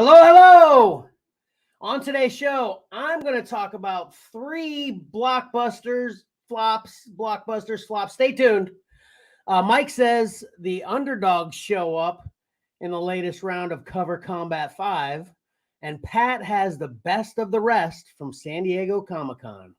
Hello, hello. On today's show, I'm going to talk about 3 blockbusters, flops. Stay tuned. Mike says the underdogs show up in the latest round of Cover Combat 5, and Pat has the best of the rest from San Diego Comic-Con.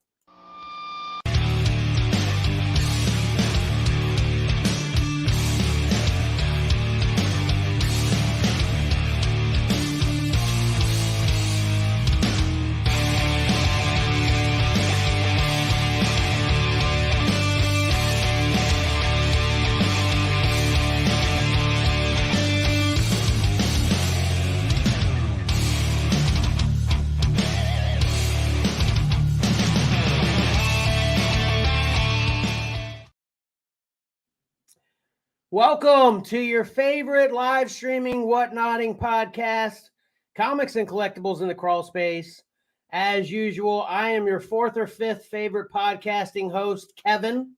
Welcome to your favorite live streaming whatnotting podcast, Comics and Collectibles in the Crawl Space. As usual, I am your 4th or 5th favorite podcasting host, Kevin,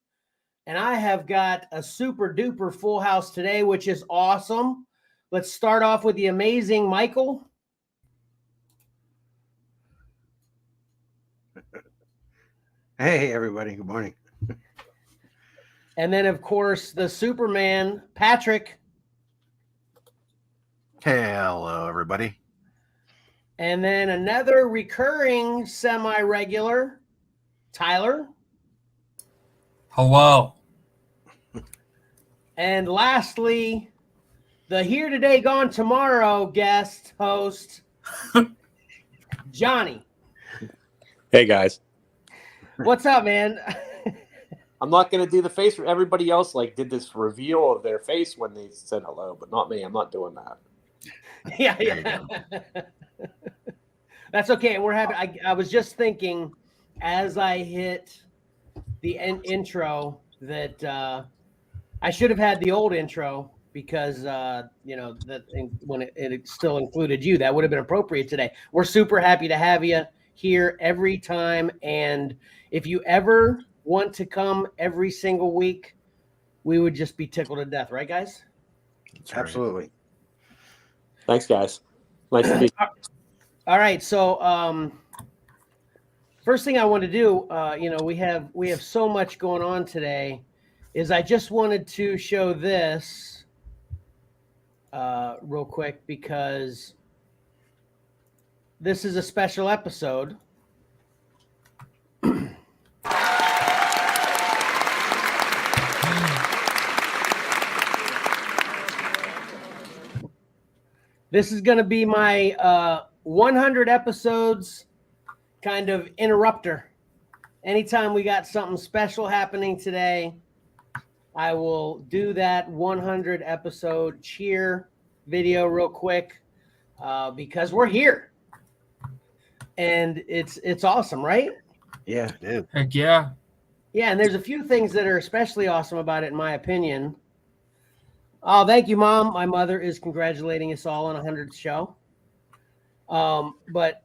and I have got a super duper full house today, which is awesome. Let's start off with the amazing Michael. Hey, everybody. Good morning. And then, of course, the Superman, Patrick. Hello, everybody. And then another recurring semi-regular, Tyler. Hello. And lastly, the here today, gone tomorrow guest host, Johnny. Hey, guys. What's up, man? I'm not going to do the face. Everybody else did this reveal of their face when they said hello, but not me. I'm not doing that. Yeah. That's okay. We're happy. I was just thinking as I hit the intro that I should have had the old intro because, when it still included you, that would have been appropriate today. We're super happy to have you here every time. And if you ever want to come every single week, we would just be tickled to death, right, guys? Absolutely. Thanks, guys. Nice to be here. All right, so first thing I want to do, we have so much going on today, is I just wanted to show this real quick because this is a special episode. This is going to be my 100 episodes kind of interrupter. Anytime we got something special happening today, I will do that 100 episode cheer video real quick because we're here. And it's awesome, right? Yeah, dude. Heck yeah. Yeah, and there's a few things that are especially awesome about it, in my opinion. Oh, thank you, Mom. My mother is congratulating us all on a 100th show. But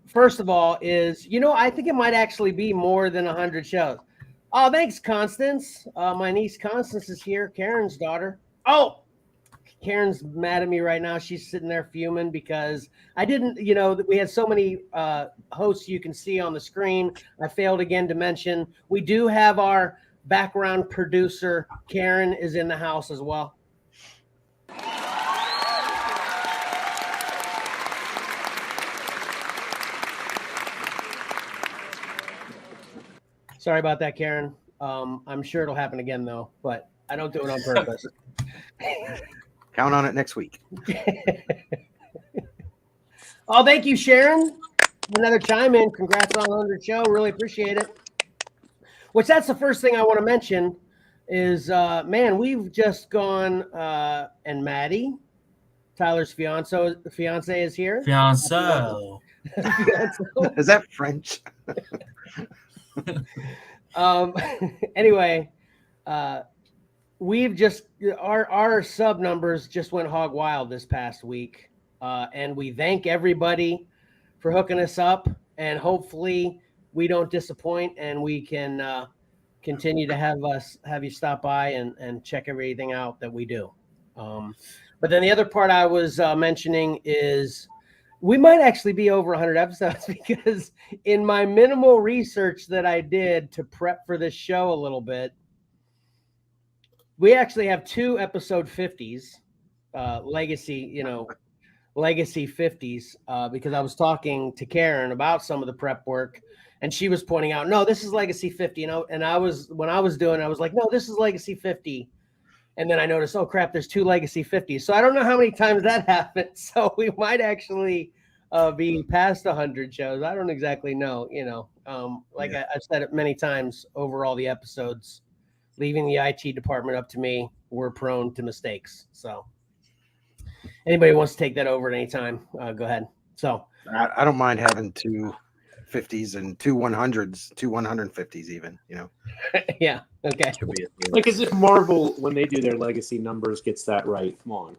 first of all is, I think it might actually be more than 100 shows. Oh, thanks, Constance. My niece Constance is here, Karen's daughter. Oh, Karen's mad at me right now. She's sitting there fuming because I didn't, we had so many hosts you can see on the screen. I failed again to mention we do have our background producer, Karen, is in the house as well. Sorry about that, Karen. I'm sure it'll happen again, though, but I don't do it on purpose. Count on it next week. Oh, thank you, Sharon. Another chime in. Congrats on the 100 show. Really appreciate it. Which that's the first thing I want to mention is, man, we've just gone, and Maddie, Tyler's fiance is here. Fiancé. Is that French? Anyway, we've just our sub numbers just went hog wild this past week, and we thank everybody for hooking us up, and hopefully we don't disappoint, and we can continue to have you stop by and check everything out that we do. But then the other part I was mentioning is we might actually be over 100 episodes because in my minimal research that I did to prep for this show a little bit, we actually have 2 episode 50s, legacy 50s, because I was talking to Karen about some of the prep work, and she was pointing out, no, this is legacy 50, and I was like, no, this is legacy 50. And then I noticed, oh crap, there's 2 legacy 50s. So I don't know how many times that happened. So we might actually be past 100 shows. I don't exactly know, I've said it many times over all the episodes, leaving the IT department up to me, we're prone to mistakes. So anybody wants to take that over at any time, go ahead. So I don't mind having 2 50s and 2 100s, 2 150s even, yeah. Okay. Could be a thing. Like as if Marvel, when they do their legacy numbers, gets that right. Come on.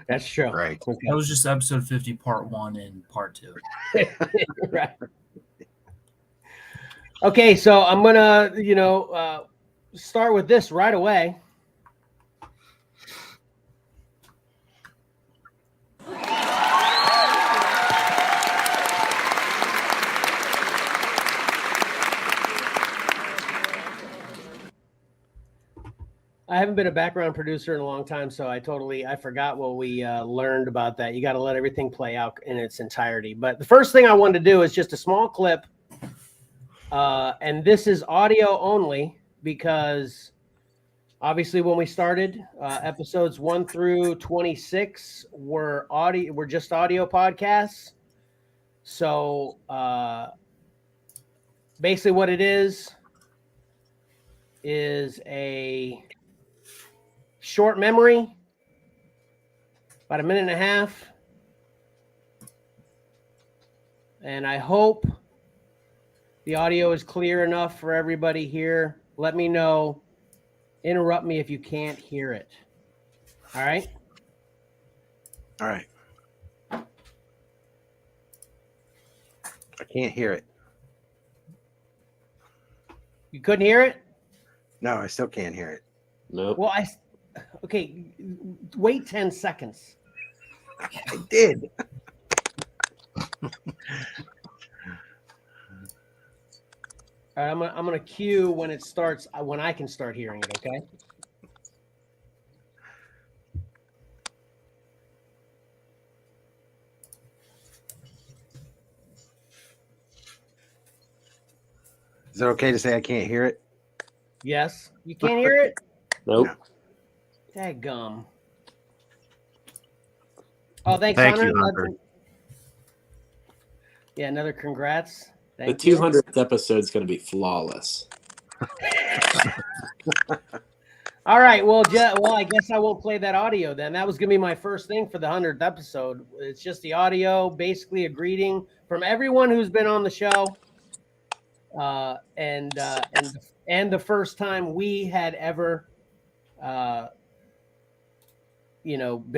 That's true. Right. Okay. That was just episode 50, part 1 and part 2. Right. Okay, so I'm gonna, start with this right away. I haven't been a background producer in a long time, so I forgot what we learned about that. You got to let everything play out in its entirety. But the first thing I wanted to do is just a small clip, and this is audio only because obviously when we started, episodes 1 through 26 were just audio podcasts. So basically what it is a short memory, about 1.5 minutes. And I hope the audio is clear enough for everybody here. Let me know. Interrupt me if you can't hear it. All right? All right. I can't hear it. You couldn't hear it? No, I still can't hear it. Nope. Well, okay, wait 10 seconds. I did. All right, I'm gonna cue when it starts, when I can start hearing it, okay? Is it okay to say I can't hear it? Yes. You can't hear it? Nope. No. Dadgum. Oh, thanks, Thank Hunter. you, Hunter. Yeah, another congrats. The Thank you. 200th episode is going to be flawless. All right. Well, I guess I won't play that audio then. That was going to be my first thing for the 100th episode. It's just the audio, basically a greeting from everyone who's been on the show. And the first time we had ever, been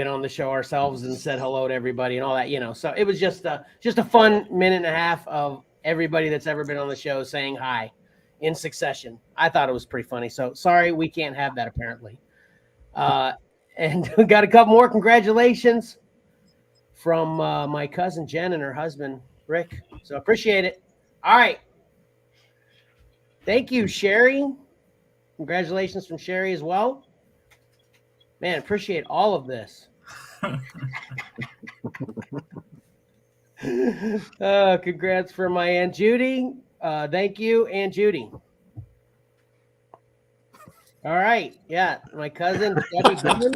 on the show ourselves and said hello to everybody and all that, so it was just a fun 1.5 minutes of everybody that's ever been on the show saying hi in succession. I thought it was pretty funny. So sorry, we can't have that apparently. And we got a couple more congratulations from my cousin Jen and her husband Rick. So appreciate it. All right. Thank you, Sherry. Congratulations from Sherry as well. Man, appreciate all of this. Congrats for my Aunt Judy. Thank you, Aunt Judy. All right. Yeah, my cousin, Debbie Goodman.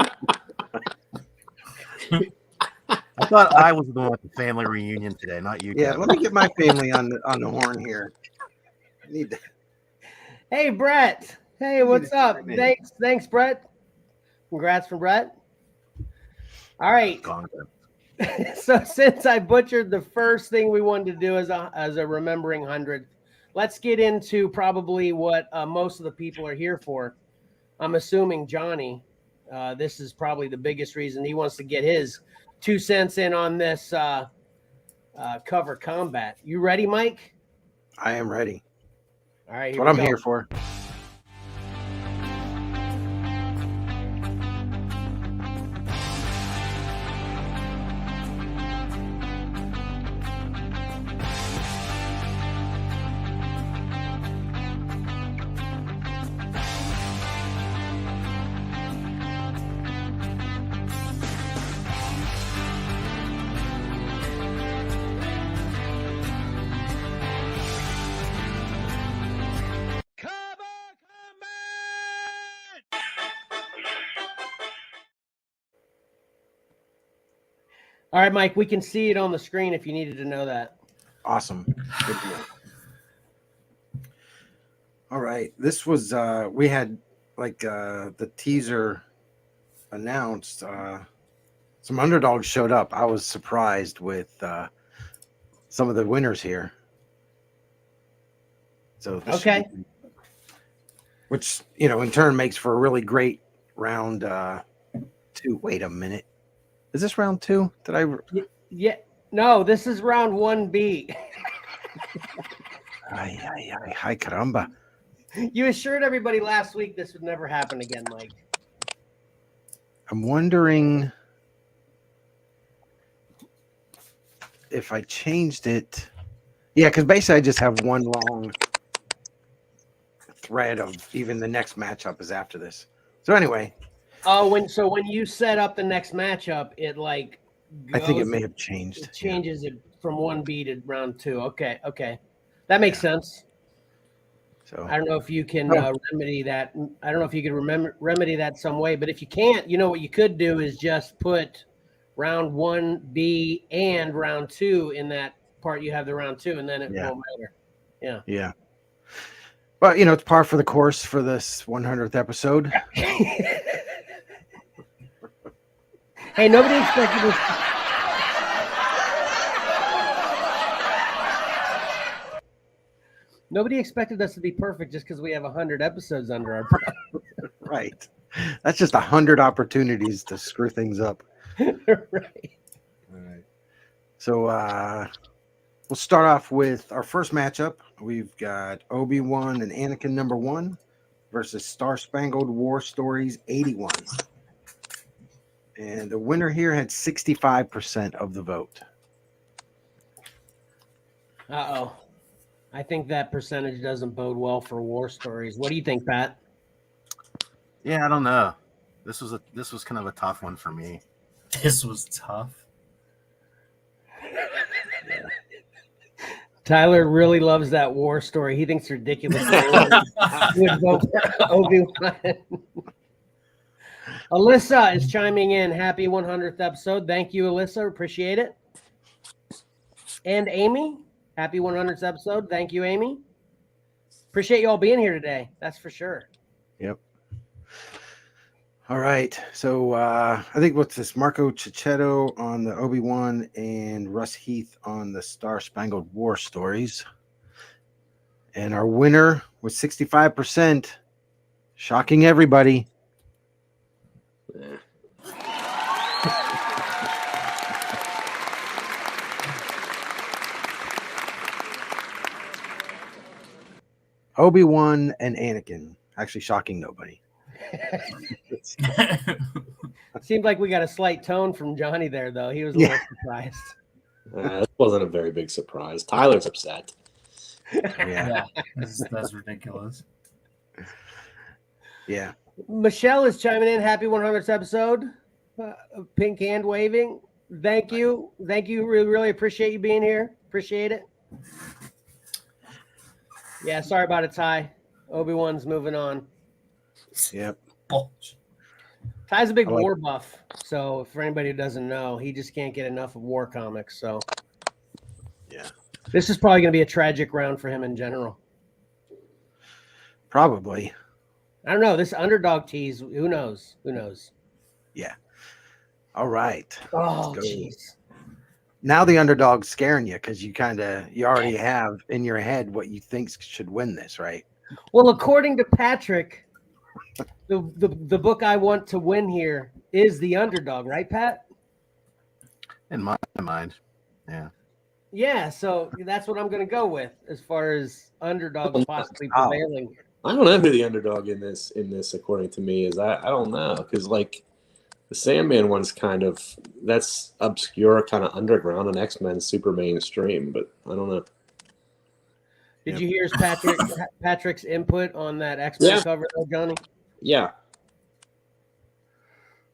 I thought I was going at the family reunion today, not you. Yeah, Kevin. let me get my family on the horn here. I need to. Hey, Brett. Hey, what's up? chime in. Thanks, Brett. Congrats from Brett. All right. So since I butchered the first thing we wanted to do as a remembering 100, let's get into probably what most of the people are here for. I'm assuming Johnny, this is probably the biggest reason he wants to get his 2 cents in on this cover combat. You ready, Mike? I am ready. All right. That's what I'm here for. All right, Mike, we can see it on the screen if you needed to know that. Awesome. Good to know. All right. This was we had like the teaser announced. Some underdogs showed up. I was surprised with some of the winners here. So this should Okay. be- which in turn makes for a really great round 2. Wait a minute. Is this round 2? Did I? Yeah. No, this is round 1B. Ay, caramba. You assured everybody last week this would never happen again, Mike. I'm wondering if I changed it. Yeah, because basically I just have one long thread of even the next matchup is after this. So anyway, Oh, when you set up the next matchup, it like I think it goes- may have changed. it changes it from 1B to round 2. Okay. That makes sense. So I don't know if you can No. remedy that. I don't know if you could remedy that some way, but if you can't, what you could do is just put round 1B and round 2 in that part. You have the round 2, and then it won't matter. yeah. But it's par for the course for this 100th episode. Hey, nobody expected this. Nobody expected us to be perfect just because we have 100 episodes under our belt. Right. That's just 100 opportunities to screw things up. Right. All right. So we'll start off with our first matchup. We've got Obi-Wan and Anakin #1 versus Star Spangled War Stories 81. And the winner here had 65% of the vote. Uh-oh. I think that percentage doesn't bode well for war stories. What do you think, Pat? Yeah, I don't know. This was kind of a tough one for me. This was tough. Tyler really loves that war story. He thinks it's ridiculous. He would vote for Obi-Wan. Alyssa is chiming in. Happy 100th episode. Thank you, Alyssa. Appreciate it. And Amy, happy 100th episode. Thank you, Amy. Appreciate you all being here today. That's for sure. Yep. All right. So I think what's this? Marco Cicchetto on the Obi-Wan and Russ Heath on the Star Spangled War Stories. And our winner was 65%. Shocking everybody. Obi-Wan and Anakin. Actually shocking nobody. Seemed like we got a slight tone from Johnny there, though. He was a little surprised. This wasn't a very big surprise. Tyler's upset. Yeah. That's ridiculous. Yeah. Michelle is chiming in. Happy 100th episode. Pink hand waving. Thank you. Thank you. Really, really appreciate you being here. Appreciate it. Yeah, sorry about it, Ty. Obi-Wan's moving on. Yep. Bulge. Ty's a big I like- war buff. So for anybody who doesn't know, he just can't get enough of war comics. So Yeah. this is probably going to be a tragic round for him in general. Probably. I don't know. This underdog tease, who knows? Who knows? Yeah. All right. Oh, go. jeez. Now the underdog's scaring you because you already have in your head what you think should win this, right? Well, according to Patrick, the book I want to win here is the underdog, right, Pat? In my mind. Yeah. Yeah, so that's what I'm going to go with as far as underdogs possibly Wow. prevailing. I don't know who the underdog in this according to me is. I don't know because like the Sandman one's that's obscure, kind of underground, and X-Men's super mainstream. But I don't know. Did you hear Patrick's input on that X-Men cover, though, Johnny? Yeah,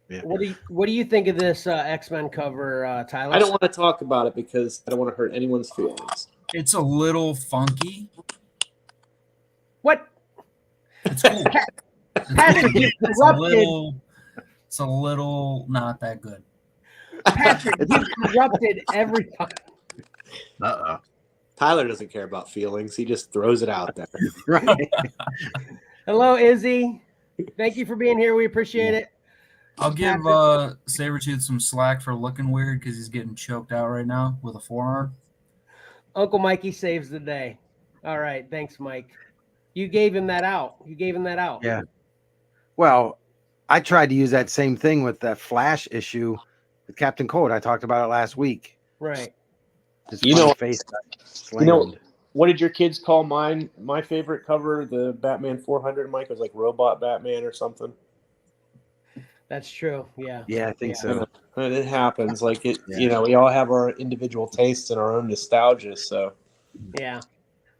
Yeah. What do you think of this X-Men cover, Tyler? I don't want to talk about it because I don't want to hurt anyone's feelings. It's a little funky. What? It's cool. Patrick, you It's corrupted. a little not that good. Patrick, you interrupted every time. Uh-oh. Tyler doesn't care about feelings. He just throws it out there. Right. Hello, Izzy. Thank you for being here. We appreciate it. I'll give Sabretooth some slack for looking weird because he's getting choked out right now with a forearm. Uncle Mikey saves the day. All right. Thanks, Mike. You gave him that out. Yeah. Well, I tried to use that same thing with that Flash issue with Captain Cold. I talked about it last week. Right. His You funny know- face got You know, slammed. what did your kids call mine? My favorite cover, the Batman 400, Mike, was like Robot Batman or something. That's true. Yeah. Yeah, I think so. And it happens. Like it, Yeah. you know, we all have our individual tastes and our own nostalgia. So Yeah.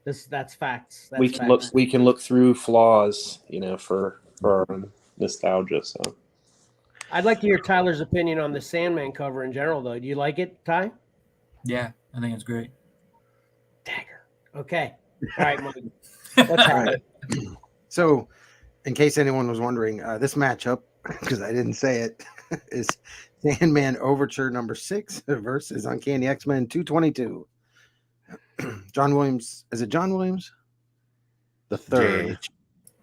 That's facts. That's we can facts. look through flaws, you know, for our own nostalgia. So I'd like to hear Tyler's opinion on the Sandman cover in general, though. Do you like it, Ty? Yeah, I think it's great. Dagger. Okay. All right, Mike. What's happening? So, in case anyone was wondering, this matchup, because I didn't say it, is Sandman Overture number 6 versus Uncanny X-Men 222. John Williams. Is it John Williams? The third.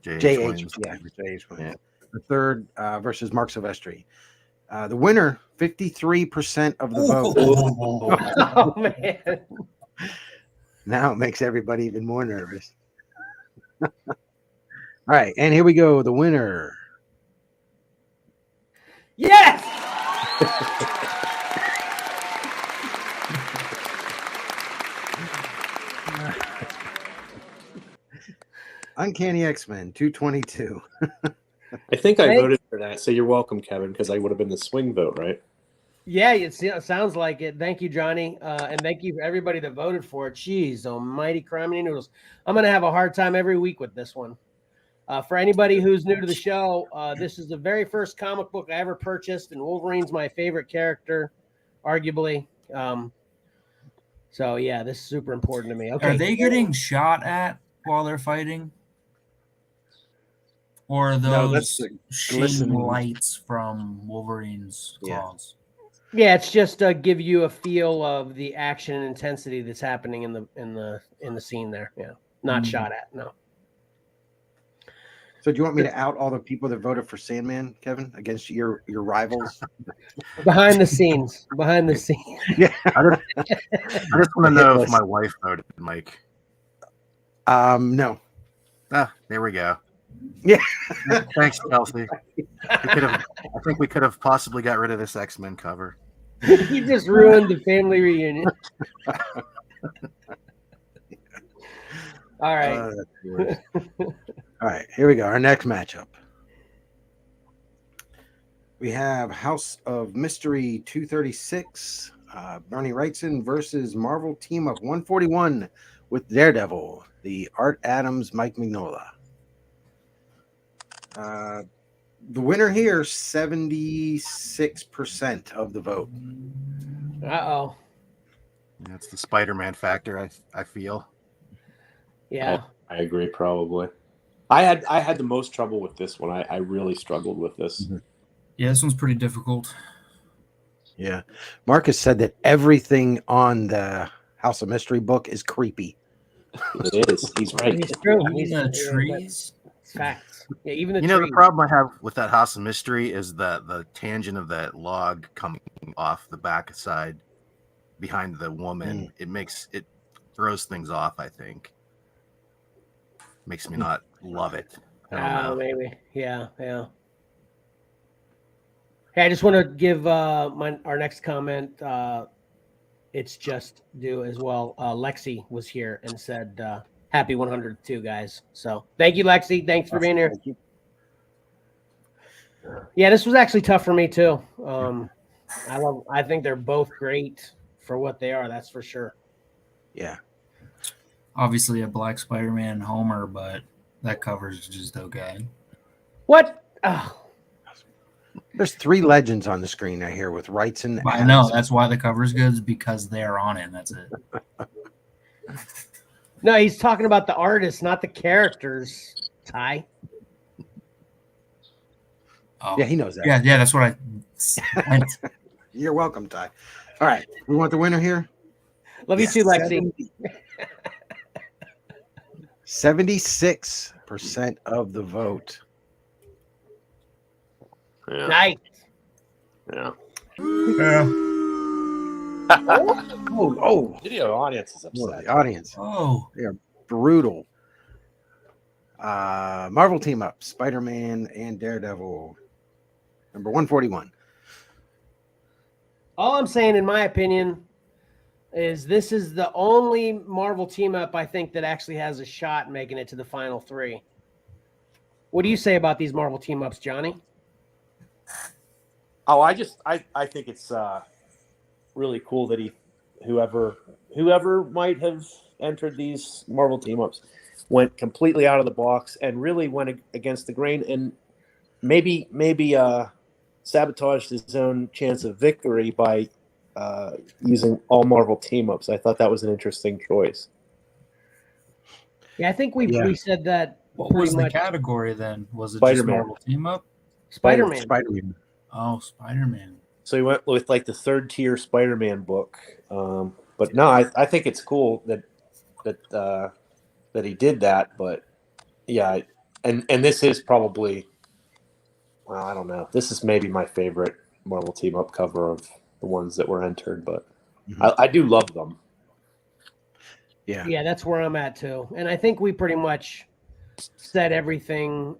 JH JH. Williams. Yeah, JH Williams. Yeah. The third versus Mark Silvestri. The winner, 53% of the vote. Oh, man. Now it makes everybody even more nervous. All right, and here we go. The winner. Yes! Uncanny X-Men 222. I think I Thanks. voted for that. So you're welcome, Kevin, because I would have been the swing vote, right? Yeah, it sounds like it. Thank you, Johnny. And thank you for everybody that voted for it. Jeez, almighty criminy noodles. I'm going to have a hard time every week with this one. For anybody who's new to the show, this is the very first comic book I ever purchased, and Wolverine's my favorite character, arguably. So, yeah, this is super important to me. Okay. Are they getting shot at while they're fighting? Or are No, that's those the sheen glistening- lights from Wolverine's Yeah. claws? Yeah, it's just to give you a feel of the action and intensity that's happening in the scene there. Yeah. Not shot at, no. So do you want me to out all the people that voted for Sandman, Kevin, against your rivals? Behind the scenes. Behind the scenes. I just want to know if my wife voted, Mike. No. Ah, there we go. Yeah. Thanks, Chelsea. I think we could have possibly got rid of this X-Men cover. You just ruined the family reunion. All right. That's the worst. All right, here we go. Our next matchup. We have House of Mystery 236, Bernie Wrightson versus Marvel Team of 141 with Daredevil, the Art Adams, Mike Mignola. The winner here, 76% of the vote. Uh-oh. That's the Spider-Man factor, I feel. Yeah. I agree, probably. I had the most trouble with this one. I really struggled with this. Mhm. Yeah, this one's pretty difficult. Yeah. Marcus said that everything on the House of Mystery book is creepy. It is. He's right. He's true. Even the trees. It's facts. Yeah, even the You know, trees. the problem I have with that House of Mystery is the tangent of that log coming off the back side behind the woman. It throws things off, I think. Makes me not love it. I don't know. Maybe. Yeah. Hey, I just want to give our next comment. It's just due as well. Lexi was here and said, happy 100 too, guys. So thank you, Lexi. Thanks for being here. Thank you. Yeah, this was actually tough for me too. I think they're both great for what they are. That's for sure. Yeah. Obviously a Black Spider-Man Homer, but that cover's just okay. What? Oh, There's 3 legends on the screen I hear with Wrightson. I know, that's why the cover's good, is because they're on it. That's it. no, he's talking about the artists, not the characters, Ty. Oh. Yeah, he knows that. Yeah, that's what I meant. You're welcome, Ty. All right. We want the winner here. Love you too, Lexi. 76% of the vote. Yeah. Nice. Yeah. Oh, Video audience is oh, upset. the audience. Oh, They are brutal. Marvel team up, Spider-Man and Daredevil. Number 141. All I'm saying, in my opinion, is this is the only Marvel team up I think that actually has a shot making it to the final three. What do you say about these Marvel team ups, Johnny? Oh, I think it's really cool that whoever might have entered these Marvel team ups went completely out of the box and really went against the grain and maybe sabotaged his own chance of victory by using all Marvel team ups. I thought that was an interesting choice. Yeah, I think we said that what pretty was the much. category then? Was it just Spider-Man. Marvel team up? Spider-Man. Spider-Man. Oh, Spider-Man. So he went with like the third tier Spider-Man book. But no, I think it's cool that he did that. But yeah, and this is probably, well, I don't know. This is maybe my favorite Marvel team up cover of the ones that were entered. But I do love them. Yeah, that's where I'm at too. And I think we pretty much said everything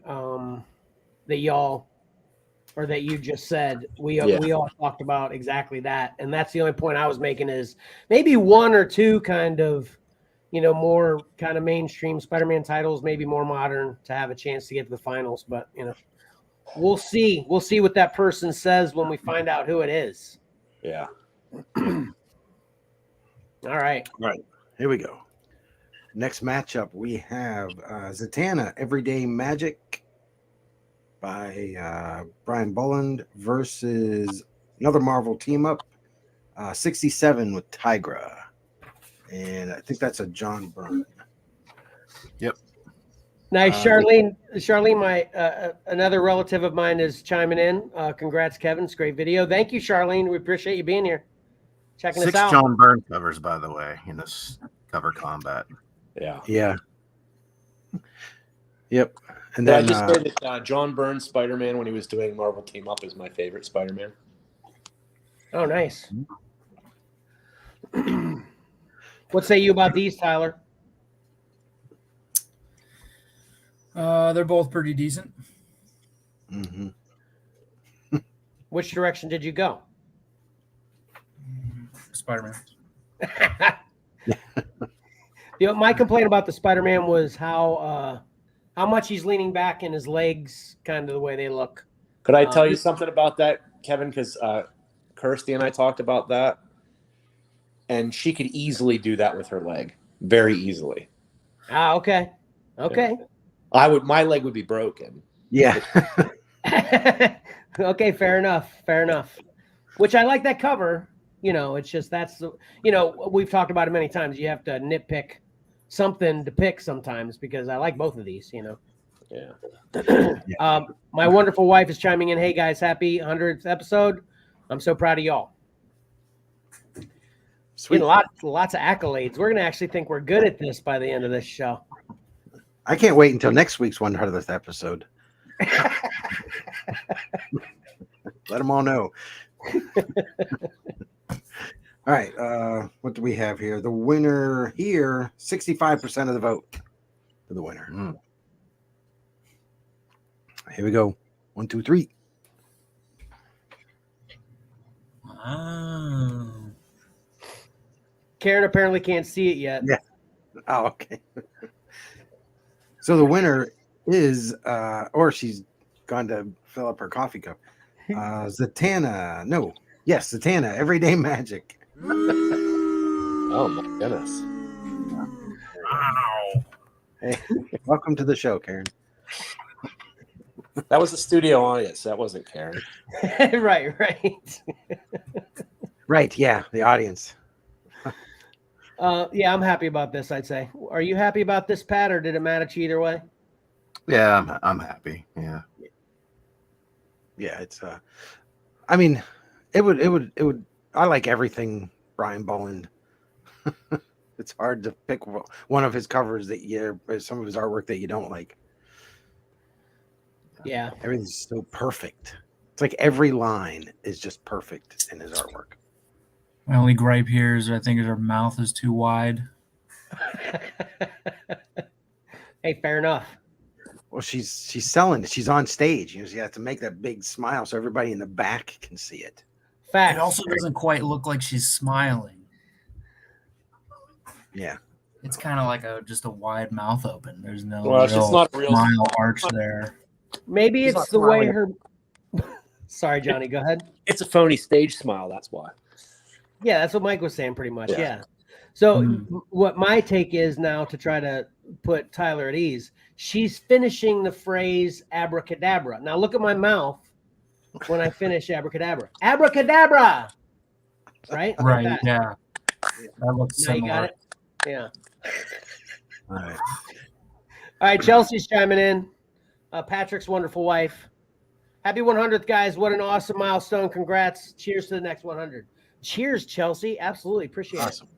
that y'all or that you just said. We all talked about exactly that. And that's the only point I was making is maybe one or two kind of, more kind of mainstream Spider-Man titles, maybe more modern to have a chance to get to the finals. But, we'll see. We'll see what that person says when we find out who it is. Yeah. All right. Here we go. Next matchup, we have Zatanna, Everyday Magic by Brian Bolland versus another Marvel team up, 67 with Tigra. And I think that's a John Byrne. Yep. Nice, Charlene. My another relative of mine is chiming in. Congrats, Kevin. It's a great video. Thank you, Charlene. We appreciate you being here. Checking 6 us out. John Byrne covers, by the way, in this cover combat. Yeah. Yeah. Yep. And Did I then just say that John Byrne's Spider-Man when he was doing Marvel Team Up is my favorite Spider-Man? Oh, nice. What say you about these, Tyler? They're both pretty decent. Which direction did you go? Spider-Man. My complaint about the Spider-Man was how much he's leaning back and his legs, kind of the way they look. Could I tell you something about that, Kevin? Because Kirsty and I talked about that, and she could easily do that with her leg, very easily. Ah, okay. My leg would be broken. yeah. Okay, fair enough. Which I like that cover. It's just we've talked about it many times. You have to nitpick something to pick sometimes because I like both of these. Yeah. My wonderful wife is chiming in. Hey guys, happy 100th episode. I'm so proud of y'all. Sweet. Lots of accolades. We're gonna actually think we're good at this by the end of this show. I can't wait until next week's 100th episode. Let them all know. All right. What do we have here? The winner here, 65% of the vote for the winner. Here we go. 1, 2, 3. Oh. Karen apparently can't see it yet. Yeah. Oh, okay. So the winner is, or she's gone to fill up her coffee cup. Zatanna. No. Yes, Zatanna, Everyday Magic. Oh my goodness. Wow. Hey, welcome to the show, Karen. That was the studio audience. That wasn't Karen. Right. Right. Yeah. The audience. Yeah, I'm happy about this, I'd say. Are you happy about this, Pat, or did it matter to you either way? Yeah, I'm happy. Yeah. Yeah. It's, I mean, It would. I like everything Brian Boland. It's hard to pick one of his covers that some of his artwork that you don't like. Yeah. Everything's so perfect. It's like every line is just perfect in his artwork. My only gripe here is I think her mouth is too wide. Hey, fair enough. Well, she's selling it. She's on stage. You know, she has to make that big smile so everybody in the back can see it. Fact. It also doesn't quite look like she's smiling. Yeah. It's kind of like just a wide mouth open. There's no Well, it's just not a real smile arch there. Maybe She's it's not the way smiling. her. Sorry, Johnny. Go ahead. It's a phony stage smile. That's why. Yeah, that's what Mike was saying pretty much. Yeah. Yeah. So Mhm. what my take is now to try to put Tyler at ease, she's finishing the phrase abracadabra. Now look at my mouth when I finish abracadabra. Abracadabra. Right? Like Right, that. yeah. That looks Now you similar. got it? Yeah. All right. All right, Chelsea's chiming in. Patrick's wonderful wife. Happy 100th, guys. What an awesome milestone. Congrats. Cheers to the next 100. Cheers, Chelsea. Absolutely. Appreciate Awesome. it.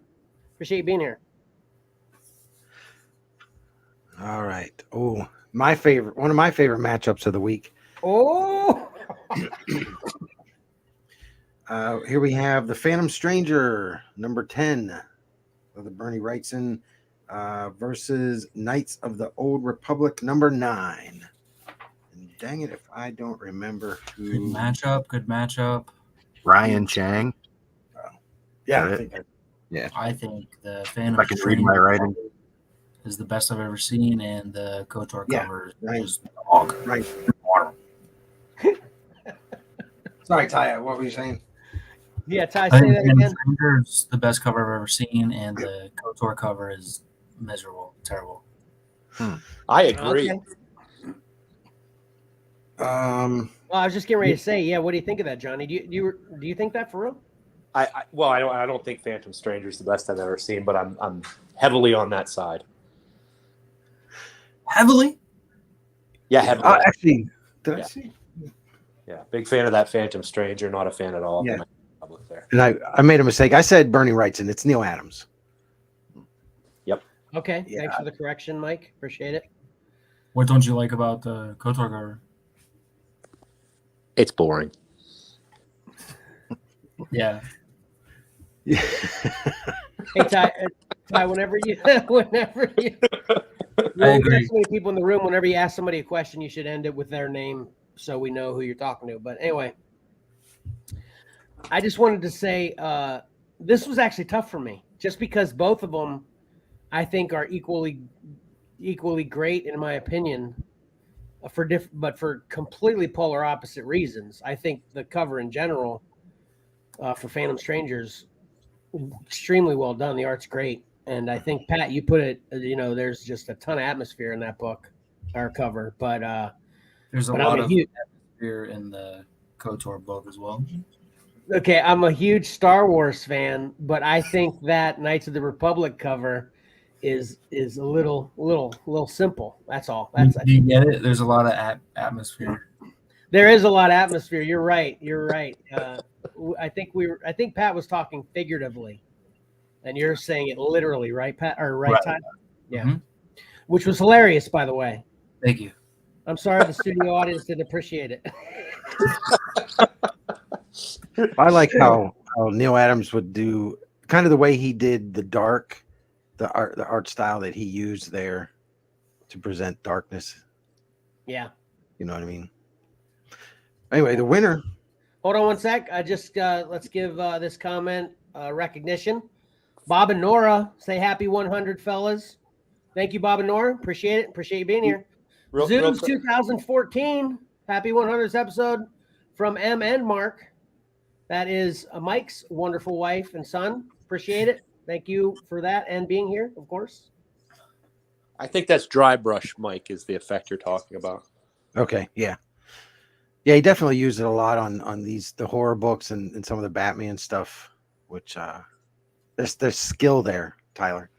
Appreciate you being here. All right. Oh, one of my favorite matchups of the week. Oh, Here we have the Phantom Stranger, number 10 of the Bernie Wrightson versus Knights of the Old Republic, number 9. And dang it if I don't remember Good who. matchup. Ryan Chang. Yeah, Got I it. think I think the If Phantom I can read my writing. is the best I've ever seen, and the KOTOR Yeah, cover right. is dog. right. Sorry, Taya, what were you saying? yeah, Ty, I say think that Phantom again. Stranger is the best cover I've ever seen, and the KOTOR cover is miserable, terrible. I agree. Okay. Um, Well, I was just getting ready to say, yeah. What do you think of that, Johnny? Do you think that for real? I don't think Phantom Stranger is the best I've ever seen, but I'm heavily on that side. Heavily? Yeah, heavily. actually, did I Yeah. see? Yeah, big fan of that Phantom Stranger. Not a fan at all. Yeah. Of Public there. And I made a mistake. I said Bernie Wrightson. It's Neil Adams. Okay. Yeah. Thanks for the correction, Mike. Appreciate it. What don't you like about the KOTOR cover? It's boring. Yeah. Hey, Ty, whenever you I agree. so many people in the room, whenever you ask somebody a question, you should end it with their name so we know who you're talking to. But anyway, I just wanted to say this was actually tough for me, just because both of them I think are equally great in my opinion, but for completely polar opposite reasons. I think the cover in general for Phantom Strangers extremely well done. The art's great, and I think Pat, you put it. There's just a ton of atmosphere in that book or cover, but There's a but lot I'm a of huge. atmosphere in the KOTOR book as well. Okay, I'm a huge Star Wars fan, but I think that Knights of the Republic cover is a little simple. That's all. That's Do you get it? There's a lot of atmosphere. there is a lot of atmosphere. You're right. I think Pat was talking figuratively, and you're saying it literally, right, Pat? Or right, Right. Ty? Yeah. Mhm. Which was hilarious, by the way. Thank you. I'm sorry the studio audience didn't appreciate it. I like how Neil Adams would do kind of the way he did the art style that he used there to present darkness. Yeah. You know what I mean? Anyway, the winner. Hold on one sec. I just let's give this comment recognition. Bob and Nora say happy 100, fellas. Thank you, Bob and Nora. Appreciate it. Appreciate you being here. Real Zoom's quick. 2014. Happy 100th episode from M and Mark. That is Mike's wonderful wife and son. Appreciate it. Thank you for that and being here, of course. I think that's dry brush, Mike, is the effect you're talking about. Okay, yeah. Yeah, he definitely used it a lot on the horror books and some of the Batman stuff, which there's skill there, Tyler.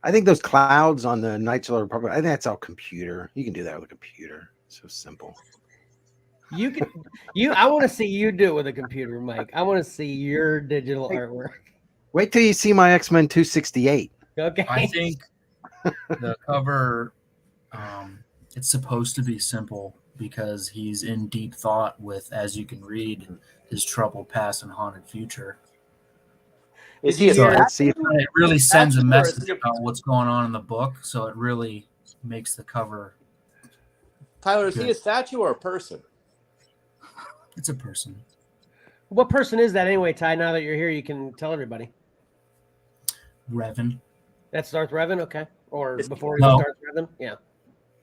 I think those clouds on the Knights of the Republic, I think that's all computer. You can do that with a computer. It's so simple. You can I want to see you do it with a computer, Mike. I want to see your digital artwork. Wait till you see my X-Men 268. Okay. I think the cover, it's supposed to be simple because he's in deep thought with, as you can read, his troubled past and haunted future. Is he a So let's see. It really sends a Statue or is message he a- about what's going on in the book, so it really makes the cover. Tyler, is he Good. a statue or a person? It's a person. What person is that anyway, Ty? Now that you're here, you can tell everybody. Revan. That's Darth Revan, okay? Or Is- before he No. was Darth Revan? Yeah.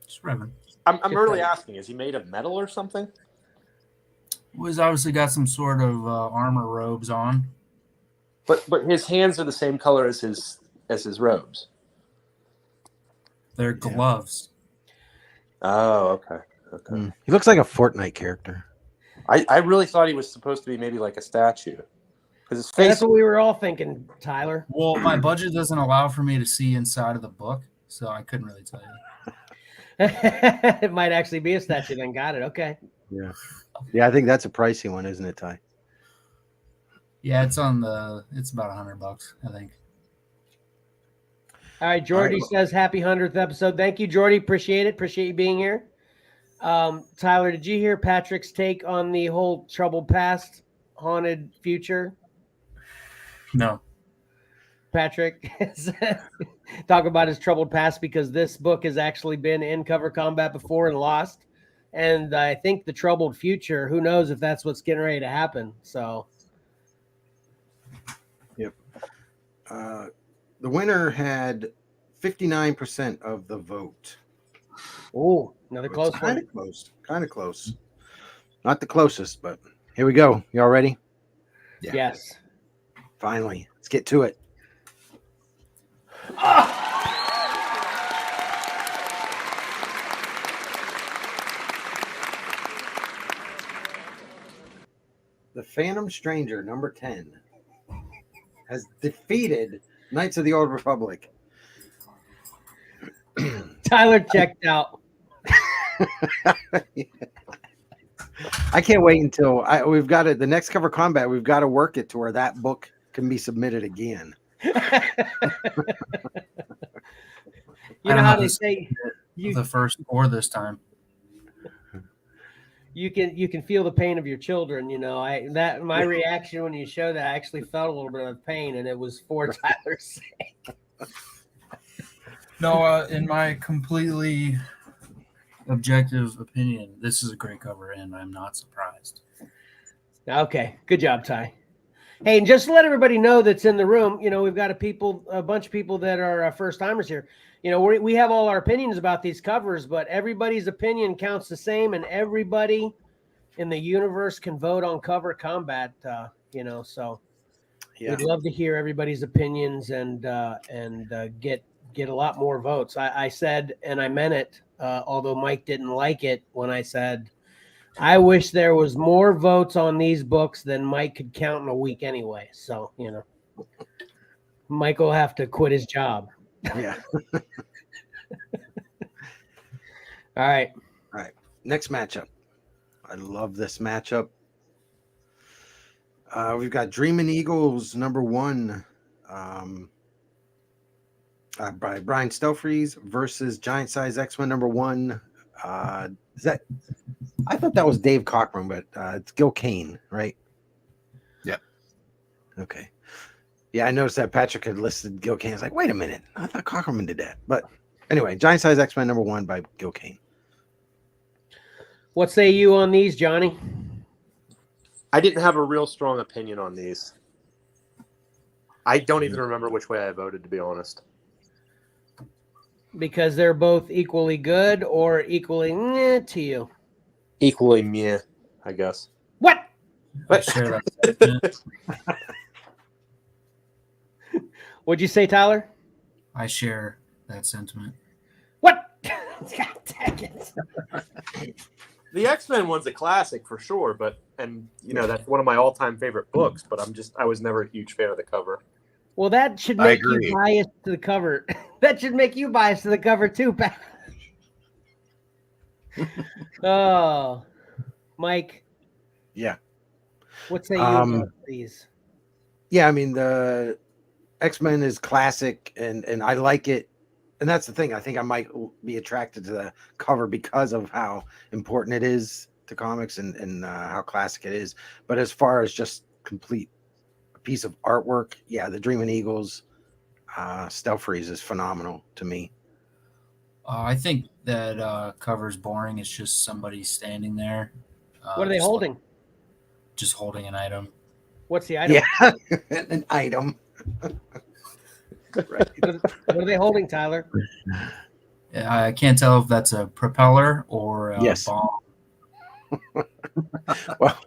It's Revan. I'm really Different. asking. Is he made of metal or something? He's obviously got some sort of armor robes on. But his hands are the same color as his robes. They're gloves. Oh, okay. He looks like a Fortnite character. I really thought he was supposed to be maybe like a statue. Because his Yeah, face. that's what we were all thinking, Tyler. Well, my budget doesn't allow for me to see inside of the book, so I couldn't really tell you. It might actually be a statue then. Got it. Okay. Yeah. Yeah, I think that's a pricey one, isn't it, Ty? Yeah, it's about $100, I think. All right. Jordy says happy 100th episode. Thank you, Jordy. Appreciate it. Appreciate you being here. Tyler, did you hear Patrick's take on the whole troubled past, haunted future? No. Patrick talk about his troubled past because this book has actually been in cover combat before and lost. And I think the troubled future, who knows if that's what's getting ready to happen. So, Yep. The winner had 59% of the vote. oh, another close Kind one. of close. Kind of close. Not the closest, but here we go. Y'all ready? Yeah. Yes. Finally. Let's get to it. The Phantom Stranger, number 10, has defeated Knights of the Old Republic. Tyler checked out. I can't wait until we've got it. The next cover combat, we've got to work it to where that book can be submitted again. You I know don't how know they this- say The first or this time. you can feel the pain of your children. You know, my reaction when you showed that, I actually felt a little bit of pain, and it was for Tyler's sake. No, in my completely objective opinion, this is a great cover, and I'm not surprised. Okay, good job, Ty. Hey, and just to let everybody know that's in the room, you know, we've got a bunch of people that are first timers here. You know, we have all our opinions about these covers, but everybody's opinion counts the same, and everybody in the universe can vote on cover combat. You know, so we'd love to hear everybody's opinions and get a lot more votes. I said, and I meant it, although Mike didn't like it when I said, I wish there was more votes on these books than Mike could count in a week anyway. So, you know, Mike will have to quit his job. Yeah. All right. Next matchup. I love this matchup. We've got Dreamin' Eagles number 1 by Brian Stelfreeze versus Giant Size X-Men number 1. Is that? I thought that was Dave Cockrum, but it's Gil Kane, right? Yep. Okay. Yeah, I noticed that Patrick had listed Gil Kane. I was like, wait a minute. I thought Cockrum did that. But anyway, Giant Size X-Men number 1 by Gil Kane. What say you on these, Johnny? I didn't have a real strong opinion on these. I don't even remember which way I voted, to be honest. Because they're both equally good or equally to you? Equally meh, I guess. What? I share that sentiment. What'd you say, Tyler? I share that sentiment. What? God dang it. The X-Men one's a classic for sure, that's one of my all-time favorite books, but I was never a huge fan of the cover. Well, that should I make you agree. biased to the cover. That should make you biased to the cover too, Pat. Oh. Mike, Yeah. what say you about these? Yeah, I mean the X-Men is classic and I like it. And that's the thing. I think I might be attracted to the cover because of how important it is to comics and how classic it is. But as far as just complete a piece of artwork, yeah, the Dreaming Eagles, Stealth Freeze is phenomenal to me. I think that cover's boring. It's just somebody standing there. What are they holding? Just holding an item. What's the item? Yeah, an item. Right. What are they holding, Tyler? I can't tell if that's a propeller or a Yes. bomb. Well,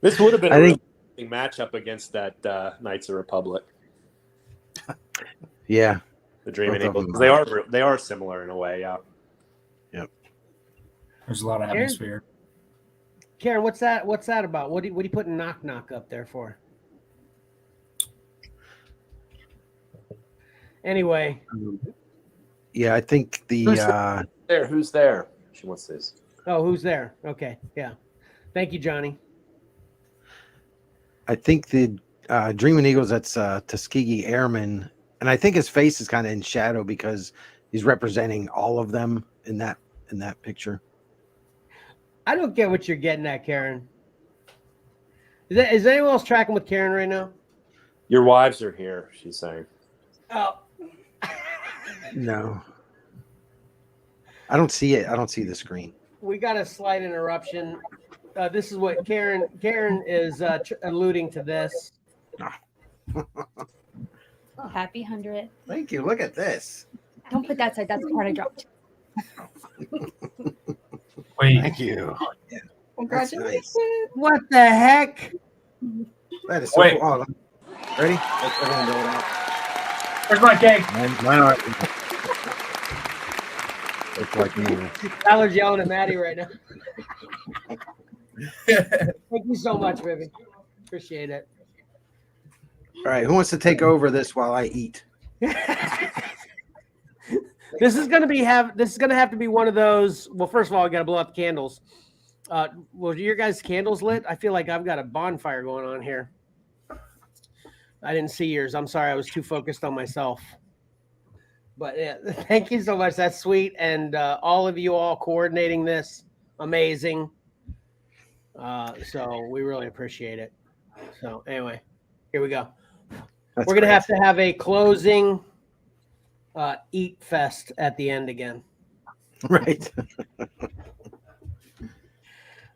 This would have been I a think- really matchup against that Knights of Republic, yeah. the Dreaming Both of Eagles. them They are similar in a way. Yeah. There's a lot of Aaron? atmosphere. Karen, what's that? What's that about? What do you put knock knock up there for? Anyway, Yeah, I think the Who's there? She wants this. oh, who's there? Okay, yeah. Thank you, Johnny. I think the Dreaming Eagles, that's Tuskegee Airman, and I think his face is kind of in shadow because he's representing all of them in that picture. I don't get what you're getting at, Karen. Is anyone else tracking with Karen right now? Your wives are here, she's saying. Oh, No, I don't see it. I don't see the screen. we got a slight interruption. This is what Karen is alluding to this. Oh, happy 100. Thank you. Look at this. Don't put that side. That's the part I dropped. Wait, Thank you. That's nice. What the heck? That is so Wait. cool. Oh, ready? Let's everyone go out. where's my cake? Mine are. It's like me. Tyler's yelling at Maddie right now. Thank you so much, Vivi. Appreciate it. All right, who wants to take over this while I eat? This is gonna have to be one of those. Well, first of all, I gotta blow out the candles. Well, your guys' candles lit? I feel like I've got a bonfire going on here. I didn't see yours. I'm sorry, I was too focused on myself. But yeah, thank you so much. That's sweet, and all of you all coordinating this, amazing. So we really appreciate it. So anyway, here we go. That's We're gonna great. have to have a closing eat fest at the end again. Right.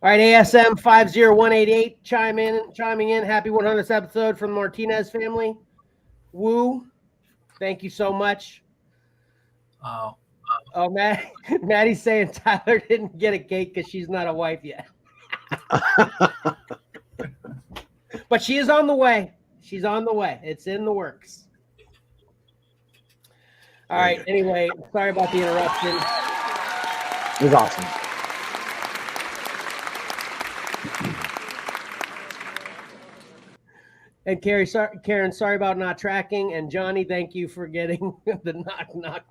All right, ASM 50188 chiming in. Happy 100th episode from the Martinez family. Woo! Thank you so much. Oh, Oh, Maddie's saying Tyler didn't get a cake because she's not a wife yet, but she is on the way. She's on the way. It's in the works. All right. Anyway, sorry about the interruption. It was awesome. And Karen, sorry about not tracking. And Johnny, thank you for getting the knock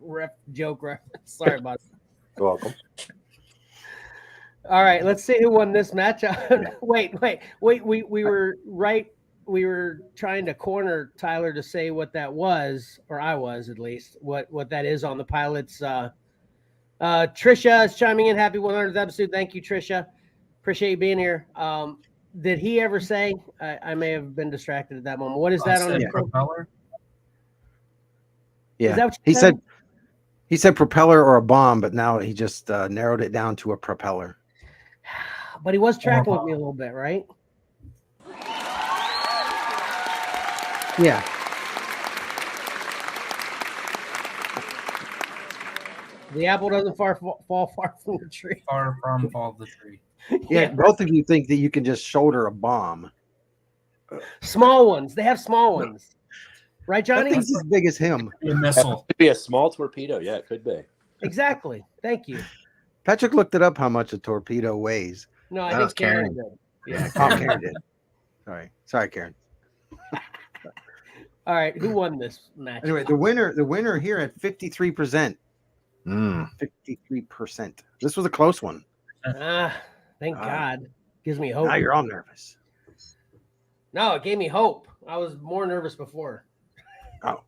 joke reference. Sorry about that. You're welcome. All right, let's see who won this matchup. wait. We were right. We were trying to corner Tyler to say what that was, or I was at least, what that is on the pilots. Trisha is chiming in. Happy 100th episode. Thank you, Trisha. Appreciate you being here. Did he ever say? I may have been distracted at that moment. What is that on his propeller? Is Yeah, that what you he said? he said propeller or a bomb, but now he just narrowed it down to a propeller. But he was tracking with me a little bit, right? Yeah. The apple doesn't fall far from the tree. Far from fall the tree. Yeah, both of you think that you can just shoulder a bomb. Small ones. They have small ones. Right, That Johnny? thing's as big as him. A missile. Could be a small torpedo. Yeah, it could be. Exactly. Thank you. Patrick looked it up how much a torpedo weighs. No, I That think was Karen Karen. did. Yeah, Karen did. Sorry, Karen. All right, who won this match? Anyway, the winner here at 53%. Mm. 53%. This was a close one. Thank God. Gives me hope. Now you're all nervous. No, it gave me hope. I was more nervous before. Oh.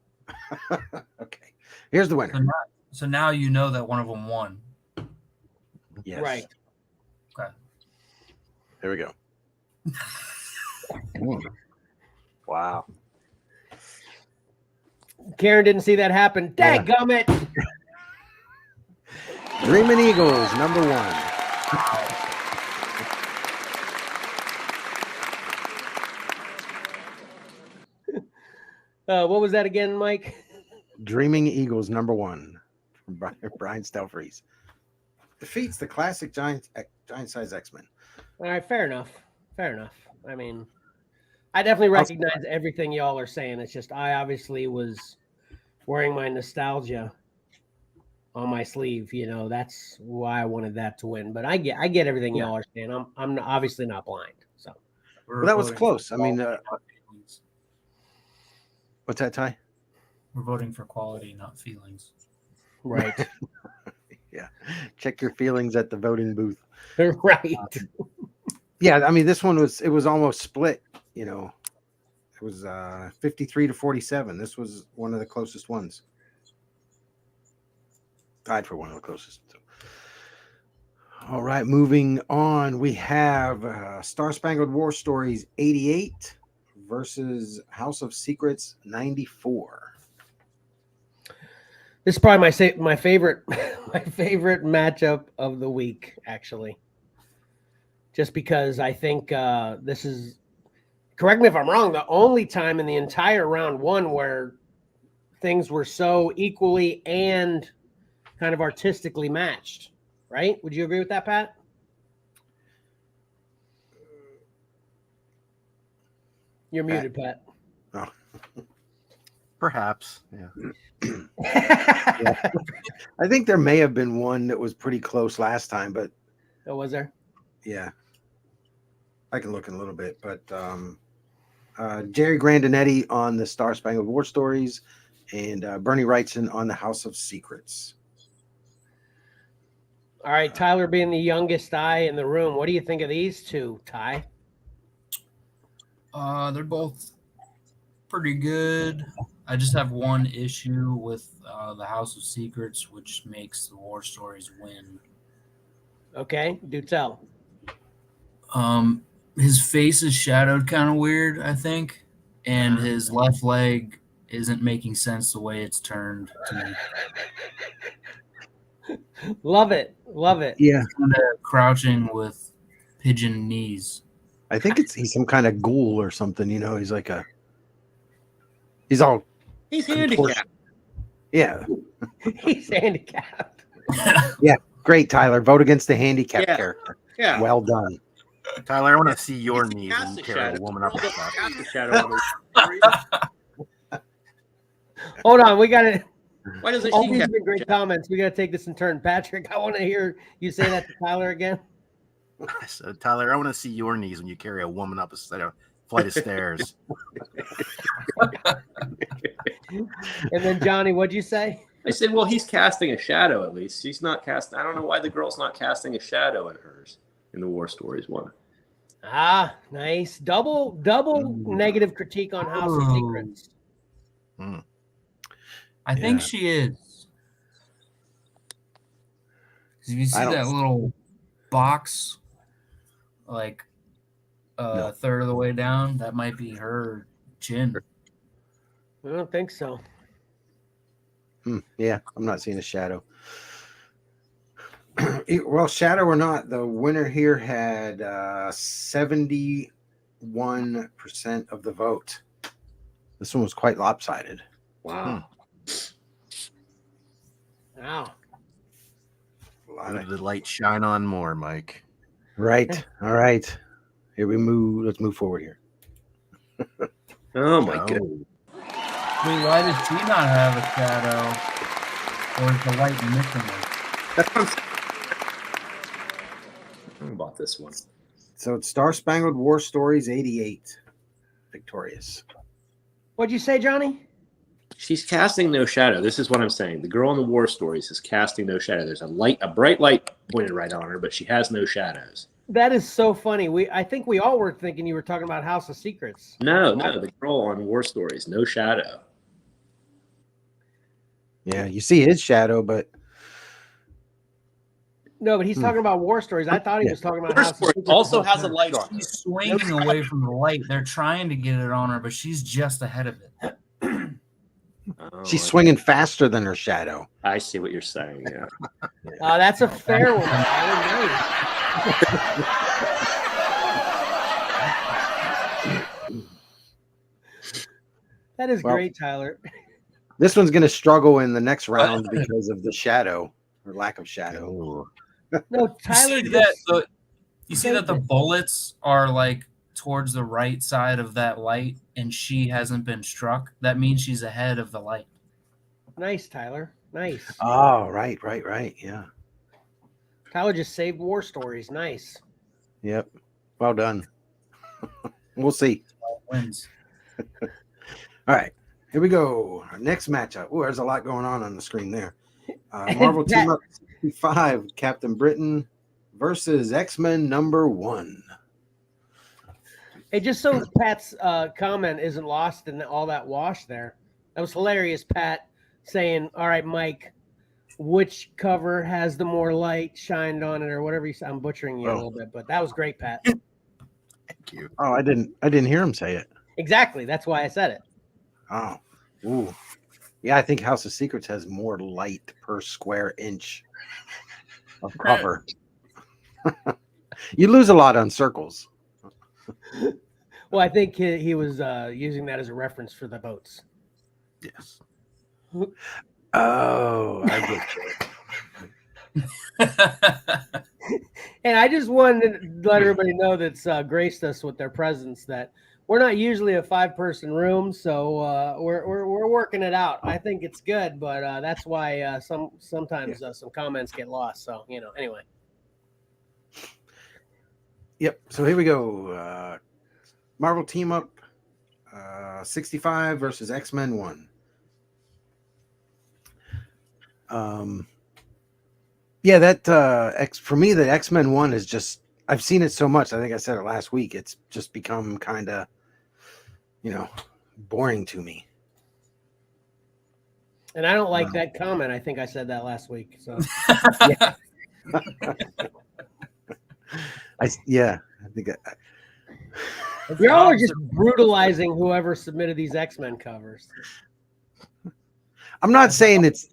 Okay. Here's the winner. So now you know that one of them won. Yes. Right. Okay. Here we go. Wow. Karen didn't see that happen. Yeah. Dadgummit. Dreaming Eagles, number 1. What was that again, Mike? Dreaming Eagles, number 1. From Brian Stelfreeze. Defeats the classic giant size X-Men. All right, fair enough. Fair enough. I mean, I definitely recognize everything y'all are saying. It's just I obviously was wearing my nostalgia on my sleeve. You know, that's why I wanted that to win. But I get everything y'all are saying. I'm obviously not blind. So Well, that was close. I mean, what's that, Ty? We're voting for quality, not feelings. right, Yeah. Check your feelings at the voting booth. right. Yeah, I mean, this one was almost split, you know. It was 53-47. This was one of the closest ones. Tied for one of the closest. So. All right, moving on. We have Star Spangled War Stories 88 versus House of Secrets 94. This is probably my favorite my favorite matchup of the week, actually. Just because I think this is, correct me if I'm wrong, the only time in the entire round one where things were so equally and kind of artistically matched, right? Would you agree with that, Pat? You're muted, Pat. Oh. Perhaps. Yeah. Yeah. I think there may have been one that was pretty close last time, but Oh, was there? yeah. I can look in a little bit, but Jerry Grandinetti on the Star Spangled War Stories and Bernie Wrightson on the House of Secrets. All right, Tyler being the youngest eye in the room, what do you think of these two, Ty? They're both pretty good. I just have one issue with the House of Secrets, which makes the War Stories win. Okay, do tell. His face is shadowed kind of weird, I think, and his left leg isn't making sense the way it's turned to me. Love it. Love it. Yeah. Kind of crouching with pigeon knees. I think he's some kind of ghoul or something, you know. He's all He's handicapped. yeah. He's handicapped. Yeah. Great, Tyler. Vote against the handicapped Yeah. character. Yeah. Well done. Tyler, I want to see your He's knees cast when you a carry a shadow. woman up the He's back. cast a shadow on the- Hold on, we got to. Why doesn't All she these cast have been great a shadow? comments. We got to take this in turn. Patrick, I want to hear you say that to Tyler again. So, Tyler, I want to see your knees when you carry a woman up a flight of stairs. And then Johnny, what'd you say? I said, well, he's casting a shadow at least. She's not casting. I don't know why the girl's not casting a shadow in hers in the War Stories one. Ah, nice. Double negative critique on House of Secrets. I think she is. 'Cause if you see that little box, like a third of the way down, that might be her chin. I don't think so. Yeah, I'm not seeing a shadow. Well, shadow or not, the winner here had 71% of the vote. This one was quite lopsided. Wow. Wow. Let the light shine on more, Mike. Right. All right. Here we move. Let's move forward here. Oh my goodness. Wait, why does she not have a shadow? Or is the light missing her? That's what I'm saying. How about this one? So it's Star Spangled War Stories 88. Victorious. What'd you say, Johnny? She's casting no shadow. This is what I'm saying. The girl in the War Stories is casting no shadow. There's a bright light pointed right on her, but she has no shadows. That is so funny. I think we all were thinking you were talking about House of Secrets. No, the girl on War Stories, no shadow. Yeah, you see his shadow, but No, but he's talking about War Stories. I thought he Yeah. was talking about War House of Stories Secrets. also has a light on. She's swinging away from the light. They're trying to get it on her, but she's just ahead of it. Oh, she's swinging faster than her shadow. I see what you're saying. Yeah. That's a fair one. Nice. That is great, Tyler. This one's going to struggle in the next round because of the shadow or lack of shadow. No, Tyler. You see that the bullets are like towards the right side of that light, and she hasn't been struck. That means she's ahead of the light. Nice, Tyler. Nice. Oh, right. Yeah. Tyler just saved War Stories. Nice. Yep. Well done. We'll see. Wins. All right. Here we go. Our next matchup. Oh, there's a lot going on the screen there. Marvel Team Up 65, Captain Britain versus X-Men #1. Hey, just so Pat's comment isn't lost in all that wash there. That was hilarious, Pat, saying, all right, Mike, which cover has the more light shined on it or whatever you said. I'm butchering you a little bit, but that was great, Pat. Thank you. Oh, I didn't hear him say it. Exactly. That's why I said it. Oh. Ooh. Yeah, I think House of Secrets has more light per square inch of cover. You lose a lot on circles. Well, I think he was using that as a reference for the boats. Yes. Oh, I get you. And I just wanted to let everybody know that's graced us with their presence that we're not usually a 5-person room, so we're working it out. I think it's good, but that's why sometimes some comments get lost. So anyway. Yep. So here we go. Marvel Team Up 65 versus X-Men 1. Yeah, that for me, the X-Men 1 is just, I've seen it so much. I think I said it last week. It's just become kind of, boring to me. And I don't like that comment. I think I said that last week. So yeah. I think y'all are just brutalizing whoever submitted these X-Men covers. I'm not saying it's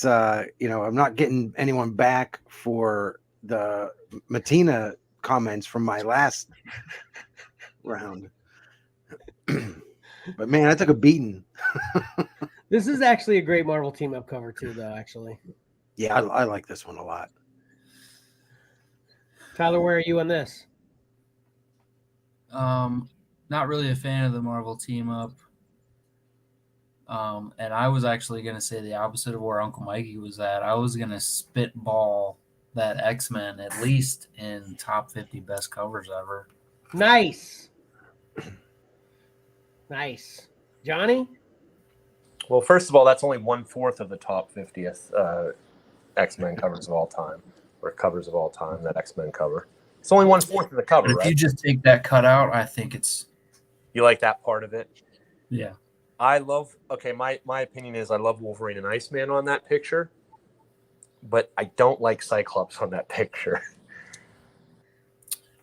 I'm not getting anyone back for the Matina comments from my last round. But man, I took a beating. This is actually a great Marvel Team Up cover too, though, actually. Yeah, I like this one a lot. Tyler, where are you on this? Not really a fan of the Marvel Team Up. And I was actually going to say the opposite of where Uncle Mikey was at. I was going to spitball that X-Men at least in top 50 best covers ever. Nice. Nice. Johnny? Well, first of all, that's only 1/4 of the top 50th X-Men covers of all time, or covers of all time, that X-Men cover. It's only 1/4 of the cover, If you just take that cut out, I think it's... You like that part of it? Yeah. I love, my opinion is I love Wolverine and Iceman on that picture, but I don't like Cyclops on that picture.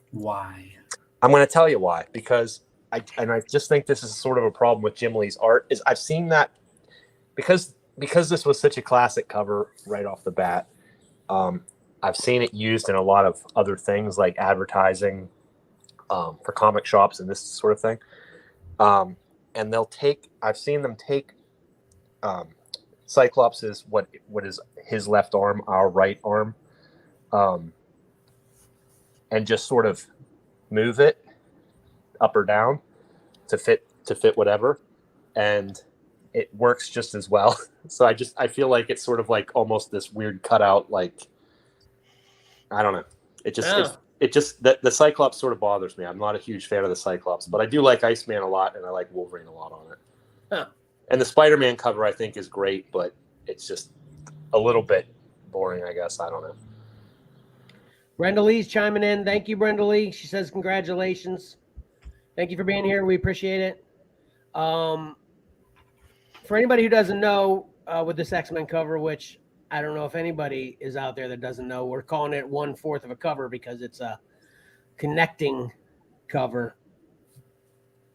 Why? I'm going to tell you why, because I just think this is sort of a problem with Jim Lee's art, is I've seen that because this was such a classic cover right off the bat. I've seen it used in a lot of other things like advertising for comic shops and this sort of thing. And I've seen them take Cyclops is what is his left arm, our right arm, and just sort of move it up or down to fit whatever, and it works just as well. So I feel like it's sort of like almost this weird cutout, like, I don't know. It just the Cyclops sort of bothers me. I'm not a huge fan of the Cyclops, but I do like Iceman a lot, and I like Wolverine a lot on it. Huh. And the Spider-Man cover I think is great, but it's just a little bit boring, I guess. I don't know. Brenda Lee's chiming in. Thank you, Brenda Lee. She says congratulations. Thank you for being here. We appreciate it. For anybody who doesn't know, with this X-Men cover, which I don't know if anybody is out there that doesn't know, we're calling it 1/4 of a cover because it's a connecting cover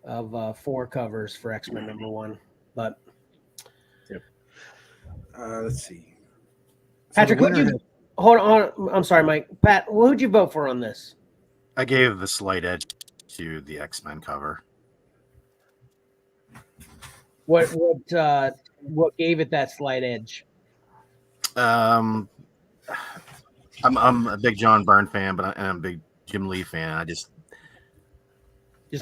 of 4 covers for X-Men #1. But let's see. Patrick, the who'd you winner- hold on? I'm sorry, Mike. Pat, who'd you vote for on this? I gave the slight edge to the X-Men cover. What gave it that slight edge? I'm a big John Byrne fan, but I'm a big Jim Lee fan. I just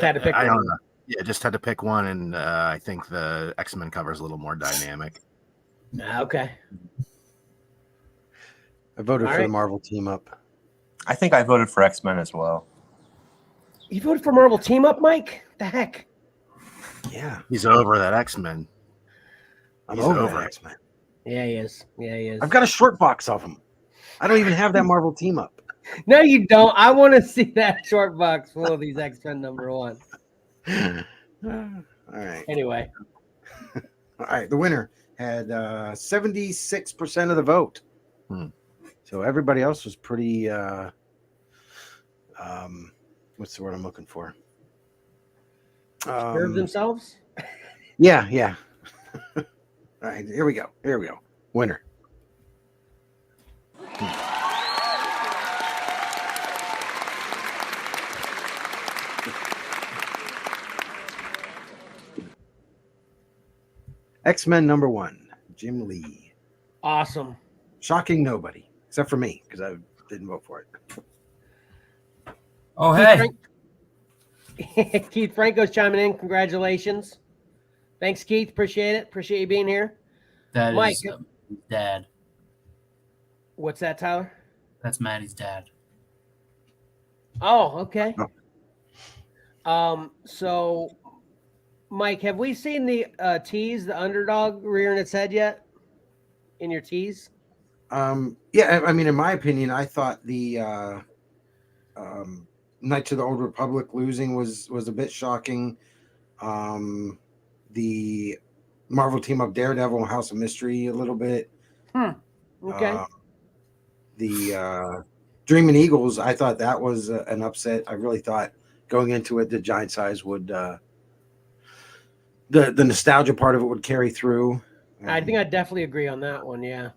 Had to pick I one. don't know. Yeah, just had to pick one, and I think the X-Men cover is a little more dynamic. Okay. I voted All for right. the Marvel team up. I think I voted for X-Men as well. You voted for Marvel Team Up, Mike? The heck? Yeah, He's over that X-Men. I'm He's over over that it. X-Men. Yeah, he is. Yeah, he is. I've got a short box of them. I don't even have that Marvel team up. No, you don't. I want to see that short box full of these X-Men #1. All right. Anyway, All right. The winner had 76% of the vote. So everybody else was pretty. What's the word I'm looking for? serve themselves. Yeah. All right. Here we go. Winner. X-Men #1, Jim Lee. Awesome. Shocking nobody, except for me, because I didn't vote for it. Oh, hey. Keith Franco's chiming in. Congratulations. Thanks, Keith. Appreciate it. Appreciate you being here. That Mike. is dad. What's that, Tyler? That's Maddie's dad. Oh, okay. So, Mike, have we seen the tease, the underdog rearing its head yet? In your tease? Yeah, I mean, in my opinion, I thought the Knights of the Old Republic losing was a bit shocking. The Marvel team up Daredevil and House of Mystery a little bit. Okay. The Dreaming Eagles, I thought that was an upset. I really thought going into it, the giant size would the nostalgia part of it would carry through. I think I definitely agree on that one. Yeah.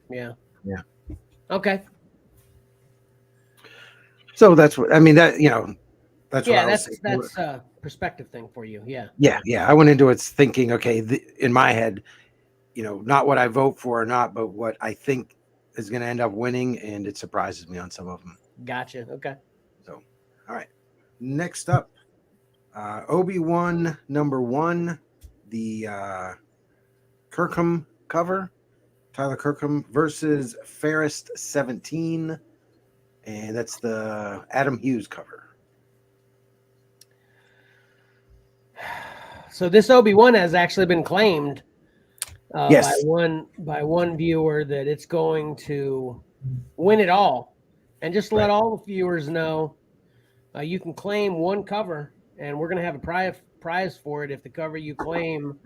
Okay. So that's what I mean. That's what Yeah, I was that's a perspective thing for you. Yeah. Yeah. I went into it thinking, okay, in my head, not what I vote for or not, but what I think is going to end up winning, and it surprises me on some of them. Gotcha. Okay. So, all right. Next up, Obi-Wan #1, the Kirkham cover, Tyler Kirkham versus Fairest 17, and that's the Adam Hughes cover. So this Obi-Wan has actually been claimed Yes. by one viewer that it's going to win it all. And just to let all the viewers know, you can claim one cover, and we're going to have a prize for it if the cover you claim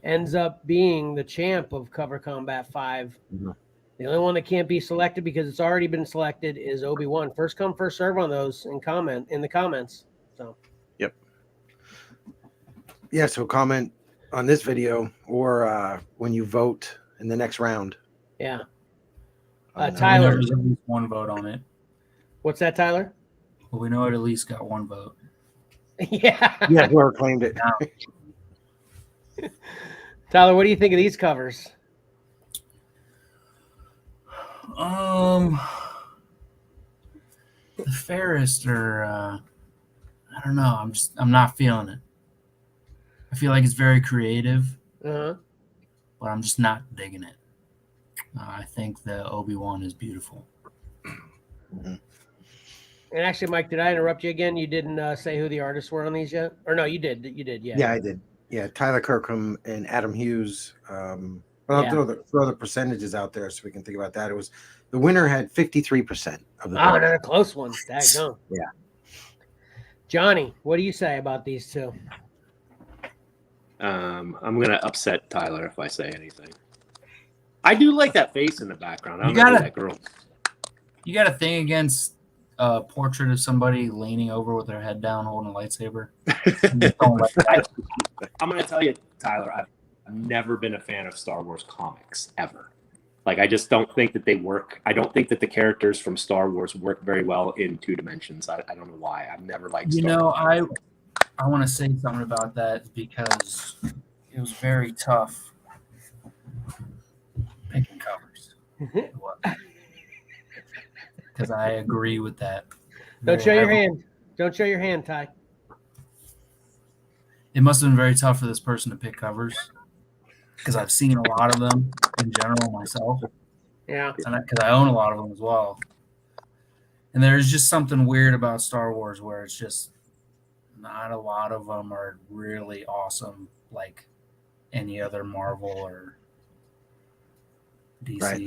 ends up being the champ of Cover Combat 5. Mm-hmm. The only one that can't be selected because it's already been selected is Obi-Wan. First come, first serve on those in the comments. So. Yep. Yeah, so comment on this video or when you vote in the next round. Yeah. On, Tyler. There's at least one vote on it. What's that, Tyler? Well, we know it at least got one vote. Yeah. Yeah, whoever claimed it. Tyler, what do you think of these covers? The fairest are I don't know. I'm not feeling it. I feel like it's very creative, Uh-huh. but I'm just not digging it. I think the Obi-Wan is beautiful. And actually, Mike, did I interrupt you again? You didn't say who the artists were on these yet? Or no, you did. You did, yeah. Yeah, I did. Yeah, Tyler Kirkham and Adam Hughes. Well, Yeah. I'll throw the percentages out there so we can think about that. It was the winner had 53% of the Oh, vote. another close one. Daggone. Yeah. Johnny, what do you say about these two? I'm gonna upset Tyler if I say anything. I do like that face in the background. I don't You know who gotta- that girl. You got a thing against a portrait of somebody leaning over with their head down holding a lightsaber? You just don't like that. I'm gonna tell you, Tyler. I've never been a fan of Star Wars comics ever. Like, I just don't think that they work. I don't think that the characters from Star Wars work very well in 2 dimensions. I don't know why. I've never liked. You Star know, Wars. I want to say something about that because it was very tough picking covers. Because I agree with that. Don't very show your heavily. hand. Don't show your hand, Ty. It must have been very tough for this person to pick covers because I've seen a lot of them in general myself, Yeah. and because I own a lot of them as well. And there's just something weird about Star Wars where it's just not a lot of them are really awesome like any other Marvel or DC. Right.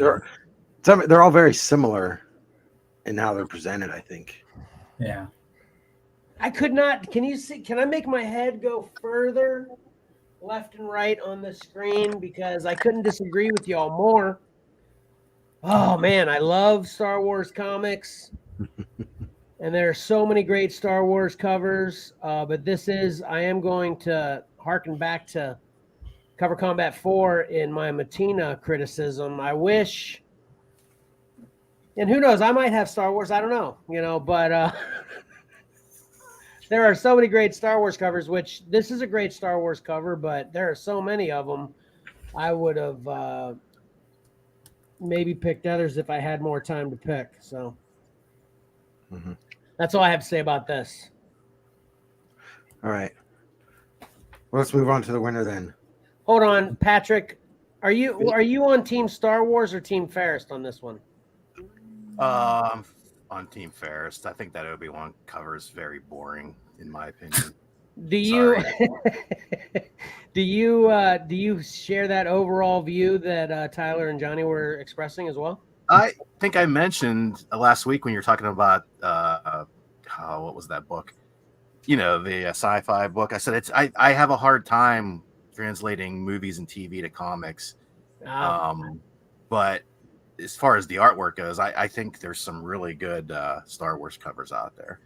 They're all very similar in how they're presented, I think. Yeah. I could not. Can you see? Can I make my head go further left and right on the screen? Because I couldn't disagree with y'all more. Oh, man. I love Star Wars comics. And there are so many great Star Wars covers. But I am going to harken back to Cover Combat 4 in my Matina criticism. I wish, and who knows, I might have Star Wars. I don't know, but there are so many great Star Wars covers, which this is a great Star Wars cover, but there are so many of them. I would have maybe picked others if I had more time to pick. So that's all I have to say about this. All right. Well, let's move on to the winner then. Hold on, Patrick. Are you on Team Star Wars or Team Ferris on this one? On Team Ferris, I think that Obi-Wan cover is very boring, in my opinion. Do you do you share that overall view that Tyler and Johnny were expressing as well? I think I mentioned last week when you were talking about what was that book? The sci-fi book. I said I have a hard time translating movies and TV to comics. But as far as the artwork goes, I think there's some really good Star Wars covers out there.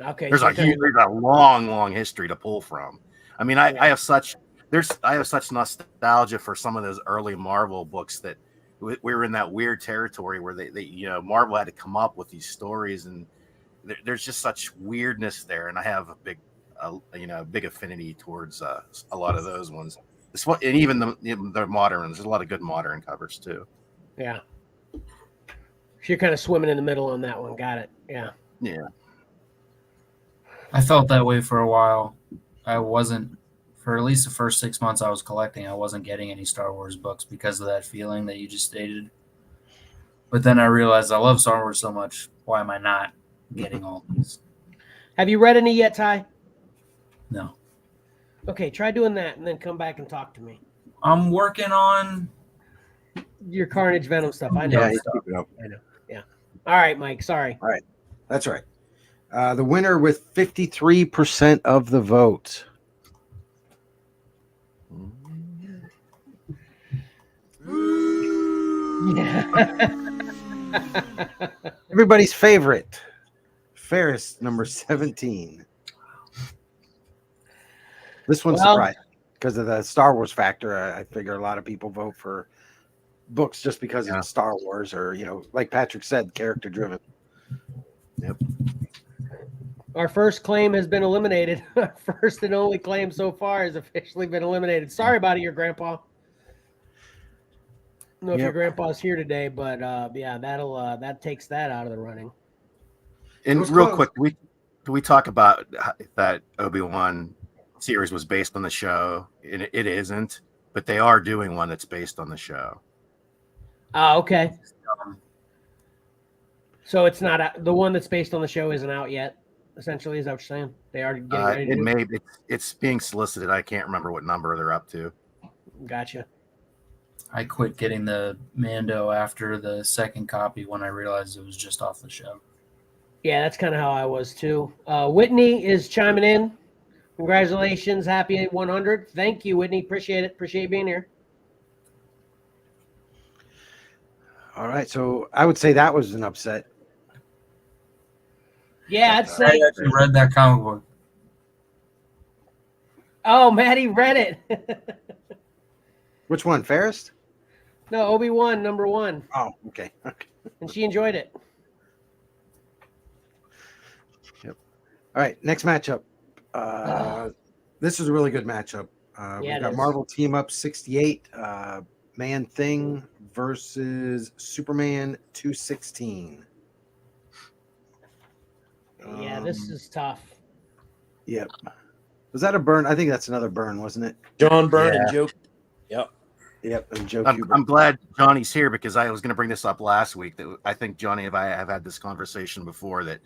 Okay, There's a long history to pull from. I mean, I have such nostalgia for some of those early Marvel books that we were in that weird territory where they Marvel had to come up with these stories, and there's just such weirdness there. And I have a big affinity towards a lot of those ones. And even the modern ones. There's a lot of good modern covers too. Yeah. So you're kind of swimming in the middle on that one. Got it. Yeah. Yeah. I felt that way for a while. I wasn't, for at least the first 6 months I was collecting, I wasn't getting any Star Wars books because of that feeling that you just stated. But then I realized I love Star Wars so much. Why am I not getting all these? Have you read any yet, Ty? No. Okay, try doing that and then come back and talk to me. I'm working on your Carnage Venom stuff. I know. Yeah, you keep it up. I know. Yeah. All right, Mike. Sorry. All right. That's right. The winner with 53% of the vote. Everybody's favorite. Ferris, number 17. This one's surprising because of the Star Wars factor. I figure a lot of people vote for books just because it's Star Wars, or like Patrick said, character driven. Yep. Our first claim has been eliminated. Our first and only claim so far has officially been eliminated. Sorry about it, your grandpa. I don't know if your grandpa's here today, but that takes that out of the running. And real quick, do we talk about that Obi-Wan series was based on the show? It isn't, but they are doing one that's based on the show. Oh, okay. So it's not the one that's based on the show isn't out yet. Essentially, is that what you're saying? They are getting ready to it's being solicited. I can't remember what number they're up to. Gotcha. I quit getting the Mando after the second copy when I realized it was just off the shelf. Yeah, that's kind of how I was too. Whitney is chiming in. Congratulations, happy 100. Thank you, Whitney. Appreciate it. Appreciate you being here. All right, so I would say that was an upset. Yeah, I'd I say. actually read that comic book. Oh, Maddie read it. Which one, Ferris? No, Obi-Wan #1, Oh, okay. and she enjoyed it. Yep. All right, next matchup. This is a really good matchup. Yeah, We've it got is. Marvel Team Up 68, Man Thing versus Superman 216. Yeah, this is tough. Yep. Was that a burn? I think that's another burn, wasn't it? John Byrne and Joe. Yep. Yep. And Joe I'm Kubert. glad Johnny's here because I was going to bring this up last week. That I think Johnny and I have had this conversation before that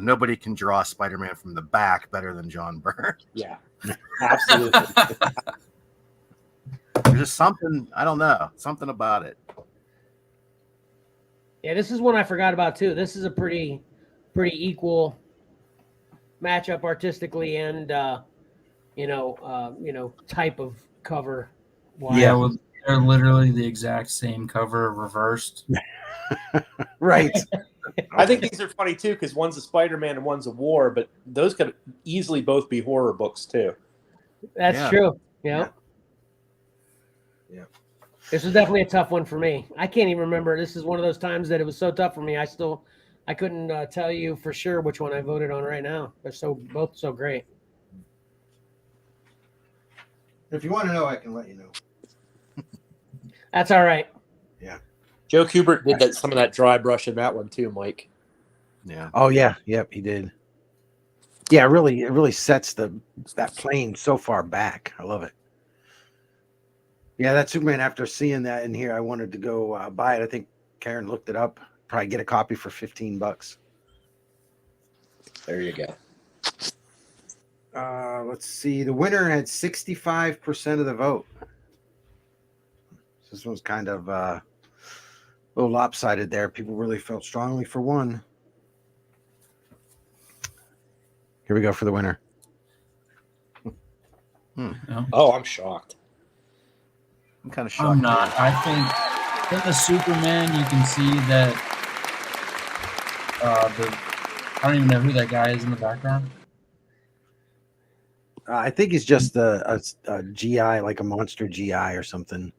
nobody can draw Spider-Man from the back better than John Byrne. Yeah, absolutely. There's just something, I don't know, something about it. Yeah, this is one I forgot about too. This is a pretty equal matchup artistically and type of cover. Yeah, well, they're literally the exact same cover reversed. Right. I think these are funny too because one's a Spider-Man and one's a War, but those could easily both be horror books too. That's true. Yeah. This was definitely a tough one for me. I can't even remember. This is one of those times that it was so tough for me. I couldn't tell you for sure which one I voted on right now. They're both so great. If you want to know, I can let you know. That's all right. Yeah. Joe Kubert did some of that dry brush in that one too, Mike. Yeah. Oh yeah. Yep. He did. Yeah. It really sets that plane so far back. I love it. Yeah, that Superman. After seeing that in here, I wanted to go buy it. I think Karen looked it up. Probably get a copy for $15. There you go. Let's see. The winner had 65% of the vote. So this one's kind of a little lopsided there. People really felt strongly for one. Here we go for the winner. Oh, I'm shocked. I'm kind of shocked. I'm not. I think in the Superman, you can see that I don't even know who that guy is in the background. I think he's just a GI, like a monster GI or something.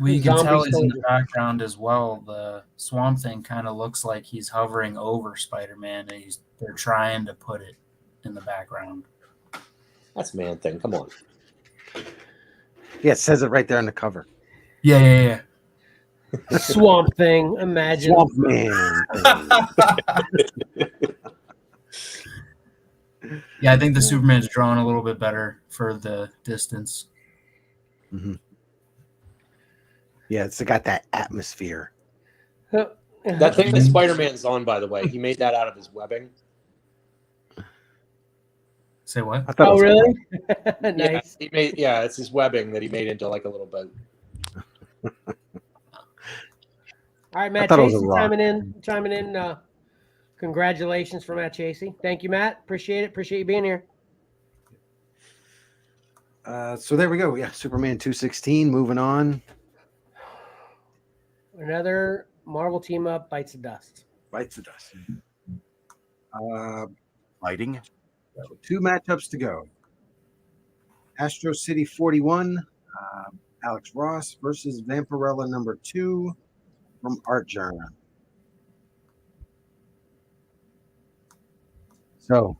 Well, you can Zombie tell he's in the soldier. background as well. The Swamp Thing kind of looks like he's hovering over Spider-Man, and they're trying to put it in the background. That's Man Thing. Come on. Yeah, it says it right there on the cover. Yeah. Swamp Thing. Imagine. Swamp Man. Yeah, I think the Superman's drawn a little bit better for the distance. Mm-hmm. Yeah, it's got that atmosphere. That thing that Spider-Man's on, by the way, he made that out of his webbing. Say what? I thought it Oh, was really? cool. Nice. It's his webbing that he made into like a little boat. All right, Matt thought it was a Chasey rock. chiming in. Congratulations for Matt Chasey. Thank you, Matt. Appreciate it. Appreciate you being here. So there we go. Yeah, Superman 216. Moving on. Another Marvel team up bites the dust. Bites the dust. Fighting. 2 matchups to go. Astro City 41, Alex Ross versus Vampirella #2 from Art Journal. So,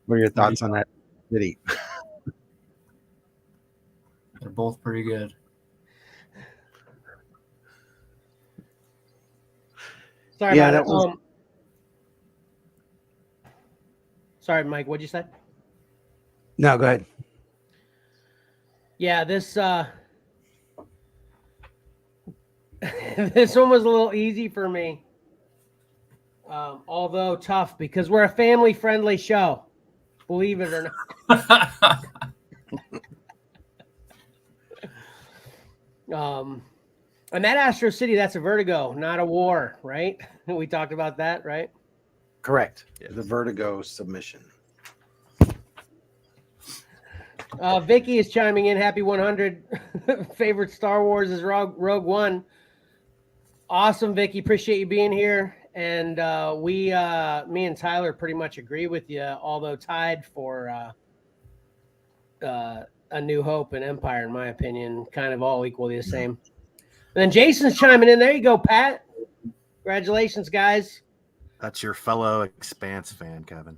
what are your thoughts on that city? They're both pretty good. Sorry Yeah, about that it. was- Sorry, Mike. What'd you say? No, go ahead. Yeah, this this one was a little easy for me, although tough because we're a family-friendly show. Believe it or not. And that Astro City, that's a Vertigo, not a War, right? We talked about that, right? Correct. Yes. The Vertigo submission. Vicky is chiming in. Happy 100. Favorite Star Wars is Rogue One. Awesome, Vicky. Appreciate you being here. And me and Tyler pretty much agree with you, although tied for A New Hope and Empire, in my opinion, kind of all equally the same. And then Jason's chiming in. There you go, Pat. Congratulations, guys. That's your fellow Expanse fan, Kevin.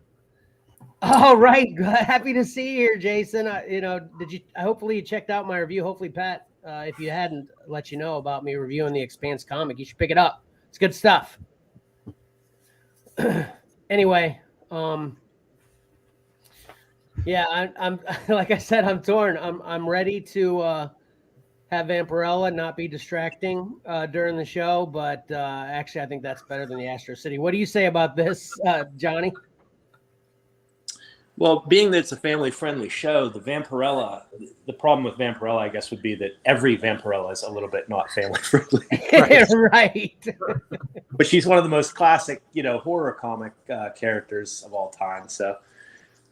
All right. Happy to see you here, Jason. Hopefully you checked out my review. Hopefully, Pat, if you hadn't, let you know about me reviewing the Expanse comic. You should pick it up. It's good stuff. Anyway, yeah, I'm like I said, I'm torn. I'm ready to have Vampirella not be distracting during the show, but actually, I think that's better than the Astro City. What do you say about this, Johnny? Well, being that it's a family-friendly show, the problem with Vampirella, I guess, would be that every Vampirella is a little bit not family-friendly. Right. But she's one of the most classic, horror comic characters of all time. So,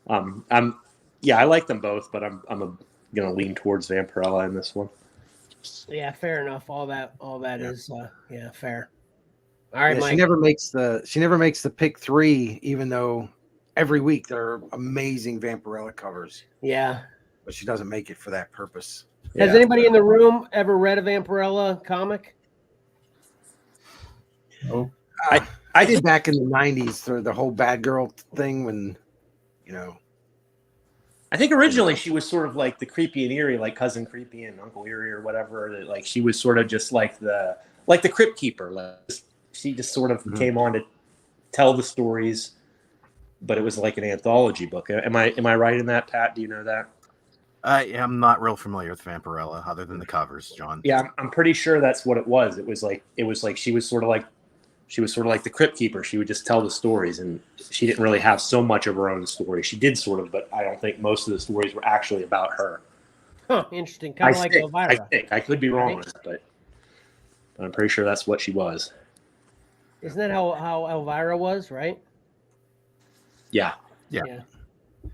I like them both, but I'm going to lean towards Vampirella in this one. Yeah, fair enough. All that is fair. All right, Mike. She never makes the pick 3, even though every week there are amazing Vampirella covers. Yeah. But she doesn't make it for that purpose. Has anybody in the room ever read a Vampirella comic? Oh, I did back in the 90s through the whole bad girl thing when, I think originally she was sort of like the Creepy and Eerie, like Cousin Creepy and Uncle Eerie or whatever. Like she was sort of just like the Crypt Keeper. Like she just sort of came on to tell the stories, but it was like an anthology book. Am I right in that, Pat? Do you know that? I'm not real familiar with Vampirella other than the covers, John. Yeah, I'm pretty sure that's what it was. It was like she was sort of like the Crypt Keeper. She would just tell the stories, and she didn't really have so much of her own story. She did sort of, but I don't think most of the stories were actually about her. Huh, interesting. Kind of like Elvira. I could be wrong with it, but I'm pretty sure that's what she was. Isn't that how Elvira was, right? Yeah. Yeah.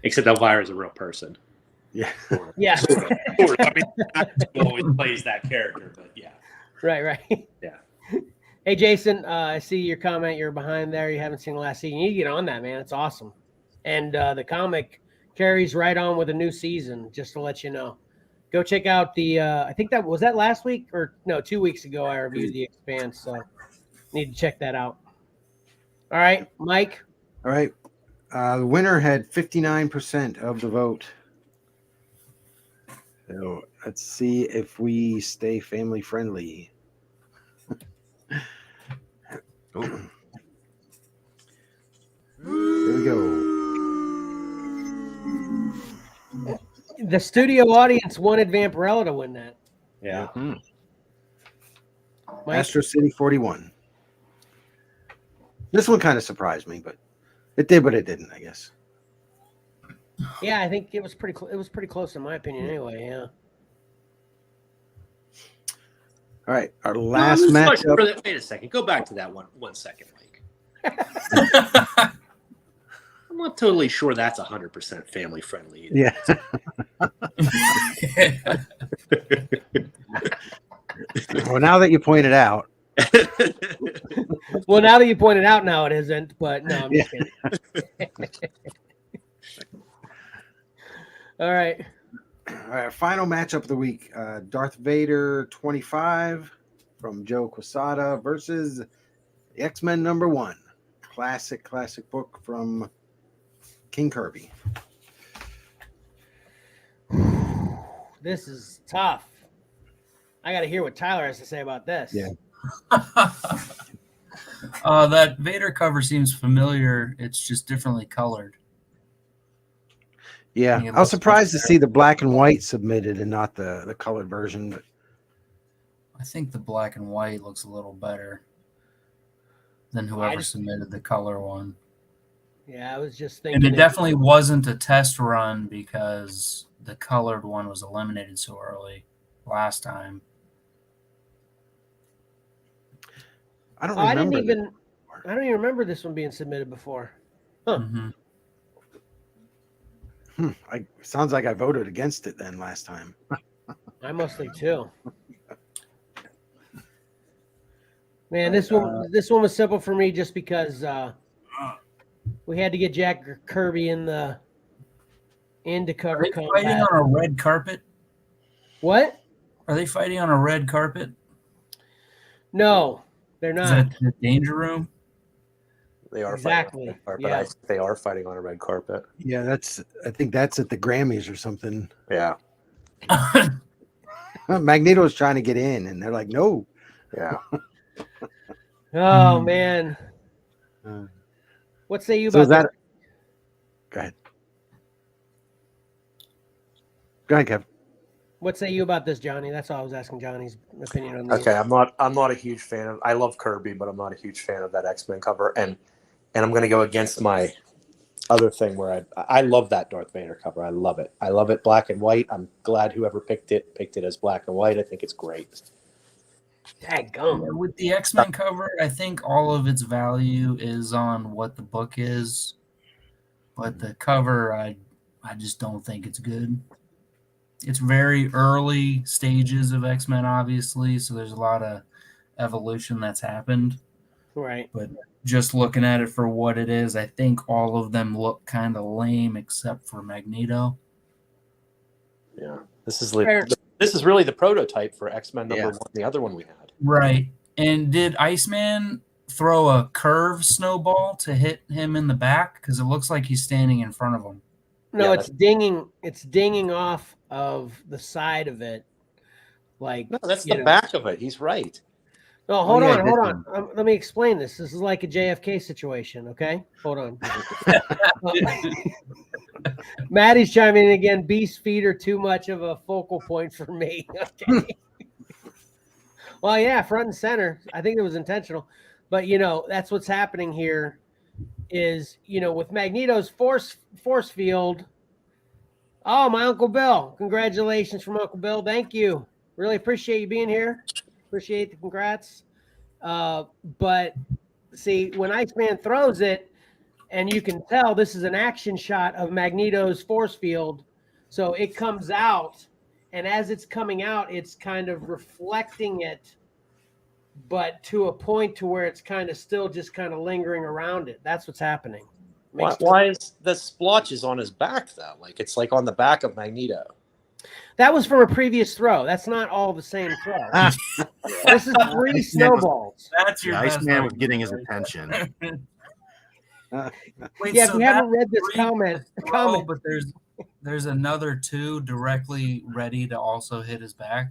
Except Elvira is a real person. Yeah. Yeah. I mean, she always plays that character, but yeah. Right. Yeah. Hey, Jason, I see your comment. You're behind there. You haven't seen the last season. You need to get on that, man. It's awesome. And the comic carries right on with a new season, just to let you know. Go check out I think that was last week or no, 2 weeks ago I reviewed The Expanse, so need to check that out. All right, Mike. All right. The winner had 59% of the vote. So let's see if we stay family friendly. Here we go. The studio audience wanted Vampirella to win that. Yeah. Mike? Astro City 41. This one kind of surprised me, but it did, but it didn't, I guess. Yeah, I think it was pretty. It was pretty close in my opinion, anyway. Yeah. All right, our last matchup. Wait a second. Go back to that 1 second, Mike. I'm not totally sure that's 100% family friendly either. Yeah. Well, now that you point it out. Well, now that you point it out, now it isn't. But no, I'm just kidding. All right. All right, final matchup of the week. Darth Vader 25 from Joe Quesada versus the X-Men #1. Classic book from King Kirby. This is tough. I got to hear what Tyler has to say about this. Yeah. That Vader cover seems familiar. It's just differently colored. Yeah, I was surprised to see the black and white submitted and not the colored version. But I think the black and white looks a little better than whoever submitted the color one. Yeah, I was just thinking. And it definitely wasn't a test run because the colored one was eliminated so early last time. I don't Oh, I didn't remember. even. I don't even remember this one being submitted before. Huh. Mhm. Sounds like I voted against it then last time. I mostly too. Man, Right, this one was simple for me just because we had to get Jack Kirby into Are Cover they fighting Combat. on a red carpet? What? Are they fighting on a red carpet? No, they're Is not. that the danger room? They are Exactly, fighting on a red carpet. yeah. I think they are fighting on a red carpet. Yeah, I think that's at the Grammys or something. Yeah, Magneto's trying to get in, and they're like, no. yeah. Oh Hmm. man, Uh, what say you so about is that? this? Go ahead. Go ahead, Kev. What say you about this, Johnny? That's all I was asking Johnny's opinion on these. Okay, I'm not a huge fan of. I love Kirby, but I'm not a huge fan of that X-Men cover, and I'm going to go against my other thing where I love that Darth Vader cover. I love it. I love it black and white. I'm glad whoever picked it as black and white. I think it's great. Daggum. With the X-Men cover, I think all of its value is on what the book is, but the cover, I just don't think it's good. It's very early stages of X-Men, obviously, so there's a lot of evolution that's happened. Right. But just looking at it for what it is, I think all of them look kind of lame except for Magneto. Yeah, this is Fair. really the prototype for X-Men number Yeah. 1. The other one we had. Right. And did Iceman throw a curve snowball to hit him in the back? Because it looks like he's standing in front of him. No, Yeah, it's dinging. It's dinging off of the side of it, like No, that's you the know. back of it. He's right. No, hold yeah, on, this hold on. Let me explain this. This is like a JFK situation. Okay, hold on. Maddie's chiming in again. Beast feet are too much of a focal point for me. Okay. Well, yeah, front and center. I think it was intentional, but that's what's happening here. Is with Magneto's force field. Oh, my Uncle Bill. Congratulations from Uncle Bill. Thank you. Really appreciate you being here. Appreciate the congrats. But see, when Iceman throws it, and you can tell this is an action shot of Magneto's force field. So it comes out, and as it's coming out, it's kind of reflecting it, but to a point to where it's kind of still just kind of lingering around it. That's what's happening. Why is the splotches on his back though? Like it's like on the back of Magneto. That was from a previous throw. That's not all the same throw. This is 3 snowballs. That's your The best Iceman was argument getting his right attention. there. Wait, Yeah, so if you haven't that's read this 3 comment, throw, but there's another 2 directly ready to also hit his back.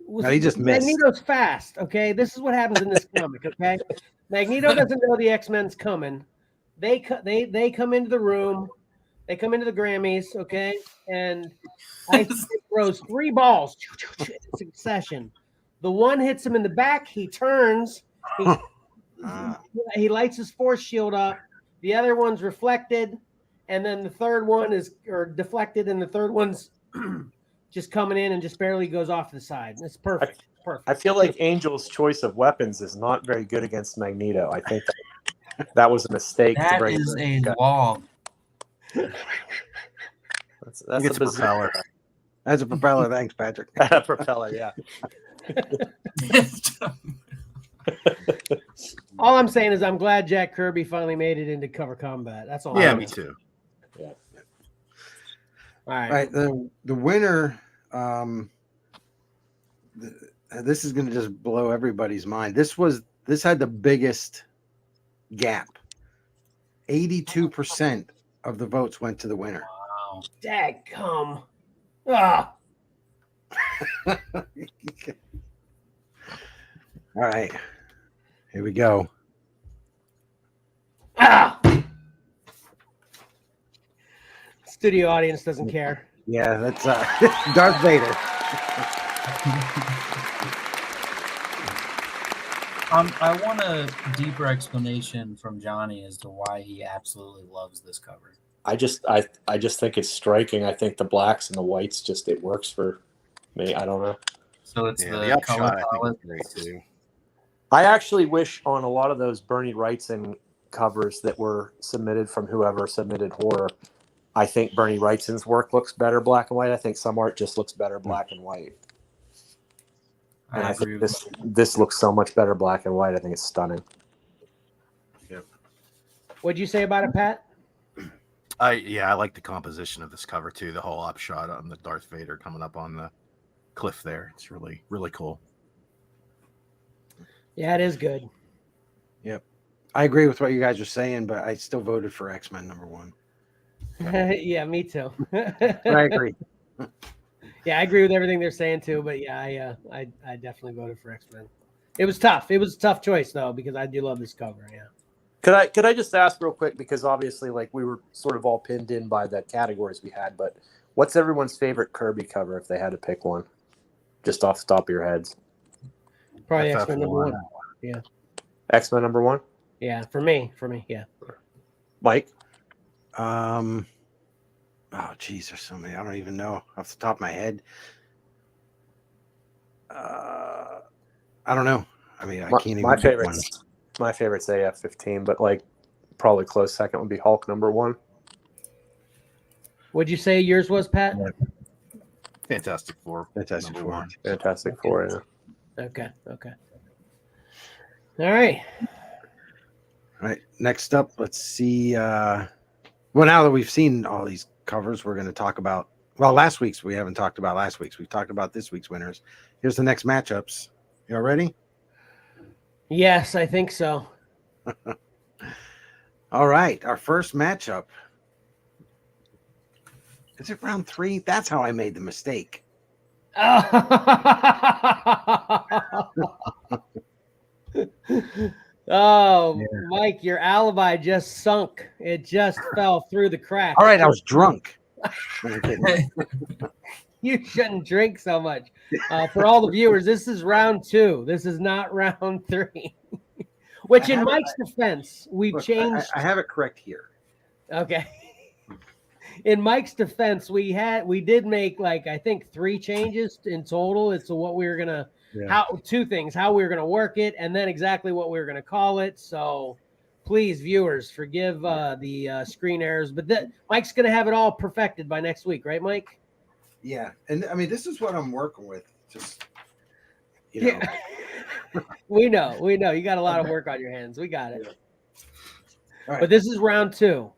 No, he just missed. Magneto's fast. Okay, this is what happens in this comic. Okay, Magneto doesn't know the X-Men's coming. They come into the room. They come into the Grammys. Okay, and Iceman throws 3 balls in succession. The one hits him in the back. He turns. He lights his force shield up. The other one's reflected, and then the third one is deflected, and the third one's just coming in and just barely goes off to the side. It's perfect. Perfect. I feel like Angel's choice of weapons is not very good against Magneto. I think that was a mistake to That bring. is a log. That's It's a propeller. That's a propeller. Thanks, Patrick. propeller. Yeah. All I'm saying is I'm glad Jack Kirby finally made it into Cover Combat. That's all. Yeah, I'm me too. Yeah. All right. All right, the winner. This is going to just blow everybody's mind. This had the biggest gap. 82% of the votes went to the winner. Wow. Dadgum. Ah. All right, here we go. Ah. Studio audience doesn't care. Yeah, that's Darth Vader. I want a deeper explanation from Johnny as to why he absolutely loves this cover. I just think it's striking. I think the blacks and the whites it works for me. I don't know. So it's Yeah, the the upshot color I think palette. is great too. I actually wish on a lot of those Bernie Wrightson covers that were submitted from whoever submitted horror, I think Bernie Wrightson's work looks better black and white. I think some art just looks better black and white. And I agree think with this looks so much better black and white. I think it's stunning. What'd you say about it, Pat? I like the composition of this cover too. The whole upshot on the Darth Vader coming up on the cliff there. It's really, really cool. Yeah, it is good. Yep. I agree with what you guys are saying, but I still voted for X-Men #1. Yeah, me too. But I agree. Yeah, I agree with everything they're saying too. But yeah, I definitely voted for X-Men. It was tough. It was a tough choice though because I do love this cover. Yeah. Could I just ask real quick, because obviously like we were sort of all pinned in by the categories we had, but what's everyone's favorite Kirby cover if they had to pick one? Just off the top of your heads. Probably FF1. X-Men #1. Yeah. X-Men #1? Yeah, for me, yeah. Mike? Oh, geez, there's so many. I don't even know off the top of my head. I don't know. I mean, I can't even My pick one. My favorite's AF-15, but like probably close second would be Hulk #1. What'd you say yours was, Pat? Fantastic Four. Fantastic number Four. one. Fantastic Four, yeah. Okay. All right. All right. Next up, let's see. Well, now that we've seen all these covers, we're going to talk about. Well, last week's we haven't talked about last week's. We've talked about this week's winners. Here's the next matchups. You all ready? Yes, I think so. All right. Our first matchup. Is it round 3? That's how I made the mistake. Oh, Mike, your alibi just sunk. It just fell through the cracks. All right. I was drunk. I'm kidding. You shouldn't drink so much. For all the viewers, this is round 2. This is not round 3. Which, in Mike's defense, we've Look, changed. I have it correct here. Okay. In Mike's defense, we did make like I think 3 changes in total as to what we were gonna two things, how we were gonna work it, and then exactly what we were gonna call it. So please, viewers, forgive the screen errors, but Mike's gonna have it all perfected by next week, right, Mike? Yeah, and I mean this is what I'm working with. Just you know. Yeah. We know. You got a lot of work on your hands. We got it. All right. But this is round 2.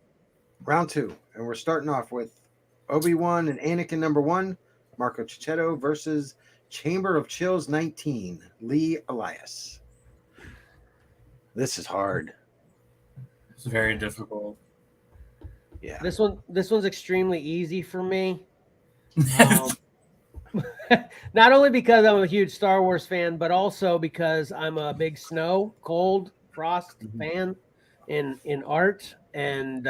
Round 2, and we're starting off with Obi-Wan and Anakin #1, Marco Cicchetto versus Chamber of Chills 19, Lee Elias. This is hard. It's very difficult. Yeah. This one's extremely easy for me. Not only because I'm a huge Star Wars fan, but also because I'm a big snow, cold, frost fan in art, and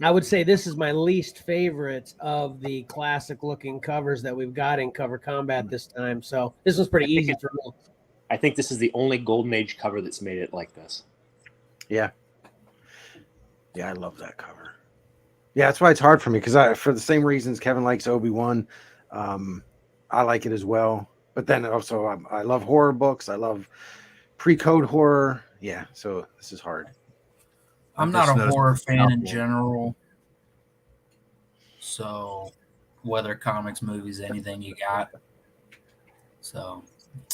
I would say this is my least favorite of the classic looking covers that we've got in Cover Combat this time. So this was pretty easy for me. I think this is the only Golden Age cover that's made it like this. Yeah. Yeah, I love that cover. Yeah, that's why it's hard for me because for the same reasons Kevin likes Obi-Wan, I like it as well. But then also I love horror books. I love pre-code horror. Yeah, so this is hard. I'm not a horror fan in general. So whether comics, movies, anything you got. So,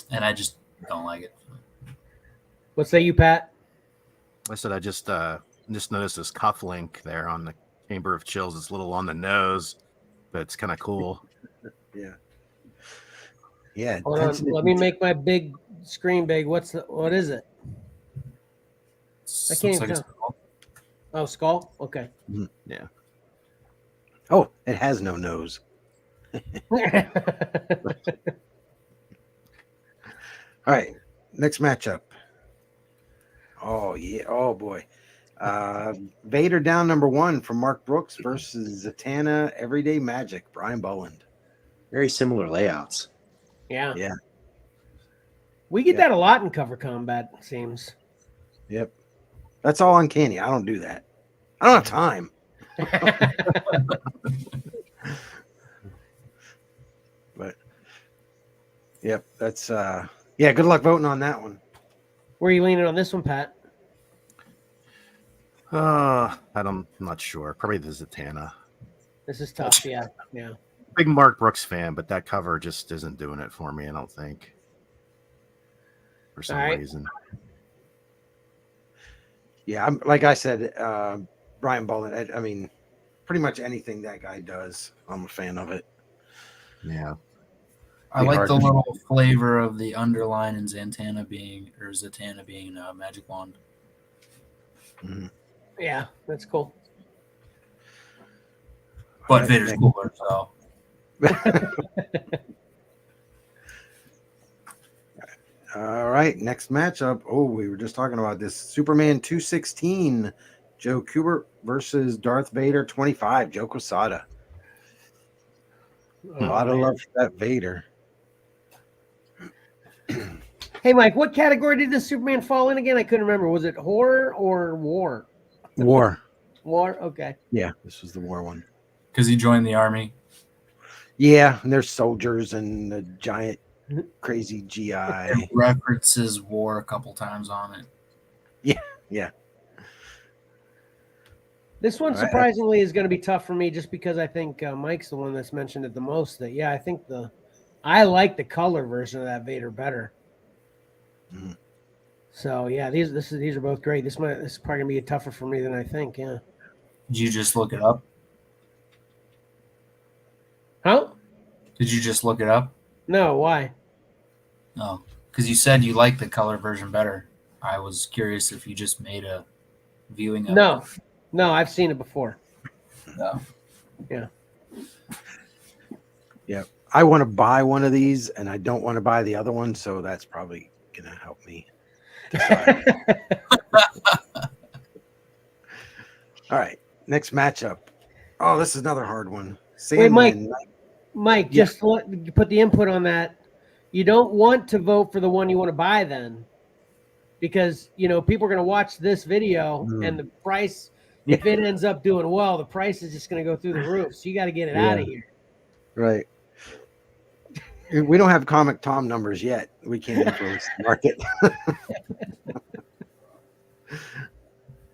and I just don't like it. What say you, Pat? I said I just noticed this cuff link there on the Chamber of Chills. It's a little on the nose, but it's kind of cool. Yeah. Yeah. Hold on, let me make my big screen big. What is it? I can't even tell. Oh, skull? Okay. Yeah. Oh, it has no nose. All right. Next matchup. Oh, yeah. Oh, boy. Vader Down #1 from Mark Brooks versus Zatanna Everyday Magic, Brian Boland. Very similar layouts. Yeah. Yeah. We get that a lot in Cover Combat, it seems. Yep. That's all uncanny. I don't do that. I don't have time. But yep, that's yeah, good luck voting on that one. Where are you leaning on this one, Pat? I'm not sure. Probably the Zatanna. This is tough. Yeah. Big Mark Brooks fan, but that cover just isn't doing it for me. I don't think, for some reason. Yeah, like I said, Brian Bullen. I mean, pretty much anything that guy does, I'm a fan of it. Yeah. I like the little flavor of the underline and Zatanna being a magic wand. Mm-hmm. Yeah, that's cool. But right, Vader's cooler, so. All right, next matchup. Oh, we were just talking about this. Superman 216, Joe Kubert versus Darth Vader 25, Joe Quesada. A lot of love for that Vader. Hey, Mike, what category did this Superman fall in again? I couldn't remember. Was it horror or war? War. War? Okay. Yeah, this was the war one. Because he joined the army. Yeah, and there's soldiers and a giant crazy GI. It references war a couple times on it. Yeah. This one surprisingly is going to be tough for me just because I think Mike's the one that's mentioned it the most. That I think I like the color version of that Vader better. Mm-hmm. So yeah, these are both great. This is probably gonna be tougher for me than I think. Yeah. Did you just look it up? Huh? Did you just look it up? No. Why? No, because you said you like the color version better. I was curious if you just made a viewing of it. No, I've seen it before. No. Yeah. Yeah. I want to buy one of these, and I don't want to buy the other one, so that's probably gonna help me decide. All right, next matchup. Oh, this is another hard one. Wait, Mike, just put the input on that. You don't want to vote for the one you want to buy then, because people are going to watch this video and the price. If it ends up doing well, the price is just going to go through the roof. So you got to get it out of here. Right. We don't have Comic Tom numbers yet. We can't influence the market.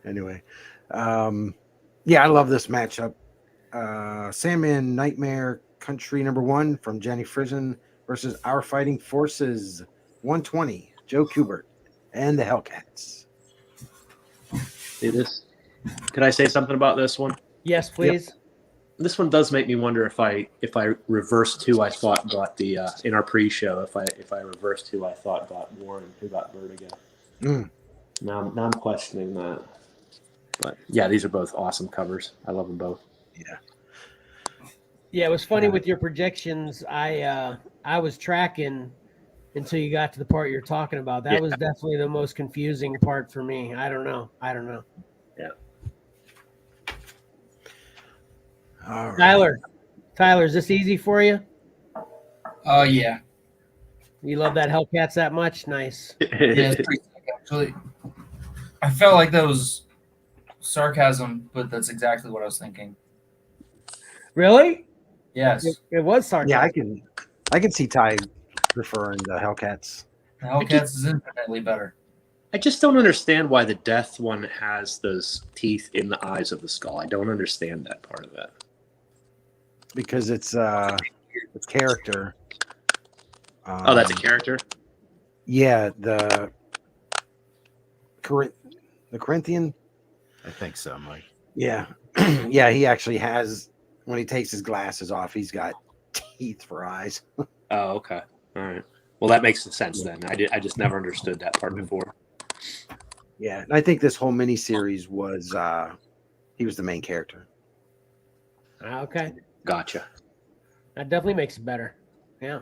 Anyway, I love this matchup. Sandman Nightmare Country #1 from Jenny Frison versus Our Fighting Forces 120, Joe Kubert and the Hellcats. See this? Could I say something about this one? Yes, please. Yep. This one does make me wonder if I reversed who I thought got the in our pre-show, if I reversed who I thought got Warren, who got Bird again. Now I'm questioning that. But yeah, these are both awesome covers. I love them both. Yeah, it was funny with your projections. I was tracking until you got to the part you're talking about. That was definitely the most confusing part for me. I don't know. Yeah. All right. Tyler, is this easy for you? Oh yeah. You love that Hellcats that much? Nice. Yeah, it's pretty sick, actually. I felt like that was sarcasm, but that's exactly what I was thinking. Really? Yes. It was sarcasm. Yeah, I can see Ty referring to Hellcats. The Hellcats is infinitely better. I just don't understand why the Death one has those teeth in the eyes of the skull. I don't understand that part of that. Because it's character. That's a character? Yeah, the Corinthian. I think so, Mike. Yeah. Yeah, he actually has, when he takes his glasses off, he's got teeth for eyes. Oh, okay. All right. Well, that makes sense then. I just never understood that part before. Yeah, and I think this whole miniseries was he was the main character. Okay. Gotcha. That definitely makes it better. Yeah.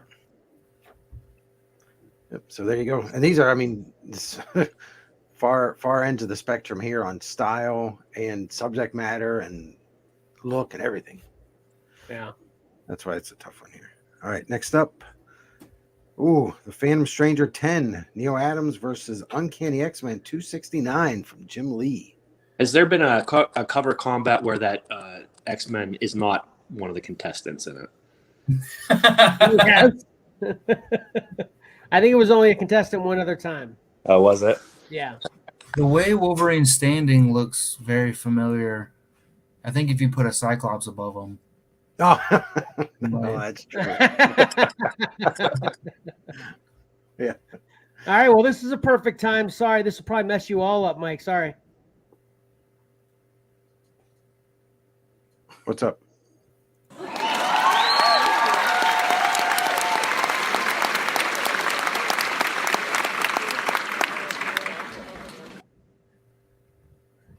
Yep, so there you go. And these are, this far ends of the spectrum here on style and subject matter and look and everything. Yeah. That's why it's a tough one here. All right, next up. Ooh, the Phantom Stranger 10, Neil Adams versus Uncanny X-Men 269 from Jim Lee. Has there been a cover combat where that X-Men is not one of the contestants in it? Yes. I think it was only a contestant one other time. Oh, was it? Yeah. The way Wolverine's standing looks very familiar. I think if you put a Cyclops above him. Oh, Right. that's true. Yeah. All right. Well, this is a perfect time. Sorry, this will probably mess you all up, Mike. Sorry. What's up?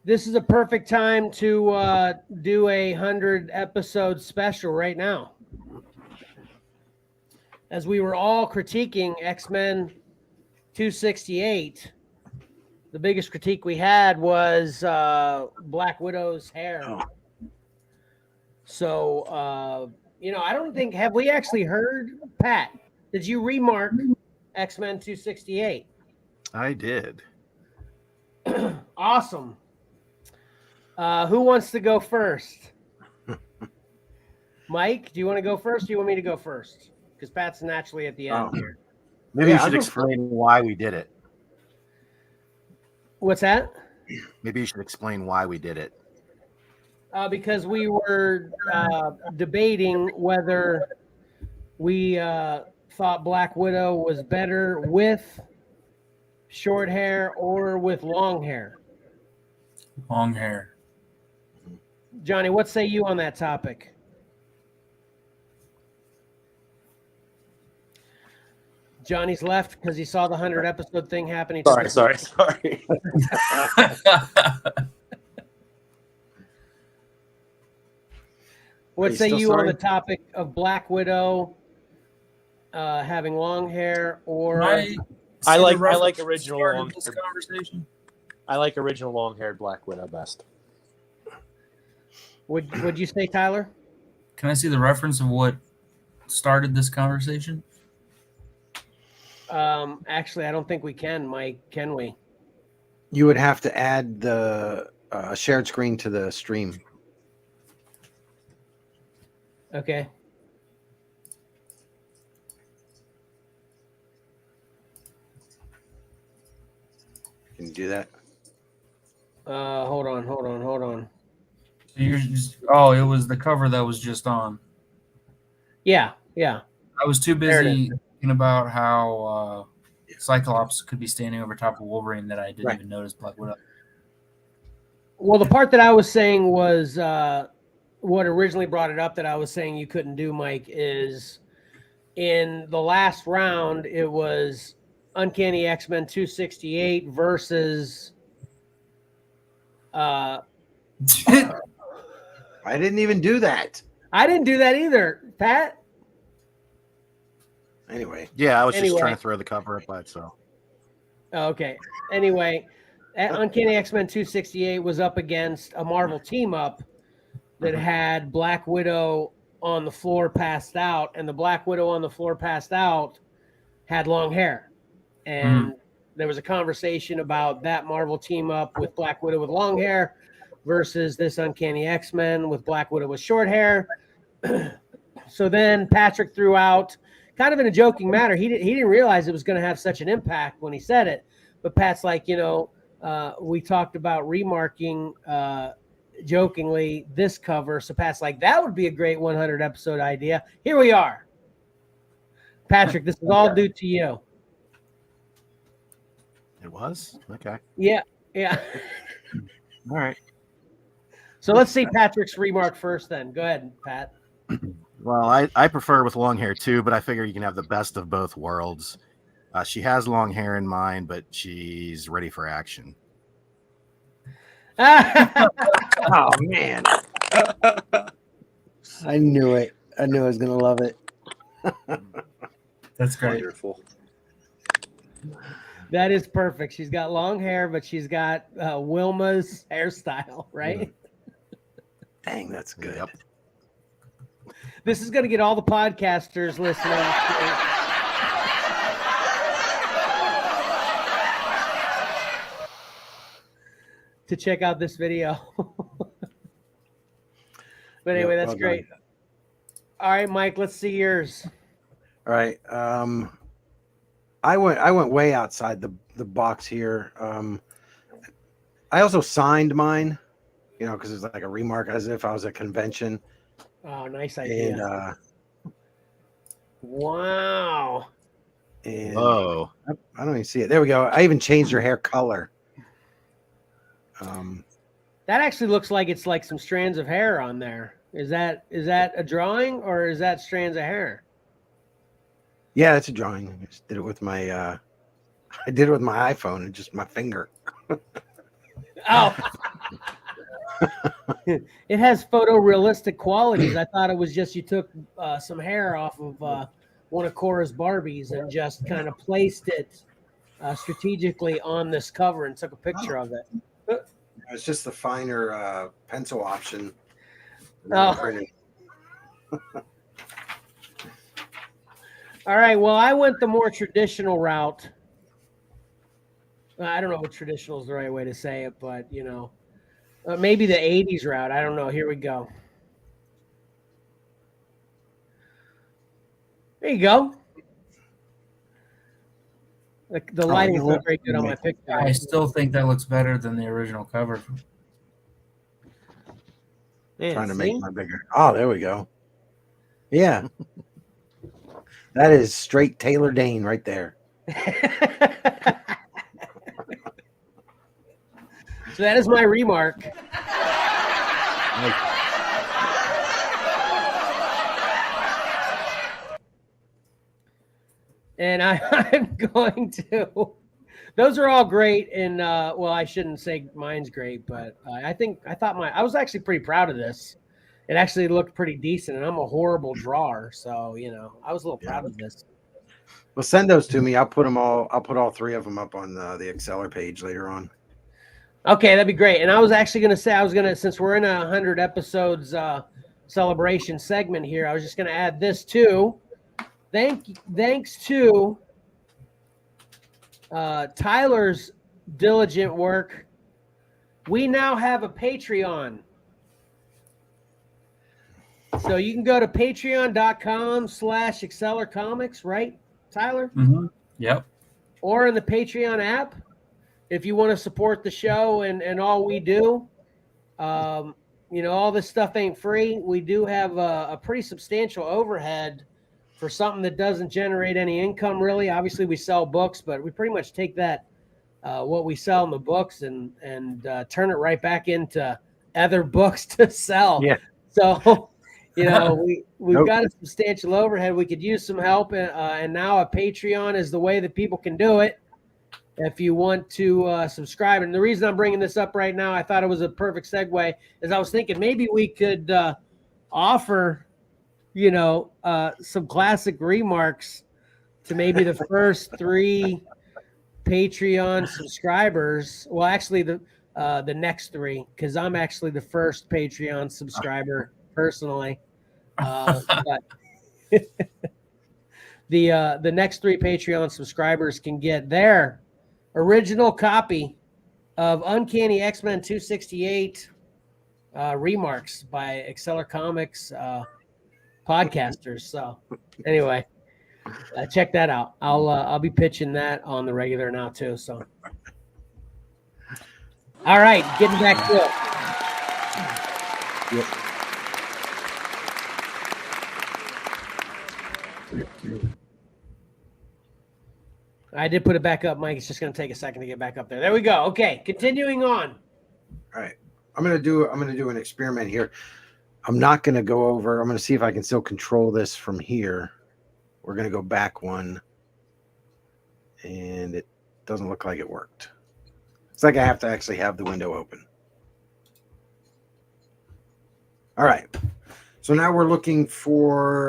This is a perfect time to do a 100-episode special right now. As we were all critiquing X-Men 268, the biggest critique we had was Black Widow's hair. Oh. So, I don't think, have we actually heard, Pat, did you remark X-Men 268? I did. Awesome. Who wants to go first? Mike, do you want to go first? Or do you want me to go first? Because Pat's naturally at the end here. Maybe Yeah, you I'll should go explain why we did it. What's that? Maybe you should explain why we did it. Because we were debating whether we thought Black Widow was better with short hair or with long hair. Long hair. Johnny, what say you on that topic? Johnny's left because he saw the 100-episode thing happening. Sorry. What you say still you on sorry? the topic of Black Widow having long hair or I like original long this conversation. I like original long-haired Black Widow best. would you say, Tyler? Can I see the reference of what started this conversation? Actually, I don't think we can, Mike. Can we? You would have to add the shared screen to the stream. Okay. Can you do that? Hold on. You're just, oh, it was the cover that was just on. Yeah. I was too There it busy thinking about how Cyclops could be standing over top of Wolverine that I didn't even notice Black Widow. Well, the part that I was saying was what originally brought it up that I was saying you couldn't do, Mike, is in the last round, it was Uncanny X-Men 268 versus I didn't even do that. I didn't do that either, Pat. Anyway. Yeah, I was just Anyway. trying to throw the cover up by itself. Okay. Anyway, Uncanny X-Men 268 was up against a Marvel team-up that had Black Widow on the floor passed out, and the Black Widow on the floor passed out had long hair. And there was a conversation about that Marvel team-up with Black Widow with long hair versus this Uncanny X-Men with Black Widow with short hair. So then Patrick threw out, kind of in a joking manner, he didn't realize it was going to have such an impact when he said it. But Pat's like, we talked about remarking jokingly this cover. So Pat's like, that would be a great 100 episode idea. Here we are. Patrick, this is all due to you. It was? Okay. Yeah. All right. So let's see Patrick's remark first then. Go ahead, Pat. Well, I prefer with long hair too, but I figure you can have the best of both worlds. She has long hair in mind, but she's ready for action. Oh, man. I knew it. I knew I was going to love it. That's great. Wonderful. That is perfect. She's got long hair, but she's got Wilma's hairstyle, right? Dang, that's good. Yep. This is going to get all the podcasters listening. To check out this video. But anyway, Yep, that's well great. All right, Mike, let's see yours. All right. I went way outside the the box here. I also signed mine, because it's like a remark, as if I was at a convention. Oh, nice idea. And wow. and Whoa. I don't even see it. There we go. I even changed her hair color. That actually looks like it's like some strands of hair on there. Is that a drawing or is that strands of hair? Yeah, it's a drawing. I just did it with my I did it with my iPhone and just my finger. Oh. It has photorealistic qualities. I thought it was just you took some hair off of one of Cora's Barbies and just kind of placed it strategically on this cover and took a picture of it. It's just the finer pencil option. Oh. All right. Well, I went the more traditional route. I don't know what traditional is the right way to say it, but maybe the 80s route. I don't know. Here we go. There you go. The lighting's not very good on my picture. I still think that looks better than the original cover. Man, Trying to make my bigger. Oh, there we go. Yeah. That is straight Taylor Dane right there. So that is my remark. And I'm going to. Those are all great, and well, I shouldn't say mine's great, but I was actually pretty proud of this. It actually looked pretty decent, and I'm a horrible drawer, so I was a little proud of this. Well, send those to me. I'll put all three of them up on the Xcellar page later on. Okay, that'd be great. And I was actually going to say, since we're in a 100 episodes celebration segment here, I was just going to add this too. Thanks to Tyler's diligent work, we now have a Patreon. So you can go to patreon.com/XcellarComics, right, Tyler? Mm-hmm. Yep. Or in the Patreon app, if you want to support the show and all we do. All this stuff ain't free. We do have a pretty substantial overhead for something that doesn't generate any income, really. Obviously, we sell books, but we pretty much take that, what we sell in the books, and turn it right back into other books to sell. Yeah. So, we've got a substantial overhead. We could use some help, and now a Patreon is the way that people can do it. If you want to subscribe. And the reason I'm bringing this up right now, I thought it was a perfect segue, is I was thinking maybe we could offer, some classic remarks to maybe the first 3 Patreon subscribers. Well, actually the next 3, because I'm actually the first Patreon subscriber personally. But the next 3 Patreon subscribers can get their original copy of Uncanny X-Men 268 remarks by XcellarComics podcasters. So anyway, check that out. I'll be pitching that on the regular now too. So all right, getting back to it. Yep. I did put it back up, Mike. It's just going to take a second to get back up there. There we go. Okay, continuing on. All right, I'm gonna do an experiment here. I'm not gonna go over. I'm gonna see if I can still control this from here. We're gonna go back one, and it doesn't look like it worked. It's like I have to actually have the window open. All right. So now we're looking for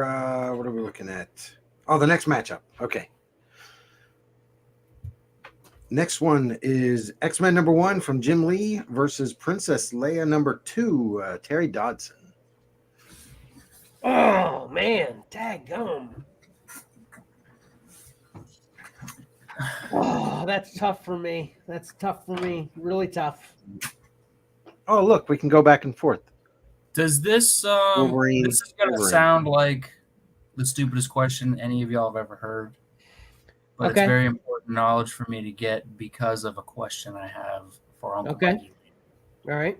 what are we looking at? Oh, the next matchup. Okay. Next one is X-Men #1 from Jim Lee versus Princess Leia #2, Terry Dodson. Oh, man. Daggum. Oh, that's tough for me. Really tough. Oh, look, we can go back and forth. Does this Wolverine, this is gonna sound like the stupidest question any of y'all have ever heard, but Okay. it's very important knowledge for me to get because of a question I have for Uncle Okay. Mikey. All right.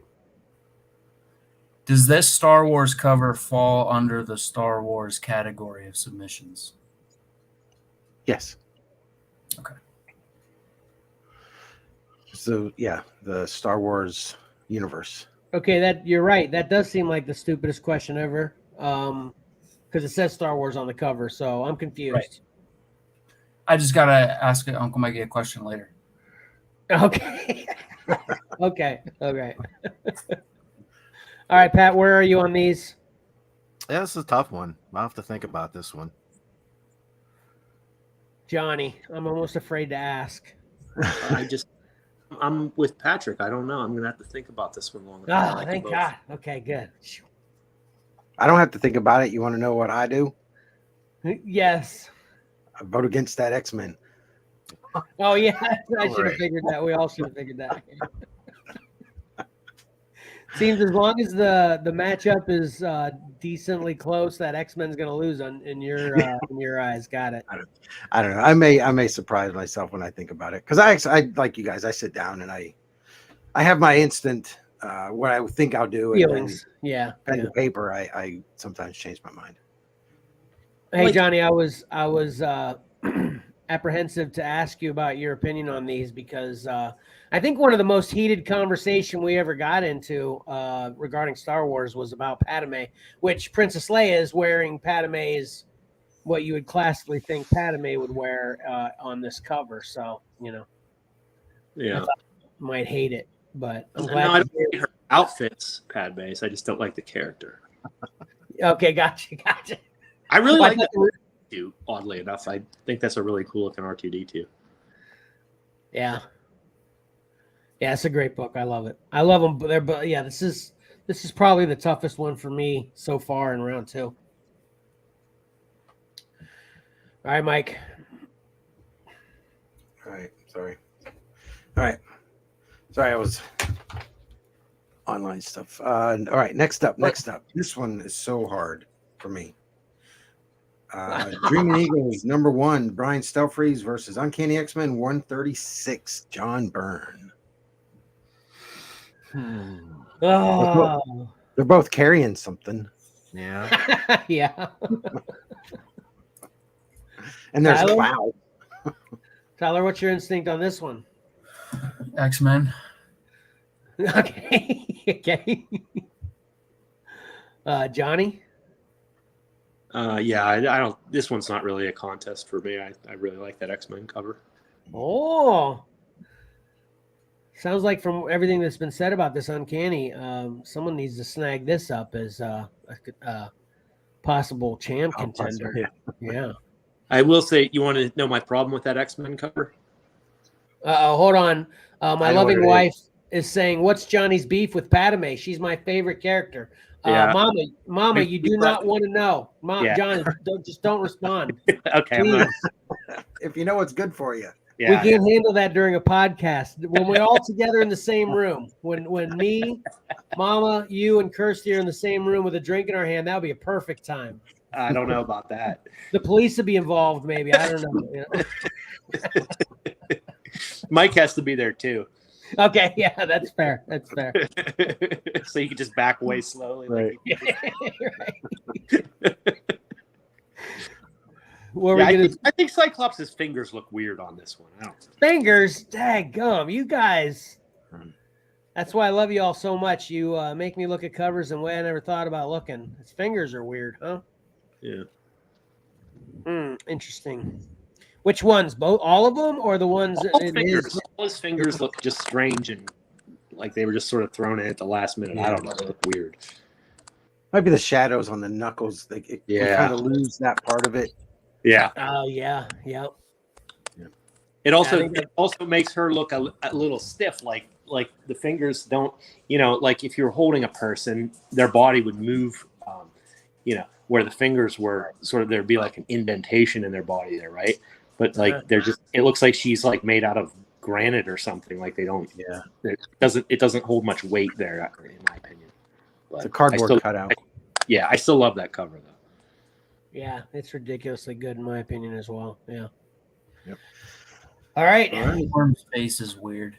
Does this Star Wars cover fall under the Star Wars category of submissions? Yes. Okay. So yeah, the Star Wars universe. Okay, that you're right. That does seem like the stupidest question ever. Because it says Star Wars on the cover, so I'm confused. Right. I just gotta ask Uncle Mikey a question later. Okay. Okay. All right, Pat, where are you on these? Yeah, this is a tough one. I'll have to think about this one. Johnny, I'm almost afraid to ask. I'm with Patrick. I don't know. I'm gonna have to think about this one longer. Oh, thank God. Okay, good. I don't have to think about it. You want to know what I do? Yes. I vote against that X-Men. Oh yeah, I should have figured that. We all should have figured that. Seems as long as the matchup is decently close, that X-Men's going to lose in your eyes. Got it. I don't know. I may surprise myself when I think about it because I like you guys. I sit down and I have my instant what I think I'll do. Feelings. And Yeah. pen to paper. I sometimes change my mind. Hey Johnny, I was apprehensive to ask you about your opinion on these because I think one of the most heated conversation we ever got into regarding Star Wars was about Padme, which Princess Leia is wearing. Padme is what you would classically think Padme would wear on this cover. So, Yeah. I thought you might hate it, but I'm glad. No, I don't hate her outfits, Padme. So I just don't like the character. Okay, gotcha. I really Well, like that. Oddly enough, I think that's a really cool looking R2D2. Yeah, it's a great book. I love it. I love them. But yeah, this is probably the toughest one for me so far in round 2. All right, Mike. All right. Sorry. All right. Sorry, I was online stuff. All right. Next up. This one is so hard for me. Dreaming Eagles #1, Brian Stelfreeze versus Uncanny X-Men 136, John Byrne. Oh, They're both carrying something. Yeah. yeah. And there's Tyler? Cloud. Tyler, what's your instinct on this one? X-Men. Okay. Johnny? Yeah, I don't. This one's not really a contest for me. I really like that X-Men cover. Oh, sounds like from everything that's been said about this Uncanny, someone needs to snag this up as a possible champ contender. Yeah. I will say, you want to know my problem with that X-Men cover? Hold on. My I know loving what it wife is saying, "What's Johnny's beef with Padme? She's my favorite character." Yeah. Mama, you do not want to know. Yeah. Johnny, don't respond. Okay, I'm not, If you know what's good for you. yeah, We can't handle that during a podcast. When we're all together in the same room, when me, Mama, you, and Kirsty are in the same room with a drink in our hand, that would be a perfect time. I don't know about that. The police would be involved, maybe. I don't know. You know? Mike has to be there too. Okay, yeah, that's fair. So you can just back away slowly. Right. Right. What were we gonna... I think Cyclops' fingers look weird on this one. I don't. Fingers, daggum, you guys. That's why I love you all so much. You make me look at covers in a way I never thought about looking. His fingers are weird, huh? Yeah. Interesting. Which ones? Both, all of them, or the ones? All his fingers look just strange and like they were just sort of thrown in at the last minute. I don't know. They look weird. Might be the shadows on the knuckles. We kind of lose that part of it. Yeah. Oh yeah, yeah. It also makes her look a little stiff, like the fingers don't, like if you're holding a person, their body would move, where the fingers were sort of, there'd be like an indentation in their body there, right? But like they're just, it looks like she's like made out of granite or something. Like they don't, it doesn't hold much weight there, in my opinion. But it's a cardboard cutout. I still love that cover though. Yeah, it's ridiculously good in my opinion as well. Yeah. Yep. All right. All right. Worm's face is weird.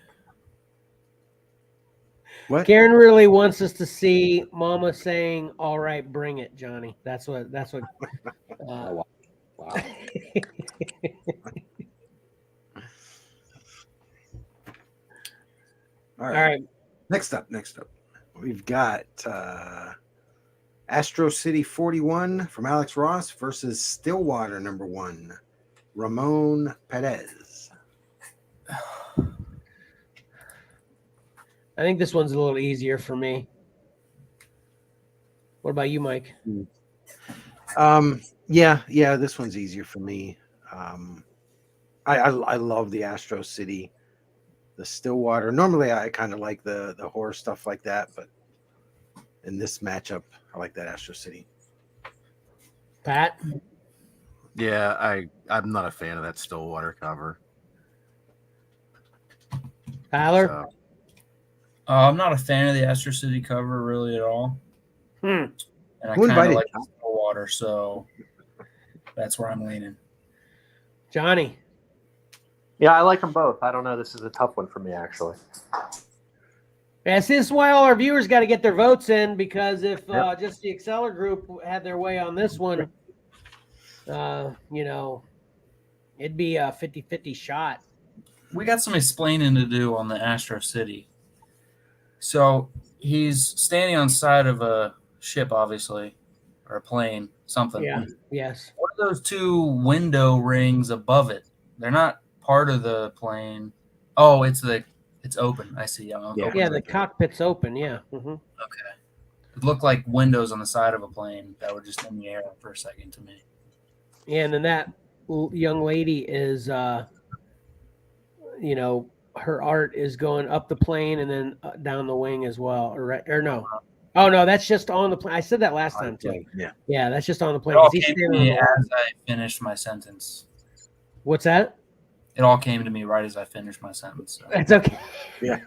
What? Karen really wants us to see Mama saying, "All right, bring it, Johnny." That's what. Oh, wow. All All right. right. Next up, we've got Astro City 41 from Alex Ross versus Stillwater #1, Ramon Perez. I think this one's a little easier for me. What about you, Mike? Yeah, this one's easier for me. I love the Astro City, the Stillwater. Normally, I kind of like the horror stuff like that, but in this matchup, I like that Astro City. Pat? Yeah, I'm not a fan of that Stillwater cover. Tyler? So, I'm not a fan of the Astro City cover really at all. And I Who kind of invited like the Stillwater, so that's where I'm leaning. Johnny? Yeah, I like them both. I don't know. This is a tough one for me, actually. Yeah, see, this is why all our viewers got to get their votes in, because if just the Xcellar group had their way on this one, it'd be a 50-50 shot. We got some explaining to do on the Astro City. So he's standing on the side of a ship, obviously, or a plane, something. Yeah, yes. What are those two window rings above it? They're not part of the plane. Oh, it's open. I see. Yeah, the cockpit's open, yeah. Mm-hmm. Okay. It looked like windows on the side of a plane that were just in the air for a second to me. Yeah, and then that young lady is, her art is going up the plane and then down the wing as well. Or no. Oh, no, that's just on the plane. I said that last time, too. Yeah, that's just on the plane. It all 'cause he's came to standing on me the as I finished my sentence. What's that? It all came to me right as I finished my sentence. So. That's okay. Yeah.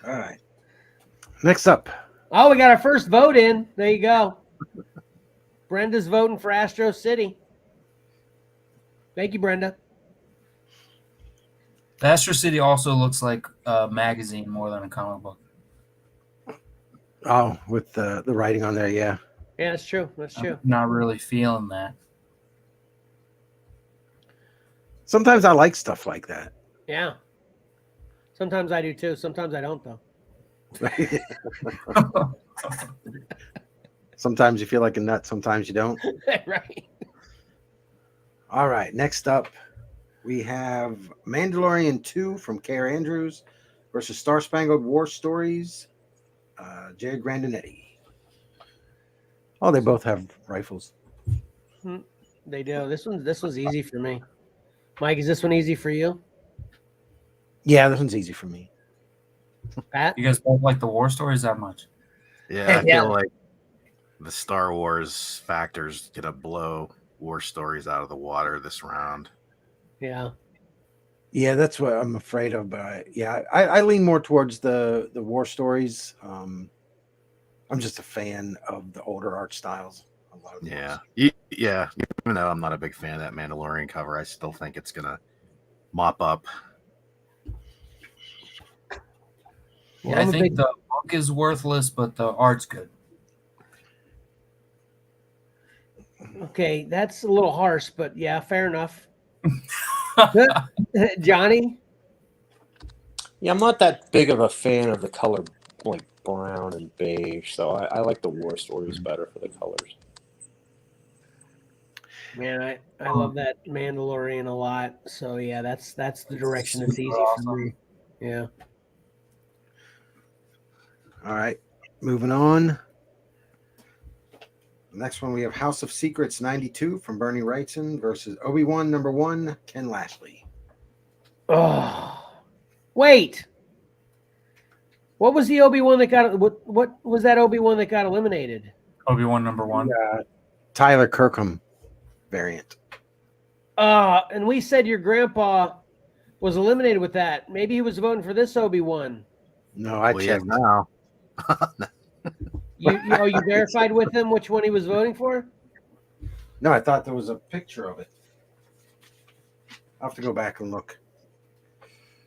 All right. Next up. Oh, we got our first vote in. There you go. Brenda's voting for Astro City. Thank you, Brenda. The Astro City also looks like a magazine more than a comic book. Oh, with the writing on there, yeah. Yeah, that's true. That's true. I'm not really feeling that. Sometimes I like stuff like that. Yeah. Sometimes I do too. Sometimes I don't, though. Sometimes you feel like a nut, sometimes you don't. Right. All right, next up, we have Mandalorian 2 from Care Andrews versus Star Spangled War Stories, Jared Grandinetti. Oh, they both have rifles. They do. This one's easy for me. Mike, is this one easy for you? Yeah, this one's easy for me. Pat? You guys both like the war stories that much? yeah, I Yeah. feel like the Star Wars factors gonna blow war stories out of the water this round. Yeah. Yeah, that's what I'm afraid of. But I lean more towards the war stories. I'm just a fan of the older art styles. A lot of Yeah, even though I'm not a big fan of that Mandalorian cover, I still think it's gonna mop up. Yeah, I think the book is worthless, but the art's good. Okay, that's a little harsh, but yeah, fair enough. Johnny? Yeah, I'm not that big of a fan of the color like brown and beige, so I like the war stories better for the colors. Man, I love that Mandalorian a lot. So yeah, that's the direction that's easy for me. Yeah. All right, moving on. Next one, we have House of Secrets 92 from Bernie Wrightson versus Obi-Wan #1, Ken Lashley. Oh, wait. What was the Obi-Wan that got what was that Obi-Wan that got eliminated? Obi-Wan #1. Tyler Kirkham variant. And we said your grandpa was eliminated with that. Maybe he was voting for this Obi-Wan. No, I checked. now. You verified with him which one he was voting for? No, I thought there was a picture of it. I'll have to go back and look.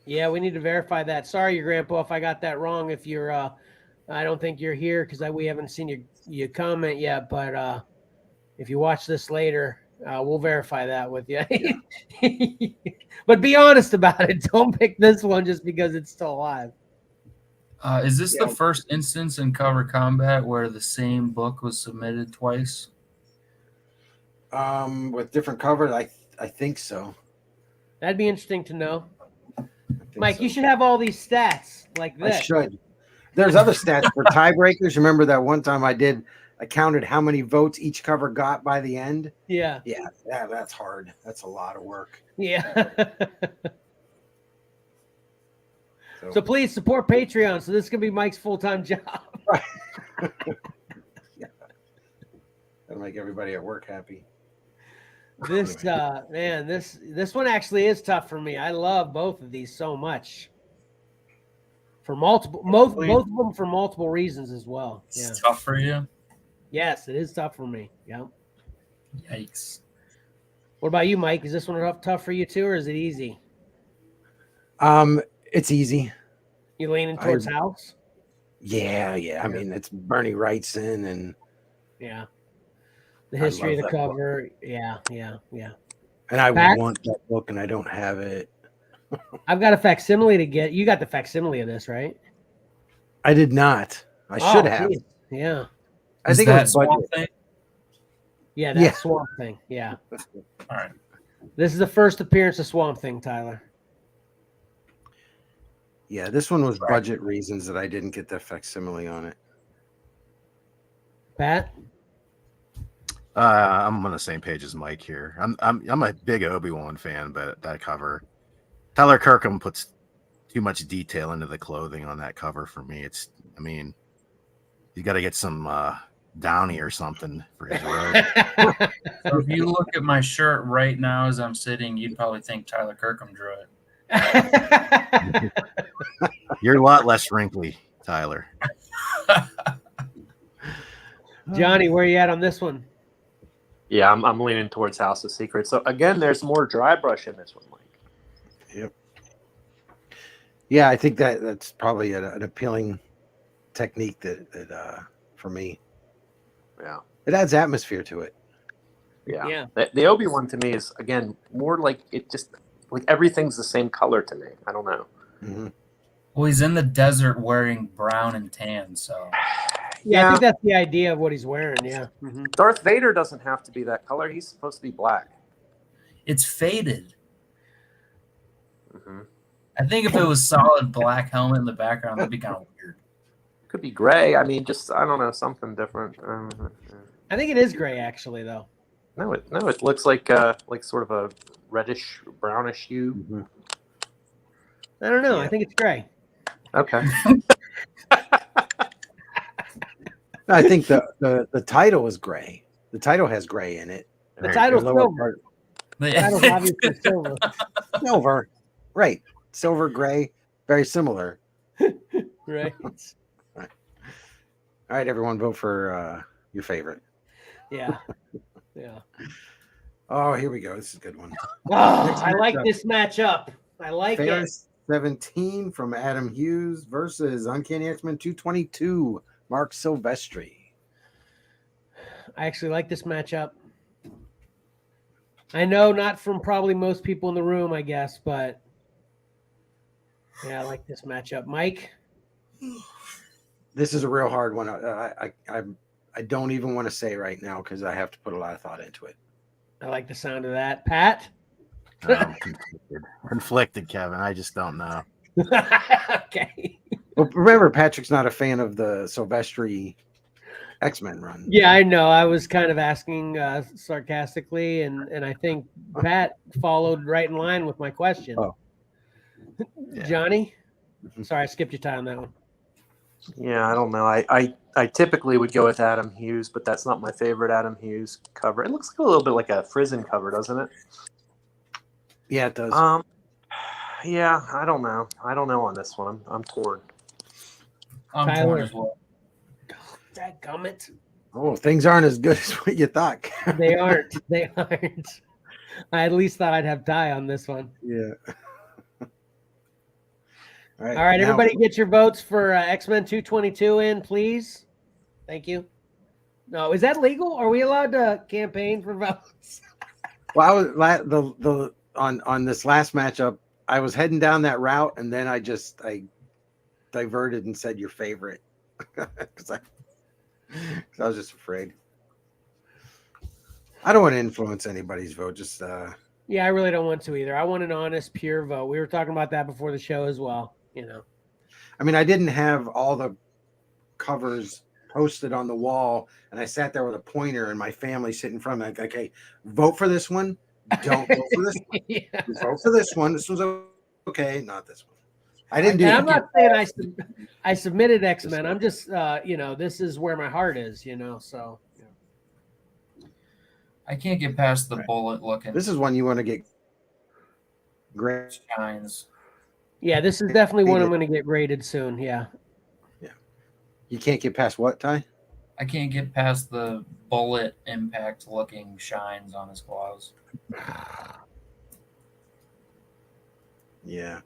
Yeah, we need to verify that. Sorry, your grandpa, if I got that wrong. If you're, I don't think you're here because we haven't seen your comment yet. But if you watch this later, we'll verify that with you. Yeah. But be honest about it. Don't pick this one just because it's still alive. Is this the first instance in Cover Combat where the same book was submitted twice? With different covers, I think so. That'd be interesting to know. Mike, you should have all these stats like this. I should. There's other stats for tiebreakers. Remember that one time I counted how many votes each cover got by the end? Yeah. Yeah, that's hard. That's a lot of work. Yeah. So please support Patreon. So this can be Mike's full-time job. Right. Yeah. That'll make everybody at work happy. This man, this one actually is tough for me. I love both of these so much. For both of them for multiple reasons as well. Yeah. It's tough for you? Yes, it is tough for me. Yeah. Yikes. What about you, Mike? Is this one tough for you too, or is it easy? It's easy. You leaning towards House? Yeah. I mean, it's Bernie Wrightson and the history of the book. cover. Yeah. And I Pat? want that book, and I don't have it. I've got a facsimile to get. You got the facsimile of this, right? I did not. I should have. Geez. Yeah. I think it was budget. Thing? Yeah, that's Swamp Thing. Yeah. All right. This is the first appearance of Swamp Thing, Tyler. Yeah, this one was budget reasons that I didn't get the facsimile on it. Pat? I'm on the same page as Mike here. I'm a big Obi-Wan fan, but that cover, Tyler Kirkham puts too much detail into the clothing on that cover for me. You got to get some Downy or something for his robe. So if you look at my shirt right now as I'm sitting, you'd probably think Tyler Kirkham drew it. You're a lot less wrinkly, Tyler. Johnny, where you at on this one? Yeah, I'm leaning towards House of Secrets. So again, there's more dry brush in this one, Mike. Yep. Yeah, I think that's probably an appealing technique that for me. Yeah. It adds atmosphere to it. Yeah. The Obi-Wan to me is again more like it just like everything's the same color to me. I don't know. Mm-hmm. Well, he's in the desert wearing brown and tan, so. Yeah, I think that's the idea of what he's wearing. Yeah. Mm-hmm. Darth Vader doesn't have to be that color. He's supposed to be black. It's faded. Mm-hmm. I think if it was solid black helmet in the background, that'd be kind of weird. Could be gray. I mean, just I don't know, something different. I think it is gray, actually, though. No, it looks like sort of a reddish, brownish hue. Mm-hmm. I don't know. I think it's gray. Okay. I think the title is gray. The title has gray in it. The title's silver. The title's obviously silver. Silver, right? Silver, gray, very similar. Right. All right, everyone, vote for your favorite. Yeah. Oh, here we go. This is a good one. Oh, I like this matchup. I like Ferris 17 from Adam Hughes versus Uncanny X-Men 222, Mark Silvestri. I actually like this matchup. I know not from probably most people in the room, I guess, but yeah, I like this matchup. Mike? This is a real hard one. I don't even want to say right now because I have to put a lot of thought into it. I like the sound of that. Pat? Conflicted, Kevin. I just don't know. Okay. Well, remember, Patrick's not a fan of the Silvestri X-Men run. Yeah, I know. I was kind of asking sarcastically, and I think Pat followed right in line with my question. Oh. Johnny? Sorry, I skipped your time on that one. Yeah, I don't know. I typically would go with Adam Hughes, but that's not my favorite Adam Hughes cover. It looks a little bit like a Frizen cover, doesn't it? Yeah, it does. Yeah, I don't know. I don't know on this one. I'm torn. I'm Tyler. torn as well. Dadgummit. Oh, things aren't as good as what you thought. They aren't. They aren't. I at least thought I'd have Ty on this one. Yeah. All All right, now- everybody get your votes for X-Men 222 in, please. Thank you. No, is that legal? Are we allowed to campaign for votes? Well, I was on this last matchup. I was heading down that route, and then I diverted and said your favorite because I was just afraid. I don't want to influence anybody's vote. Just Yeah, I really don't want to either. I want an honest, pure vote. We were talking about that before the show as well. I mean, I didn't have all the covers posted on the wall, and I sat there with a pointer, and my family sitting in front of me. Like, okay, vote for this one. Don't vote for this one. Yeah. Vote for this one. This one's okay, not this one. I didn't do And that. I'm not saying I submitted X-Men. I'm just, this is where my heart is, so. I can't get past the bullet looking This is one you want to get great. shines. Yeah, this is definitely one I'm going to get graded soon. Yeah. You can't get past what, Ty? I can't get past the bullet impact looking shines on his gloves. Yeah.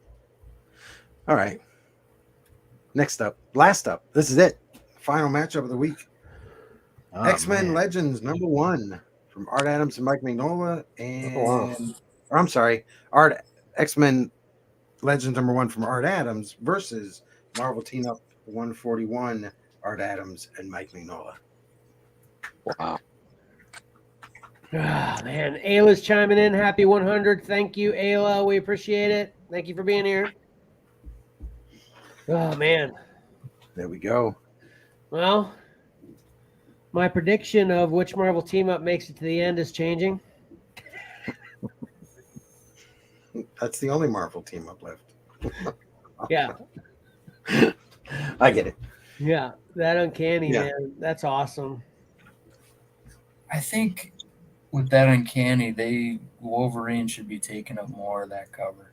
All right. Last up. This is it. Final matchup of the week. Oh, X-Men man. Legends #1 from Art Adams and Mike Mignola, and wow. or I'm sorry, X-Men Legends #1 from Art Adams versus Marvel Team Up 141 Art Adams and Mike Mignola. Wow. Ah, man, Ayla's chiming in. Happy 100. Thank you, Ayla. We appreciate it. Thank you for being here. Oh, man. There we go. Well, my prediction of which Marvel team up makes it to the end is changing. That's the only Marvel team up left. Yeah. I get it. Yeah. That uncanny, Yeah. man. That's awesome. I think with that uncanny, Wolverine should be taking up more of that cover.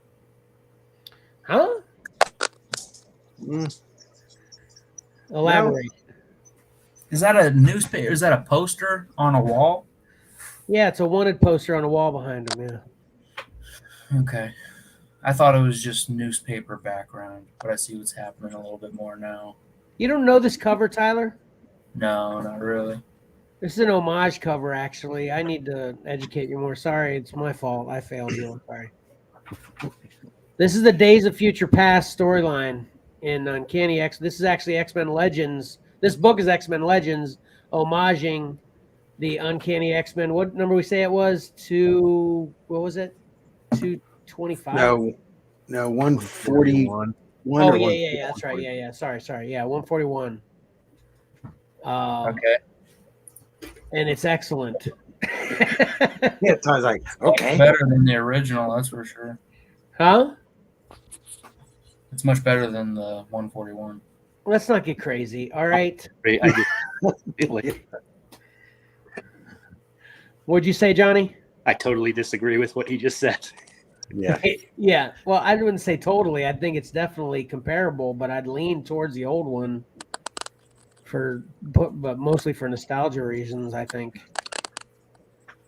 Huh? Elaborate. Is that a newspaper? Is that a poster on a wall? Yeah, it's a wanted poster on a wall behind him. Yeah. Okay. I thought it was just newspaper background, but I see what's happening a little bit more now. You don't know this cover, Tyler? No, not really. This is an homage cover, actually. I need to educate you more. Sorry, it's my fault. I failed you. I'm sorry. This is the Days of Future Past storyline in Uncanny X. This is actually X-Men Legends. This book is X-Men Legends, homaging the Uncanny X-Men. What number we say it was? What was it? 225? No, 141. Oh, yeah. That's right. Yeah. Sorry. Yeah, 141. Okay. And it's excellent. Yeah, Ty's like, okay. Better than the original, that's for sure. Huh? It's much better than the 141. Let's not get crazy. All right. What'd you say, Johnny? I totally disagree with what he just said. Yeah. Yeah. Well, I wouldn't say totally. I think it's definitely comparable, but I'd lean towards the old one but mostly for nostalgia reasons, I think.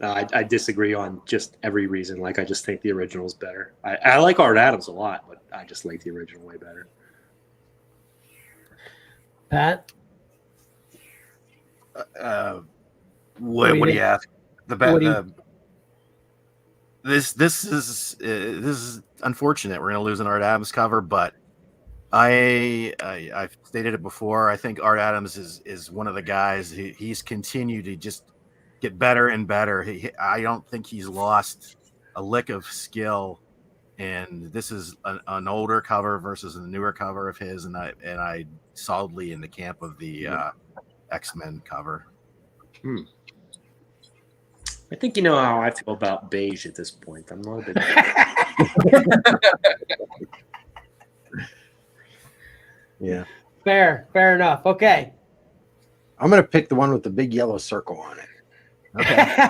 I disagree on just every reason. Like, I just think the original is better. I like Art Adams a lot, but I just like the original way better. Pat? What do you ask? This is unfortunate. We're going to lose an Art Adams cover, but I've stated it before. I think Art Adams is one of the guys. He's continued to just get better and better. I don't think he's lost a lick of skill. And this is an older cover versus a newer cover of his, and I solidly in the camp of the X-Men cover. I think you know how I feel about beige at this point. I'm not a big Yeah. Fair enough. Okay. I'm going to pick the one with the big yellow circle on it. Okay.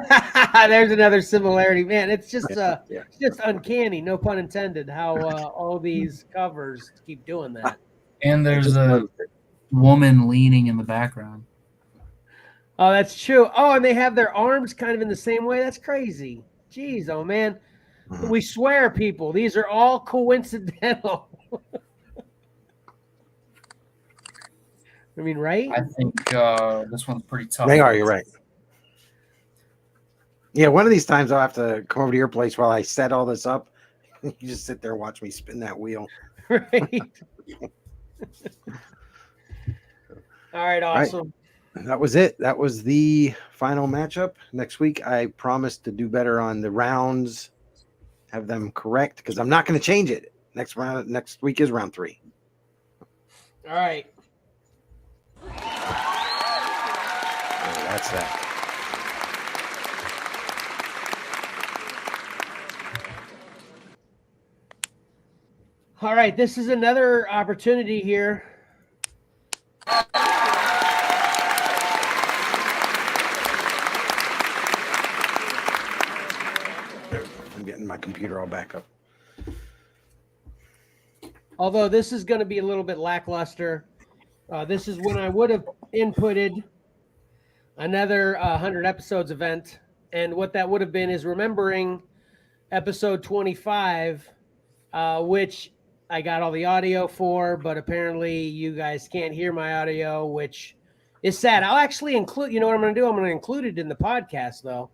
There's another similarity, man. It's just Yeah. it's just uncanny, no pun intended, how all these covers keep doing that. And there's a woman leaning in the background. Oh, that's true. Oh, and they have their arms kind of in the same way. That's crazy. Jeez, oh man. Mhm. We swear, people, these are all coincidental. I mean, right? I think this one's pretty tough. They are. You're right. Yeah, one of these times I'll have to come over to your place while I set all this up. You just sit there and watch me spin that wheel. Right. All right, awesome. That was it. That was the final matchup. Next week, I promise to do better on the rounds, have them correct, because I'm not going to change it. Next week is round 3. All right. Oh, that's that. All right, this is another opportunity here. I'm getting my computer all back up. Although this is going to be a little bit lackluster. This is when I would have inputted another 100 episodes event. And what that would have been is remembering episode 25, which I got all the audio for, but apparently you guys can't hear my audio, which is sad. I'll actually include, you know what I'm going to do? I'm going to include it in the podcast, though.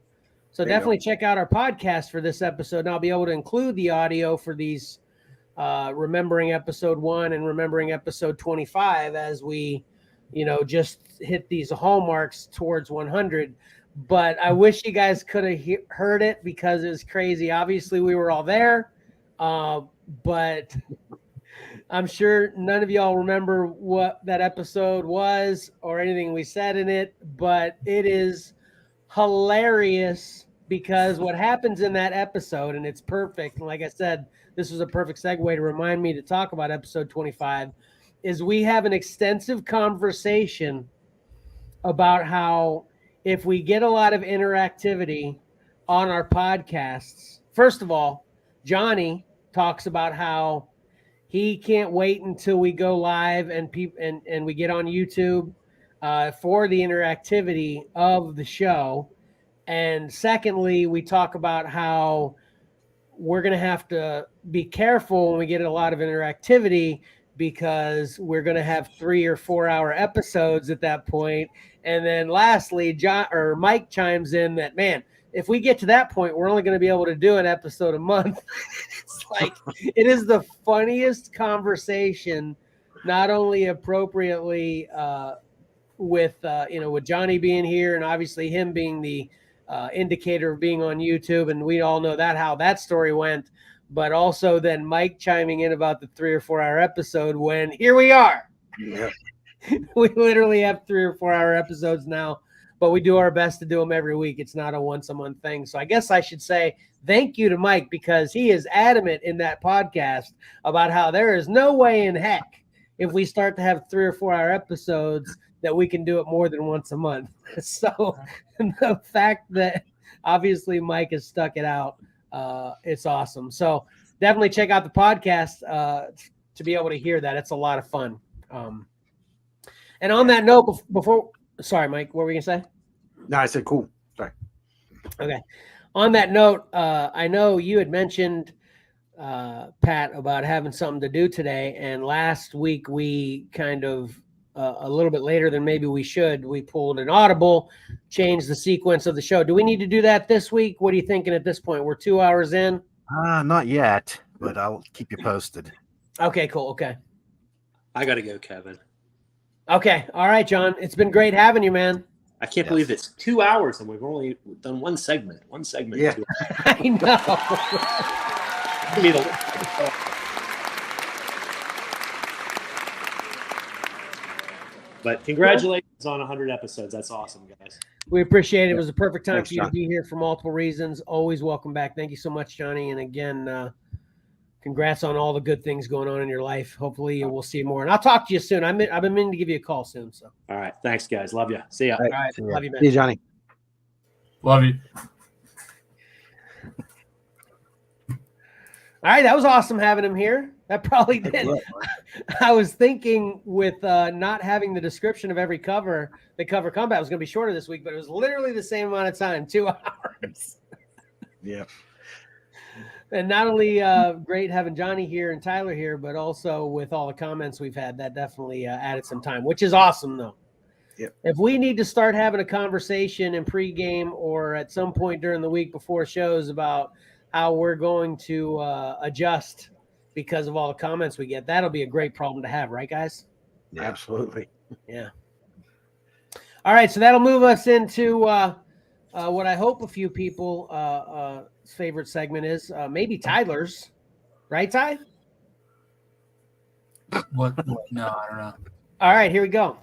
So definitely check out our podcast for this episode, and I'll be able to include the audio for these remembering episode 1 and remembering episode 25 as we, just hit these hallmarks towards 100. But I wish you guys could have heard it because it was crazy. Obviously, we were all there, but I'm sure none of y'all remember what that episode was or anything we said in it, but it is hilarious because what happens in that episode, and it's perfect, and like I said, this was a perfect segue to remind me to talk about episode 25, is we have an extensive conversation about how if we get a lot of interactivity on our podcasts, first of all, Johnny talks about how he can't wait until we go live and we get on YouTube for the interactivity of the show. And secondly, we talk about how we're going to have to be careful when we get a lot of interactivity because we're going to have 3 or 4 hour episodes at that point. And then lastly, Mike chimes in that, man, if we get to that point, we're only going to be able to do an episode a month. It's like, it is the funniest conversation, not only appropriately with Johnny being here and obviously him being the indicator of being on YouTube. And we all know how that story went, but also then Mike chiming in about the 3 or 4 hour episode when here we are. Yep. We literally have 3 or 4 hour episodes now, but we do our best to do them every week. It's not a once a month thing. So I guess I should say thank you to Mike because he is adamant in that podcast about how there is no way in heck if we start to have 3 or 4 hour episodes that we can do it more than once a month. So the fact that obviously Mike has stuck it out, it's awesome. So definitely check out the podcast to be able to hear that. It's a lot of fun. And on that note, sorry, Mike, what were you going to say? No, I said cool. Sorry. Okay. On that note, I know you had mentioned, Pat, about having something to do today. And last week we kind of, a little bit later than maybe we should, we pulled an audible, changed the sequence of the show. Do we need to do that this week? What are you thinking at this point? We're 2 hours in? Not yet, but I'll keep you posted. Okay, cool. Okay. I got to go, Kevin. Okay. All right, John. It's been great having you, man. I can't believe it's 2 hours and we've only done one segment. Yeah. 2 hours. I know. Give me the- But congratulations on 100 episodes. That's awesome, guys. We appreciate it. It was a perfect time Thanks, for you to John. be here for multiple reasons. Always welcome back. Thank you so much, Johnny. And again, congrats on all the good things going on in your life. Hopefully we'll see more. And I'll talk to you soon. I've been meaning to give you a call soon. So. All right. Thanks, guys. Love you. See ya. All right. All right. See ya. Love you, man. See you, Johnny. Love you. All right. That was awesome having him here. That probably did. I was thinking with not having the description of every cover, the cover combat was going to be shorter this week, but it was literally the same amount of time, 2 hours. Yeah. And not only great having Johnny here and Tyler here, but also with all the comments we've had, that definitely added some time, which is awesome, though. Yep. If we need to start having a conversation in pregame or at some point during the week before shows about how we're going to adjust because of all the comments we get, that'll be a great problem to have, right, guys? Yeah. Absolutely. Yeah. All right, so that'll move us into what I hope a few people favorite segment is, maybe Tyler's, right, Ty? What? No, I don't know. All right, here we go.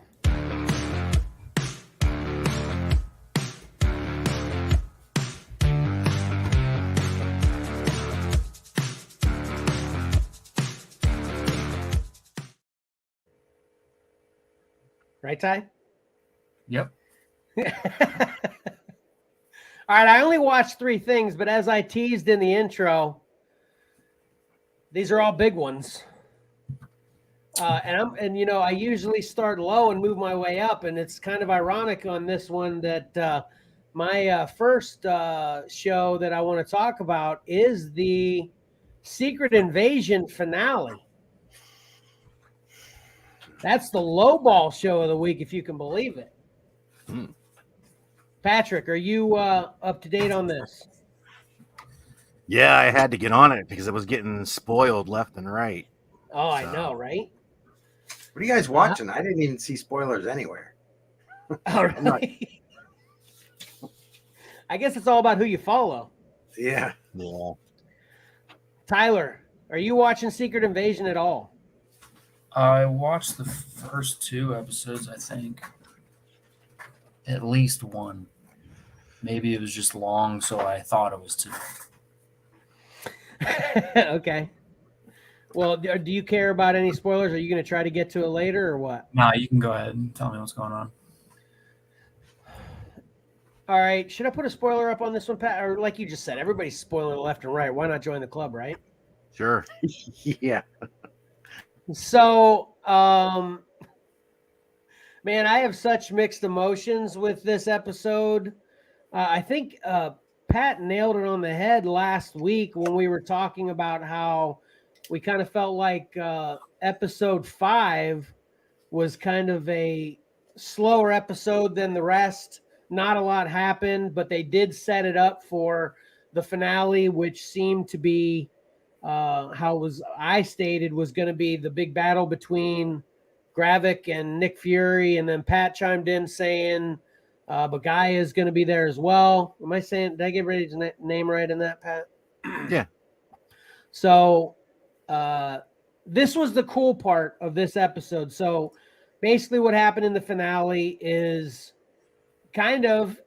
Right, Ty? Yep. All right, I only watched 3 things, but as I teased in the intro, these are all big ones. And you know, I usually start low and move my way up, and it's kind of ironic on this one that my first show that I want to talk about is the Secret Invasion finale. That's the lowball show of the week, if you can believe it. Patrick, are you up to date on this? Yeah, I had to get on it because it was getting spoiled left and right. Oh, I know, right? What are you guys watching? I didn't even see spoilers anywhere. All right. I guess it's all about who you follow. Yeah. Yeah. Tyler, are you watching Secret Invasion at all? I watched the first 2 episodes, I think. At least one. Maybe it was just long, so I thought it was 2. Okay. Well, do you care about any spoilers? Are you going to try to get to it later or what? No, you can go ahead and tell me what's going on. All right. Should I put a spoiler up on this one, Pat? Or like you just said, everybody's spoiling left and right. Why not join the club, right? Sure. Yeah. So, man, I have such mixed emotions with this episode. I think Pat nailed it on the head last week when we were talking about how we kind of felt like episode 5 was kind of a slower episode than the rest. Not a lot happened, but they did set it up for the finale, which seemed to be I stated was going to be the big battle between Gravik and Nick Fury, and then Pat chimed in saying Bagaya is going to be there as well. Am I saying, did I get Brady's name right in that, Pat? Yeah. So this was the cool part of this episode. So basically what happened in the finale is kind of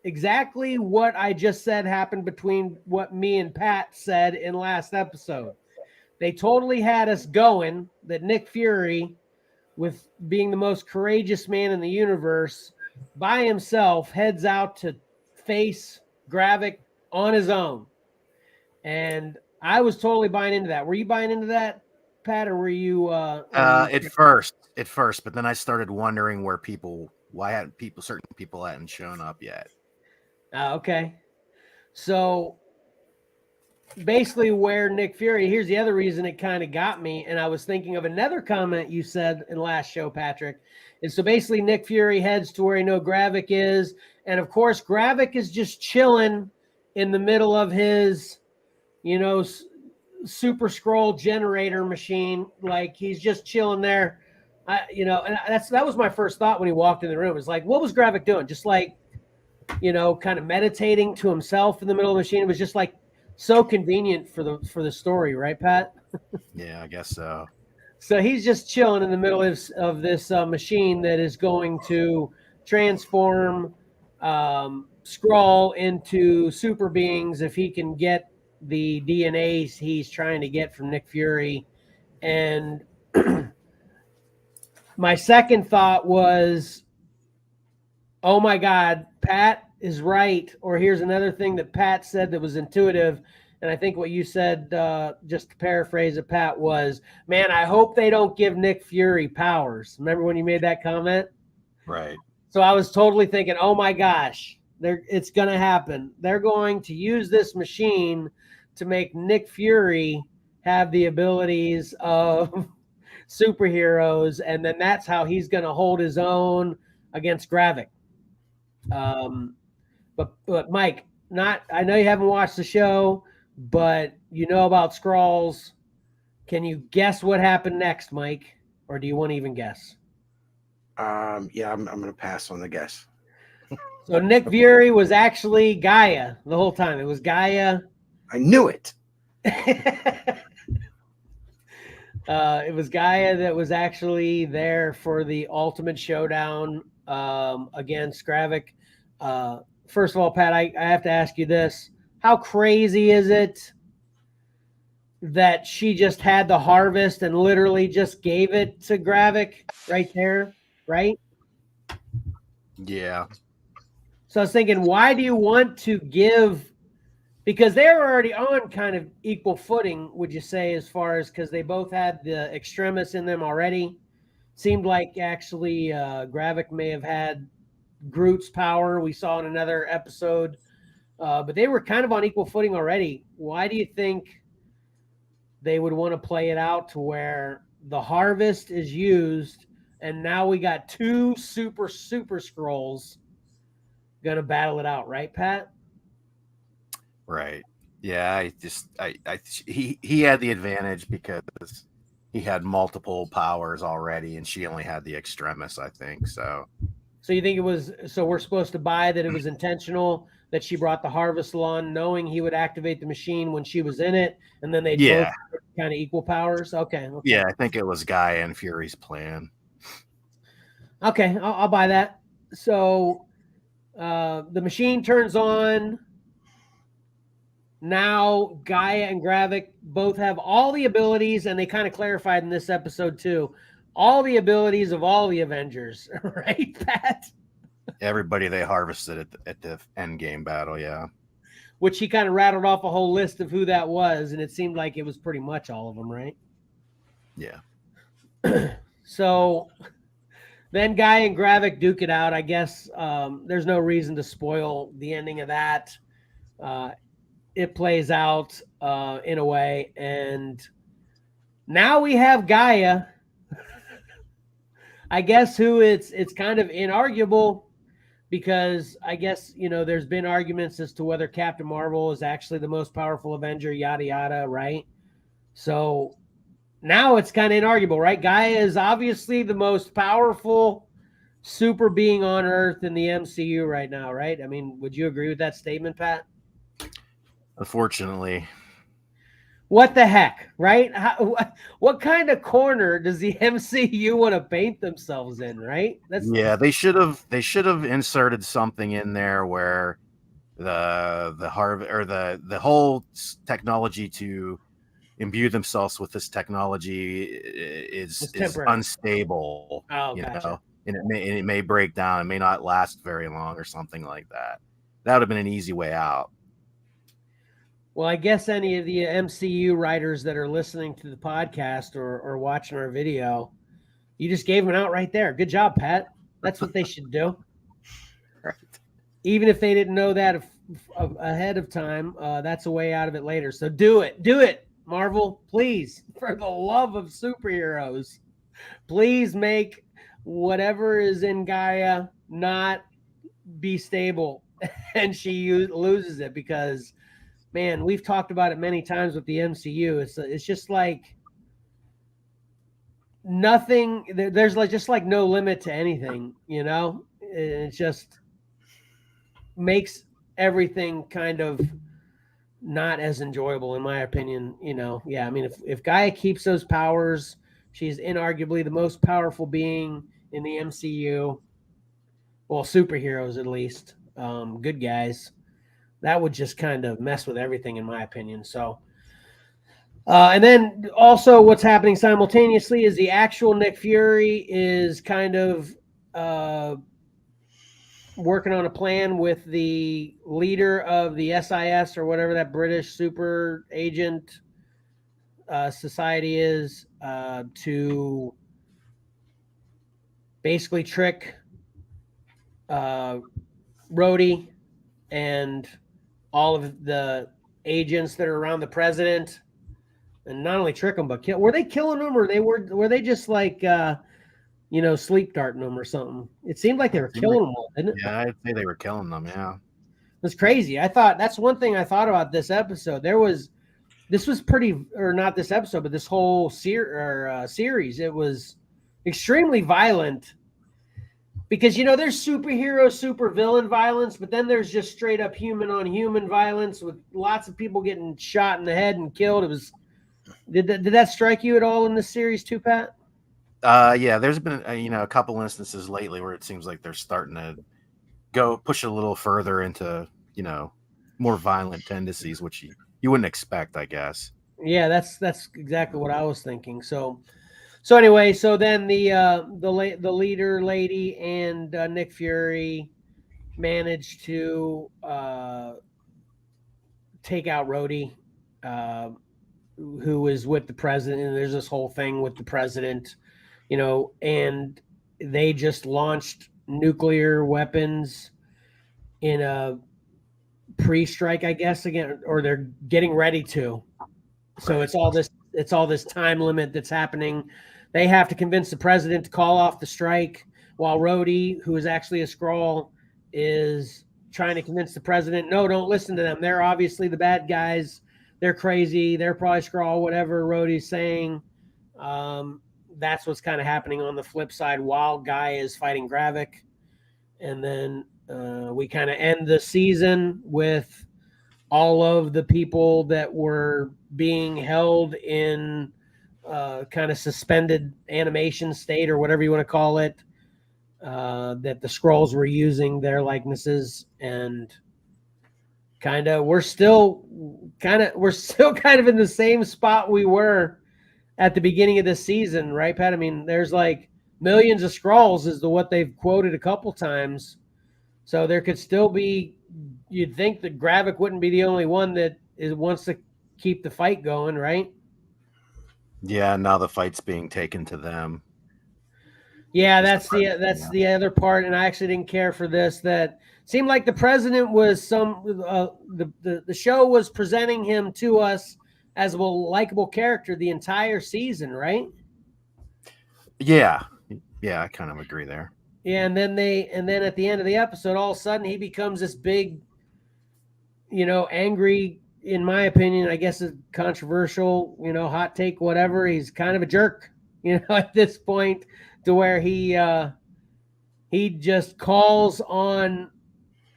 exactly what I just said happened between what me and Pat said in last episode. They totally had us going that Nick Fury, with being the most courageous man in the universe, by himself heads out to face Gravik on his own. And I was totally buying into that. Were you buying into that, Pat, or were you At first, but then I started wondering why hadn't certain people hadn't shown up yet. Okay. So basically where Nick Fury, here's the other reason it kind of got me, and I was thinking of another comment you said in last show, Patrick, and so basically Nick Fury heads to where Gravik is, and of course Gravik is just chilling in the middle of his, super scroll generator machine, like he's just chilling there, and that was my first thought when he walked in the room. It's like, what was Gravik doing? Just like, kind of meditating to himself in the middle of the machine. It was just like so convenient for the story, right, Pat? Yeah, I guess so. So he's just chilling in the middle of this machine that is going to transform Skrull into super beings if he can get the DNA he's trying to get from Nick Fury. And my second thought was, oh my God, Pat is right. Or here's another thing that Pat said that was intuitive. And I think what you said, just to paraphrase it, Pat, was, man, I hope they don't give Nick Fury powers. Remember when you made that comment? Right. So I was totally thinking, oh my gosh, It's going to happen. They're going to use this machine to make Nick Fury have the abilities of superheroes, and then that's how he's going to hold his own against Gravik. But Mike, I know you haven't watched the show, but you know about Skrulls. Can you guess what happened next, Mike? Or do you want to even guess? Yeah, I'm going to pass on the guess. So Nick Fury was actually Gaia the whole time. It was Gaia. I knew it. It was Gaia that was actually there for the ultimate showdown against Gravik. First of all, Pat, I have to ask you this. How crazy is it that she just had the harvest and literally just gave it to Gravik right there, right? Yeah. So I was thinking, why do you want to give? Because they were already on kind of equal footing, would you say, as far as because they both had the extremis in them already. Seemed like actually Gravik may have had Groot's power. We saw in another episode. But they were kind of on equal footing already. Why do you think they would want to play it out to where the harvest is used and now we got two super Skrulls going to battle it out, right, Pat? Right. Yeah, he had the advantage because he had multiple powers already, and she only had the extremis, I think. So you think it was? So we're supposed to buy that it was intentional that she brought the harvest on, knowing he would activate the machine when she was in it, and then they'd both kind of equal powers. Okay. Yeah, I think it was Gaia and Fury's plan. Okay, I'll buy that. So the machine turns on. Now Gaia and Gravik both have all the abilities, and they kind of clarified in this episode too, all the abilities of all the Avengers, right, Pat? Everybody they harvested at the end game battle, yeah. Which he kind of rattled off a whole list of who that was, and it seemed like it was pretty much all of them, right? Yeah. So then Gaia and Gravik duke it out. I guess there's no reason to spoil the ending of that. It plays out in a way, and now we have Gaia. I guess who it's kind of inarguable because I guess, there's been arguments as to whether Captain Marvel is actually the most powerful Avenger, yada, yada, right? So now it's kind of inarguable, right? Gaia is obviously the most powerful super being on Earth in the MCU right now, right? I mean, would you agree with that statement, Pat? Unfortunately. What the heck, right? What kind of corner does the MCU want to paint themselves in, right? They should have inserted something in there where the whole technology to imbue themselves with this technology is unstable. Oh, gotcha. And it may break down. It may not last very long or something like that. That would have been an easy way out. Well, I guess any of the MCU writers that are listening to the podcast or watching our video, you just gave them out right there. Good job, Pat. That's what they should do. Right. Even if they didn't know that ahead of time, that's a way out of it later. So do it. Do it, Marvel. Please, for the love of superheroes, please make whatever is in Gaia not be stable and she loses it because... Man, we've talked about it many times with the MCU. It's just like nothing. There's just no limit to anything, It just makes everything kind of not as enjoyable, in my opinion. Yeah. I mean, if Gaia keeps those powers, she's inarguably the most powerful being in the MCU. Well, superheroes at least, good guys. That would just kind of mess with everything, in my opinion. So, and then also what's happening simultaneously is the actual Nick Fury is kind of working on a plan with the leader of the SIS or whatever that British super agent society is to basically trick Rhodey and all of the agents that are around the president, and not only trick them but kill. Were they killing them, or were they just like sleep darting them or something? It seemed like they were killing them all, didn't it? Yeah, I'd say they were killing them. Yeah. It's crazy. I thought that's one thing I thought about this episode. This was pretty, or not this episode, but this whole series. It was extremely violent because there's superhero, super villain violence, but then there's just straight up human on human violence with lots of people getting shot in the head and killed. It was. Did that strike you at all in this series too, Pat? Yeah. There's been a couple instances lately where it seems like they're starting to push a little further into more violent tendencies, which you wouldn't expect, I guess. Yeah, that's exactly what I was thinking. So anyway, so then the leader lady and Nick Fury managed to take out Rhodey, who is with the president, and there's this whole thing with the president, and they just launched nuclear weapons in a pre-strike, I guess, again, or they're getting ready to. So it's all this time limit that's happening. They have to convince the president to call off the strike, while Rhodey, who is actually a Skrull, is trying to convince the president, no, don't listen to them. They're obviously the bad guys. They're crazy. They're probably Skrull, whatever Rhodey's saying. That's what's kind of happening on the flip side while Guy is fighting Gravik. And then we kind of end the season with all of the people that were being held in kind of suspended animation state, or whatever you want to call it, that the Skrulls were using their likenesses, and we're still kind of in the same spot we were at the beginning of this season, right, Pat? I mean, there's like millions of Skrulls is what they've quoted a couple times. So there could still be, you'd think that Gravik wouldn't be the only one that wants to keep the fight going, right? Yeah, now the fight's being taken to them. Yeah, that's the other part, and I actually didn't care for this. That seemed like the president was the show was presenting him to us as a likable character the entire season, right? Yeah, I kind of agree there. Yeah, and then at the end of the episode, all of a sudden he becomes this big, angry, in my opinion, I guess it's controversial, hot take, whatever. He's kind of a jerk, at this point, to where he just calls on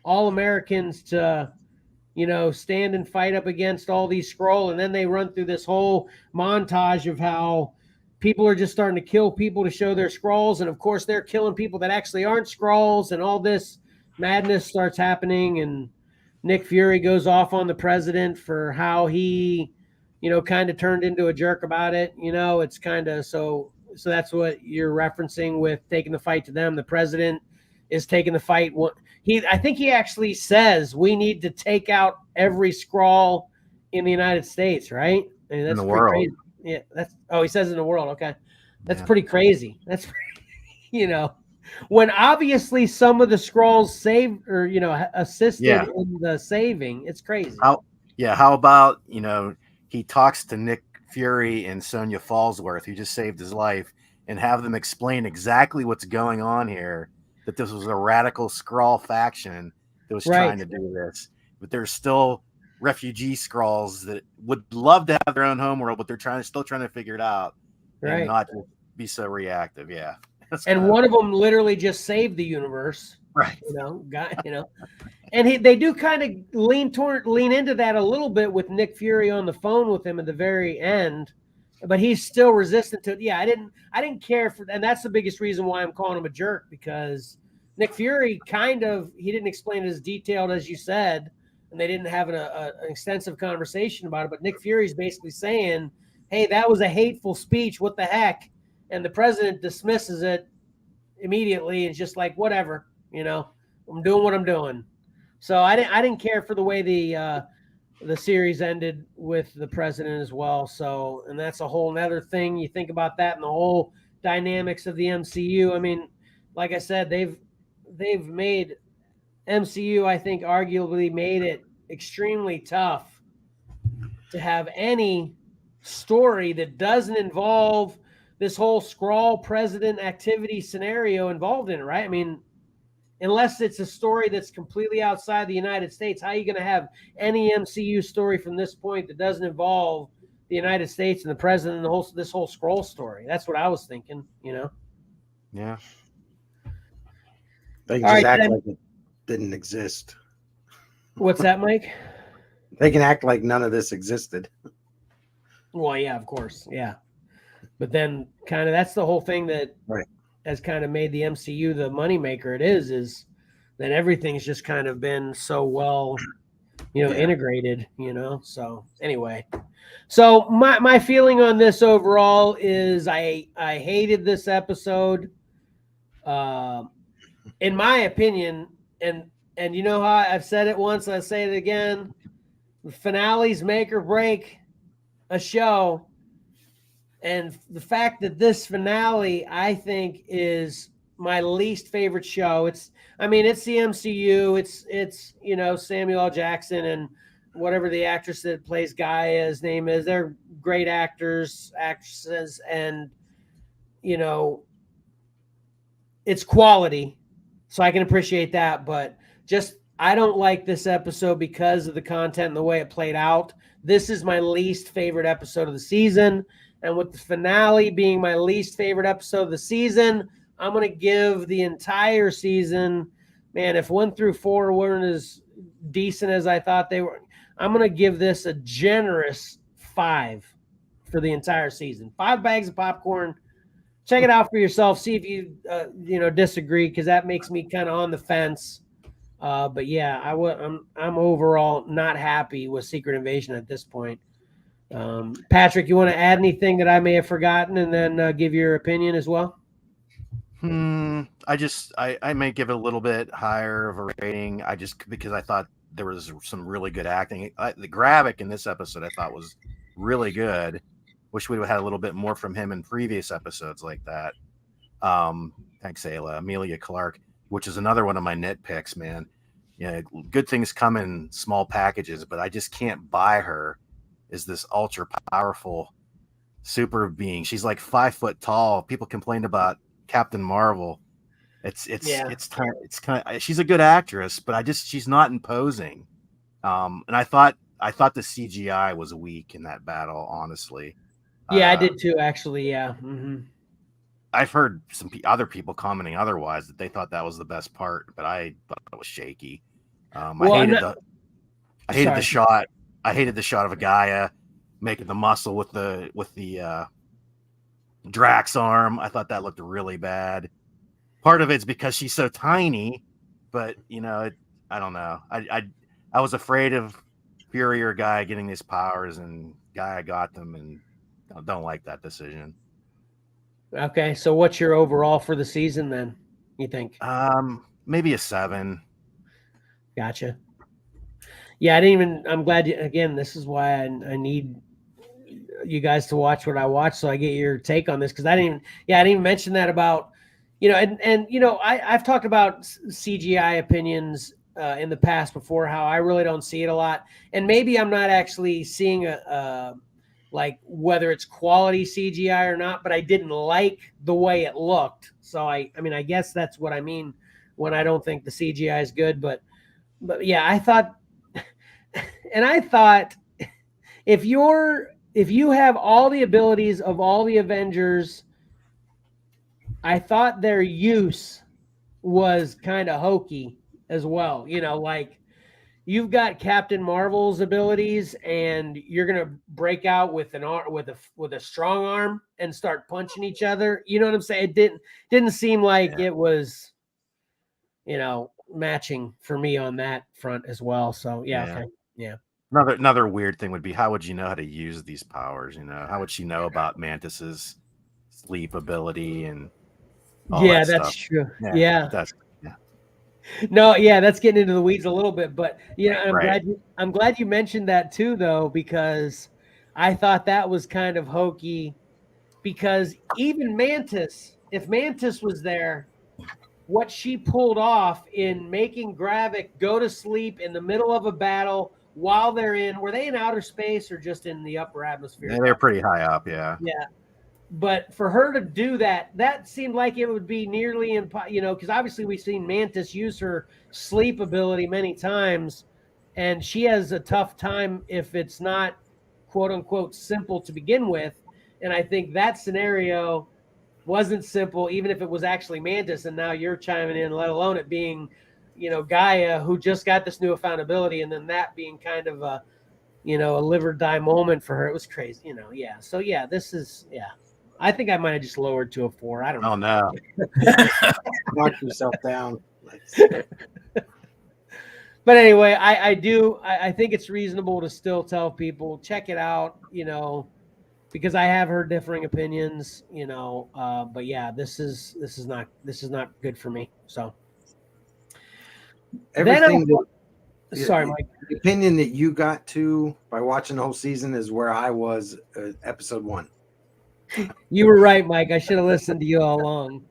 all Americans to, stand and fight up against all these Skrull. And then they run through this whole montage of how people are just starting to kill people to show their Skrulls. And of course they're killing people that actually aren't Skrulls, and all this madness starts happening. And Nick Fury goes off on the president for how he, kind of turned into a jerk about it. It's kind of, so that's what you're referencing with taking the fight to them. The president is taking the fight. I think he actually says we need to take out every Skrull in the United States, right? I mean, that's in the pretty world. crazy. Yeah, he says in the world. Okay, that's pretty crazy. That's when obviously some of the Skrulls saved or assisted in the saving. It's crazy. How about he talks to Nick Fury and Sonya Fallsworth, who just saved his life, and have them explain exactly what's going on here. That this was a radical Skrull faction that was trying to do this, but there's still refugee Skrulls that would love to have their own homeworld, but they're still trying to figure it out, and not just be so reactive. Yeah, and one of them literally just saved the universe, right? And they do kind of lean into that a little bit with Nick Fury on the phone with him at the very end, but he's still resistant to it. Yeah, I didn't care for, and that's the biggest reason why I'm calling him a jerk, because Nick Fury he didn't explain it as detailed as you said, and they didn't have an extensive conversation about it. But Nick Fury's basically saying, hey, that was a hateful speech. What the heck? And the president dismisses it immediately. And just like, whatever, I'm doing what I'm doing. So I didn't care for the way the series ended with the president as well. So, and that's a whole nother thing. You think about that and the whole dynamics of the MCU. I mean, like I said, they've made MCU, I think, arguably made it extremely tough to have any story that doesn't involve this whole Skrull president activity scenario involved in it, right? I mean, unless it's a story that's completely outside the United States, how are you going to have any MCU story from this point that doesn't involve the United States and the president and this whole Skrull story? That's what I was thinking, you know? Yeah. They can All just right, act then. like it didn't exist. What's that, Mike? They can act like none of this existed. Well, yeah, of course. Yeah. But then kind of that's the whole thing that Right. has kind of made the MCU the moneymaker it is that everything's just kind of been so well, integrated, So anyway, so my feeling on this overall is I hated this episode. In my opinion, and you know how I've said it once, I say it again, the finales make or break a show. And the fact that this finale, I think, is my least favorite show. It's the MCU. It's Samuel L. Jackson and whatever the actress that plays Gaia's name is. They're great actors, actresses, and it's quality, so I can appreciate that. But just I don't like this episode because of the content and the way it played out. This is my least favorite episode of the season. And with the finale being my least favorite episode of the season, I'm going to give the entire season, man, if 1 through 4 weren't as decent as I thought they were, I'm going to give this a generous 5 for the entire season. 5 bags of popcorn. Check it out for yourself. See if you, disagree, because that makes me kind of on the fence. But yeah, I'm overall not happy with Secret Invasion at this point. Patrick, you want to add anything that I may have forgotten, and then give your opinion as well? I may give it a little bit higher of a rating. Because I thought there was some really good acting. The Gravik in this episode I thought was really good. Wish we would have had a little bit more from him in previous episodes like that. Xcellar, Amelia Clark, which is another one of my nitpicks, man. Good things come in small packages, but I just can't buy her as this ultra powerful super being. She's like 5 foot tall. People complained about Captain Marvel. It's kind of, she's a good actress, but she's not imposing. And I thought the CGI was weak in that battle, honestly. Yeah, I did too, actually. Yeah. Mm-hmm. I've heard some other people commenting otherwise, that they thought that was the best part, but I thought it was shaky. I hated the shot. I hated the shot of Gaia making the muscle with the Drax arm. I thought that looked really bad. Part of it's because she's so tiny, but I don't know. I was afraid of Fury or Gaia getting these powers, and Gaia got them, and I don't like that decision. Okay, so what's your overall for the season then, you think? Maybe a 7. Gotcha. Yeah, I'm glad again, this is why I need you guys to watch what I watch, so I get your take on this, because I didn't even mention that about, I've talked about CGI opinions in the past before, how I really don't see it a lot. And maybe I'm not actually seeing like whether it's quality CGI or not, but I didn't like the way it looked. So I guess that's what I mean when I don't think the CGI is good. But yeah, I thought if you have all the abilities of all the Avengers, I thought their use was kind of hokey as well. Like you've got Captain Marvel's abilities, and you're gonna break out with an arm, with a strong arm, and start punching each other. You know what I'm saying? It didn't seem like it was, matching for me on that front as well. So okay, yeah. Another weird thing would be, how would you know how to use these powers? How would she know about Mantis's sleep ability and all that that's stuff? true. No, that's getting into the weeds a little bit, but I'm glad you mentioned that too, though, because I thought that was kind of hokey, because even Mantis, if Mantis was there, what she pulled off in making Gravik go to sleep in the middle of a battle while were they in outer space or just in the upper atmosphere? Yeah, they're pretty high up. Yeah. Yeah. But for her to do that, that seemed like it would be nearly impossible, because obviously we've seen Mantis use her sleep ability many times, and she has a tough time if it's not quote unquote simple to begin with. And I think that scenario wasn't simple, even if it was actually Mantis. And now you're chiming in, let alone it being, Gaia, who just got this newfound ability, and then that being kind of a live or die moment for her. It was crazy, yeah. So yeah, this is, yeah. I think I might have just lowered to a 4. I don't know. Oh no. Knock yourself down. But anyway, I think it's reasonable to still tell people, check it out, because I have heard differing opinions, but yeah, this is not good for me. So Everything sorry, Mike. the opinion that you got to by watching the whole season is where I was episode 1. You were right, Mike. I should have listened to you all along.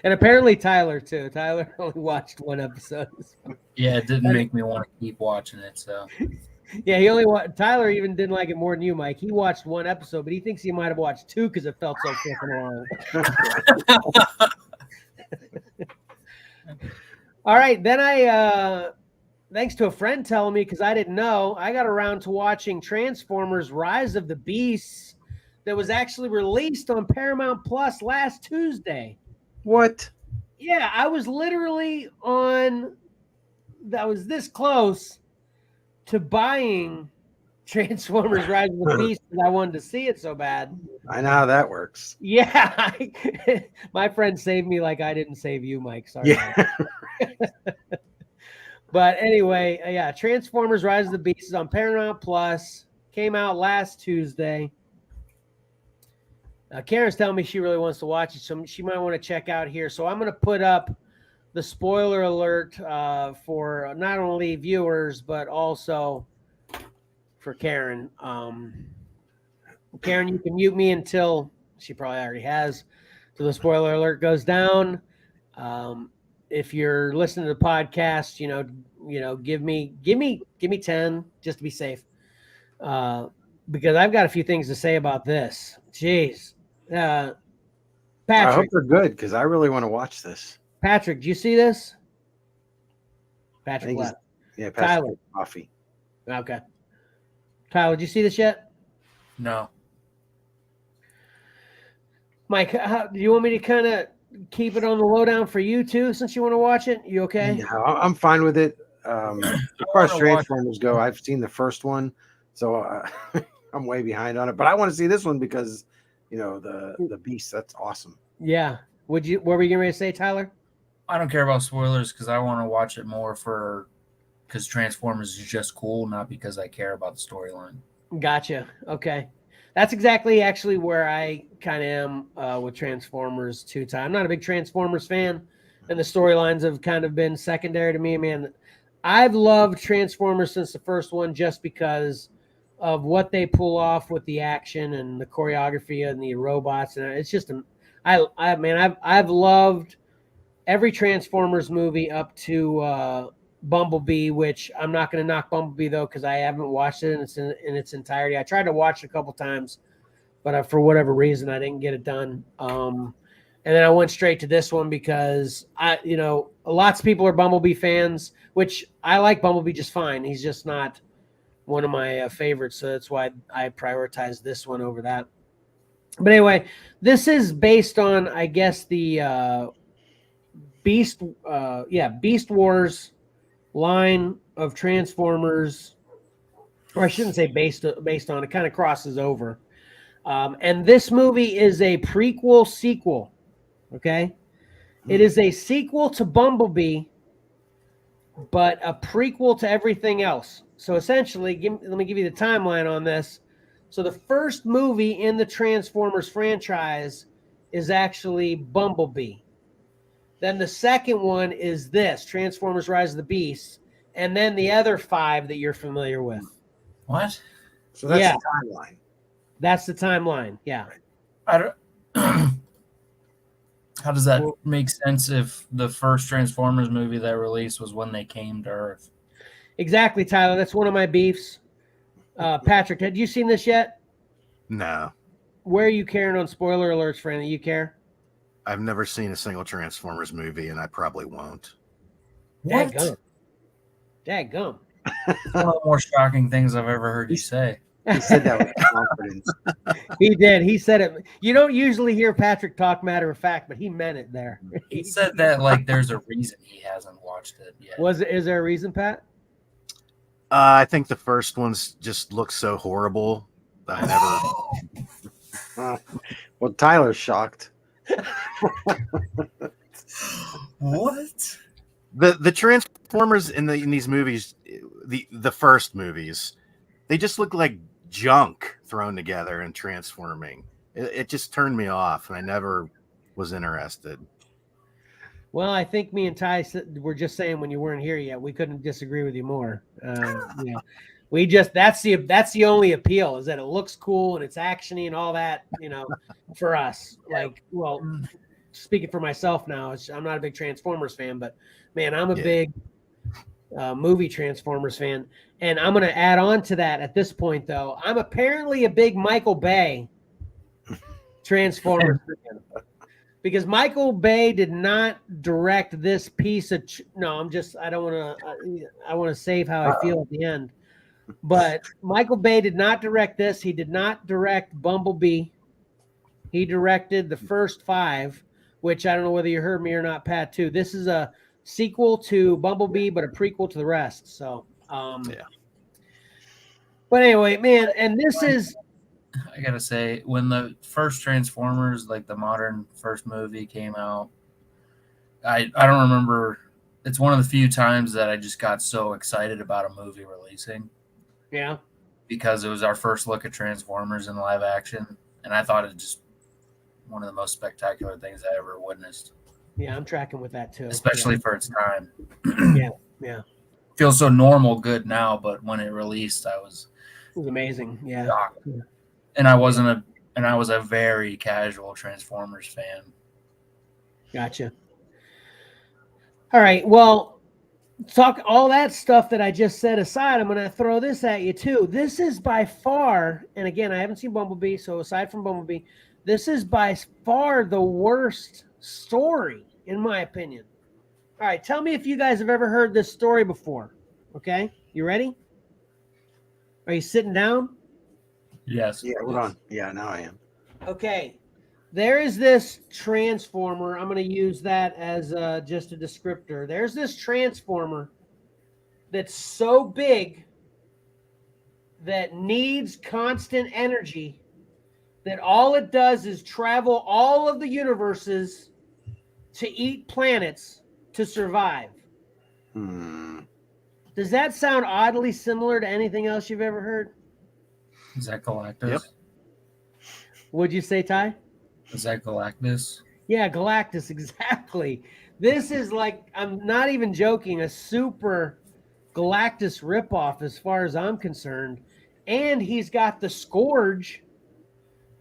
And apparently Tyler too. Tyler only watched 1 episode. Yeah, it didn't make me want to keep watching it. So yeah, Tyler even didn't like it more than you, Mike. He watched 1 episode, but he thinks he might have watched 2 because it felt so freaking long. All right, then I thanks to a friend telling me, because I didn't know, I got around to watching Transformers Rise of the Beasts that was actually released on Paramount Plus last Tuesday. What? Yeah, I was literally I was this close to buying Transformers Rise of the Beast because I wanted to see it so bad. I know how that works. Yeah. My friend saved me like I didn't save you, Mike. Sorry. Yeah. But anyway, yeah, Transformers Rise of the Beast is on Paramount Plus. Came out last Tuesday. Karen's telling me she really wants to watch it, so she might want to check out here. So I'm going to put up the spoiler alert for not only viewers, but also for Karen. Karen, you can mute me until she probably already has. So the spoiler alert goes down. If you're listening to the podcast, give me 10 just to be safe. Because I've got a few things to say about this. Jeez. Patrick. I hope they're good because I really want to watch this. Patrick, do you see this? Patrick left. Yeah, Patrick. Tyler. Coffee. Okay. Tyler, did you see this yet? no. Mike, do you want me to kind of keep it on the lowdown for you too, since you want to watch it? You okay? Yeah, I'm fine with it. As far as Transformers go, I've seen the first one, so I'm way behind on it. But I want to see this one because, the Beast. That's awesome. Yeah. What were you going to say, Tyler? I don't care about spoilers because I want to watch it more because Transformers is just cool, not because I care about the storyline. Gotcha. Okay. That's exactly actually where I kind of am with Transformers 2. I'm not a big Transformers fan, and the storylines have kind of been secondary to me, man. I've loved Transformers since the first one just because of what they pull off with the action and the choreography and the robots, and it's just I've loved every Transformers movie up to Bumblebee, which I'm not going to knock Bumblebee though because I haven't watched it in its entirety. I tried to watch it a couple times, but for whatever reason I didn't get it done. And then I went straight to this one because lots of people are Bumblebee fans, which I like Bumblebee just fine. He's just not one of my favorites, so that's why I prioritize this one over that. But anyway, this is based on, I guess, the Beast Wars line of Transformers, or I shouldn't say based on, it kind of crosses over. And this movie is a prequel sequel. Okay. It is a sequel to Bumblebee, but a prequel to everything else. So essentially, let me give you the timeline on this. So the first movie in the Transformers franchise is actually Bumblebee. Then the second one is this, Transformers Rise of the Beasts. And then the other 5 that you're familiar with. What? So that's the timeline. That's the timeline, yeah. I don't. How does that make sense if the first Transformers movie that released was when they came to Earth? Exactly, Tyler. That's one of my beefs. Patrick, had you seen this yet? No, Where are you caring on spoiler alerts, Franny? You care? I've never seen a single Transformers movie, and I probably won't. What? Dadgum. One of the more shocking things I've ever heard you say. He said that with confidence. He did. He said it. You don't usually hear Patrick talk matter of fact, but he meant it there. He said that like there's a reason he hasn't watched it yet. Is there a reason, Pat? I think the first one's just looks so horrible that I never. Well, Tyler's shocked. What? The Transformers in these movies, the first movies, they just look like junk thrown together and transforming. It just turned me off, and I never was interested. Well, I think me and Ty were just saying when you weren't here yet, we couldn't disagree with you more. We just that's the only appeal is that it looks cool and it's actiony and all that. For us, like, well, speaking for myself now, I'm not a big Transformers fan, but man, I'm a big movie Transformers fan. And I'm going to add on to that at this point, though. I'm apparently a big Michael Bay Transformers fan. Because Michael Bay did not direct this piece of I want to save how I feel at the end. But Michael Bay did not direct this. He did not direct Bumblebee. He directed the first 5, which I don't know whether you heard me or not, Pat, too. This is a sequel to Bumblebee, but a prequel to the rest. So, yeah. But anyway, man, and this is. I gotta say, when the first Transformers, like the modern first movie, came out, I don't remember. It's one of the few times that I just got so excited about a movie releasing. Yeah. Because it was our first look at Transformers in live action, and I thought it just one of the most spectacular things I ever witnessed. Yeah, I'm tracking with that too. Especially for its time. Yeah. Feels so normal good now, but when it released, it was amazing. Yeah. Shocked. And I was a very casual Transformers fan. Gotcha. All right. Well, talk all that stuff that I just said aside, I'm going to throw this at you too. This is by far, and again, I haven't seen Bumblebee, so aside from Bumblebee, this is by far the worst story, in my opinion. All right. Tell me if you guys have ever heard this story before. Okay. You ready? Are you sitting down? Yes. Yeah, hold on. Yeah, now I am. Okay. There is this Transformer. I'm going to use that as just a descriptor. There's this Transformer that's so big that needs constant energy that all it does is travel all of the universes to eat planets to survive. Does that sound oddly similar to anything else you've ever heard? Is that Galactus? Yep. What'd you say, Ty? Is that Galactus? Yeah, Galactus, exactly. This is like, I'm not even joking, a super Galactus ripoff as far as I'm concerned. And he's got the Scourge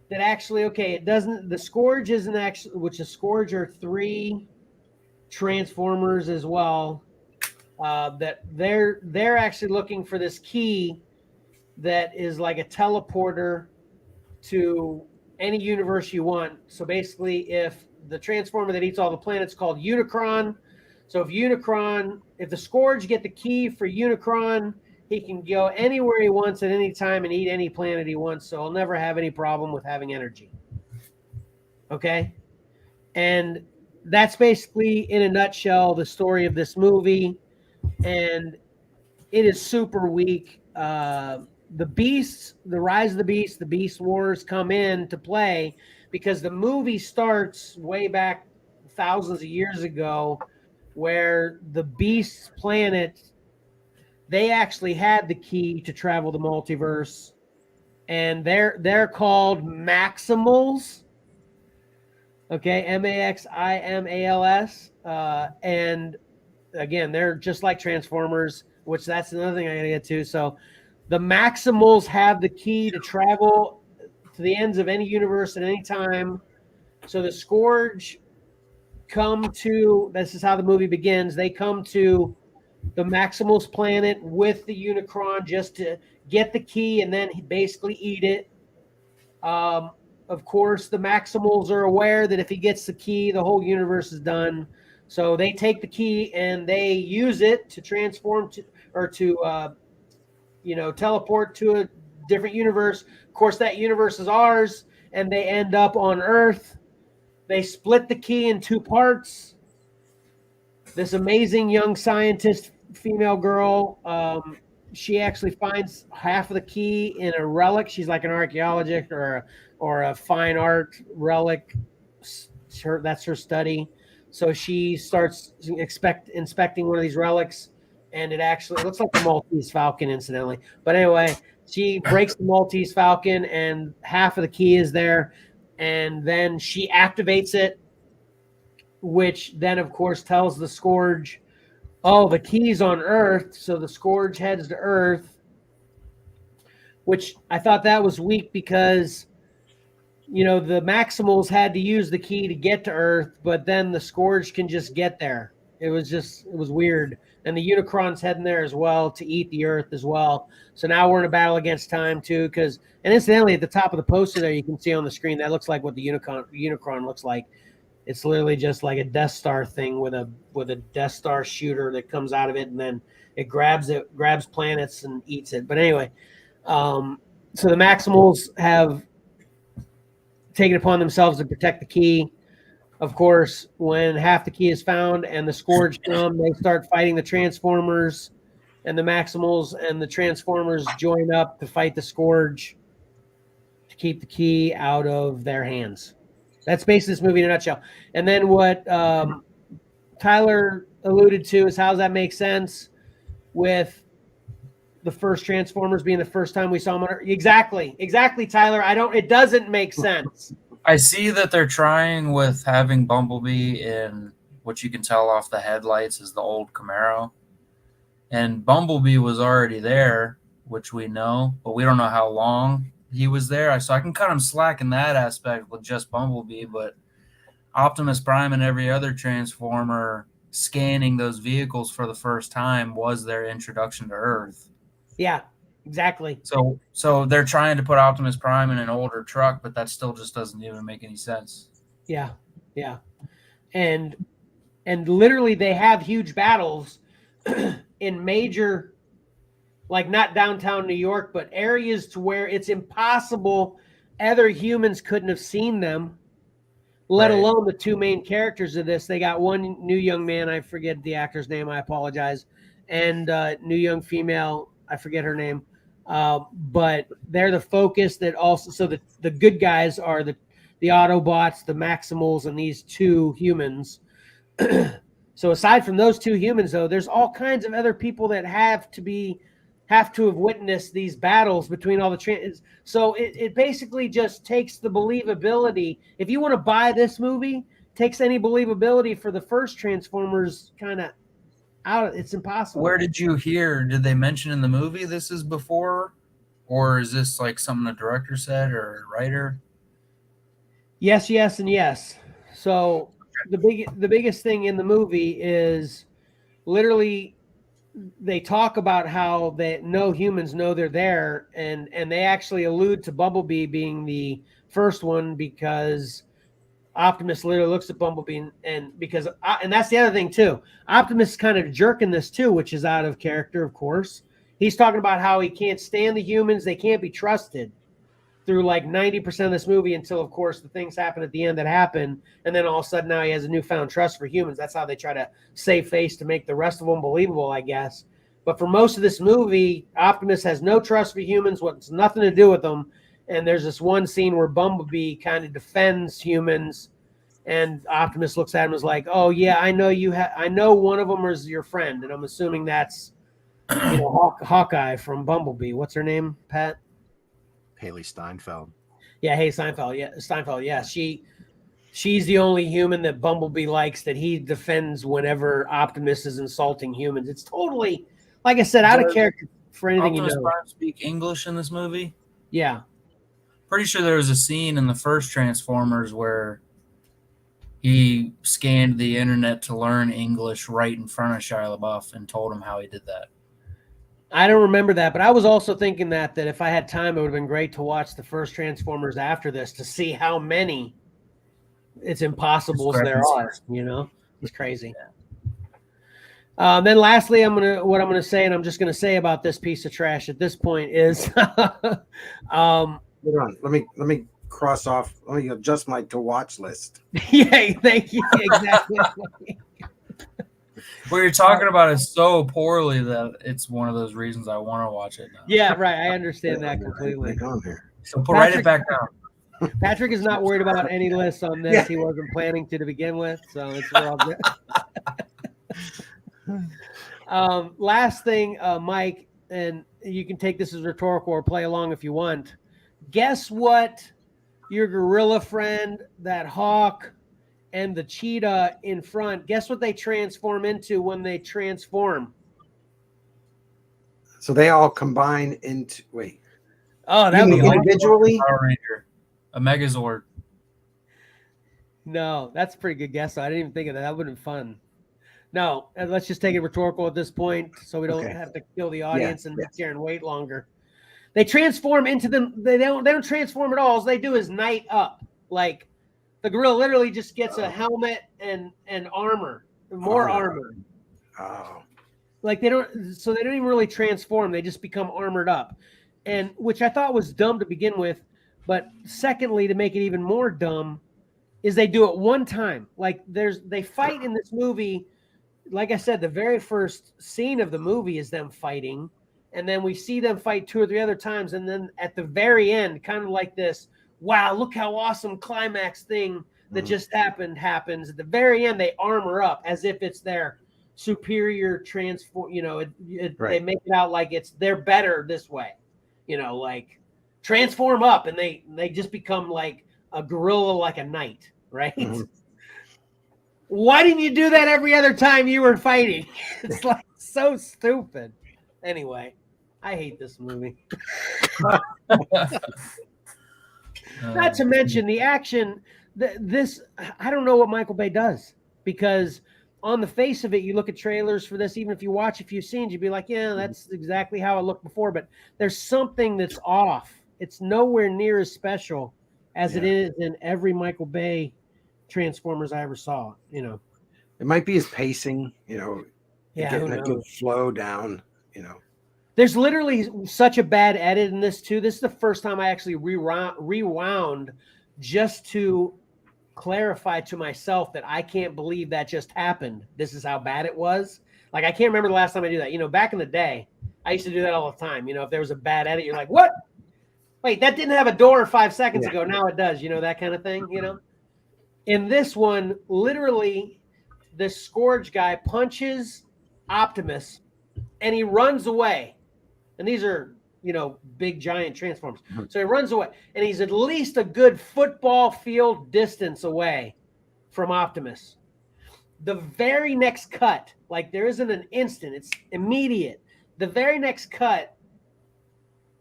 that actually, the Scourge isn't actually, which the Scourge are 3 Transformers as well, that they're actually looking for this key that is like a teleporter to any universe you want. So basically, if the Transformer that eats all the planets called Unicron, so if the Scourge get the key for Unicron, he can go anywhere he wants at any time and eat any planet he wants. So he'll never have any problem with having energy. Okay? And that's basically, in a nutshell, the story of this movie. And it is super weak. The Beasts, the Rise of the Beast, the Beast Wars come in to play because the movie starts way back thousands of years ago where the Beast planet, they actually had the key to travel the multiverse, and they're called Maximals. Okay, Maximals. And again, they're just like Transformers, which that's another thing I gotta get to. So the Maximals have the key to travel to the ends of any universe at any time. So the Scourge come to, this is how the movie begins. They come to the Maximals planet with the Unicron just to get the key and then basically eat it. Of course, the Maximals are aware that if he gets the key, the whole universe is done. So they take the key and they use it to transform to, or to, teleport to a different universe. Of course, that universe is ours, and they end up on Earth. They split the key in two parts. This amazing young scientist, female girl, she actually finds half of the key in a relic. She's like an archaeologist or a fine art relic. That's her study. So she starts inspecting one of these relics, and it looks like the Maltese Falcon, incidentally. But anyway, she breaks the Maltese Falcon, and half of the key is there, and then she activates it, which then, of course, tells the Scourge, oh, the key's on Earth. So the Scourge heads to Earth, which I thought that was weak because, the Maximals had to use the key to get to Earth, but then the Scourge can just get there. It was weird. And the Unicron's heading there as well to eat the Earth as well. So now we're in a battle against time too, and incidentally, at the top of the poster there, you can see on the screen, that looks like what the Unicron looks like. It's literally just like a Death Star thing with a Death Star shooter that comes out of it, and then it grabs planets and eats it. But anyway, so the Maximals have taken upon themselves to protect the key. Of course, when half the key is found and the Scourge come, they start fighting the Transformers, and the Maximals and the Transformers join up to fight the Scourge to keep the key out of their hands. That's basically this movie in a nutshell. And then what Tyler alluded to is, how does that make sense with the first Transformers being the first time we saw them on Earth? Exactly, Tyler. It doesn't make sense. I see that they're trying with having Bumblebee in what you can tell off the headlights is the old Camaro. And Bumblebee was already there, which we know, but we don't know how long he was there. So I can cut him slack in that aspect with just Bumblebee, but Optimus Prime and every other Transformer scanning those vehicles for the first time was their introduction to Earth. Yeah, exactly. So they're trying to put Optimus Prime in an older truck, but that still just doesn't even make any sense. Yeah. And literally they have huge battles in major, like not downtown New York, but areas to where it's impossible other humans couldn't have seen them, let alone the two main characters of this. They got one new young man, I forget the actor's name, I apologize, and new young female, I forget her name, but they're the focus that also, so the good guys are the Autobots, the Maximals, and these two humans. So aside from those two humans, though, there's all kinds of other people that have to have witnessed these battles between all the so it basically just takes the believability. If you want to buy this movie, takes any believability for the first Transformers kind of out. It's impossible. Where did you hear? Did they mention in the movie this is before, or is this like something the director said or a writer? Yes, and yes. So the biggest thing in the movie is literally they talk about how no humans know they're there, and they actually allude to Bumblebee being the first one because Optimus literally looks at Bumblebee and that's the other thing too. Optimus is kind of jerking this too, which is out of character, of course. He's talking about how he can't stand the humans; they can't be trusted through like 90% of this movie until, of course, the things happen at the end that happen, and then all of a sudden now he has a newfound trust for humans. That's how they try to save face to make the rest of them believable, I guess. But for most of this movie, Optimus has no trust for humans, wants nothing to do with them. And there's this one scene where Bumblebee kind of defends humans, and Optimus looks at him and is like, "Oh yeah, I know I know one of them is your friend," and I'm assuming that's Hawkeye from Bumblebee. What's her name, Pat? Haley Steinfeld. Yeah, hey Steinfeld. Yeah, she's the only human that Bumblebee likes, that he defends whenever Optimus is insulting humans. It's totally, like I said, out of character for anything Optimus you know. Prime speak English in this movie? Yeah. Pretty sure there was a scene in the first Transformers where he scanned the internet to learn English right in front of Shia LaBeouf and told him how he did that. I don't remember that, but I was also thinking that if I had time, it would have been great to watch the first Transformers after this to see how many it's impossibles there are. It's crazy. Then lastly, what I'm gonna say, and I'm just gonna say about this piece of trash at this point is, Hold on, let me cross off. Let me adjust my to watch list. yeah, thank you, exactly. What you're talking about is so poorly that it's one of those reasons I want to watch it now. Yeah, right. I understand that completely. So write it back down. Patrick is not worried about any lists on this. Yeah. He wasn't planning to begin with, so it's all good. Last thing, Mike, and you can take this as rhetorical or play along if you want. Guess what your gorilla friend, that hawk, and the cheetah in front, guess what they transform into when they transform? So they all combine into, wait. Oh, that'd be individually? Power Ranger. A Megazord. No, that's a pretty good guess. I didn't even think of that. That would have been fun. No, let's just take it rhetorical at this point so we don't have to kill the audience and sit here and wait longer. They transform into them. They don't transform at all. All they do is night up. Like, the gorilla literally just gets a helmet and armor, more armor. Oh. Like they don't even really transform. They just become armored up. And which I thought was dumb to begin with. But secondly, to make it even more dumb, is they do it one time. Like they fight in this movie. Like I said, the very first scene of the movie is them fighting. And then we see them fight 2 or 3 other times. And then at the very end, kind of like this, wow, look how awesome climax thing that just happens. At the very end, they armor up as if it's their superior transform. They make it out like they're better this way. Like transform up, and they just become like a gorilla, like a knight, right? Mm-hmm. Why didn't you do that every other time you were fighting? It's like so stupid. Anyway, I hate this movie. Not to mention the action. I don't know what Michael Bay does, because on the face of it, you look at trailers for this, even if you watch a few scenes, you'd be like, yeah, that's exactly how it looked before. But there's something that's off. It's nowhere near as special as it is in every Michael Bay Transformers I ever saw. It might be his pacing. Getting a good flow down. There's literally such a bad edit in this too. This is the first time I actually rewound just to clarify to myself that I can't believe that just happened. This is how bad it was. Like, I can't remember the last time I do that. Back in the day, I used to do that all the time. If there was a bad edit, you're like, what? Wait, that didn't have a door 5 seconds ago. Now it does, that kind of thing, In this one, literally, the Scourge guy punches Optimus and he runs away. And these are, big giant transformers. So he runs away, and he's at least a good football field distance away from Optimus. The very next cut, like there isn't an instant, it's immediate. The very next cut,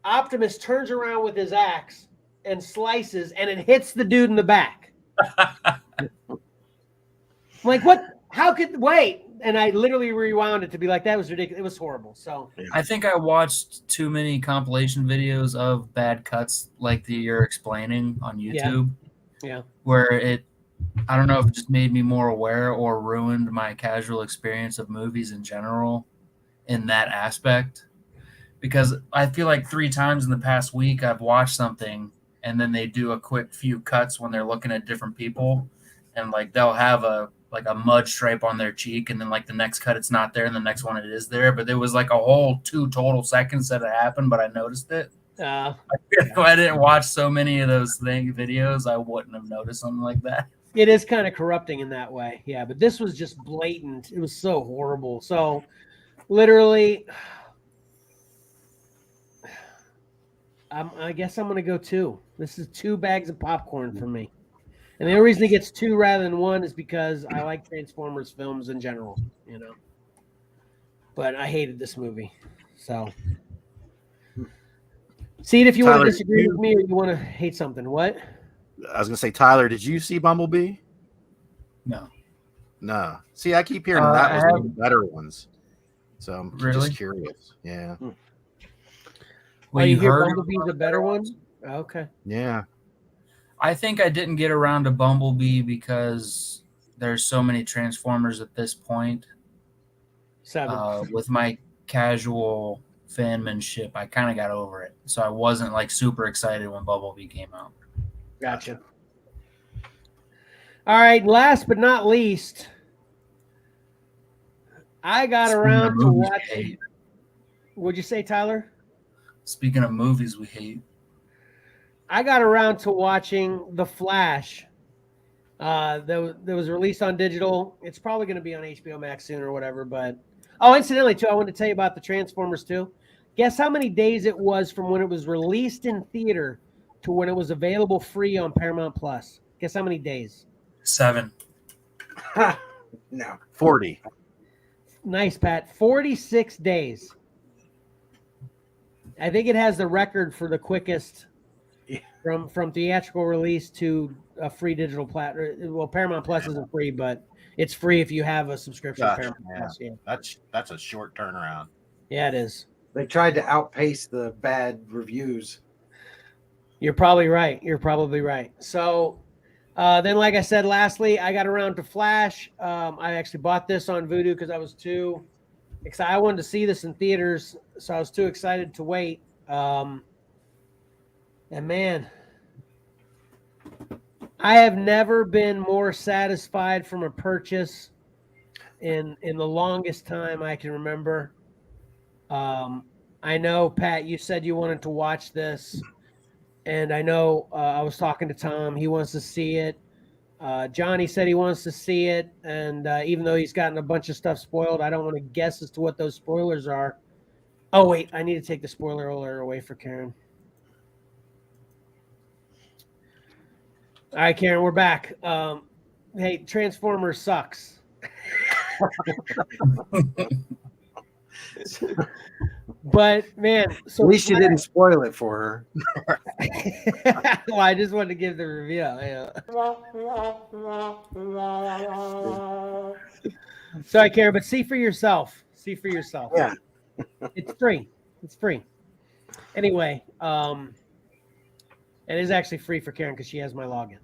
Optimus turns around with his axe and slices, and it hits the dude in the back. I'm like, what? Wait. And I literally rewound it to be like, that was ridiculous. It was horrible. So I think I watched too many compilation videos of bad cuts like you're explaining on YouTube. Yeah. Where I don't know if it just made me more aware or ruined my casual experience of movies in general in that aspect. Because I feel like 3 times in the past week I've watched something and then they do a quick few cuts when they're looking at different people, and like they'll have a mud stripe on their cheek, and then like the next cut it's not there, and the next one it is there. But there was like a whole 2 total seconds that it happened, but I noticed it. If I didn't watch so many of those videos, I wouldn't have noticed something like that. It is kind of corrupting in that way. Yeah, but this was just blatant. It was so horrible. So literally, I guess I'm going to go 2. This is 2 bags of popcorn for me. And the only reason he gets 2 rather than 1 is because I like Transformers films in general, But I hated this movie. So, see if you want to disagree with me or you want to hate something. What? I was going to say, Tyler, did you see Bumblebee? No. No. See, I keep hearing I that was one of have- the better ones. So I'm Really? just curious. Yeah. Well, you hear heard Bumblebee's a better one? Okay. Yeah. I think I didn't get around to Bumblebee because there's so many Transformers at this point. 7. With my casual fanmanship, I kind of got over it. So I wasn't like super excited when Bumblebee came out. Gotcha. All right. Last but not least, I got Speaking around of to movies we watch. hate. What'd you say, Tyler? Speaking of movies we hate. I got around to watching The Flash. That was released on digital. It's probably going to be on HBO Max soon or whatever. But incidentally, too, I wanted to tell you about the Transformers too. Guess how many days it was from when it was released in theater to when it was available free on Paramount Plus? Guess how many days? 7. No. 40. Nice, Pat. 46 days. I think it has the record for the quickest from theatrical release to a free digital platform. Well, Paramount Plus isn't free, but it's free if you have a subscription. Gosh, Paramount yeah. Plus, yeah. That's a short turnaround. Yeah, it is. They tried to outpace the bad reviews. You're probably right. You're probably right. So then, like I said, lastly, I got around to Flash. I actually bought this on Vudu because I was too excited. I wanted to see this in theaters, so I was too excited to wait. And man, I have never been more satisfied from a purchase in the longest time I can remember. I know, Pat, you said you wanted to watch this, and I know I was talking to Tom. He wants to see it. Johnny said he wants to see it, and even though he's gotten a bunch of stuff spoiled, I don't want to guess as to what those spoilers are. Oh, wait, I need to take the spoiler alert away for Karen. All right, Karen, we're back. Hey, Transformers sucks. But man, so At least you didn't spoil it for her. well, I just wanted to give the review. Yeah. Sorry, Karen, but see for yourself. See for yourself. Yeah. It's free. It's free. Anyway, it is actually free for Karen because she has my login.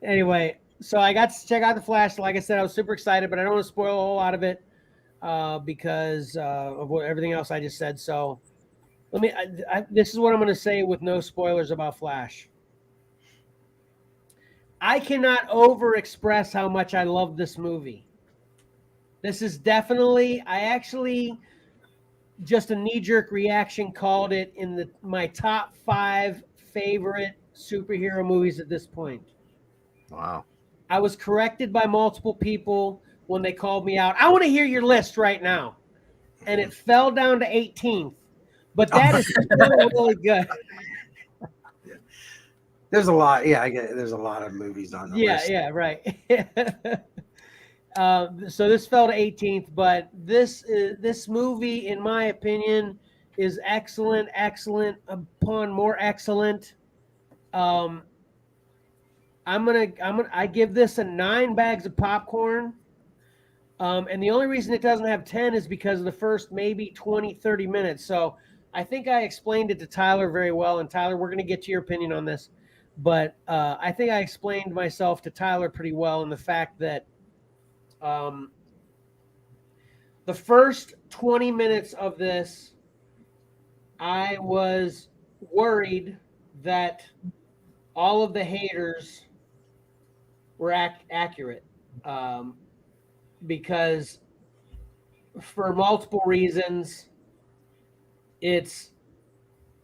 Anyway, so I got to check out The Flash. Like I said, I was super excited, but I don't want to spoil a whole lot of it because of everything else I just said. So this is what I'm going to say with no spoilers about Flash. I cannot over-express how much I love this movie. This is definitely, I actually just a knee-jerk reaction called it in my top 5 favorite superhero movies at this point. Wow. I was corrected by multiple people when they called me out. I want to hear your list right now. And it fell down to 18th. But that is still really good. There's a lot. Yeah, I get it. There's a lot of movies on the list. Yeah, right. So this fell to 18th, but this movie, in my opinion, is excellent upon more excellent. I give this a 9 bags of popcorn. And the only reason it doesn't have 10 is because of the first maybe 20, 30 minutes. So I think I explained it to Tyler very well. And Tyler, we're going to get to your opinion on this. But I think I explained myself to Tyler pretty well in the fact that the first 20 minutes of this, I was worried that all of the haters were accurate because for multiple reasons, it's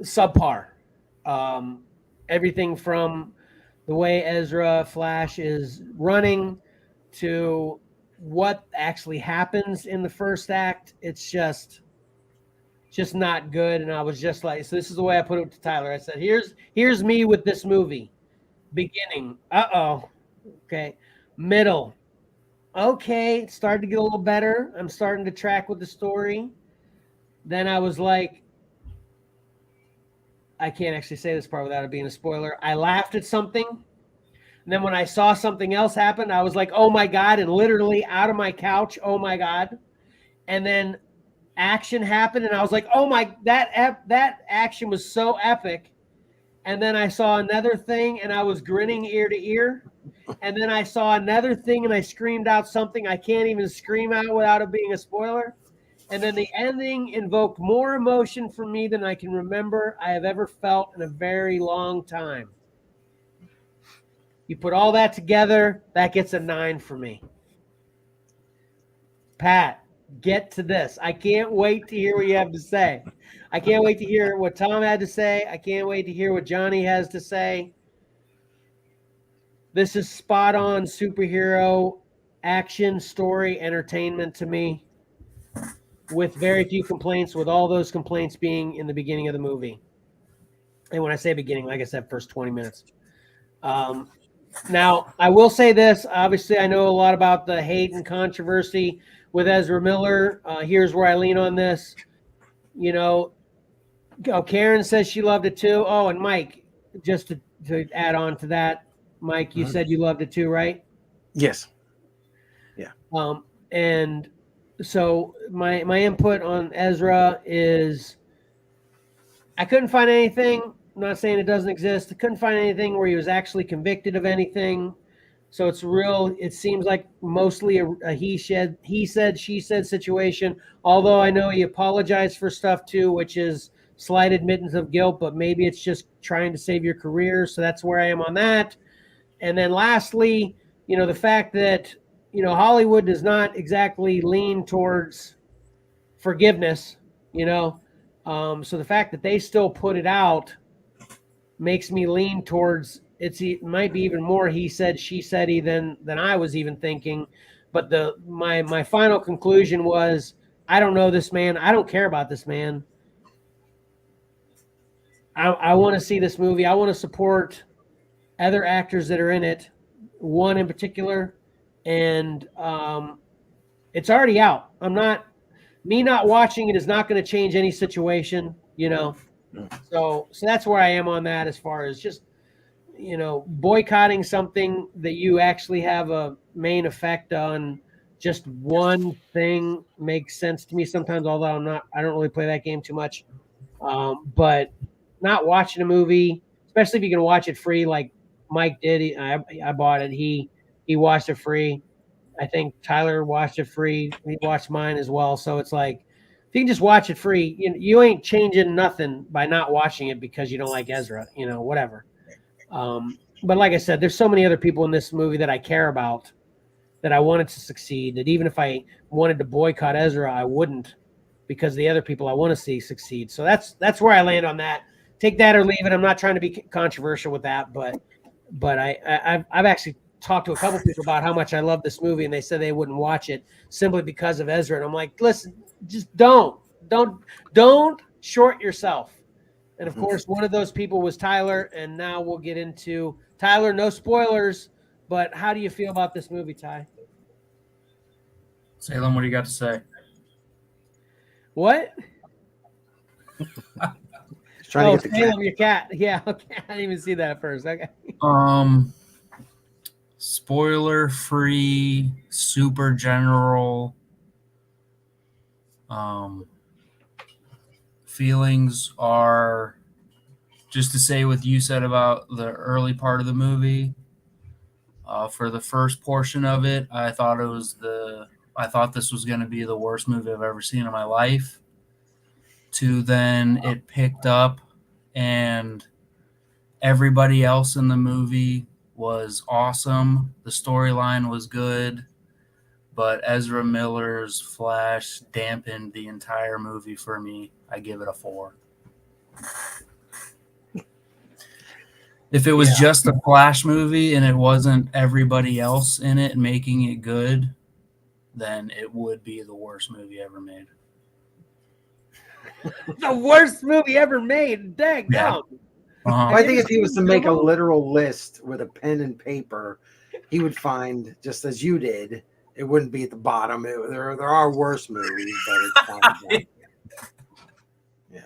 subpar. Everything from the way Ezra Flash is running to what actually happens in the first act, it's just not good. And I was just like, so this is the way I put it to Tyler. I said, here's me with this movie. Beginning, okay. Middle, okay, it started to get a little better. I'm starting to track with the story. Then I was like, I can't actually say this part without it being a spoiler. I laughed at something. And then when I saw something else happen, I was like, oh my God, and literally out of my couch, oh my God. And then action happened, and I was like, oh my, that action was so epic. And then I saw another thing, and I was grinning ear to ear. And then I saw another thing, and I screamed out something I can't even scream out without it being a spoiler. And then the ending invoked more emotion for me than I can remember I have ever felt in a very long time. You put all that together, that gets a 9 for me. Pat, get to this. I can't wait to hear what you have to say. I can't wait to hear what Tom had to say. I can't wait to hear what Johnny has to say. This is spot on superhero action story entertainment to me, with very few complaints, with all those complaints being in the beginning of the movie. And when I say beginning, like I said, first 20 minutes. Now, I will say this. Obviously, I know a lot about the hate and controversy with Ezra Miller. Here's where I lean on this. You know, Karen says she loved it too. Oh, and Mike, just to add on to that, Mike, you said you loved it too, right? Yes. Yeah. And so my input on Ezra is I couldn't find anything. I'm not saying it doesn't exist. I couldn't find anything where he was actually convicted of anything. So it seems like mostly a he said, she said situation. Although I know he apologized for stuff too, which is slight admittance of guilt, but maybe it's just trying to save your career. So that's where I am on that. And then lastly, the fact that, Hollywood does not exactly lean towards forgiveness, so the fact that they still put it out makes me lean towards it might be even more he said, she said than I was even thinking. But my final conclusion was, I don't know this man. I don't care about this man. I want to see this movie. I want to support other actors that are in it, one in particular, and it's already out. Me not watching it is not going to change any situation, So that's where I am on that, as far as just, boycotting something that you actually have a main effect on. Just one thing makes sense to me sometimes, although I don't really play that game too much. But not watching a movie, especially if you can watch it free, like Mike did. I bought it. He watched it free. I think Tyler watched it free. He watched mine as well. So it's like, if you can just watch it free, you ain't changing nothing by not watching it because you don't like Ezra, whatever. But like I said, there's so many other people in this movie that I care about, that I wanted to succeed, that even if I wanted to boycott Ezra, I wouldn't, because the other people I want to see succeed. So that's where I land on that. Take that or leave it. I'm not trying to be controversial with that, but I've actually talked to a couple people about how much I love this movie, and they said they wouldn't watch it simply because of Ezra. And I'm like, listen, just don't short yourself. And of course, one of those people was Tyler, and now we'll get into Tyler. No spoilers, but how do you feel about this movie, Ty? Salem, what do you got to say? What? Trying to get the Salem, your cat. Yeah, okay. I didn't even see that at first. Okay. Spoiler free, super general. Feelings are just to say what you said about the early part of the movie. For the first portion of it, I thought this was going to be the worst movie I've ever seen in my life. To then it picked up, and everybody else in the movie was awesome. The storyline was good, but Ezra Miller's Flash dampened the entire movie for me. I give it a 4. If it was just a Flash movie and it wasn't everybody else in it making it good, then it would be the worst movie ever made. The worst movie ever made. Dang, Yeah. I think if he was to make a literal list with a pen and paper, he would find, just as you did, it wouldn't be at the bottom. There are worse movies, but it's fine. Yeah.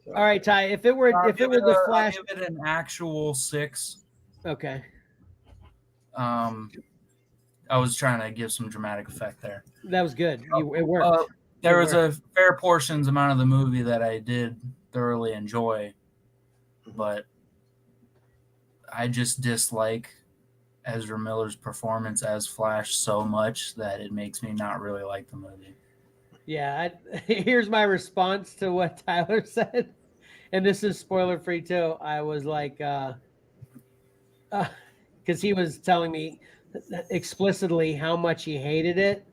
So. All right, Ty. If it were the Flash, I'll give it an actual 6. Okay. I was trying to give some dramatic effect there. That was good. It worked. There was a fair portions amount of the movie that I did thoroughly enjoy, but I just dislike Ezra Miller's performance as Flash so much that it makes me not really like the movie. Yeah, here's my response to what Tyler said, and this is spoiler free too. I was like, because he was telling me explicitly how much he hated it,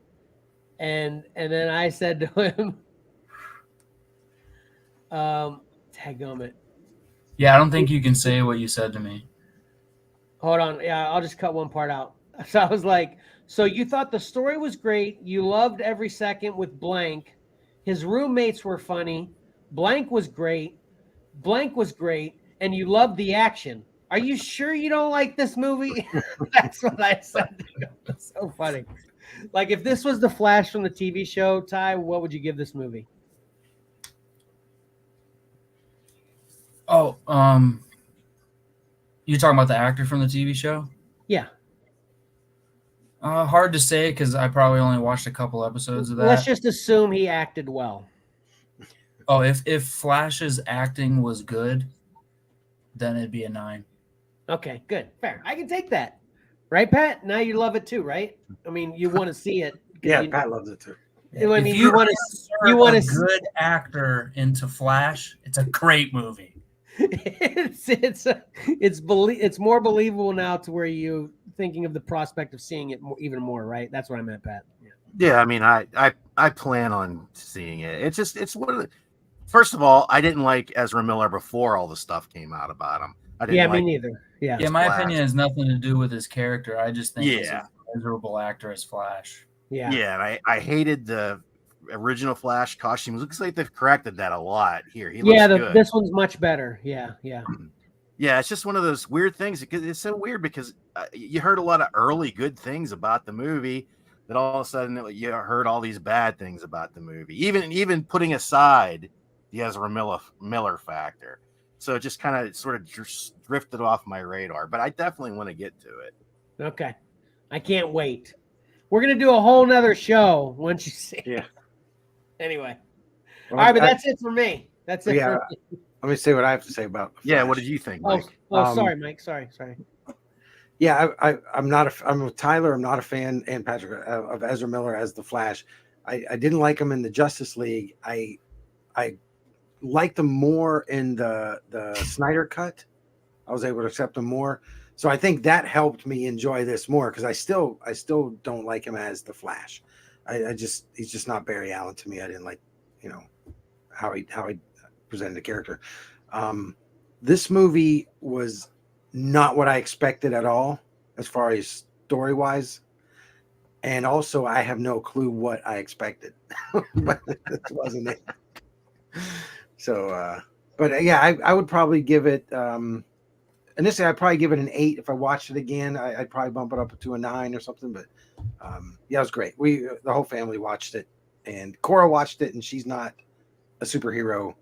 and then I said to him, "Dadgummit." Yeah, I don't think you can say what you said to me. Hold on. Yeah, I'll just cut one part out. So I was like, so you thought the story was great. You loved every second with Blank. His roommates were funny. Blank was great. Blank was great. And you loved the action. Are you sure you don't like this movie? That's what I said to him. It's so funny. Like, if this was the Flash from the TV show, Ty, what would you give this movie? Oh, you talking about the actor from the TV show? Yeah. Hard to say because I probably only watched a couple episodes of that. Let's just assume he acted well. Oh, if Flash's acting was good, then it'd be a 9. Okay, good. Fair. I can take that. Right, Pat? Now you love it too, right? I mean, you want to see it. Yeah, Pat loves it too. I mean, you want a good actor into Flash, it's a great movie. It's more believable now to where you thinking of the prospect of seeing it even more, right? That's what I meant, Pat. Yeah, I mean, I plan on seeing it. It's one of the. First of all, I didn't like Ezra Miller before all the stuff came out about him. I didn't me neither. Yeah, my opinion has nothing to do with his character. I just think he's Yeah. a miserable actor as Flash. Yeah, and I hated the original Flash costume. Looks like they've corrected that a lot here. He yeah. looks good. This one's much better. Yeah. Yeah, it's just one of those weird things. Because it's so weird because you heard a lot of early good things about the movie, that all of a sudden you heard all these bad things about the movie. Even putting aside the Ezra Miller factor, so it just kind of sort of drifted off my radar. But I definitely want to get to it. Okay, I can't wait. We're gonna do a whole nother show once you see. Yeah. Anyway, Well, all right, but that's it for me. That's it. Yeah. For me. Let me say what I have to say about Flash. Yeah, what did you think, Mike? Sorry, Mike. Sorry. Yeah, I'm with Tyler. I'm not a fan, and Patrick, of Ezra Miller as the Flash. I didn't like him in the Justice League. I liked him more in the Snyder cut. I was able to accept him more. So I think that helped me enjoy this more, because I still don't like him as the Flash. He's just not Barry Allen to me. I didn't like, how he presented the character. This movie was not what I expected at all, as far as story wise, and also I have no clue what I expected, but it wasn't it. So, but yeah, I would probably give it. Initially, I'd probably give it an 8. If I watched it again, I'd probably bump it up to a 9 or something. But yeah, it was great. The whole family watched it, and Cora watched it, and she's not a superhero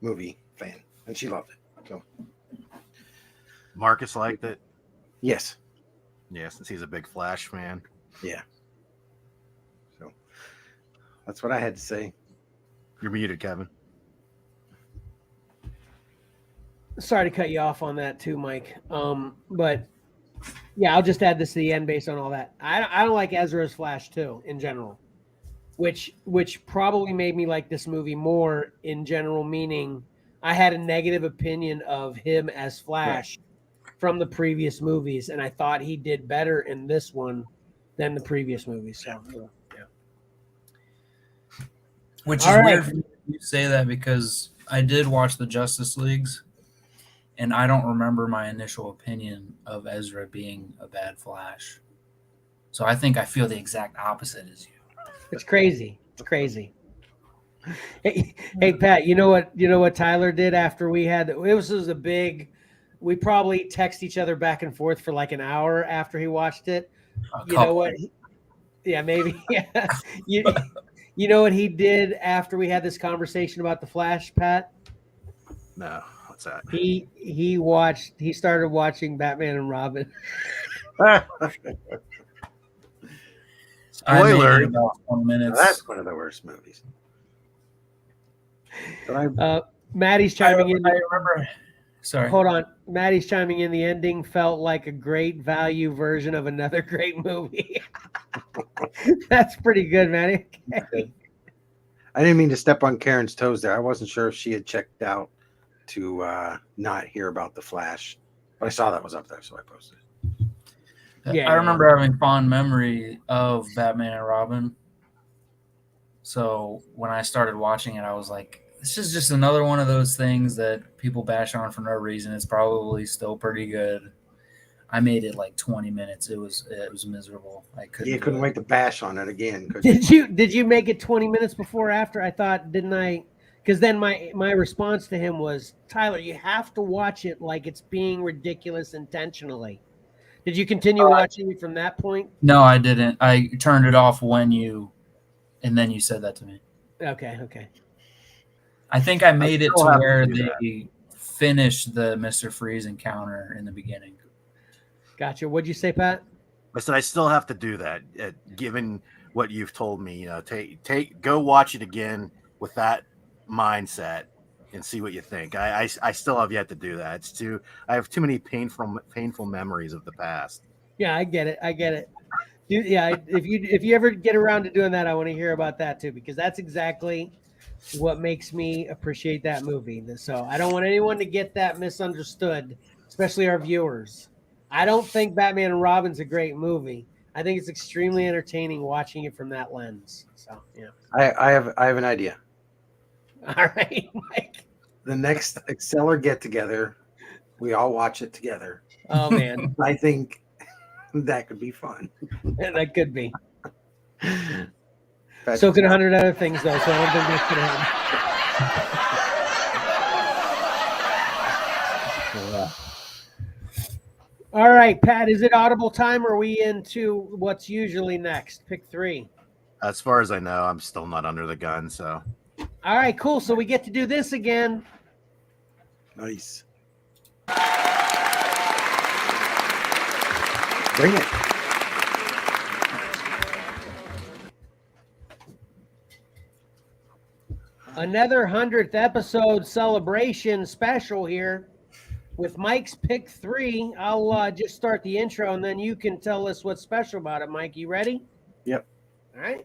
movie fan, and she loved it. So Marcus liked it. yes, Yeah, since he's a big Flash fan. yeah. So that's what I had to say. You're muted, Kevin. Sorry to cut you off on that too, Mike. But yeah, I'll just add this to the end based on all that. I don't like Ezra's Flash too in general, which probably made me like this movie more in general. Meaning, I had a negative opinion of him as Flash from the previous movies, and I thought he did better in this one than the previous movies. So yeah. Which is All right. weird for you to say that, because I did watch the Justice Leagues, and I don't remember my initial opinion of Ezra being a bad Flash. So I think I feel the exact opposite as you. It's crazy. It's crazy. Hey Pat, you know what Tyler did after we had it was a big. We probably text each other back and forth for like an hour after he watched it. You know what? Yeah, maybe. Yeah. You know what he did after we had this conversation about the Flash, Pat? No, what's that? He started watching Batman and Robin. I made Spoiler. it about 20 minutes. That's one of the worst movies. But Maddie's chiming in. I remember. Sorry. Hold on. Maddie's chiming in. The ending felt like a great value version of another great movie. That's pretty good, Maddie. Okay. I didn't mean to step on Karen's toes there. I wasn't sure if she had checked out to not hear about the Flash, but I saw that was up there, so I posted it. Yeah, I remember having fond memory of Batman and Robin. So when I started watching it, I was like, this is just another one of those things that people bash on for no reason. It's probably still pretty good. I made it like 20 minutes. It was miserable. I couldn't. You couldn't wait to bash on it again. Did you make it 20 minutes before or after? I thought, didn't I? Because then my response to him was, Tyler, you have to watch it like it's being ridiculous intentionally. Did you continue watching it from that point? No, I didn't. I turned it off and then you said that to me. Okay. I think I made it to still have to where do they finished the Mr. Freeze encounter in the beginning. Gotcha. What'd you say, Pat? I said I still have to do that, given what you've told me. You know, go watch it again with that mindset and see what you think. I still have yet to do that. I have too many painful memories of the past. Yeah, I get it. Dude, yeah, if you ever get around to doing that, I want to hear about that too, because that's exactly what makes me appreciate that movie. So I don't want anyone to get that misunderstood, especially our viewers. I don't think Batman and Robin's a great movie. I think it's extremely entertaining watching it from that lens. So yeah. I have an idea. All right, Mike. The next Xcellar get together, we all watch it together. Oh man, I think that could be fun. that could be. Patrick, So could 100 other things though. So I don't think that's gonna happen. All right, Pat, is it audible time or are we into what's usually next? Pick 3. As far as I know, I'm still not under the gun. So, All right, cool. So we get to do this again. nice. Bring it. Another 100th episode celebration special here with Mike's Pick 3. I'll just start the intro and then you can tell us what's special about it, Mike. You ready? Yep. All right.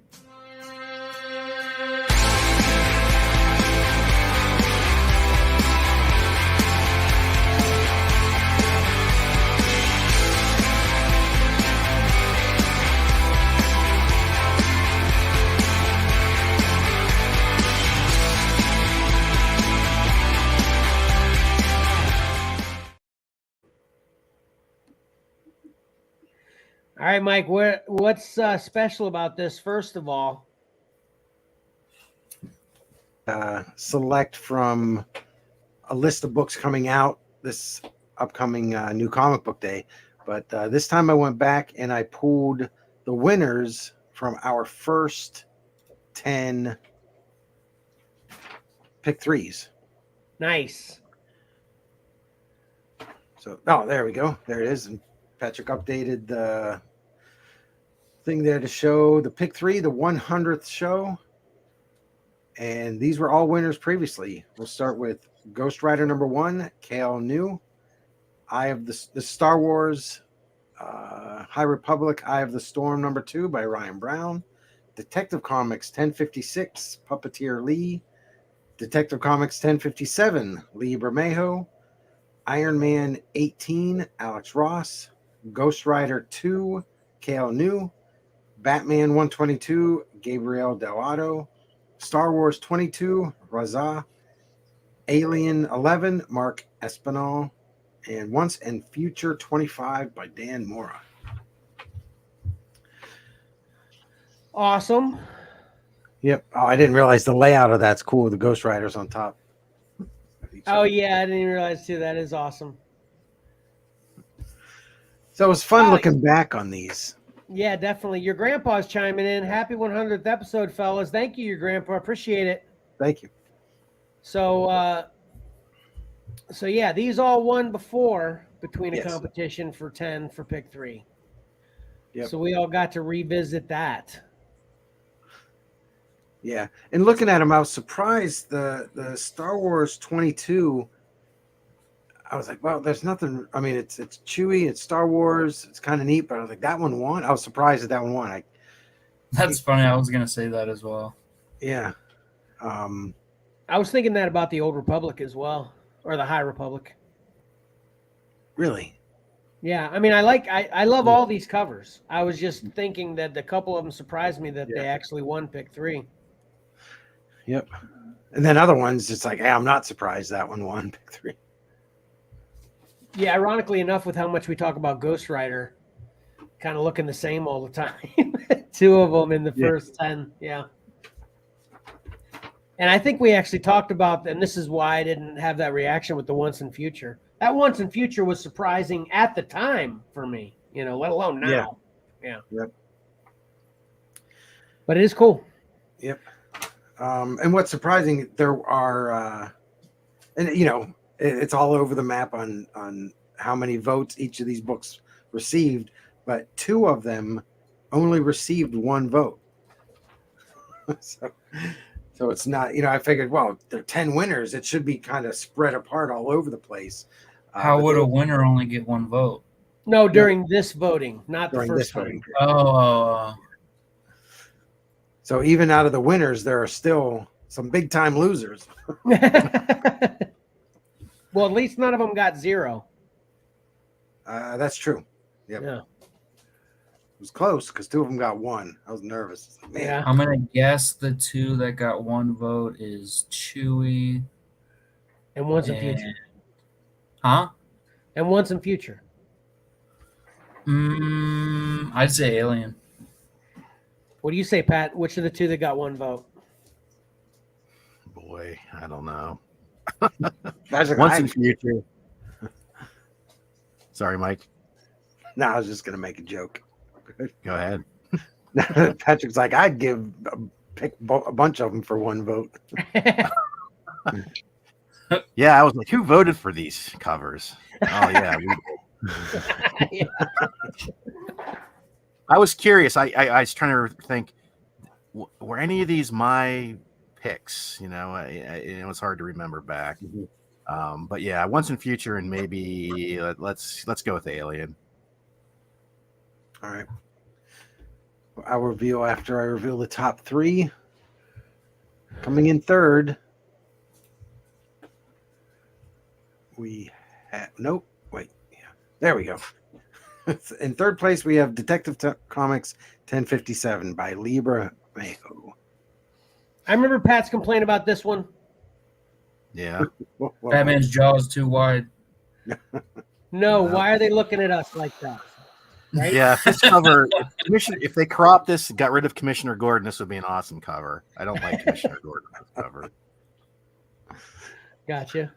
All right, Mike, what's special about this, first of all? Select from a list of books coming out this upcoming new comic book day. But this time I went back and I pulled the winners from our first 10 pick 3s. Nice. So, there we go. There it is. And Patrick updated the thing there to show the pick 3, the 100th show. And these were all winners previously. We'll start with Ghost Rider number 1, Kale New. Eye of the Star Wars High Republic, Eye of the Storm number 2 by Ryan Brown. Detective Comics 1056, Puppeteer Lee. Detective Comics 1057, Lee Bermejo. Iron Man 18, Alex Ross. Ghost Rider 2, Kale New. Batman 122, Gabriel Delgado. Star Wars 22, Raza. Alien 11, Mark Espinal. And Once and Future 25 by Dan Mora. Awesome. Yep. Oh, I didn't realize the layout of that's cool. The Ghost Riders on top. Oh, yeah, I didn't even realize, too. That is awesome. So it was fun looking back on these. Yeah, definitely. Your grandpa's chiming in. Happy 100th episode, fellas. Thank you, your grandpa. Appreciate it. Thank you. So, yeah, these all won before between a Yes. competition for 10 for pick 3. Yep. So we all got to revisit that. Yeah, and looking at them, I was surprised the Star Wars 22. I was like, well, there's nothing. I mean, it's Chewie, it's Star Wars, it's kind of neat, but I was like, that one won. I was surprised that one won. That's funny. I was gonna say that as well. Yeah. I was thinking that about the Old Republic as well, or the High Republic. Really? Yeah, I mean, I love all these covers. I was just thinking that a couple of them surprised me that they actually won pick 3. Yep. And then other ones, it's like, hey, I'm not surprised that one won pick 3. Yeah, ironically enough, with how much we talk about Ghost Rider, kind of looking the same all the time. 2 of them in the first 10. Yeah. And I think we actually talked about, and this is why I didn't have that reaction with the Once and Future. That Once and Future was surprising at the time for me, let alone now. Yeah. Yep. But it is cool. Yep. And what's surprising, there are, and it's all over the map on how many votes each of these books received, but 2 of them only received 1 vote. So it's not, I figured, well, there are 10 winners. It should be kind of spread apart all over the place. How would a winner only get 1 vote? No, during this voting, not the first voting. Oh. So even out of the winners, there are still some big time losers. Well, at least none of them got 0. That's true. Yep. Yeah. It was close because 2 of them got 1. I was nervous. Like, man. Yeah. I'm gonna guess the 2 that got 1 vote is Chewie And Once and Future. Huh? And Once and Future. I'd say Alien. What do you say, Pat? Which of the 2 that got 1 vote? Boy, I don't know. Once Once in Future. Sorry, Mike. No, I was just gonna make a joke. Go ahead. Patrick's like, I'd pick a bunch of them for 1 vote. Yeah, I was like, who voted for these covers? Oh yeah, we did. I was curious. I was trying to think, were any of these my picks? It was hard to remember back. But yeah, Once in Future, and maybe let's go with Alien. All right. I'll reveal after I reveal the top 3. Coming in third, we have there we go. In third place, we have Detective Comics 1057 by Libra Mayo. I remember Pat's complaint about this one. Yeah. Batman's jaw is too wide. No, why are they looking at us like that? Right? Yeah, if this cover, if they crop this, got rid of Commissioner Gordon, this would be an awesome cover. I don't like Commissioner Gordon on this cover. Gotcha.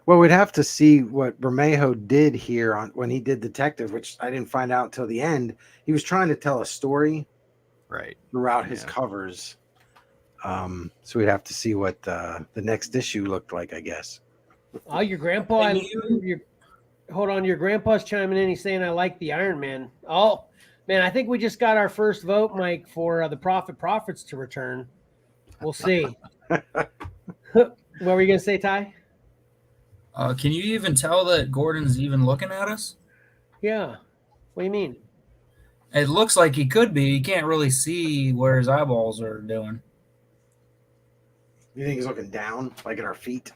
Well, we'd have to see what Bermejo did here when he did Detective, which I didn't find out until the end. He was trying to tell a story right throughout his covers. So we'd have to see what the next issue looked like, I guess. Oh, your grandpa, hold on, your grandpa's chiming in. He's saying, I like the Iron Man. Oh, man, I think we just got our first vote, Mike, for the Profits to return. We'll see. What were you going to say, Ty? Can you even tell that Gordon's even looking at us? Yeah. What do you mean? It looks like he could be. You can't really see where his eyeballs are doing. You think he's looking down, like at our feet?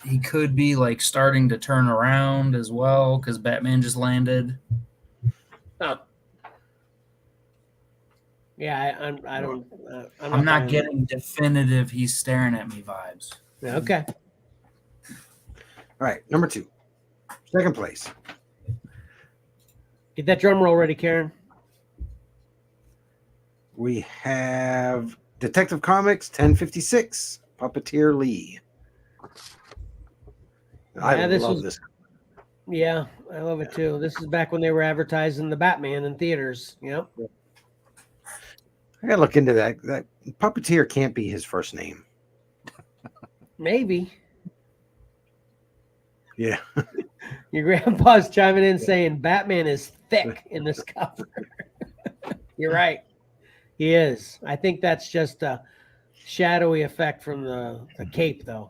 He could be like starting to turn around as well because Batman just landed. Oh. Yeah, I'm not getting definitive he's staring at me vibes. Okay. All right, number 2. Second place. Get that drum roll ready, Karen. We have Detective Comics 1056, Puppeteer Lee. I love this. Yeah, I love it too. This is back when they were advertising the Batman in theaters. Yep. I gotta look into that. That Puppeteer can't be his first name. Maybe. Yeah. Your grandpa's chiming in saying Batman is thick in this cover. You're right. He is. I think that's just a shadowy effect from the cape, though.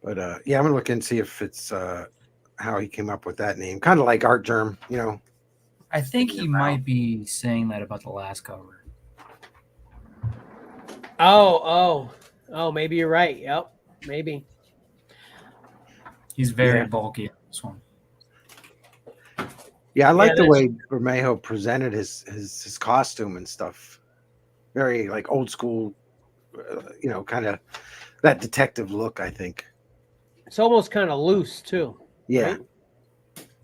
But yeah, I'm gonna look and see if it's how he came up with that name. Kind of like Art Germ, you know. I think he might be saying that about the last cover. Oh, maybe you're right. Yep, maybe. He's very bulky in this one. Yeah, I like the way Bermejo presented his costume and stuff. Very like old school, you know, kind of that detective look, I think. It's almost kind of loose too. Yeah. Right?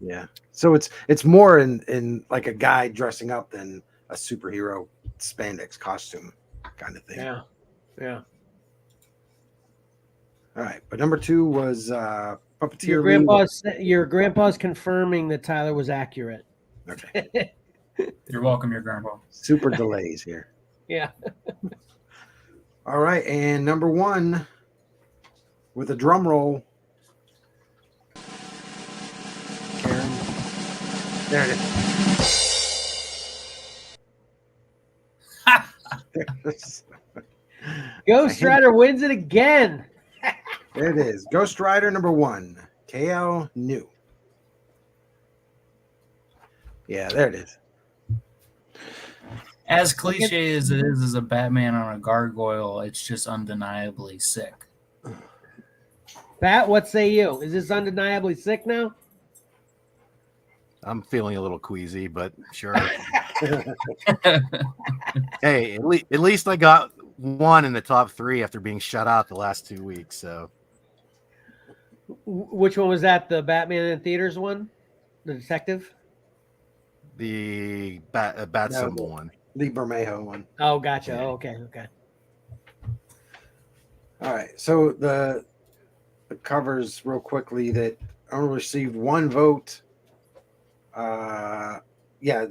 Yeah. So it's more in like a guy dressing up than a superhero spandex costume kind of thing. Yeah. Yeah. All right. But number 2 was Puppeteer Your grandpa's confirming that Tyler was accurate. Okay. You're welcome, your grandpa. Super delays here. Yeah. All right. And number 1 with a drum roll. Karen. There it is. Ghost Rider wins it again. There it is. Ghost Rider number 1. KL New. Yeah, there it is. As cliche as it is as a Batman on a gargoyle, it's just undeniably sick. Pat, what say you? Is this undeniably sick now? I'm feeling a little queasy, but sure. Hey, at least I got one in the top 3 after being shut out the last 2 weeks. So, Which one was that? The Batman in theaters one? The detective? the bat symbol one. The Bermejo one. Oh, gotcha. Yeah. Oh, okay. All right. So the covers real quickly that only received 1 vote. The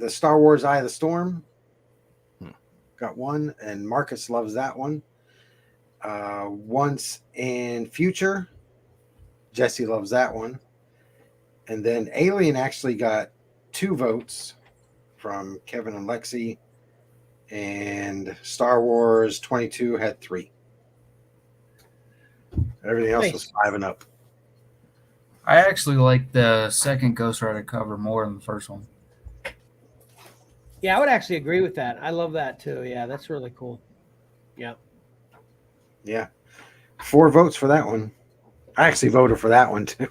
Star Wars Eye of the Storm got 1, and Marcus loves that one. Once and Future, Jesse loves that one. And then Alien actually got 2 votes from Kevin and Lexi, and Star Wars 22 had 3. Everything else was 5 and up. I actually like the second Ghost Rider cover more than the first one. Yeah, I would actually agree with that. I love that too. Yeah, that's really cool. Yeah. Yeah. 4 votes for that one. I actually voted for that one too.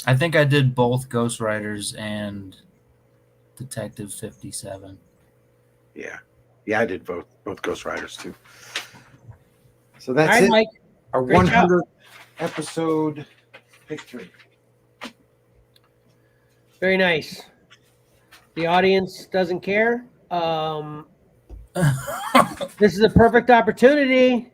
I think I did both Ghost Riders and Detective 57. Yeah. Yeah, I did both Ghost Riders too. So that's All right, it. Mike. Our Great 100th episode victory. Very nice. The audience doesn't care. This is a perfect opportunity.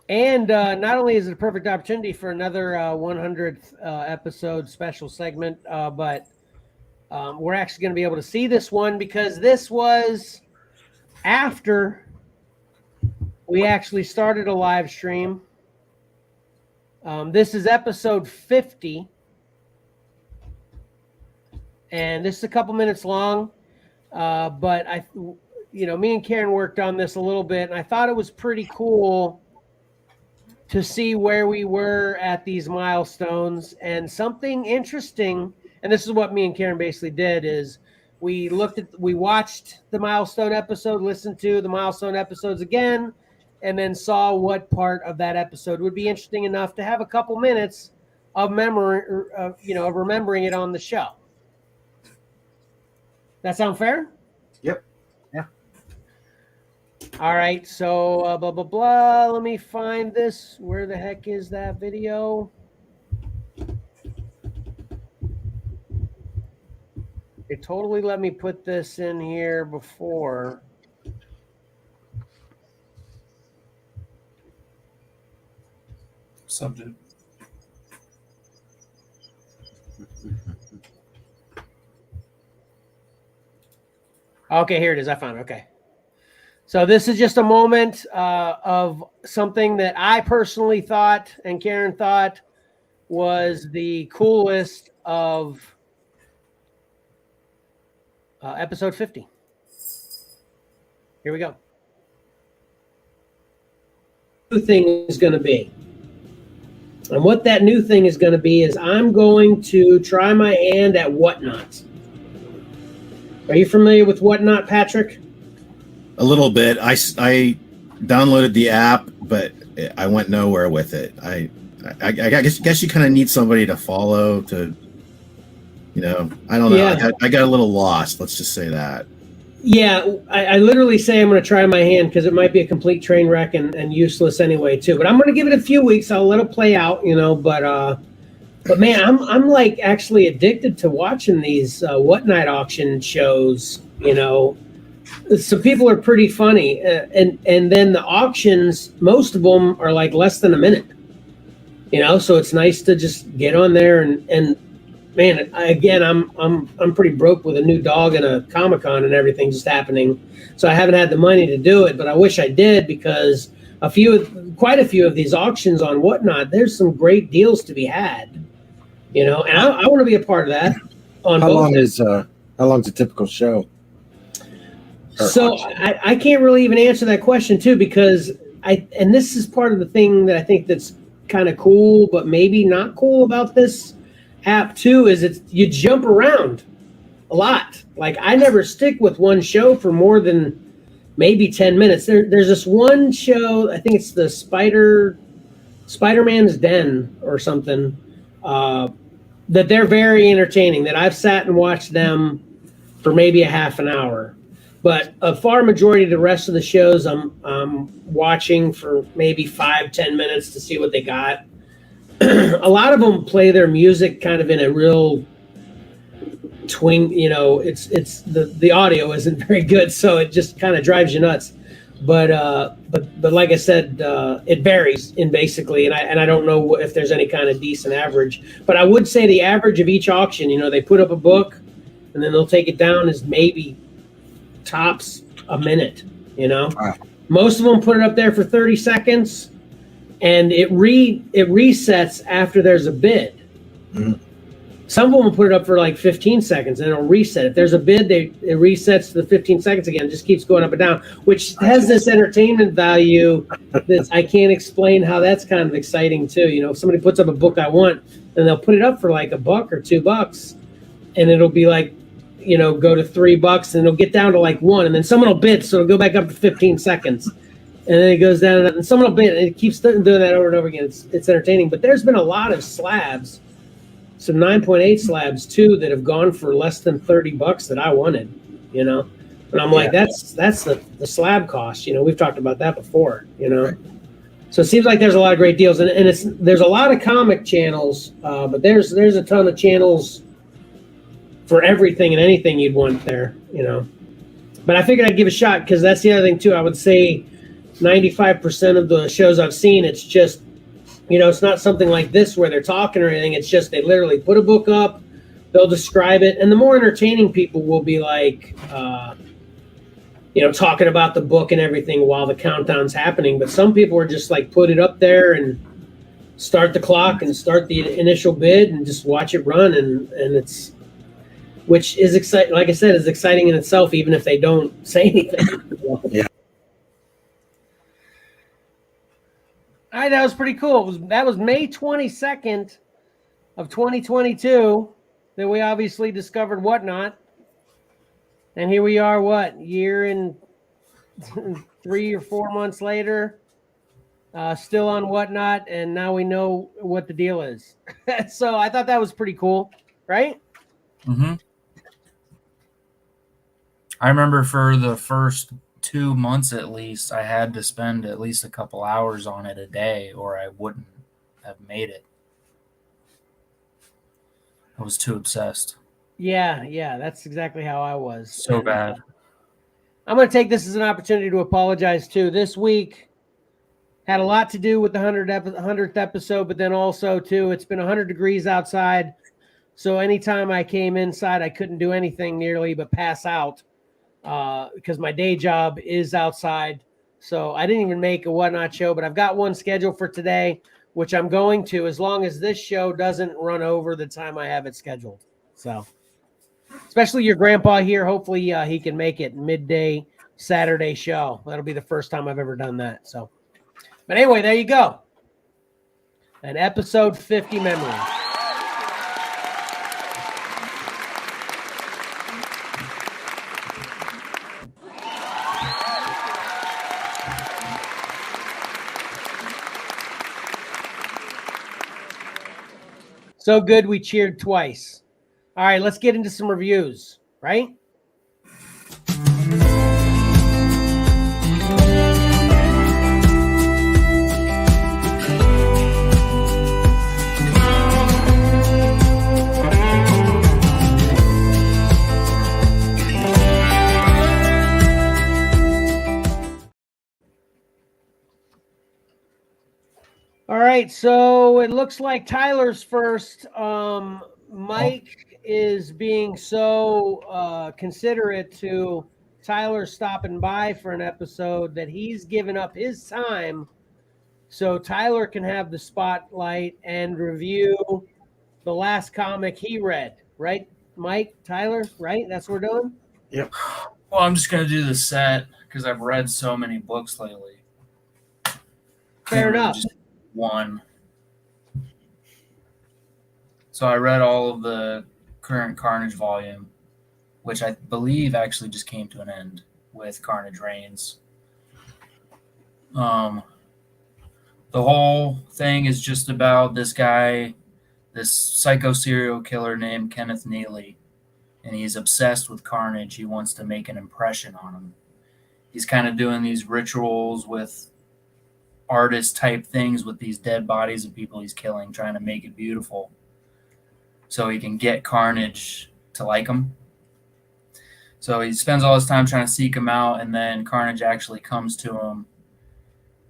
And not only is it a perfect opportunity for another 100th episode special segment, but we're actually going to be able to see this one because this was after we actually started a live stream. This is episode 50. And this is a couple minutes long. But me and Karen worked on this a little bit, and I thought it was pretty cool to see where we were at these milestones. And something interesting, and this is what me and Karen basically did, is we watched the milestone episode, listened to the milestone episodes again, and then saw what part of that episode would be interesting enough to have a couple minutes of memory, of remembering it on the show. That sound fair? Yep. All right, so blah, blah, blah. Let me find this. Where the heck is that video? It totally let me put this in here before. Subject. Okay, here it is. I found it. Okay. So this is just a moment of something that I personally thought and Karen thought was the coolest of episode 50. Here we go. New thing is going to be. And what that new thing is going to be is I'm going to try my hand at Whatnot. Are you familiar with Whatnot, Patrick? A little bit. I downloaded the app, but I went nowhere with it. I guess you kind of need somebody to follow to, I don't know. Yeah. I got a little lost. Let's just say that. Yeah, I literally say I'm going to try my hand because it might be a complete train wreck and useless anyway too. But I'm going to give it a few weeks. I'll let it play out, But man, I'm like actually addicted to watching these Whatnot auction shows. Some people are pretty funny, and then the auctions, most of them are like less than a minute. So it's nice to just get on there and. Man, again, I'm pretty broke with a new dog and a Comic-Con and everything just happening, so I haven't had the money to do it. But I wish I did because quite a few of these auctions on Whatnot, there's some great deals to be had, and I want to be a part of that. How long's a typical show? So I can't really even answer that question too because and this is part of the thing that I think that's kind of cool, but maybe not cool about this app too is you jump around a lot. Like I never stick with one show for more than maybe 10 minutes. There's this one show, I think it's the Spider-Man's Den or something, that they're very entertaining, that I've sat and watched them for maybe a half an hour. But a far majority of the rest of the shows I'm watching for maybe 5-10 minutes to see what they got. A lot of them play their music kind of in a real twing, it's the audio isn't very good, so it just kind of drives you nuts. But like I said, it varies in basically, and I don't know if there's any kind of decent average. But I would say the average of each auction, they put up a book and then they'll take it down is maybe tops a minute, Wow. Most of them put it up there for 30 seconds. And it resets after there's a bid. Mm-hmm. Some of them put it up for like 15 seconds and it'll reset. If there's a bid, it resets to the 15 seconds again. It just keeps going up and down, which has this entertainment value that I can't explain how that's kind of exciting too. If somebody puts up a book I want, and they'll put it up for like $1 or $2, and it'll be like, go to $3 and it'll get down to like 1, and then someone will bid, so it'll go back up to 15 seconds. And then it goes down, and someone will bid, and it keeps doing that over and over again. It's entertaining. But there's been a lot of slabs, some 9.8 slabs too, that have gone for less than $30 that I wanted, And I'm like, that's the slab cost. We've talked about that before, Right. So it seems like there's a lot of great deals, and there's a lot of comic channels, but there's a ton of channels for everything and anything you'd want there, But I figured I'd give a shot because that's the other thing too. I would say 95% of the shows I've seen, it's just, it's not something like this where they're talking or anything. It's just they literally put a book up, they'll describe it, and the more entertaining people will be like, talking about the book and everything while the countdown's happening. But some people are just like put it up there and start the clock and start the initial bid and just watch it run, and it's, which is exciting. Like I said, is exciting in itself, even if they don't say anything. Yeah. All right, that was pretty cool. That was May 22nd of 2022 that we obviously discovered Whatnot. And here we are, year and 3 or 4 months later, still on Whatnot, and now we know what the deal is. So I thought that was pretty cool, right? Mm-hmm. I remember for the first 2 months at least, I had to spend at least a couple hours on it a day, or I wouldn't have made it. I was too obsessed. Yeah, that's exactly how I was. So bad. I'm going to take this as an opportunity to apologize too. This week had a lot to do with the 100th episode, but then also too, it's been 100 degrees outside. So anytime I came inside, I couldn't do anything nearly but pass out. because my day job is outside. So I didn't even make a Whatnot show, but I've got one scheduled for today, which I'm going to, as long as this show doesn't run over the time I have it scheduled. So, especially your grandpa here. Hopefully he can make it midday Saturday show. That'll be the first time I've ever done that. So, but anyway, there you go. An episode 50 memory. So good we cheered twice. All right, let's get into some reviews, right? All right, so it looks like Tyler's first. Mike is being so considerate to Tyler stopping by for an episode that he's given up his time so Tyler can have the spotlight and review the last comic he read. Right, Mike? Tyler? Right? That's what we're doing? Yep. Well, I'm just gonna do the set because I've read so many books lately. Fair Can't really enough. just one. So I read all of the current Carnage volume, which I believe actually just came to an end with Carnage Reigns. The whole thing is just about this guy, this psycho serial killer named Kenneth Neely, and he's obsessed with Carnage. He wants to make an impression on him. He's kind of doing these rituals with artist type things with these dead bodies of people he's killing, trying to make it beautiful so he can get Carnage to like him. So he spends all his time trying to seek him out, and then Carnage actually comes to him,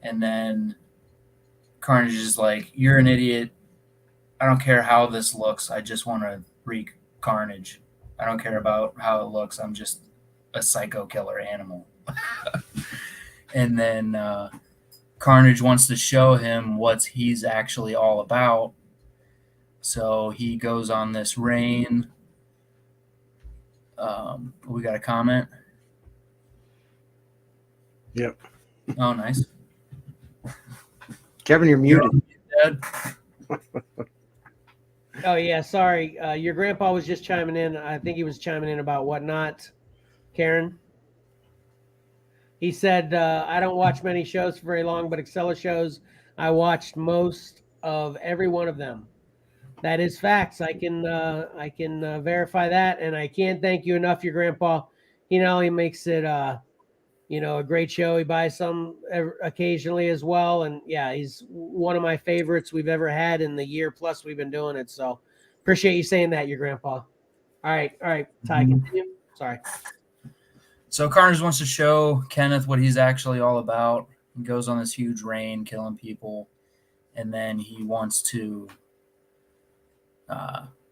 and then Carnage is like, "You're an idiot. I don't care how this looks. I just want to wreak carnage. I don't care about how it looks. I'm just a psycho killer animal." And then Carnage wants to show him what he's actually all about. So he goes on this reign. We got a comment. Yep. Oh, nice. Kevin, you're muted. Dead. Oh, yeah, sorry. Your grandpa was just chiming in. I think he was chiming in about Whatnot. Karen? He said, I don't watch many shows for very long, but Xcellar shows, I watched most of every one of them. That is facts. I can verify that, and I can't thank you enough, your grandpa. He not only makes it, a great show, he buys some occasionally as well, and yeah, he's one of my favorites we've ever had in the year plus we've been doing it. So appreciate you saying that, your grandpa. All right, Ty, continue. Sorry. So Carnage wants to show Kenneth what he's actually all about. He goes on this huge reign, killing people, and then he wants to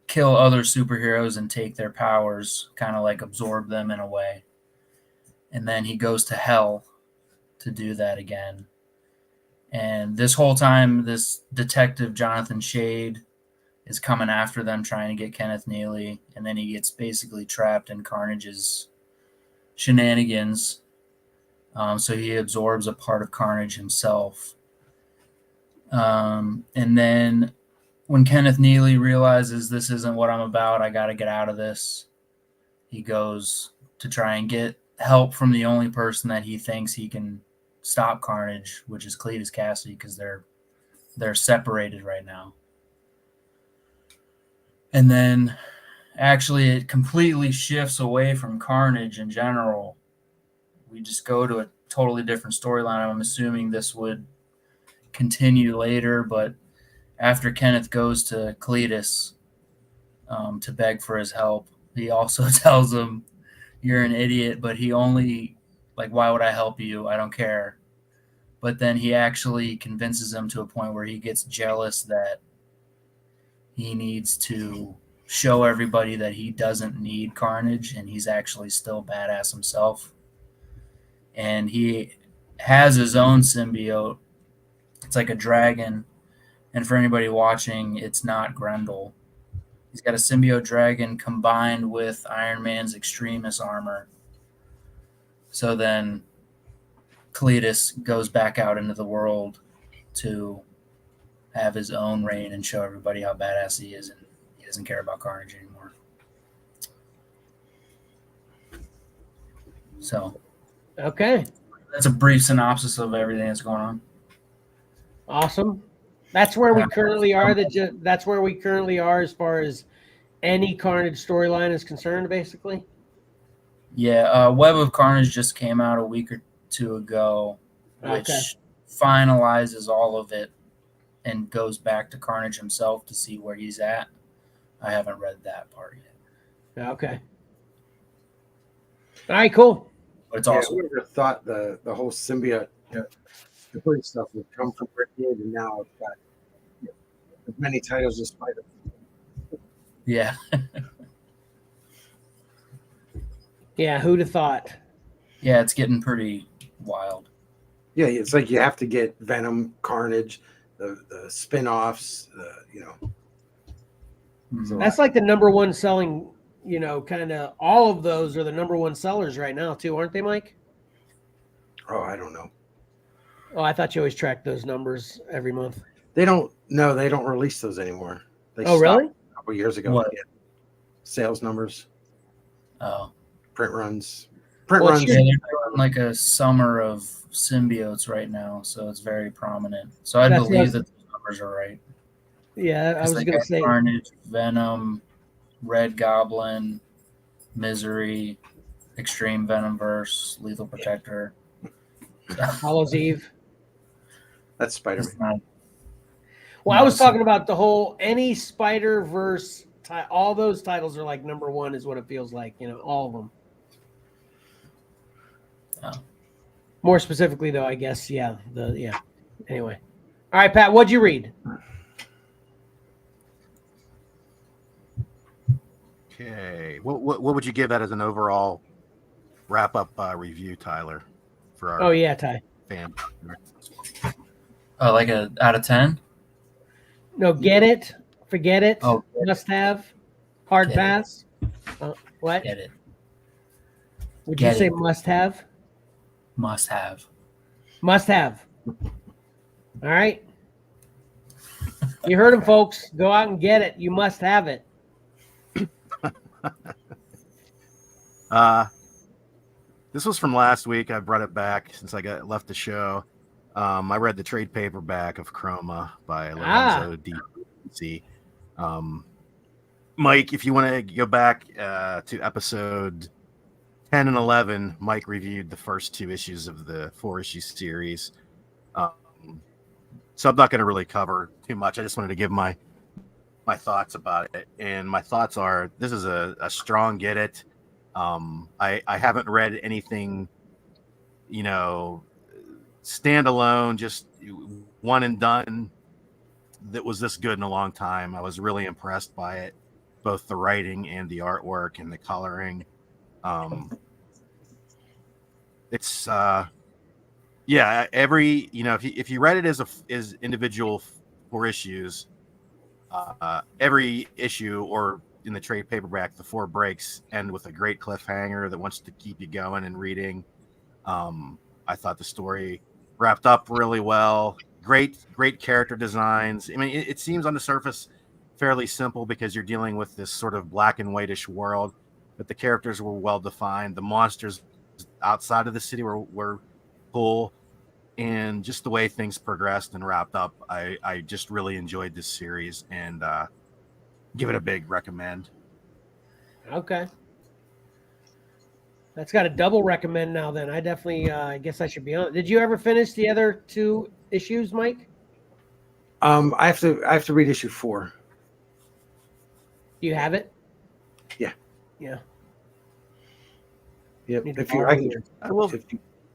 kill other superheroes and take their powers, kind of like absorb them in a way. And then he goes to hell to do that again. And this whole time, this detective, Jonathan Shade, is coming after them, trying to get Kenneth Neely. And then he gets basically trapped in Carnage's shenanigans. So he absorbs a part of Carnage himself. And then when Kenneth Neely realizes this isn't what I'm about, I got to get out of this, he goes to try and get help from the only person that he thinks he can stop Carnage, which is Cletus Cassidy, because they're separated right now. And then actually it completely shifts away from Carnage in general. We just go to a totally different storyline. I'm assuming this would continue later, but after Kenneth goes to Cletus to beg for his help, he also tells him, "You're an idiot," but he only, like, "Why would I help you? I don't care." But then he actually convinces him to a point where he gets jealous that he needs to show everybody that he doesn't need Carnage and he's actually still badass himself. And he has his own symbiote. It's like a dragon. And for anybody watching, it's not Grendel. He's got a symbiote dragon combined with Iron Man's Extremis armor. So then Cletus goes back out into the world to have his own reign and show everybody how badass he is, and he doesn't care about Carnage anymore. So Okay. that's a brief synopsis of everything that's going on. Awesome. That's where we currently are. That's where we currently are as far as any Carnage storyline is concerned, basically. Yeah, Web of Carnage just came out a week or two ago, which finalizes all of it and goes back to Carnage himself to see where he's at. I haven't read that part yet. Okay. All right, cool. But it's Yeah, awesome. whoever thought the whole symbiote complete stuff would come from where it did, and now it's got as many titles as Spider. Yeah. Yeah, who'd have thought? Yeah, it's getting pretty wild. Yeah, it's like you have to get Venom, Carnage, the spin-offs, Mhm. That's like the number one selling, kind of all of those are the number one sellers right now, too, aren't they, Mike? Oh, I don't know. Oh, I thought you always tracked those numbers every month. They don't release those anymore. They Oh, stopped really? a couple years ago. What? Yeah. Sales numbers, Oh. print runs. Well, Yeah, they're doing like a summer of symbiotes right now, so it's very prominent. So I That's believe what- that the numbers are right. Yeah, I 'Cause was they going to got say. Carnage, Venom, Red Goblin, Misery, Extreme Venomverse, Lethal Protector. Hallows Eve. That's Spider-Man. It's not- Well, I was No, talking about the whole any Spider-Verse, all those titles are like number one is what it feels like, all of them. Oh. More specifically, though, I guess, Anyway. All right, Pat, what'd you read? Okay. What would you give that as an overall wrap up review, Tyler, for our Oh, yeah, Ty. fan? like a out of 10? No, get it, forget it, Oh, must have, hard Get it. pass. What? Get it. Would you Get say it. must have? Must have. Must have. All right. You heard him, folks. Go out and get it. You must have it. This was from last week. I brought it back since I left the show. I read the trade paperback of Chroma by Lorenzo D. Mike, if you want to go back to episode 10 and 11, Mike reviewed the first two issues of the 4-issue series. So I'm not going to really cover too much. I just wanted to give my thoughts about it. And my thoughts are, this is a strong get it. I haven't read anything, standalone, just one and done that was this good in a long time. I was really impressed by it, both the writing and the artwork and the coloring. It's every if you read it as individual 4 issues, every issue or in the trade paperback, the 4 breaks end with a great cliffhanger that wants to keep you going and reading. I thought the story wrapped up really well. Great character designs. I mean, it seems on the surface fairly simple because you're dealing with this sort of black and whitish world, but the characters were well defined. The monsters outside of the city were cool, and just the way things progressed and wrapped up, I just really enjoyed this series and give it a big recommend. Okay. That's got a double recommend now then. I definitely I guess I should be on it. Did you ever finish the other 2 issues, Mike? I have to read issue 4. Do you have it? Yeah. Yeah. Yep. Need to If you, borrow I can, yours.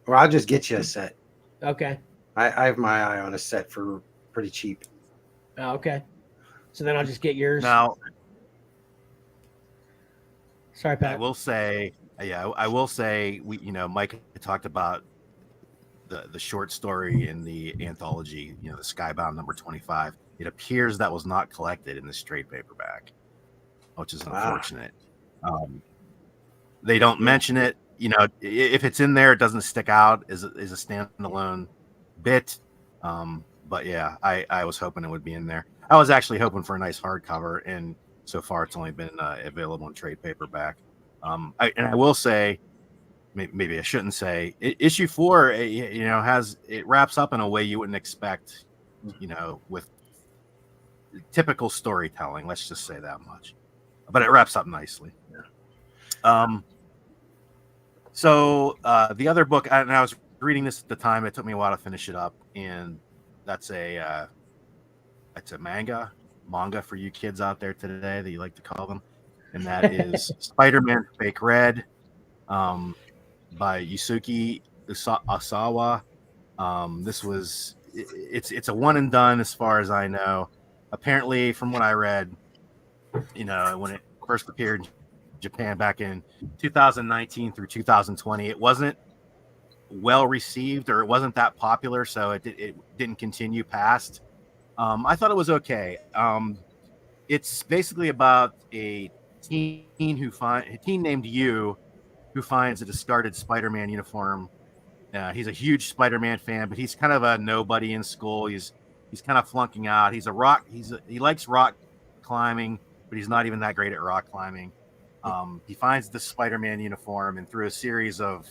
or I'll just get you a set. Okay. I have my eye on a set for pretty cheap. Oh, okay. So then I'll just get yours. Now, Sorry, I Pat. will say, Mike talked about the short story in the anthology, the Skybound number 25. It appears that was not collected in this trade paperback, which is unfortunate. They don't mention it. If it's in there, it doesn't stick out as a standalone bit. But yeah, I was hoping it would be in there. I was actually hoping for a nice hardcover, and so far it's only been available in trade paperback. I will say, maybe I shouldn't say, issue 4, it wraps up in a way you wouldn't expect, with typical storytelling. Let's just say that much. But it wraps up nicely. So the other book, and I was reading this at the time. It took me a while to finish it up, and that's it's a manga for you kids out there today that you like to call them, and that is Spider-Man Fake Red, by Yusuke Asawa. It's a one and done as far as I know. Apparently, from what I read, when it first appeared in Japan back in 2019 through 2020, it wasn't well received, or it wasn't that popular, so it didn't continue past. I thought it was okay. It's basically about a teen named Yu who finds a discarded Spider-Man uniform. He's a huge Spider-Man fan, but he's kind of a nobody in school. He's kind of flunking out. He likes rock climbing, but he's not even that great at rock climbing. He finds the Spider-Man uniform, and through a series of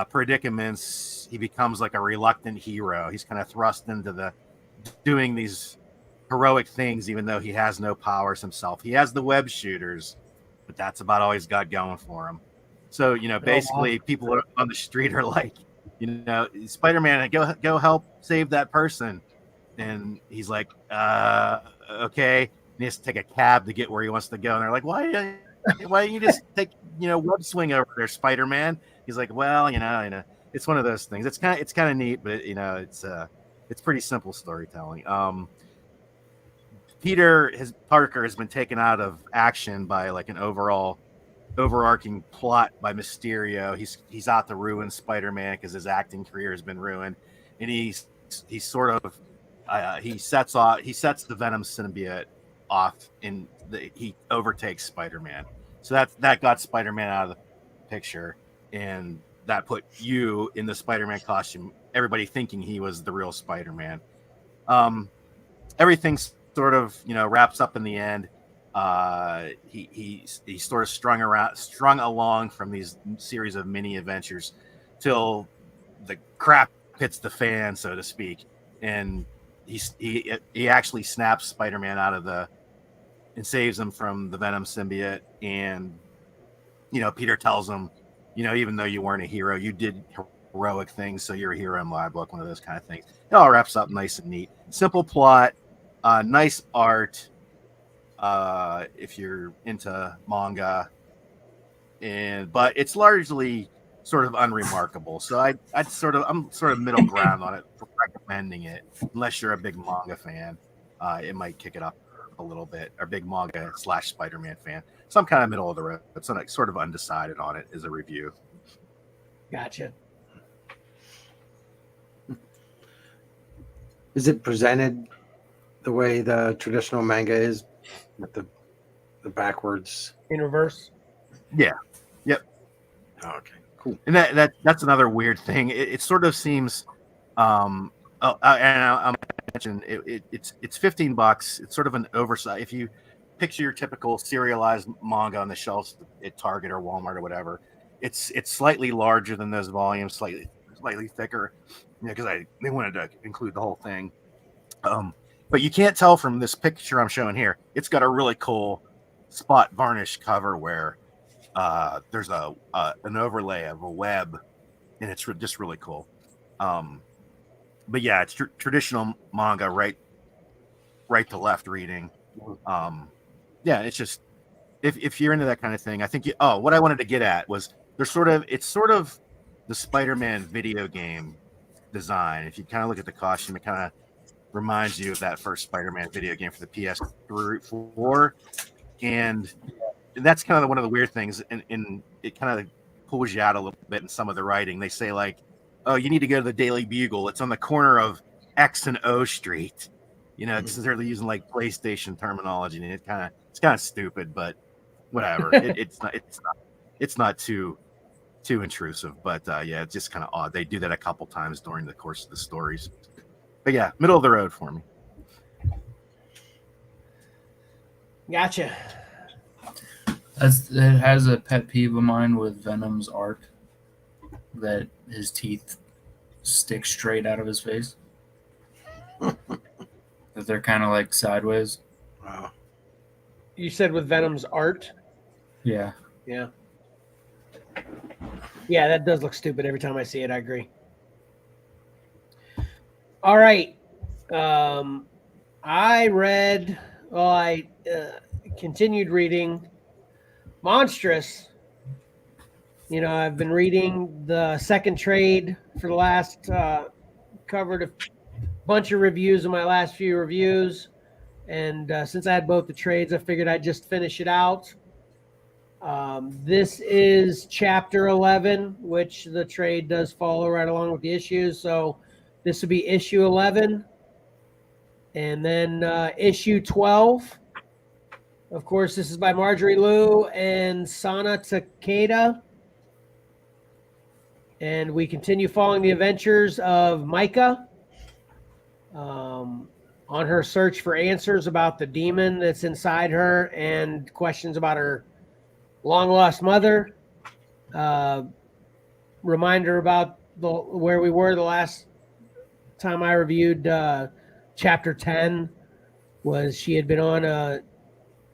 predicaments, he becomes like a reluctant hero. He's kind of thrust into doing these heroic things, even though he has no powers himself. He has the web shooters, but that's about all he's got going for him. So, basically people on the street are like, Spider-Man, go help save that person. And he's like, okay. And he has to take a cab to get where he wants to go. And they're like, why don't you just take, web swing over there, Spider-Man? He's like, well, it's one of those things. It's kind of neat, but it's pretty simple storytelling. Parker has been taken out of action by like an overarching plot by Mysterio. He's out to ruin Spider-Man because his acting career has been ruined, and he sets the Venom symbiote off, and he overtakes Spider-Man. So that got Spider-Man out of the picture, and that put you in the Spider-Man costume, everybody thinking he was the real Spider-Man. Everything sort of wraps up in the end. He's sort of strung along from these series of mini adventures till the crap hits the fan, so to speak, and he actually snaps Spider-Man out of and saves him from the Venom symbiote. And Peter tells him, even though you weren't a hero, you did heroic things, so you're a hero in my book. One of those kind of things. It all wraps up nice and neat. Simple plot, nice art. If you're into manga, but it's largely sort of unremarkable. So I'm sort of middle ground on it for recommending it, unless you're a big manga fan. It might kick it up a little bit, or big manga / Spider-Man fan. So I'm kind of middle of the road. It's sort of undecided on it as a review. Gotcha. Is it presented the way the traditional manga is, with the backwards in reverse? Yeah. Yep. Oh, okay. Cool. And that's another weird thing. It sort of seems. And I'll mention it's $15. It's sort of an oversight. If you picture your typical serialized manga on the shelves at Target or Walmart or whatever, it's slightly larger than those volumes, slightly thicker, because they wanted to include the whole thing. But you can't tell from this picture I'm showing here. It's got a really cool spot varnish cover where there's an overlay of a web, and it's just really cool. But yeah, it's traditional manga, right to left reading. Yeah, it's just if you're into that kind of thing, I think what I wanted to get at was it's sort of the Spider-Man video game design. If you kind of look at the costume, it kind of reminds you of that first Spider-Man video game for the PS4, and that's kind of one of the weird things, and it kind of pulls you out a little bit in some of the writing. They say like, "Oh, you need to go to the Daily Bugle. It's on the corner of X and O Street." You know, because they're using like PlayStation terminology, and it's kind of stupid, but whatever. It's not too intrusive, but yeah, it's just kind of odd. They do that a couple times during the course of the stories. But yeah, middle of the road for me. Gotcha. It has a pet peeve of mine with Venom's art, that his teeth stick straight out of his face. That they're kind of like sideways. Wow. You said with Venom's art? Yeah. Yeah. Yeah, that does look stupid every time I see it. I agree. All right. I continued reading Monstrous. You know, I've been reading the second trade for the last, covered a bunch of reviews in my last few reviews. And since I had both the trades, I figured I'd just finish it out. This is chapter 11, which the trade does follow right along with the issues. So this would be issue 11. And then issue 12. Of course, this is by Marjorie Liu and Sana Takeda. And we continue following the adventures of Micah on her search for answers about the demon that's inside her and questions about her long-lost mother. Reminder about where we were the last time I reviewed chapter 10 was she had been on a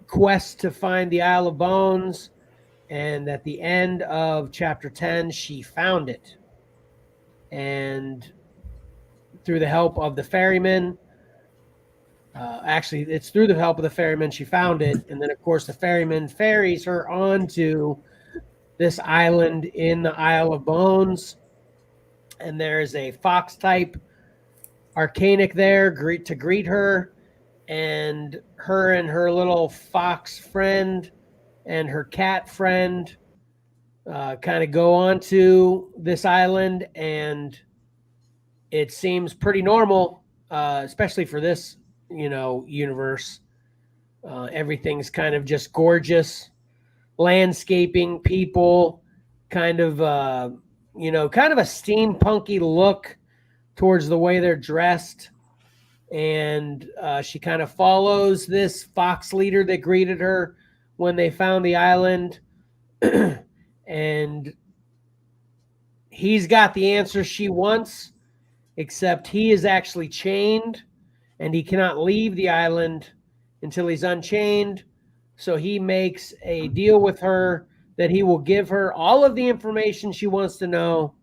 quest to find the Isle of Bones, and at the end of chapter 10 she found it, and through the help of the ferryman, actually it's through the help of the ferryman she found it, and then of course the ferryman ferries her onto this island in the Isle of Bones, and there is a fox type arcanic there to greet her, and her little fox friend and her cat friend kind of go on to this island, and it seems pretty normal, especially for this, universe. Everything's kind of just gorgeous landscaping, people, kind of a steampunky look towards the way they're dressed. And she kind of follows this fox leader that greeted her when they found the island. And he's got the answer she wants, except he is actually chained and he cannot leave the island until he's unchained. So he makes a deal with her that he will give her all of the information she wants to know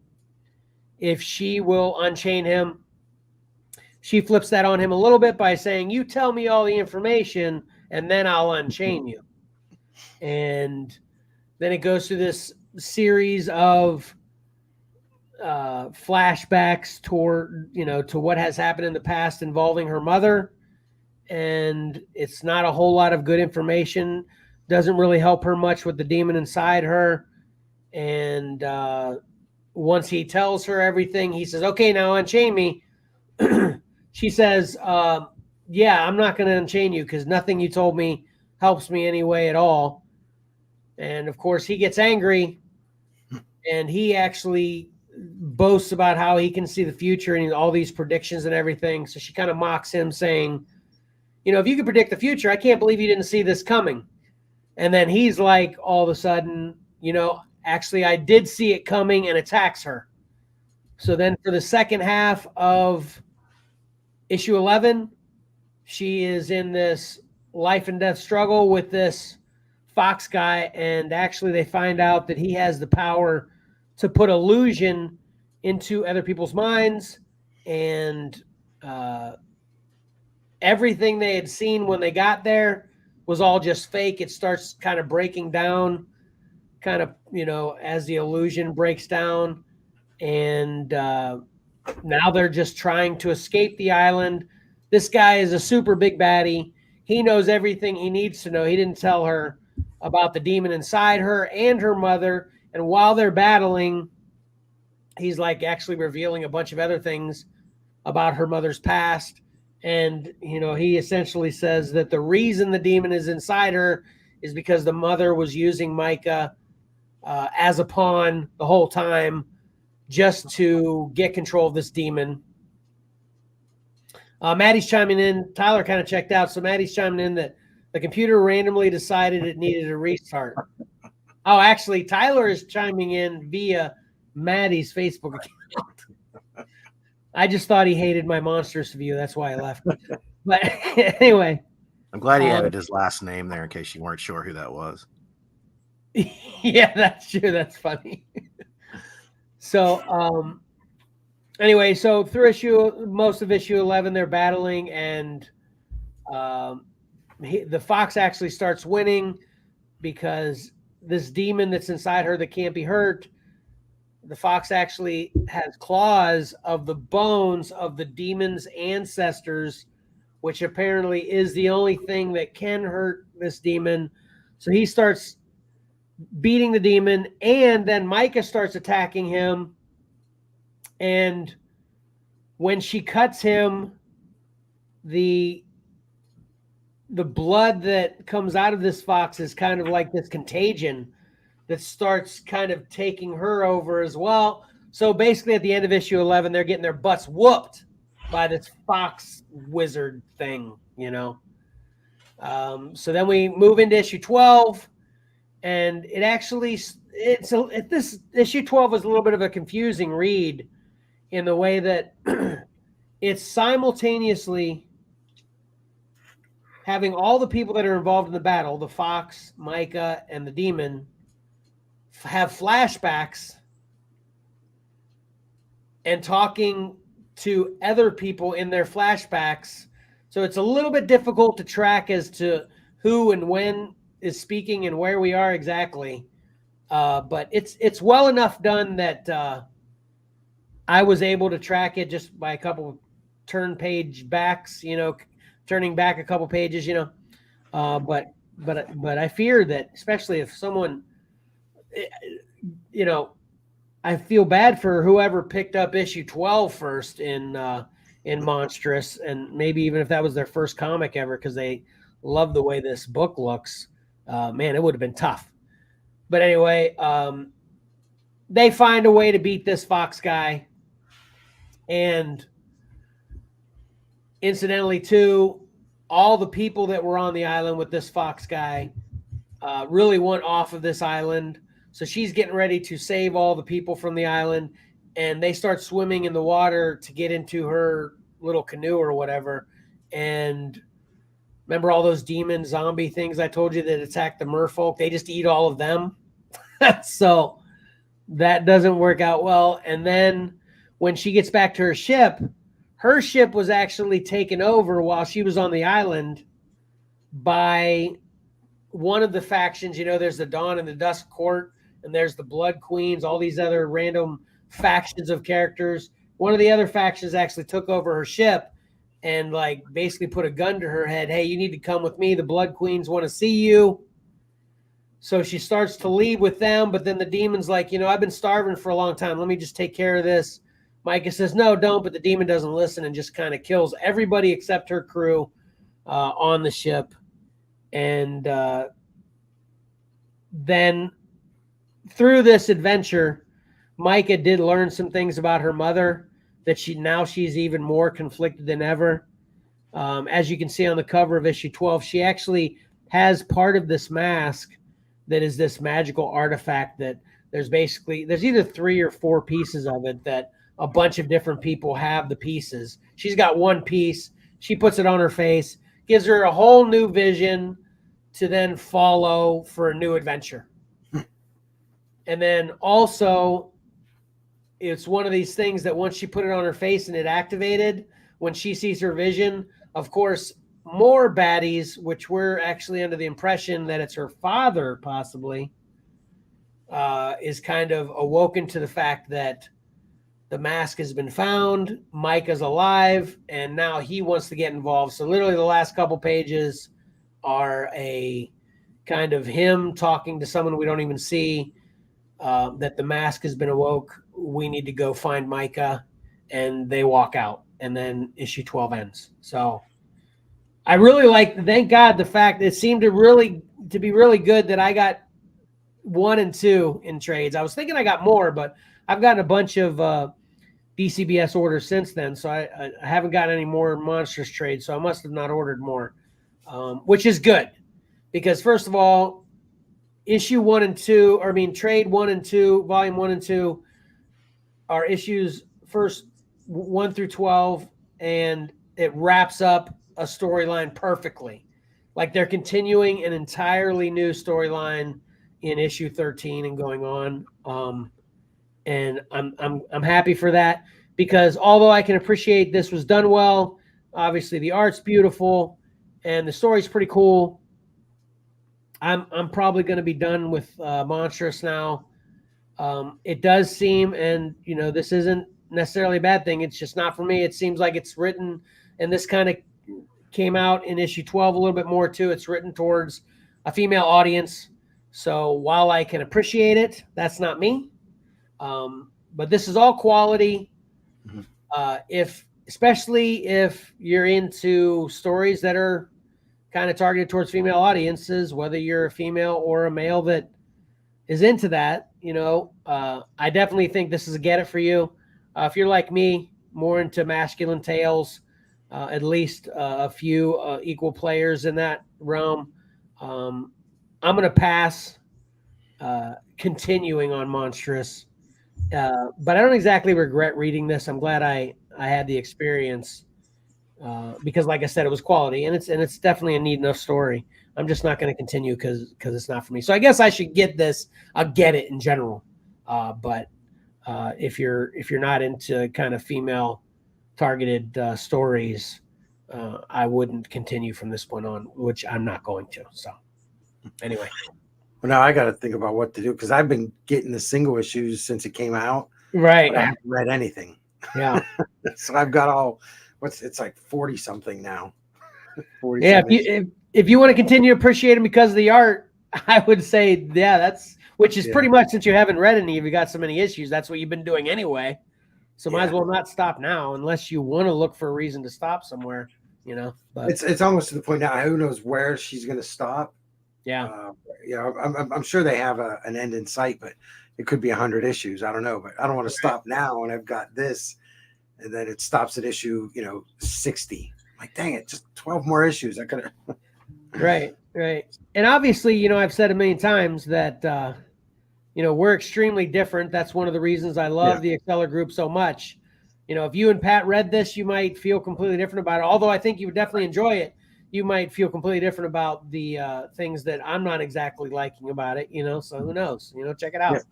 if she will unchain him. She flips that on him a little bit by saying, "You tell me all the information and then I'll unchain you." And then it goes through this series of flashbacks to what has happened in the past involving her mother. And it's not a whole lot of good information. Doesn't really help her much with the demon inside her. And once he tells her everything, he says, "Okay, now unchain me." She says, "Yeah, I'm not going to unchain you because nothing you told me helps me anyway at all." And of course, he gets angry, and he actually boasts about how he can see the future and all these predictions and everything. So she kind of mocks him, saying, "If you could predict the future, I can't believe you didn't see this coming." And then he's like, all of a sudden, actually, I did see it coming, and attacks her. So then for the second half of issue 11, she is in this life and death struggle with this fox guy, and actually they find out that he has the power to put illusion into other people's minds, and everything they had seen when they got there was all just fake. It starts kind of breaking down, as the illusion breaks down, and now they're just trying to escape the island. This guy is a super big baddie. He knows everything he needs to know. He didn't tell her about the demon inside her and her mother. And while they're battling, he's like actually revealing a bunch of other things about her mother's past. And, you know, he essentially says that the reason the demon is inside her is because the mother was using Micah as a pawn the whole time just to get control of this demon. Maddie's chiming in. Tyler kind of checked out. So Maddie's chiming in that the computer randomly decided it needed a restart. Oh, actually, Tyler is chiming in via Maddie's Facebook account. I just thought he hated my monstrous view. That's why I left. But anyway. I'm glad he added his last name there in case you weren't sure who that was. Yeah, that's true. That's funny. So, anyway, so through most of issue 11, they're battling, and the fox actually starts winning because this demon that's inside her that can't be hurt, the fox actually has claws of the bones of the demon's ancestors, which apparently is the only thing that can hurt this demon. So he starts beating the demon, and then Micah starts attacking him. And when she cuts him, the blood that comes out of this fox is kind of like this contagion that starts kind of taking her over as well. So basically at the end of issue 11, they're getting their butts whooped by this fox wizard thing, you know. So then we move into issue 12, and it actually, this issue 12 was a little bit of a confusing read in the way that it's simultaneously having all the people that are involved in the battle, the fox, Micah, and the demon, have flashbacks and talking to other people in their flashbacks. So it's a little bit difficult to track as to who and when is speaking and where we are exactly. But it's well enough done that I was able to track it just by a couple turn page backs, you know, turning back a couple pages, you know. But I fear that, especially if someone, you know, I feel bad for whoever picked up issue 12 first in Monstrous, and maybe even if that was their first comic ever because they love the way this book looks. Man, it would have been tough. But anyway, they find a way to beat this fox guy. And incidentally, too, all the people that were on the island with this fox guy really want off of this island. So she's getting ready to save all the people from the island, and they start swimming in the water to get into her little canoe or whatever. And remember all those demon zombie things I told you that attack the merfolk? They just eat all of them. So that doesn't work out well. And then when she gets back to her ship was actually taken over while she was on the island by one of the factions. You know, there's the Dawn and the Dusk Court, and there's the Blood Queens, all these other random factions of characters. One of the other factions actually took over her ship and like basically put a gun to her head. Hey, you need to come with me. The Blood Queens want to see you. So she starts to leave with them, but then the demon's like, you know, I've been starving for a long time. Let me just take care of this. Micah says, no, don't, but the demon doesn't listen and just kind of kills everybody except her crew on the ship. And then through this adventure, Micah did learn some things about her mother that she's even more conflicted than ever. As you can see on the cover of issue 12, she actually has part of this mask that is this magical artifact that there's either 3 or 4 pieces of it that a bunch of different people have the pieces. She's got one piece. She puts it on her face, gives her a whole new vision to then follow for a new adventure. And then also, it's one of these things that once she put it on her face and it activated, when she sees her vision, of course, more baddies, which we're actually under the impression that it's her father possibly, is kind of awoken to the fact that the mask has been found, Micah's alive, and now he wants to get involved. So literally the last couple pages are a kind of him talking to someone we don't even see, that the mask has been awoke. We need to go find Micah, and they walk out, and then issue 12 ends. So I really like, thank God, the fact it seemed to be really good that I got 1 and 2 in trades. I was thinking I got more, but I've gotten a bunch of BCBS orders since then, so I haven't gotten any more monstrous trades, so I must have not ordered more, which is good, because first of all, issue 1 and 2, or I mean trade 1 and 2, volume 1 and 2 are issues first 1 through 12, and it wraps up a storyline perfectly. Like they're continuing an entirely new storyline in issue 13 and going on. And I'm happy for that, because although I can appreciate this was done well, obviously the art's beautiful and the story's pretty cool. I'm probably going to be done with Monstrous now. It does seem, and you know, this isn't necessarily a bad thing, it's just not for me. It seems like it's written, and this kind of came out in issue 12 a little bit more too. It's written towards a female audience. So while I can appreciate it, that's not me. But this is all quality. Especially if you're into stories that are kind of targeted towards female audiences, whether you're a female or a male that is into that, you know, I definitely think this is a get it for you. If you're like me, more into masculine tales, at least a few equal players in that realm, I'm going to pass continuing on Monstrous. But I don't exactly regret reading this. I'm glad I had the experience, because like I said, it was quality, and it's definitely a neat enough story. I'm just not going to continue because it's not for me. So I guess I should get this. I'll get it in general. But if you're not into kind of female targeted stories, I wouldn't continue from this point on, which I'm not going to. So anyway. Well, now I got to think about what to do, because I've been getting the single issues since it came out. Right. But I haven't read anything. Yeah. So I've got all, it's like 40 something now. 40 Yeah. If you want to continue to appreciate them because of the art, I would say, yeah, which is pretty much, since you haven't read any, if you got so many issues, that's what you've been doing anyway. So might as well not stop now, unless you want to look for a reason to stop somewhere, you know. But it's almost to the point now, who knows where she's going to stop. Yeah. I'm sure they have an end in sight, but it could be 100 issues. I don't know, but I don't want to stop now. And I've got this, and then it stops at issue, 60. Like, dang it, just 12 more issues. I could have. Right. And obviously, I've said a million times that, we're extremely different. That's one of the reasons I love the Xcellar group so much. If you and Pat read this, you might feel completely different about it. Although I think you would definitely enjoy it, you might feel completely different about the things that I'm not exactly liking about it, so who knows, check it out.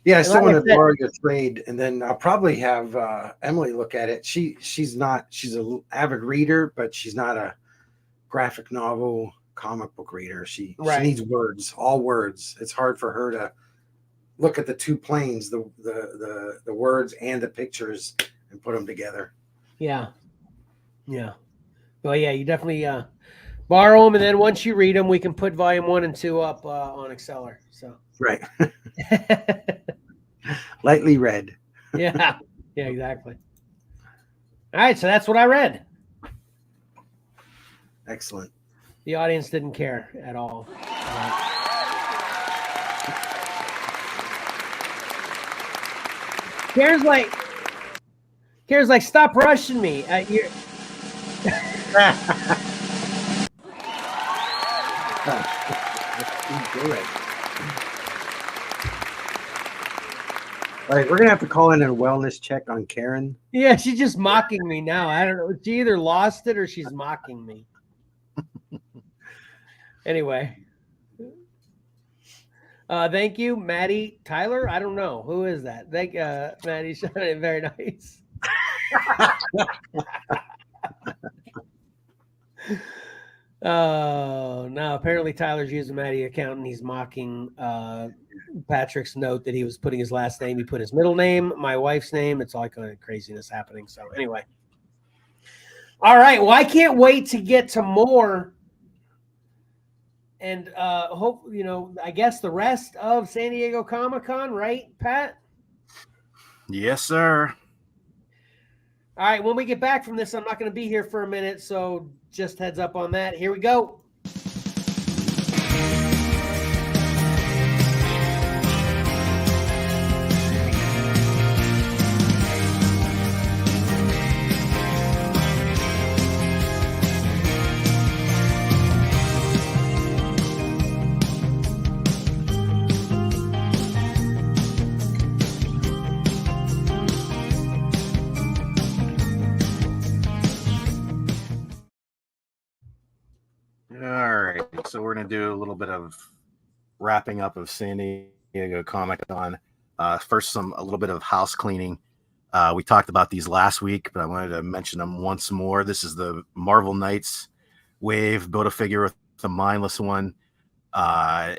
Yeah, I still want to borrow your trade, and then I'll probably have Emily look at it. She's an avid reader, but she's not a graphic novel comic book reader. She needs words, all words. It's hard for her to look at the two planes, the words and the pictures, and put them together. Yeah. Well, yeah, you definitely borrow them, and then once you read them, we can put volume 1 and 2 up on Xcellar. So right. Lightly read. Yeah, exactly. All right, so that's what I read. Excellent. The audience didn't care at all. Karen's like, stop rushing me. You're... All right, we're gonna have to call in a wellness check on Karen. Yeah, she's just mocking me now. I don't know. She either lost it or she's mocking me. Anyway. Thank you, Maddie Tyler. I don't know. Who is that? Thank Maddie. Very nice. Oh, no. Apparently Tyler's using Maddie account and he's mocking Patrick's note that he was putting his last name. He put his middle name, my wife's name. It's all kind of craziness happening. So anyway. All right. Well, I can't wait to get to more and hope I guess the rest of San Diego Comic-Con, right, Pat? Yes, sir. All right, when we get back from this, I'm not going to be here for a minute, so just heads up on that. Here we go. All right, so we're gonna do a little bit of wrapping up of San Diego Comic Con. First, a little bit of house cleaning. We talked about these last week, but I wanted to mention them once more. This is the Marvel Knights wave. Build a figure with the mindless one.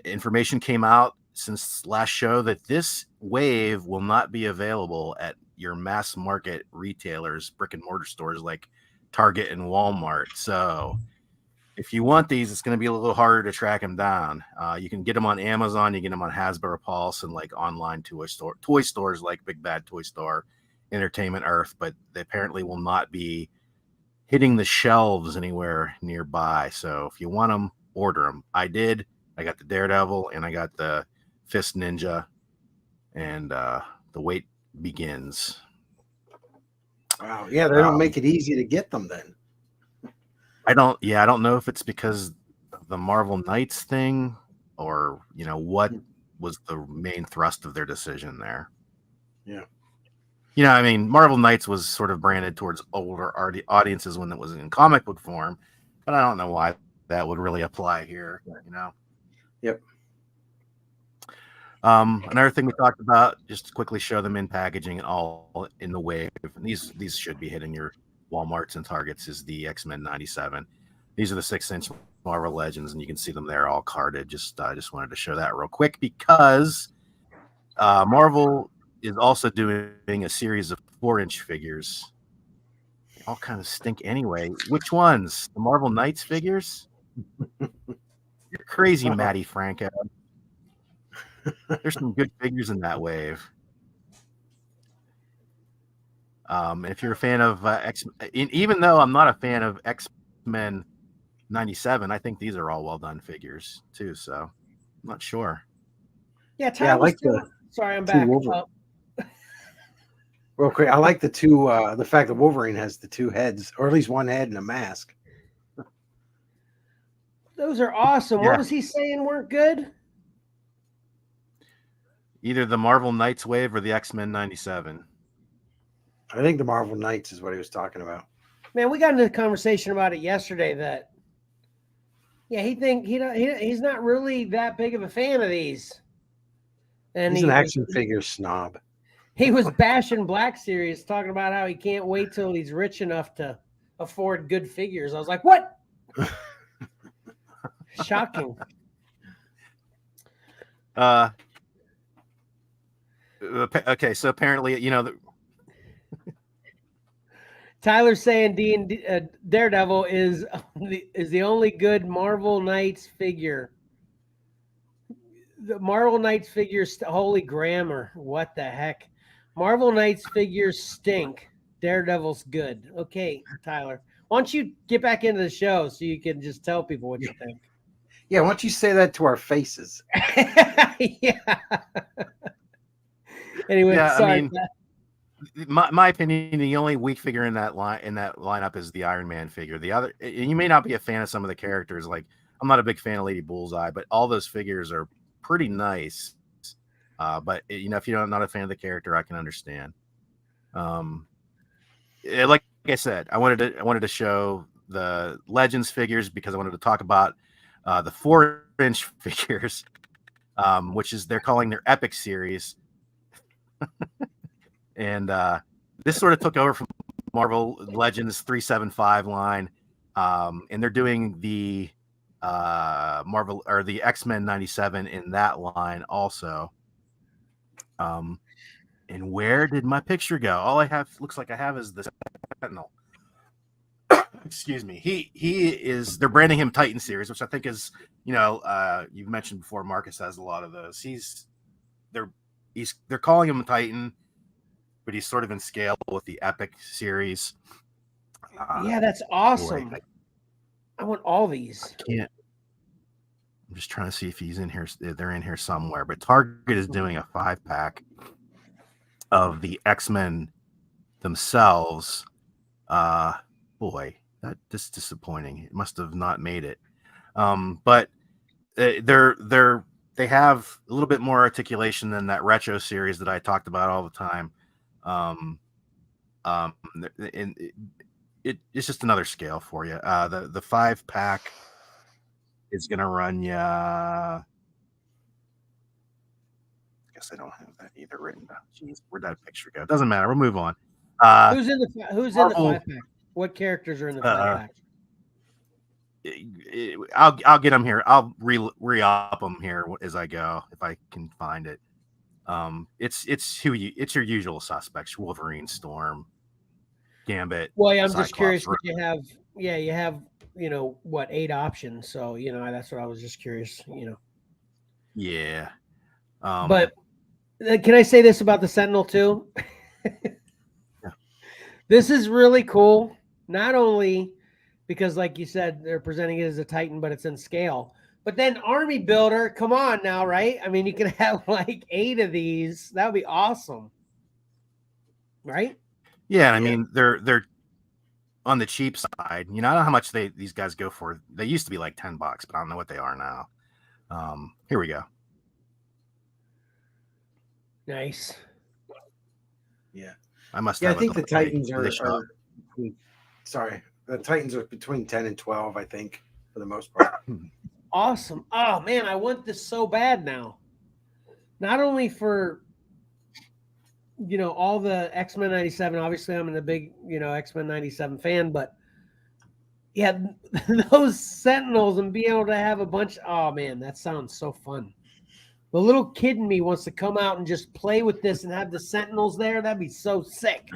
Information came out since last show that this wave will not be available at your mass market retailers, brick and mortar stores like Target and Walmart. So if you want these, it's going to be a little harder to track them down. You can get them on Amazon. You get them on Hasbro Pulse and like online toy stores like Big Bad Toy Store, Entertainment Earth, but they apparently will not be hitting the shelves anywhere nearby. So if you want them, order them. I did. I got the Daredevil and I got the Fist Ninja, and the wait begins. Wow. Yeah, they don't make it easy to get them then. I don't know if it's because of the Marvel Knights thing or, what was the main thrust of their decision there. Yeah. I mean, Marvel Knights was sort of branded towards older audiences when it was in comic book form, but I don't know why that would really apply here, Yep. Another thing we talked about, just to quickly show them in packaging and all in the wave. And these should be hitting your Walmarts and Targets, is the X-Men 97. These are the 6-inch Marvel Legends, and you can see them there all carded. Just wanted to show that real quick because Marvel is also doing a series of 4-inch figures. They all kind of stink anyway. Which ones? The Marvel Knights figures? You're crazy, Matty Franco. There's some good figures in that wave. If you're a fan of even though I'm not a fan of X-Men 97, I think these are all well done figures too. So I'm not sure. Yeah, I like sorry, I'm back. Real quick, I like the fact that Wolverine has the two heads, or at least one head and a mask. Those are awesome. Yeah. What was he saying weren't good? Either the Marvel Knights wave or the X-Men 97. I think the Marvel Knights is what he was talking about. Man, we got into a conversation about it yesterday that, he's not really that big of a fan of these. And he's an action figure snob. He was bashing Black Series, talking about how he can't wait till he's rich enough to afford good figures. I was like, what? Shocking. Okay, so apparently, Tyler's saying Daredevil is the only good Marvel Knights figure. The Marvel Knights figures, holy grammar. What the heck? Marvel Knights figures stink. Daredevil's good. Okay, Tyler. Why don't you get back into the show so you can just tell people what you think? Yeah, why don't you say that to our faces? Yeah. Anyway, sorry. I mean, my opinion, the only weak figure in that lineup is the Iron Man figure. The other, and you may not be a fan of some of the characters. Like, I'm not a big fan of Lady Bullseye, but all those figures are pretty nice. But if you're not a fan of the character, I can understand. Like I said, I wanted to show the Legends figures because I wanted to talk about the 4-inch figures, which is they're calling their Epic series. And this sort of took over from Marvel Legends 375 line, and they're doing the Marvel or the X-Men 97 in that line also. And where did my picture go? All I have looks like I have is the Sentinel. Excuse me. He is. They're branding him Titan series, which I think is you've mentioned before, Marcus has a lot of those. They're calling him a Titan, but he's sort of in scale with the Epic series. Yeah, that's awesome. I want all these. I can't. I'm just trying to see if he's in here. They're in here somewhere. But Target is doing a 5-pack of the X-Men themselves. Boy, that's disappointing. It must have not made it. But they have a little bit more articulation than that retro series that I talked about all the time. It's just another scale for you. The 5-pack is going to run you. I guess I don't have that either written down. Jeez, where'd that picture go? It doesn't matter. We'll move on. Who's in the 5-pack? What characters are in the 5-pack? I'll get them here. I'll re-up them here as I go if I can find it. It's your usual suspects: Wolverine, Storm, Gambit. Well, yeah, I'm Cyclops, just curious. You have 8 options. So that's what I was just curious. Yeah. But can I say this about the Sentinel too? Yeah. This is really cool. Not only because, like you said, they're presenting it as a Titan, but it's in scale. But then Army Builder, come on now, right? I mean, you can have like 8 of these. That would be awesome, right? Yeah, I mean they're on the cheap side. I don't know how much these guys go for. They used to be like $10, but I don't know what they are now. Here we go. Nice. Yeah, I must. Yeah, have I think the Titans are. Sorry, the Titans are between 10 and 12. I think for the most part. Awesome. Oh man, I want this so bad now. Not only for all the X-Men 97. Obviously, I'm a big X-Men 97 fan, but yeah, those Sentinels and being able to have a bunch. Oh man, that sounds so fun. The little kid in me wants to come out and just play with this and have the Sentinels there. That'd be so sick.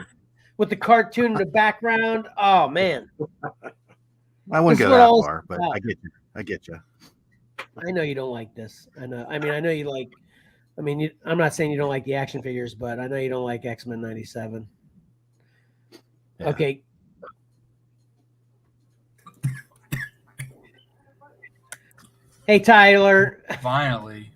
With the cartoon in the background. Oh man. I wouldn't go that far, but I get you. I know you don't like this. I know. I mean, I know you like. I mean, I'm not saying you don't like the action figures, but I know you don't like X-Men 97. Yeah. Okay. Hey, Tyler. Finally.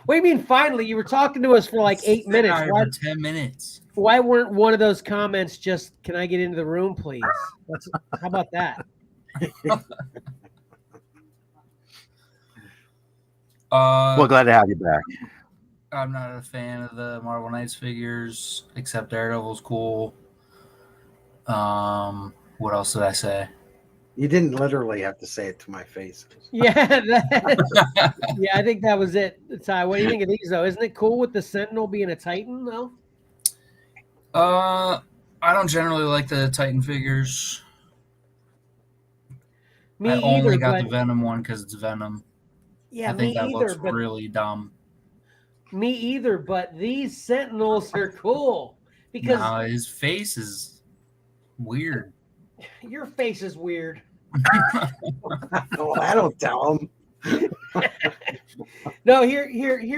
What do you mean finally? You were talking to us for like 8 minutes. For 10 minutes. Why weren't one of those comments just, can I get into the room, please? How about that? Well, glad to have you back. I'm not a fan of the Marvel Knights figures, except Daredevil's cool. What else did I say? You didn't literally have to say it to my face. Yeah, yeah, I think that was it. Ty, what do you think of these though? Isn't it cool with the Sentinel being a Titan though? I don't generally like the Titan figures. I only got the Venom one because it's Venom. Yeah, I think that looks really dumb. Me either, but these Sentinels are cool because his face is weird. Your face is weird. Well, I don't tell them. No, hear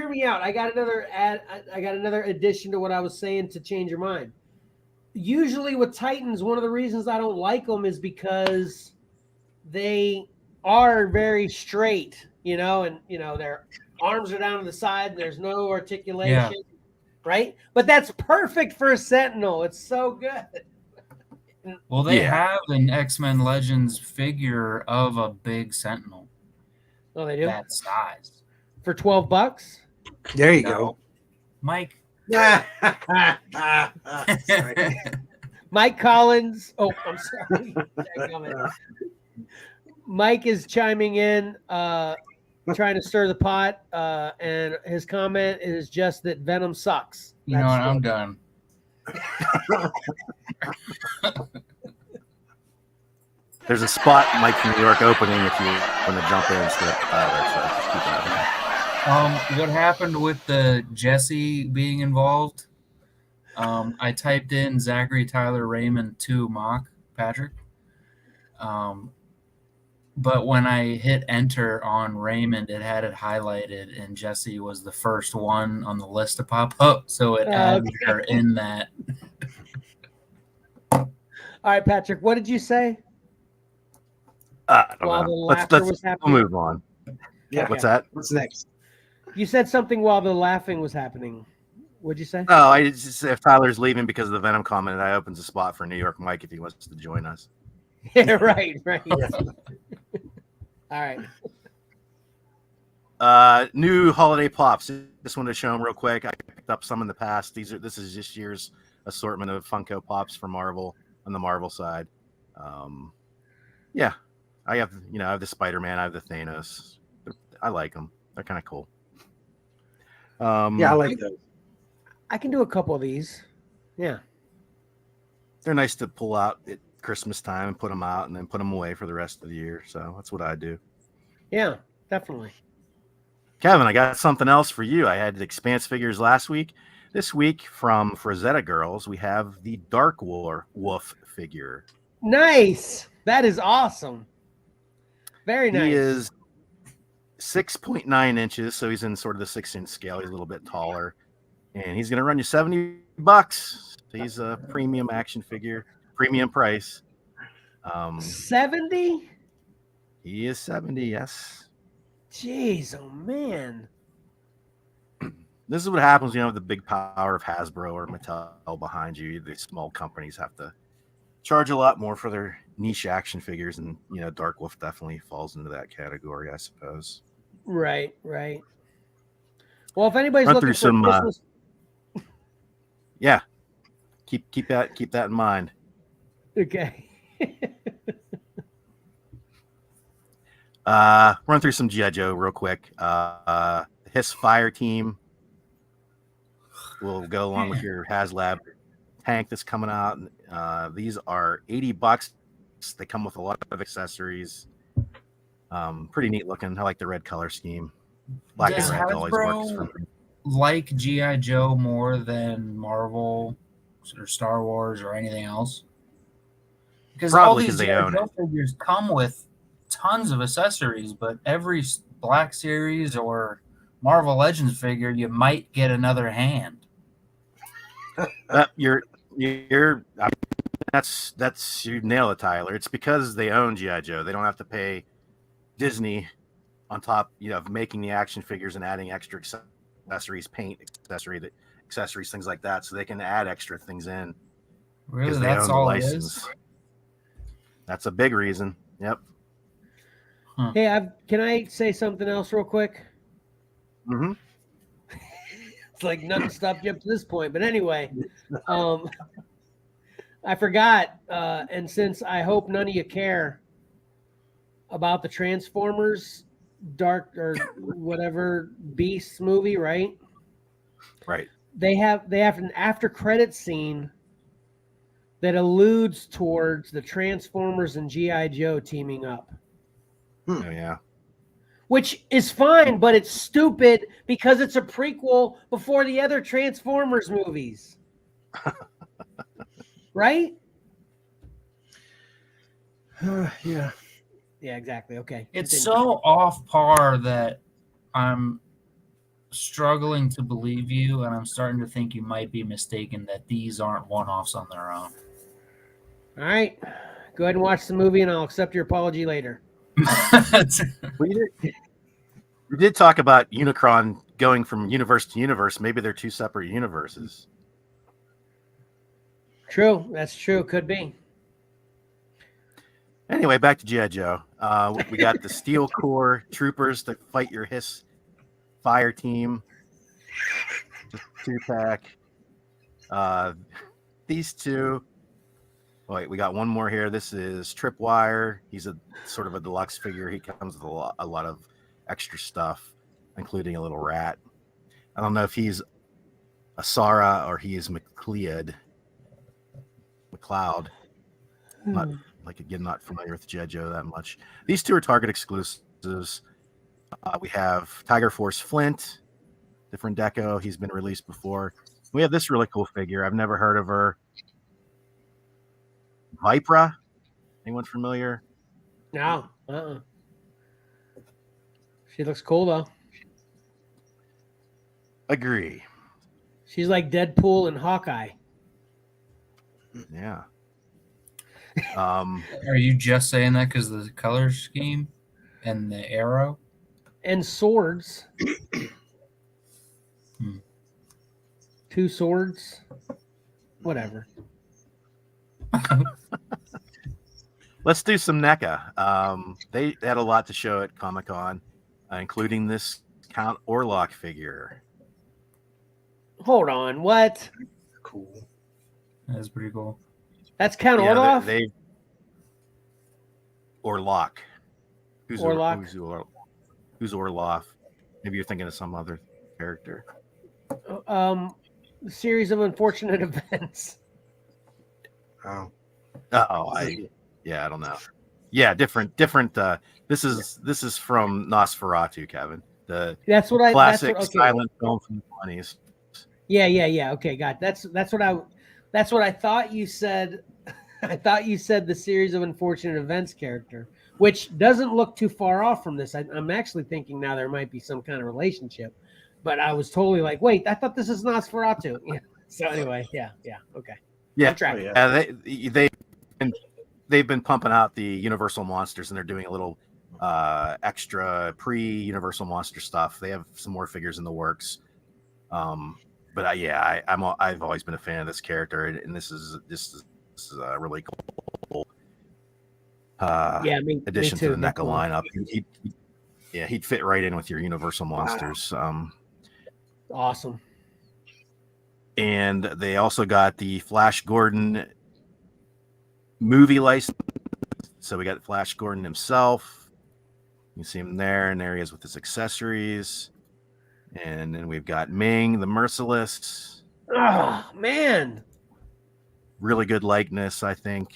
me out. I got another addition to what I was saying to change your mind. Usually with Titans, one of the reasons I don't like them is because they are very straight, and their arms are down to the side. And there's no articulation, right? But that's perfect for a Sentinel. It's so good. Well, they have an X-Men Legends figure of a big Sentinel. Oh, they do? That size. For $12? There you go. Mike. Mike Collins. Oh, I'm sorry. Mike is chiming in, trying to stir the pot, and his comment is just that Venom sucks. You know what? I'm done. There's a spot, Mike from New York, opening if you want to jump in and skip. What happened with the Jesse being involved? I typed in Zachary Tyler Raymond 2 mock Patrick. But when I hit enter on Raymond, it had it highlighted, and Jesse was the first one on the list to pop up. So it added her in that. All right, Patrick, what did you say? I don't While know. the laughter was happening. We'll move on. Yeah. Okay. What's that? What's next? You said something while the laughing was happening. What'd you say? Oh, I just if Tyler's leaving because of the Venom comment, I opens a spot for New York Mike if he wants to join us. Yeah, right. All right. New holiday pops. Just wanted to show them real quick. I picked up some in the past. This is this year's assortment of Funko Pops for Marvel on the Marvel side. Yeah, I have I have the Spider-Man, I have the Thanos. I like them. They're kind of cool. Yeah, I like those. I can do a couple of these. Yeah. They're nice to pull out at Christmas time and put them out and then put them away for the rest of the year. So that's what I do. Yeah, definitely. Kevin, I got something else for you. I had Expanse figures last week. This week from Frazetta Girls, we have the Dark Wolf figure. Nice. That is awesome. Very nice. He is 6.9 inches, so he's in sort of the 6-inch scale. He's a little bit taller. And he's going to run you $70. He's a premium action figure, premium price. 70? He is 70, yes. Jeez, oh man. This is what happens, with the big power of Hasbro or Mattel behind you. The small companies have to charge a lot more for their niche action figures, and Dark Wolf definitely falls into that category, I suppose. Right. Well, if anybody's looking for Christmas, yeah, keep that in mind. Okay. Run through some G.I. Joe real quick. His fire team will go along with your HasLab tank that's coming out. These are $80. They come with a lot of accessories. Pretty neat looking. I like the red color scheme. Black Does and red always works for Hasbro me. like G.I. Joe more than Marvel or Star Wars or anything else? Because all Probably these because they G.I. own Joe it. figures come with tons of accessories, but every Black Series or Marvel Legends figure, you might get another hand. You're that's you nail it, Tyler. It's because they own G.I. Joe. They don't have to pay Disney on top, of making the action figures and adding extra accessories, paint accessories, things like that, so they can add extra things in. Really, They that's own the all license. it is? That's a big reason. Yep. Hey, can I say something else real quick? Mm-hmm. It's like nothing stopped you up to this point. But anyway, I forgot. And since I hope none of you care about the Transformers Dark or whatever Beasts movie, right? Right. They have an after credit scene that alludes towards the Transformers and G.I. Joe teaming up. Oh yeah. Which is fine, but it's stupid because it's a prequel before the other Transformers movies. Right? Yeah. Yeah, exactly. Okay. It's Continue. so off par that I'm struggling to believe you, and I'm starting to think you might be mistaken that these aren't one-offs on their own. All right. Go ahead and watch the movie, and I'll accept your apology later. We did talk about Unicron going from universe to universe. Maybe they're two separate universes. True. That's true. Could be. Anyway, back to G.I. Joe. We got the Steel Corps troopers to fight your Hiss fire team. Just 2-pack. These two. Wait, we got one more here. This is Tripwire. He's a sort of a deluxe figure. He comes with a lot of extra stuff, including a little rat. I don't know if he's a Sarah or he is McLeod. Not not familiar with G.I. Joe that much. These two are Target exclusives. We have Tiger Force Flint, different deco. He's been released before. We have this really cool figure. I've never heard of her. Vipra. Anyone familiar? No. Uh-uh. She looks cool though. Agree. She's like Deadpool and Hawkeye. Yeah. Are you just saying that because of the color scheme and the arrow? And swords. Hmm. 2 swords. Whatever. Let's do some NECA. They had a lot to show at Comic-Con, including this Count Orlok figure. Hold on. What? Cool. That's pretty cool. That's Count Yeah, Orloff? Orlok. Who's Orlok? Who's Orloff? Maybe you're thinking of some other character. Series of unfortunate events. Oh. I don't know. Yeah, different. This is from Nosferatu, Kevin. The That's what I classic okay. silent film from the 20s. Yeah. Okay, got it. That's what I thought you said. I thought you said the series of unfortunate events character, which doesn't look too far off from this. I'm actually thinking now there might be some kind of relationship, but I was totally like, wait, I thought this is Nosferatu. Yeah. So anyway, yeah, okay. Yeah, I'm tracking. They've been pumping out the Universal Monsters, and they're doing a little extra pre-Universal Monster stuff. They have some more figures in the works. But I've always been a fan of this character, and this is a really cool addition to the NECA lineup. He'd fit right in with your Universal Monsters. Awesome. And they also got the Flash Gordon movie license. So we got Flash Gordon himself. You see him there, and there he is with his accessories. And then we've got Ming, the Merciless. Oh man. Really good likeness, I think.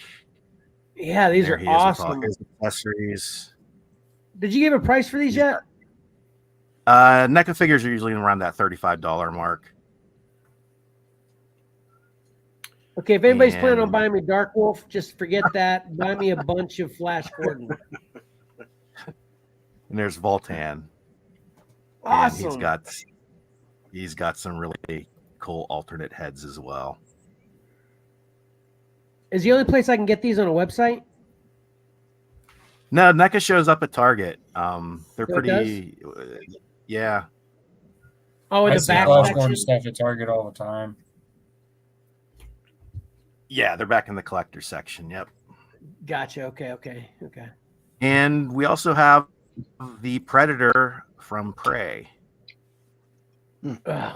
Yeah, these are awesome. His accessories. Did you give a price for these yet? NECA figures are usually around that $35 mark. Okay, if anybody's planning on buying me Dark Wolf, just forget that. Buy me a bunch of Flash Gordon. And there's Voltan. Awesome. And he's got some really cool alternate heads as well. Is the only place I can get these on a website? No, NECA shows up at Target. They're So pretty. Yeah. Oh, in I the see back Flash section? Gordon stuff at Target all the time. Yeah, they're back in the collector section. Yep. Gotcha. Okay. And we also have the Predator from Prey. Ugh.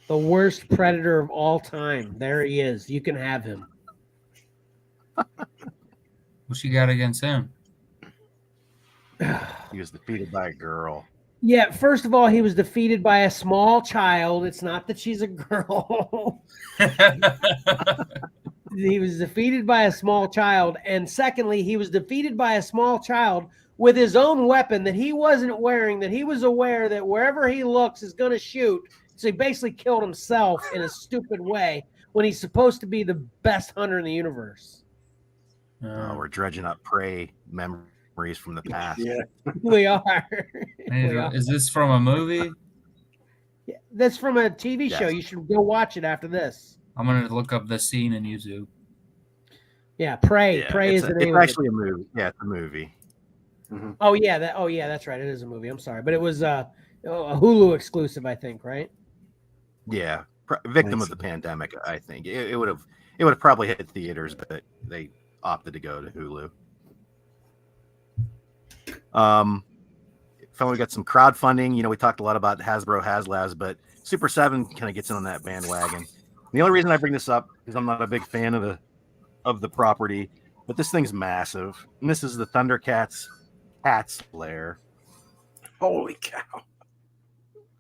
The worst Predator of all time. There he is. You can have him. What you got against him? He was defeated by a girl. Yeah, first of all, he was defeated by a small child. It's not that she's a girl. He was defeated by a small child. And secondly, he was defeated by a small child with his own weapon that he wasn't wearing, that he was aware that wherever he looks is going to shoot. So he basically killed himself in a stupid way when he's supposed to be the best hunter in the universe. We're dredging up Prey memories from the past. Yeah. We are. Is this from a movie? Yeah, that's from a TV show. Yes. You should go watch it after this. I'm gonna look up this scene in YouTube. Yeah, Prey. Yeah, Prey is the name. It's actually a movie. Yeah, it's a movie. Mm-hmm. Oh yeah, that's right. It is a movie. I'm sorry, but it was a Hulu exclusive, I think, right? Yeah, victim of the pandemic. I think it would have probably hit theaters, but they opted to go to Hulu. Finally got some crowdfunding. You know, we talked a lot about Hasbro HasLabs, but Super 7 kind of gets in on that bandwagon. And the only reason I bring this up is I'm not a big fan of the property, but this thing's massive. And this is the Thundercats Hats Lair. Holy cow.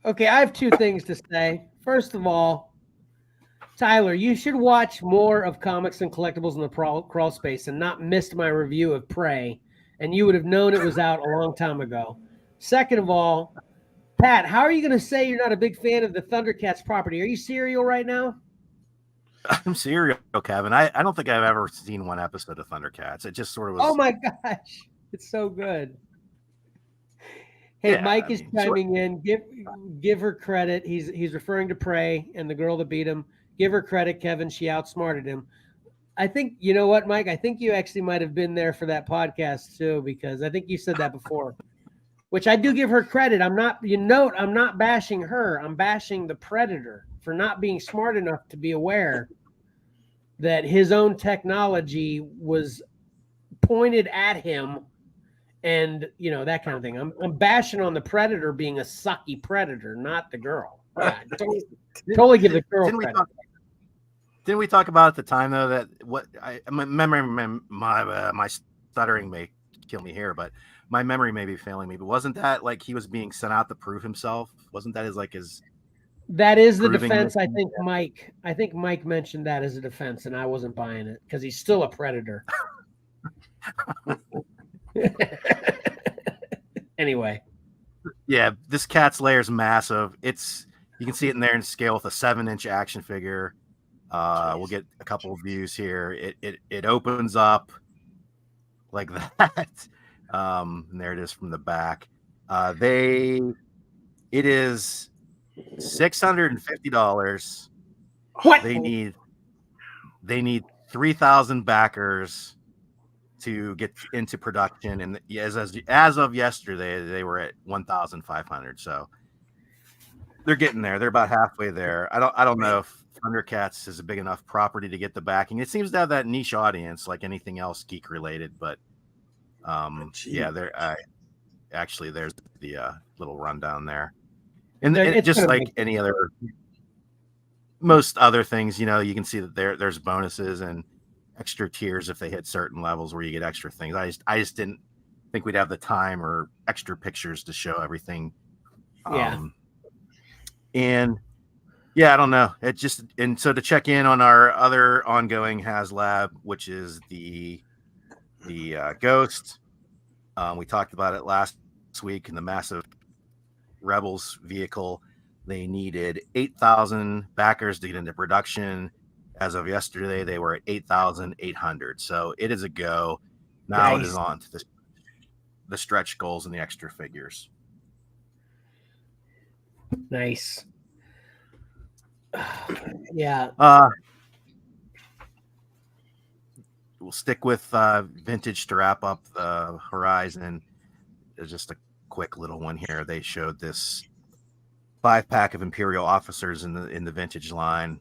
Okay, I have two things to say. First of all, Tyler, you should watch more of Comics and Collectibles in the crawl space and not missed my review of Prey, and you would have known it was out a long time ago. Second of all, Pat, how are you going to say you're not a big fan of the Thundercats property? Are you serial right now? I'm serial, Kevin. I don't think I've ever seen one episode of Thundercats. It just sort of was. Oh my gosh. It's so good. Hey, Yeah, Mike I is mean, chiming in. Give her credit. He's referring to Prey and the girl that beat him. Give her credit, Kevin. She outsmarted him. I think you know what, Mike. I think you actually might have been there for that podcast too, because I think you said that before. Which I do give her credit. I'm not. You note I'm not bashing her. I'm bashing the Predator for not being smart enough to be aware that his own technology was pointed at him, and that kind of thing. I'm bashing on the Predator being a sucky predator, not the girl. Yeah, totally give the girl credit. Didn't we talk about at the time though that my stuttering may kill me here, but my memory may be failing me. But wasn't that like he was being sent out to prove himself? Wasn't that his? That is the proving defense. mission? I think Mike mentioned that as a defense, and I wasn't buying it because he's still a predator. Anyway. Yeah, this cat's lair is massive. You can see it in there in scale with a 7-inch action figure. We'll get a couple of views here. It opens up like that. And there it is from the back. It is $650. What? They need 3,000 backers to get into production, and as of yesterday, they were at 1,500. So they're getting there. They're about halfway there. I don't know if Thundercats is a big enough property to get the backing. It seems to have that niche audience, like anything else geek related. But yeah, actually there's the little rundown there, and just like any other, most other things, you can see that there's bonuses and extra tiers if they hit certain levels where you get extra things. I just didn't think we'd have the time or extra pictures to show everything. Yeah. And yeah, I don't know. And so to check in on our other ongoing HasLab, which is the Ghost. We talked about it last week in the massive Rebels vehicle. They needed 8,000 backers to get into production. As of yesterday, they were at 8,800. So it is a go. Now It is on to the stretch goals and the extra figures. Nice. Yeah. We'll stick with vintage to wrap up the horizon. There's just a quick little one here. They showed this 5-pack of Imperial officers in the vintage line.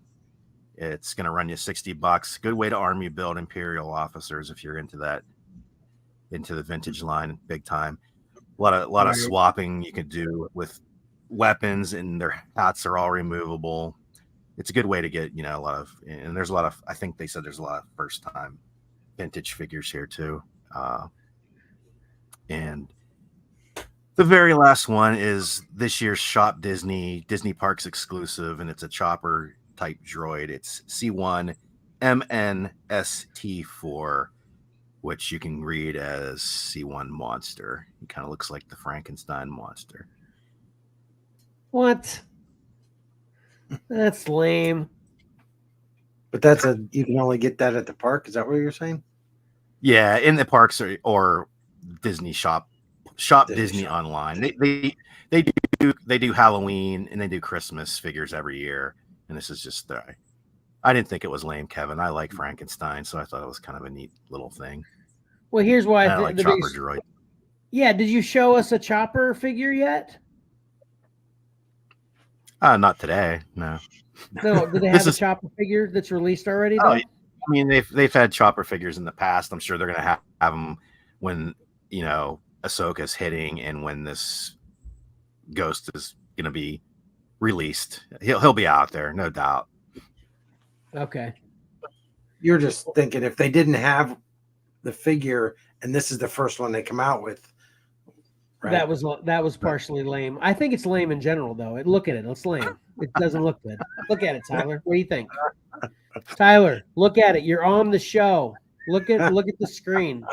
It's going to run you $60. Good way to army build Imperial officers if you're into the vintage line big time. A lot of swapping you can do with weapons, and their hats are all removable. It's a good way to get a lot of, and there's a lot of, I think they said there's a lot of first time vintage figures here too. And the very last one is this year's Shop Disney Parks exclusive, and it's a chopper type droid. It's C1 MNST4, which you can read as C1 monster. He kind of looks like the Frankenstein monster. What? That's lame. But you can only get that at the park. Is that what you're saying? Yeah, in the parks or Disney shop Disney online. They do Halloween and they do Christmas figures every year. And this is just I didn't think it was lame, Kevin. I like Frankenstein, so I thought it was kind of a neat little thing. Well, here's why I like Chopper Droid. Yeah, did you show us a Chopper figure yet? Not today, no. No, do they have a Chopper figure that's released already? Though? I mean, they've had Chopper figures in the past. I'm sure they're going to have them when Ahsoka's hitting and when this Ghost is going to be released. He'll be out there, no doubt. Okay. You're just thinking if they didn't have the figure and this is the first one they come out with. Right? That was partially lame. I think it's lame in general, though. Look at it. It's lame. It doesn't look good. Look at it, Tyler. What do you think? Tyler, look at it. You're on the show. Look at the screen.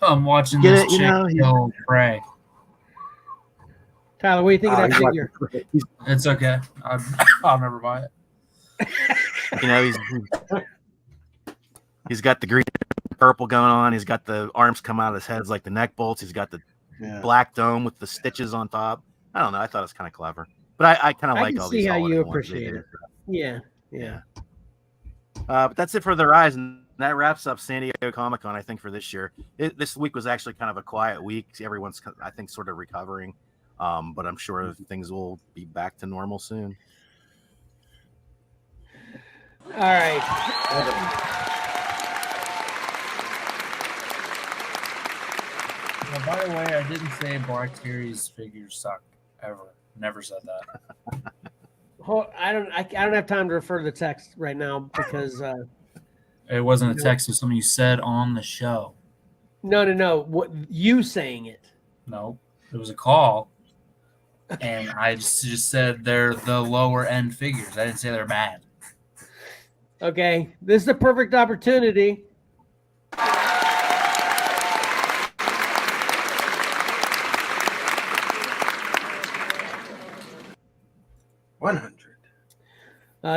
I'm watching this chick kill Prey. Tyler, what do you think of that figure? It's okay. I'll never buy it. He's got the green purple going on. He's got the arms come out of his head like the neck bolts. He's got the black dome with the stitches on top. I don't know. I thought it was kind of clever, but I kind of like all these. I can see how you holiday ones. appreciate it. Yeah. But that's it for the Rise, and that wraps up San Diego Comic-Con, I think, for this year. This week was actually kind of a quiet week. Everyone's, I think, sort of recovering, but I'm sure things will be back to normal soon. All right. By the way, I didn't say Black Terry's figures suck ever. Never said that. I don't have time to refer to the text right now because it wasn't a text. It was something you said on the show. No. What you saying it? No, it was a call, and I just said they're the lower end figures. I didn't say they're bad. Okay, this is the perfect opportunity.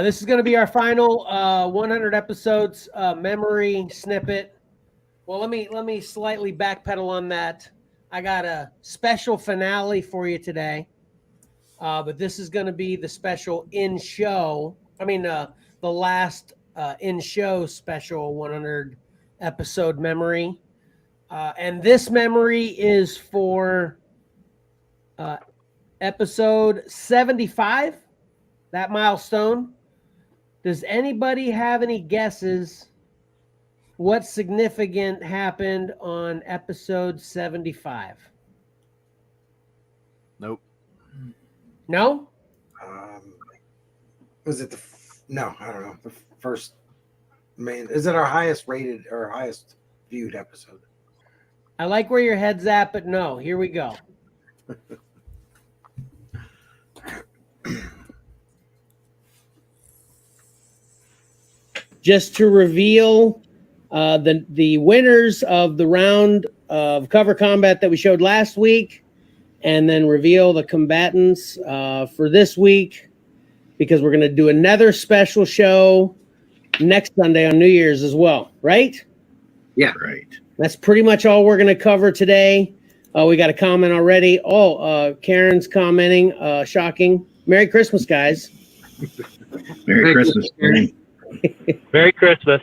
This is going to be our final 100 episodes memory snippet. Well, let me slightly backpedal on that. I got a special finale for you today, but this is going to be the special in-show. The last in-show special 100 episode memory, and this memory is for episode 75. That milestone. Does anybody have any guesses what significant happened on episode 75? Nope. No? Was it no, I don't know. The first main, is it our highest rated or highest viewed episode? I like where your head's at, but no. Here we go. Just to reveal the winners of the round of cover combat that we showed last week, and then reveal the combatants for this week, because we're going to do another special show next Sunday on New Year's as well, right? Yeah, right. That's pretty much all we're going to cover today. We got a comment already. Karen's commenting. Shocking. Merry Christmas, guys. Merry Christmas, Karen. Merry Christmas.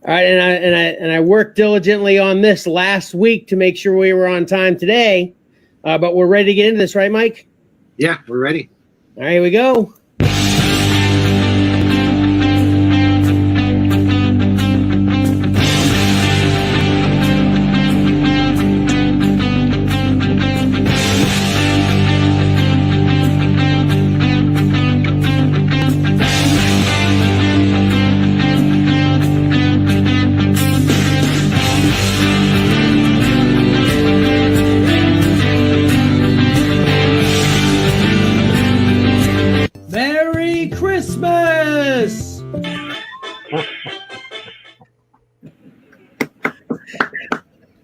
All right, and I worked diligently on this last week to make sure we were on time today, but we're ready to get into this, right, Mike? Yeah, we're ready. All right, here we go. Merry Christmas!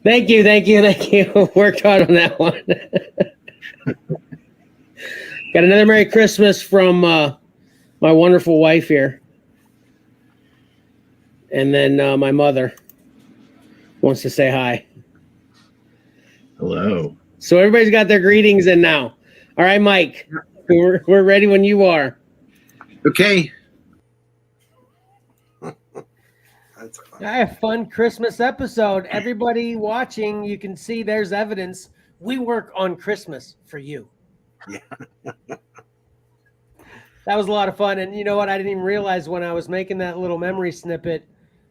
Thank you. Worked hard on that one. Got another Merry Christmas from my wonderful wife here. And then my mother wants to say hi. Hello. So everybody's got their greetings in now. All right, Mike, we're ready when you are. Okay. A fun Christmas episode. Everybody watching, you can see there's evidence. We work on Christmas for you. Yeah. That was a lot of fun. And you know what? I didn't even realize when I was making that little memory snippet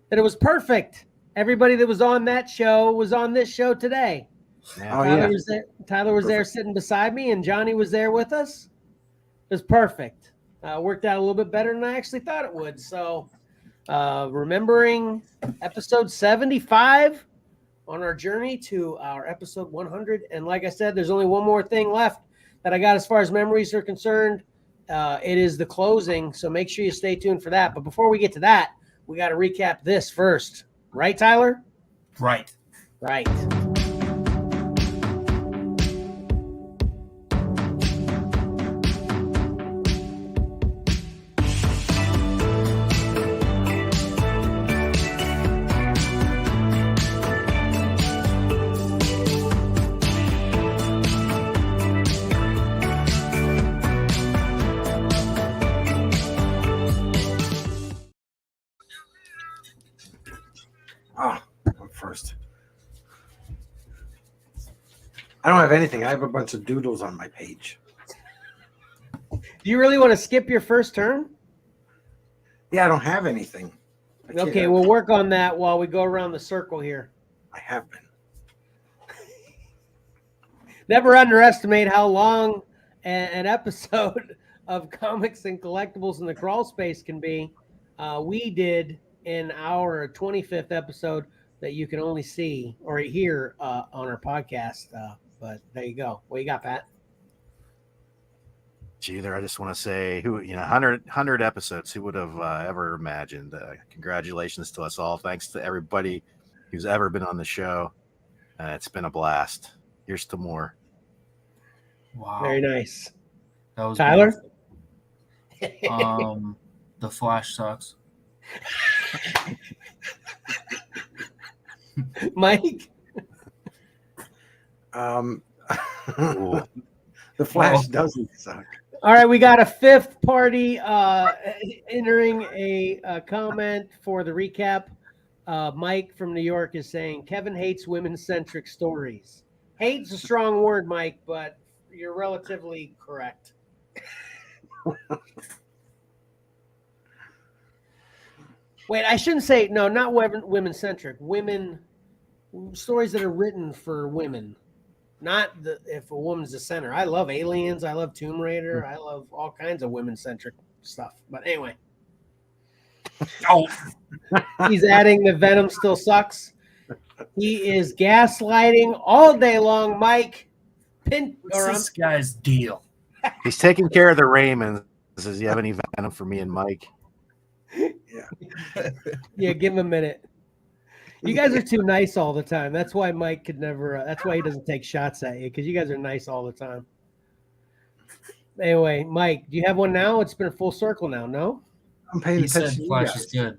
that it was perfect. Everybody that was on that show was on this show today. Yeah. Tyler was there sitting beside me, and Johnny was there with us. It was perfect. Worked out a little bit better than I actually thought it would. So remembering episode 75 on our journey to our episode 100. And like I said, there's only one more thing left that I got as far as memories are concerned. It is the closing. So make sure you stay tuned for that. But before we get to that, we got to recap this first. Right, Tyler? Right. Right. I don't have anything. I have a bunch of doodles on my page. Do you really want to skip your first turn? Yeah, I don't have anything. Okay, we'll work on that while we go around the circle here. I have been. Never underestimate how long an episode of Comics and Collectibles in the Crawl Space can be. We did in our 25th episode that you can only see or hear on our podcast. But there you go. What you got, Pat? Gee, there, I just want to say, 100 episodes. Who would have ever imagined? Congratulations to us all. Thanks to everybody who's ever been on the show. It's been a blast. Here's to more. Wow. Very nice. That was Tyler? The Flash sucks. Mike? The Flash doesn't suck. All right, we got a fifth party entering a comment for the recap. Mike from New York is saying Kevin hates women-centric stories. Hate's a strong word, Mike, but you're relatively correct. Wait, I shouldn't say no, not women-centric. Women stories that are written for women. Not if a woman's the center. I love Aliens. I love Tomb Raider. I love all kinds of women-centric stuff. But anyway. Oh, he's adding the Venom still sucks. He is gaslighting all day long, Mike. What's this guy's deal? He's taking care of the Raymonds. Does he have any Venom for me and Mike? Yeah, give him a minute. You guys are too nice all the time. That's why Mike could never. That's why he doesn't take shots at you, because you guys are nice all the time. Anyway, Mike, do you have one now? It's been a full circle now. No, I'm paying He attention. said to you Flash guys. is good.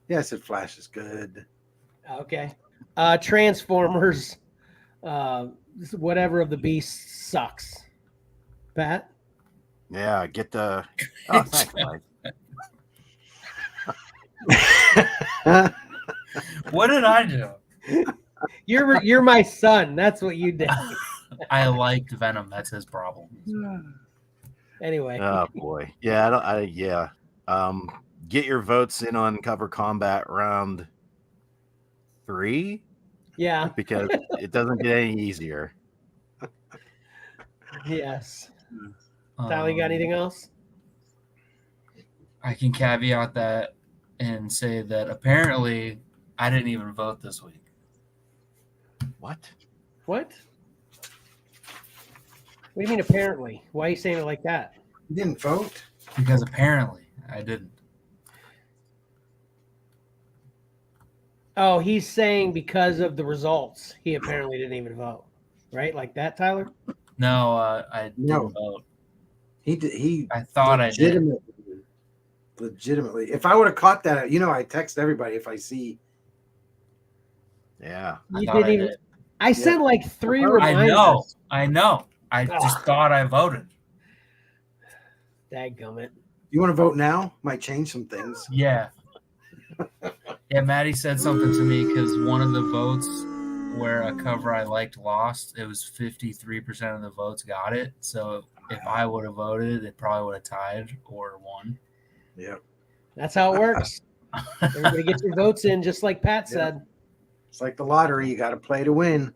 Yeah, I said Flash is good. okay. Transformers, whatever of the beast sucks. Pat, Yeah, get the. Oh, thanks, Mike. What did I do? you're my son. That's what you did. I liked Venom. That's his problem. Anyway. Oh boy, yeah, yeah. Get your votes in on Cover Combat round 3 Yeah. because it doesn't get any easier. Yes. Tyler, you got anything else? I can caveat that and say that apparently I didn't even vote this week. What? What? What do you mean apparently? Why are you saying it like that? You didn't vote? Because apparently I didn't. Oh, he's saying because of the results, he apparently didn't even vote. Right? Like that, Tyler? No, I didn't vote. He I thought I did. Legitimately. If I would have caught that, I text everybody if I see. Yeah. You didn't even. I sent like 3 I reminders. know. I just thought I voted. Dadgummit. You want to vote now? Might change some things. Yeah. Yeah, Maddie said something to me because one of the votes where a cover I liked lost, it was 53% of the votes got it. So if I would have voted, it probably would have tied or won. Yeah. That's how it works. Everybody get your votes in, just like Pat said. It's like the lottery. You got to play to win.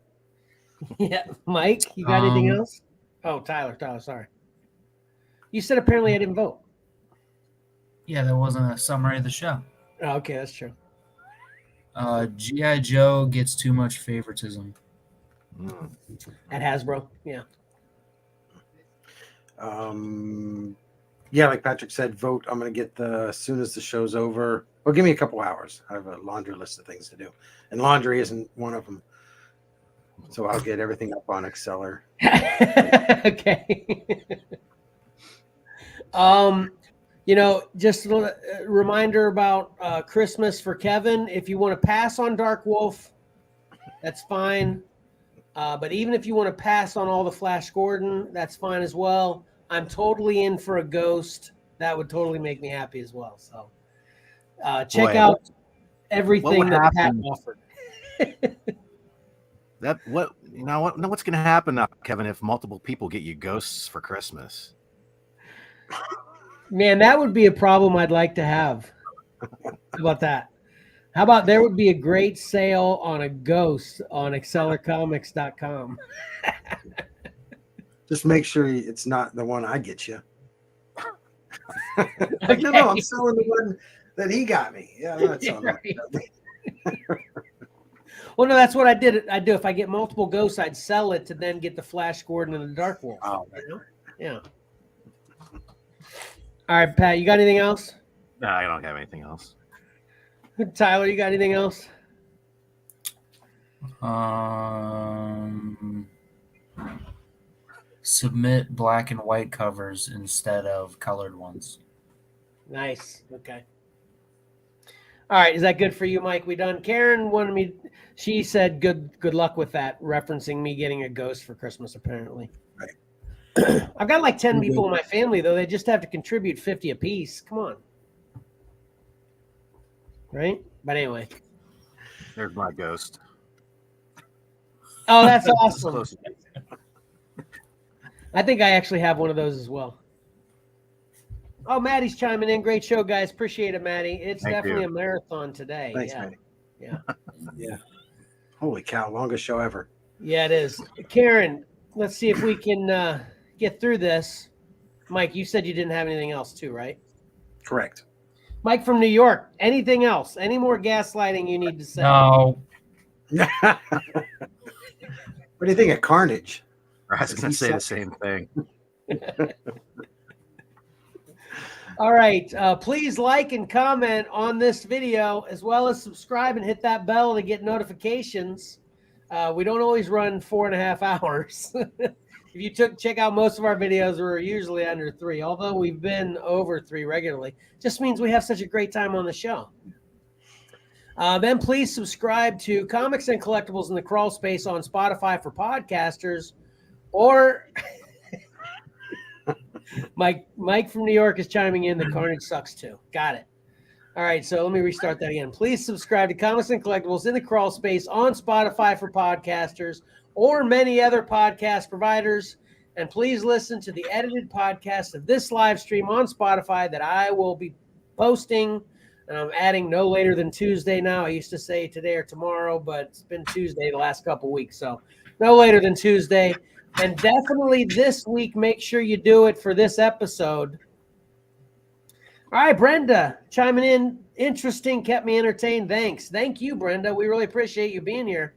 Yeah. Mike, you got anything else? Oh, Tyler, sorry. You said apparently I didn't vote. Yeah, there wasn't a summary of the show. Oh, okay, that's true. G.I. Joe gets too much favoritism. At Hasbro, yeah. Yeah, like Patrick said, vote. I'm going to get as soon as the show's over. Well, give me a couple hours. I have a laundry list of things to do. And laundry isn't one of them. So I'll get everything up on Xcellar. Okay. Just a reminder about Christmas for Kevin. If you want to pass on Dark Wolf, that's fine. But even if you want to pass on all the Flash Gordon, that's fine as well. I'm totally in for a Ghost. That would totally make me happy as well. So check out everything that Pat offered. What's going to happen now, Kevin, if multiple people get you ghosts for Christmas? Man, that would be a problem I'd like to have. How about that? How about there would be a great sale on a ghost on XcellarComics.com. Just make sure it's not the one I get you. Like, no, I'm selling the one that he got me. Yeah, I'm not selling that. Well, no, that's what I did. I do. If I get multiple ghosts, I'd sell it to then get the Flash Gordon and the Dark Wolf. Oh, you know? Yeah. All right, Pat, you got anything else? No, I don't have anything else. Tyler, you got anything else? Submit black and white covers instead of colored ones. Nice. Okay. All right. Is that good for you, Mike? We done? Karen wanted me. She said, "Good luck with that," referencing me getting a ghost for Christmas. Apparently, right. I've got like 10 people in my family, though. They just have to contribute 50 apiece. Come on. Right? But anyway. There's my ghost. Oh, that's awesome. I think I actually have one of those as well. Oh, Maddie's chiming in. Great show, guys. Appreciate it, Maddie. It's definitely a marathon today. Thanks, yeah. Maddie. Yeah. Yeah. Holy cow. Longest show ever. Yeah, it is. Karen, let's see if we can get through this. Mike, you said you didn't have anything else too, right? Correct. Mike from New York, anything else? Any more gaslighting you need to say? No. What do you think of Carnage? I was going to say the same thing. All right. Please like and comment on this video, as well as subscribe and hit that bell to get notifications. We don't always run 4.5 hours. If you check out most of our videos, we're usually under 3, although we've been over 3 regularly. Just means we have such a great time on the show. Then please subscribe to Comics and Collectibles in the Crawl Space on Spotify for podcasters, or Mike from New York is chiming in. The Carnage sucks too. Got it. All right, so let me restart that again. Please subscribe to Comics and Collectibles in the Crawl Space on Spotify for podcasters or many other podcast providers. And please listen to the edited podcast of this live stream on Spotify that I will be posting. And I'm adding no later than Tuesday now. I used to say today or tomorrow, but it's been Tuesday the last couple weeks. So no later than Tuesday. And definitely this week, make sure you do it for this episode. All right, Brenda, chiming in. Interesting, kept me entertained. Thanks. Thank you, Brenda. We really appreciate you being here.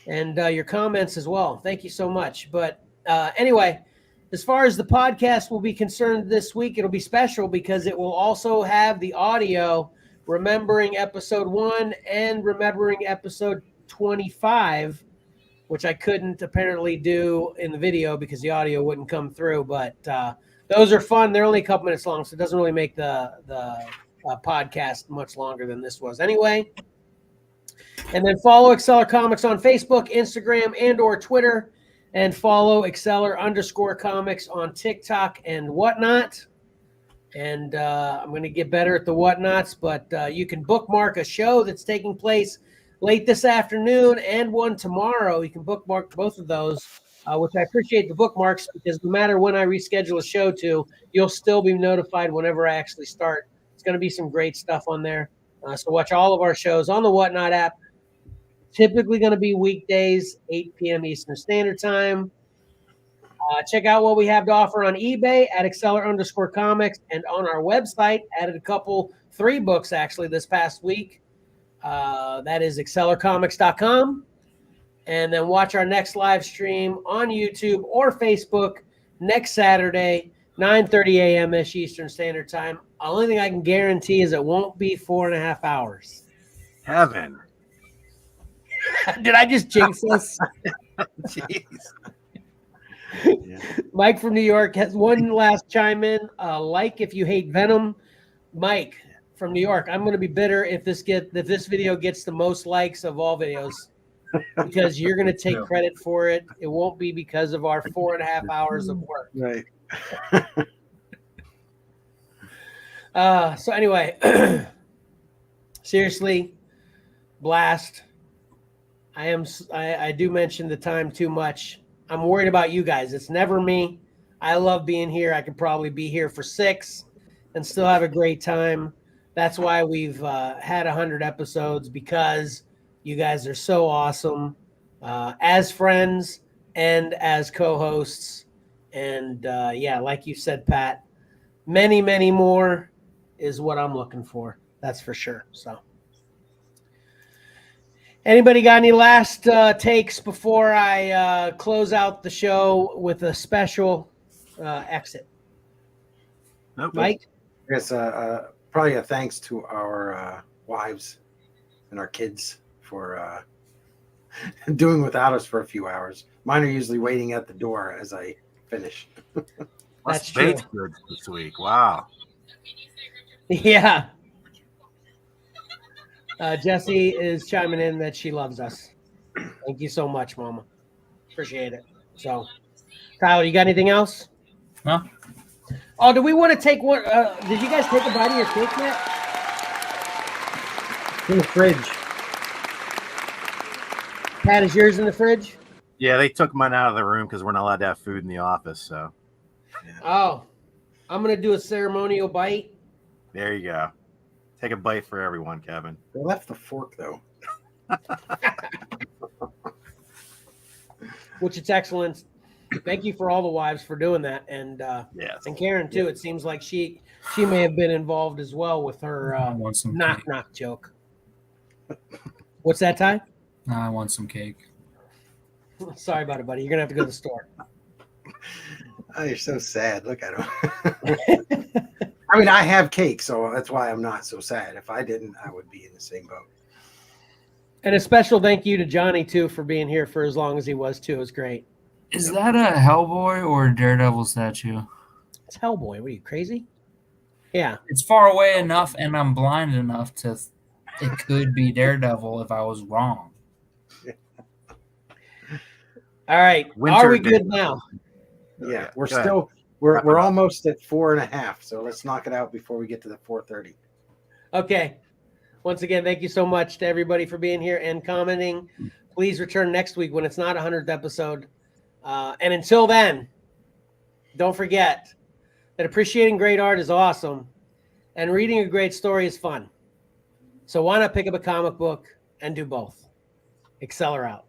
And your comments as well. Thank you so much. But anyway, as far as the podcast will be concerned this week, it'll be special because it will also have the audio, remembering episode 1 and remembering episode 25, which I couldn't apparently do in the video because the audio wouldn't come through. But those are fun. They're only a couple minutes long, so it doesn't really make the podcast much longer than this was. Anyway, and then follow XcellarComics on Facebook, Instagram, and or Twitter, and follow Xcellar_comics on TikTok and whatnot. And I'm going to get better at the whatnots, but you can bookmark a show that's taking place late this afternoon and one tomorrow. You can bookmark both of those, which I appreciate the bookmarks because no matter when I reschedule a show to, you'll still be notified whenever I actually start. It's going to be some great stuff on there. So watch all of our shows on the Whatnot app. Typically going to be weekdays, 8 p.m. Eastern Standard Time. Check out what we have to offer on eBay at Xcellar_comics and on our website. Added 3 books actually this past week. That is XcellarComics.com. And then watch our next live stream on YouTube or Facebook next Saturday, 9:30 a.m. Eastern Standard Time. The only thing I can guarantee is it won't be 4.5 hours. Heaven. Did I just jinx us? Jeez. Yeah. Mike from New York has one last chime in. Like if you hate Venom. Mike from New York, I'm going to be bitter if this video gets the most likes of all videos because you're going to take credit for it. It won't be because of our 4.5 hours of work. Right. So anyway, seriously, blast. I do mention the time too much. I'm worried about you guys. It's never me. I love being here. I could probably be here for 6 and still have a great time. That's why we've had 100 episodes, because you guys are so awesome as friends and as co-hosts. And yeah, like you said, Pat, many, many more is what I'm looking for. That's for sure. So anybody got any last takes before I close out the show with a special exit? Nope. Mike? I guess probably a thanks to our wives and our kids for doing without us for a few hours. Mine are usually waiting at the door as I finish. That's true. Baked goods this week. Wow. Yeah. Jesse is chiming in that she loves us. Thank you so much, Mama. Appreciate it. So, Tyler, you got anything else? No. Oh, do we want to take one? Did you guys take a bite of your cake yet? In the fridge. Pat, is yours in the fridge? Yeah, they took mine out of the room because we're not allowed to have food in the office. So Oh, I'm going to do a ceremonial bite. there you go. Take a bite for everyone, Kevin. They left the fork though. Which it's excellent. Thank you for all the wives for doing that, and Yes. and Karen too. It seems like she may have been involved as well with her I want some knock cake. knock joke. What's that, Ty? I want some cake. Sorry about it, buddy. You're gonna have to go to the store. Oh, you're so sad. Look at him. I mean, I have cake, so that's why I'm not so sad. If I didn't, I would be in the same boat. And a special thank you to Johnny too for being here for as long as he was too. It was great. Is that a Hellboy or a Daredevil statue? It's Hellboy. What are you, crazy? Yeah. It's far away enough, and I'm blind enough to. It could be Daredevil if I was wrong. All right. Winter Are we Day. good now? Yeah, we're Go ahead. still we're almost at 4.5. So let's knock it out before we get to the 4:30. Okay. Once again, thank you so much to everybody for being here and commenting. Please return next week when it's not 100th episode. And until then, don't forget that appreciating great art is awesome and reading a great story is fun. So why not pick up a comic book and do both? Xcellar out.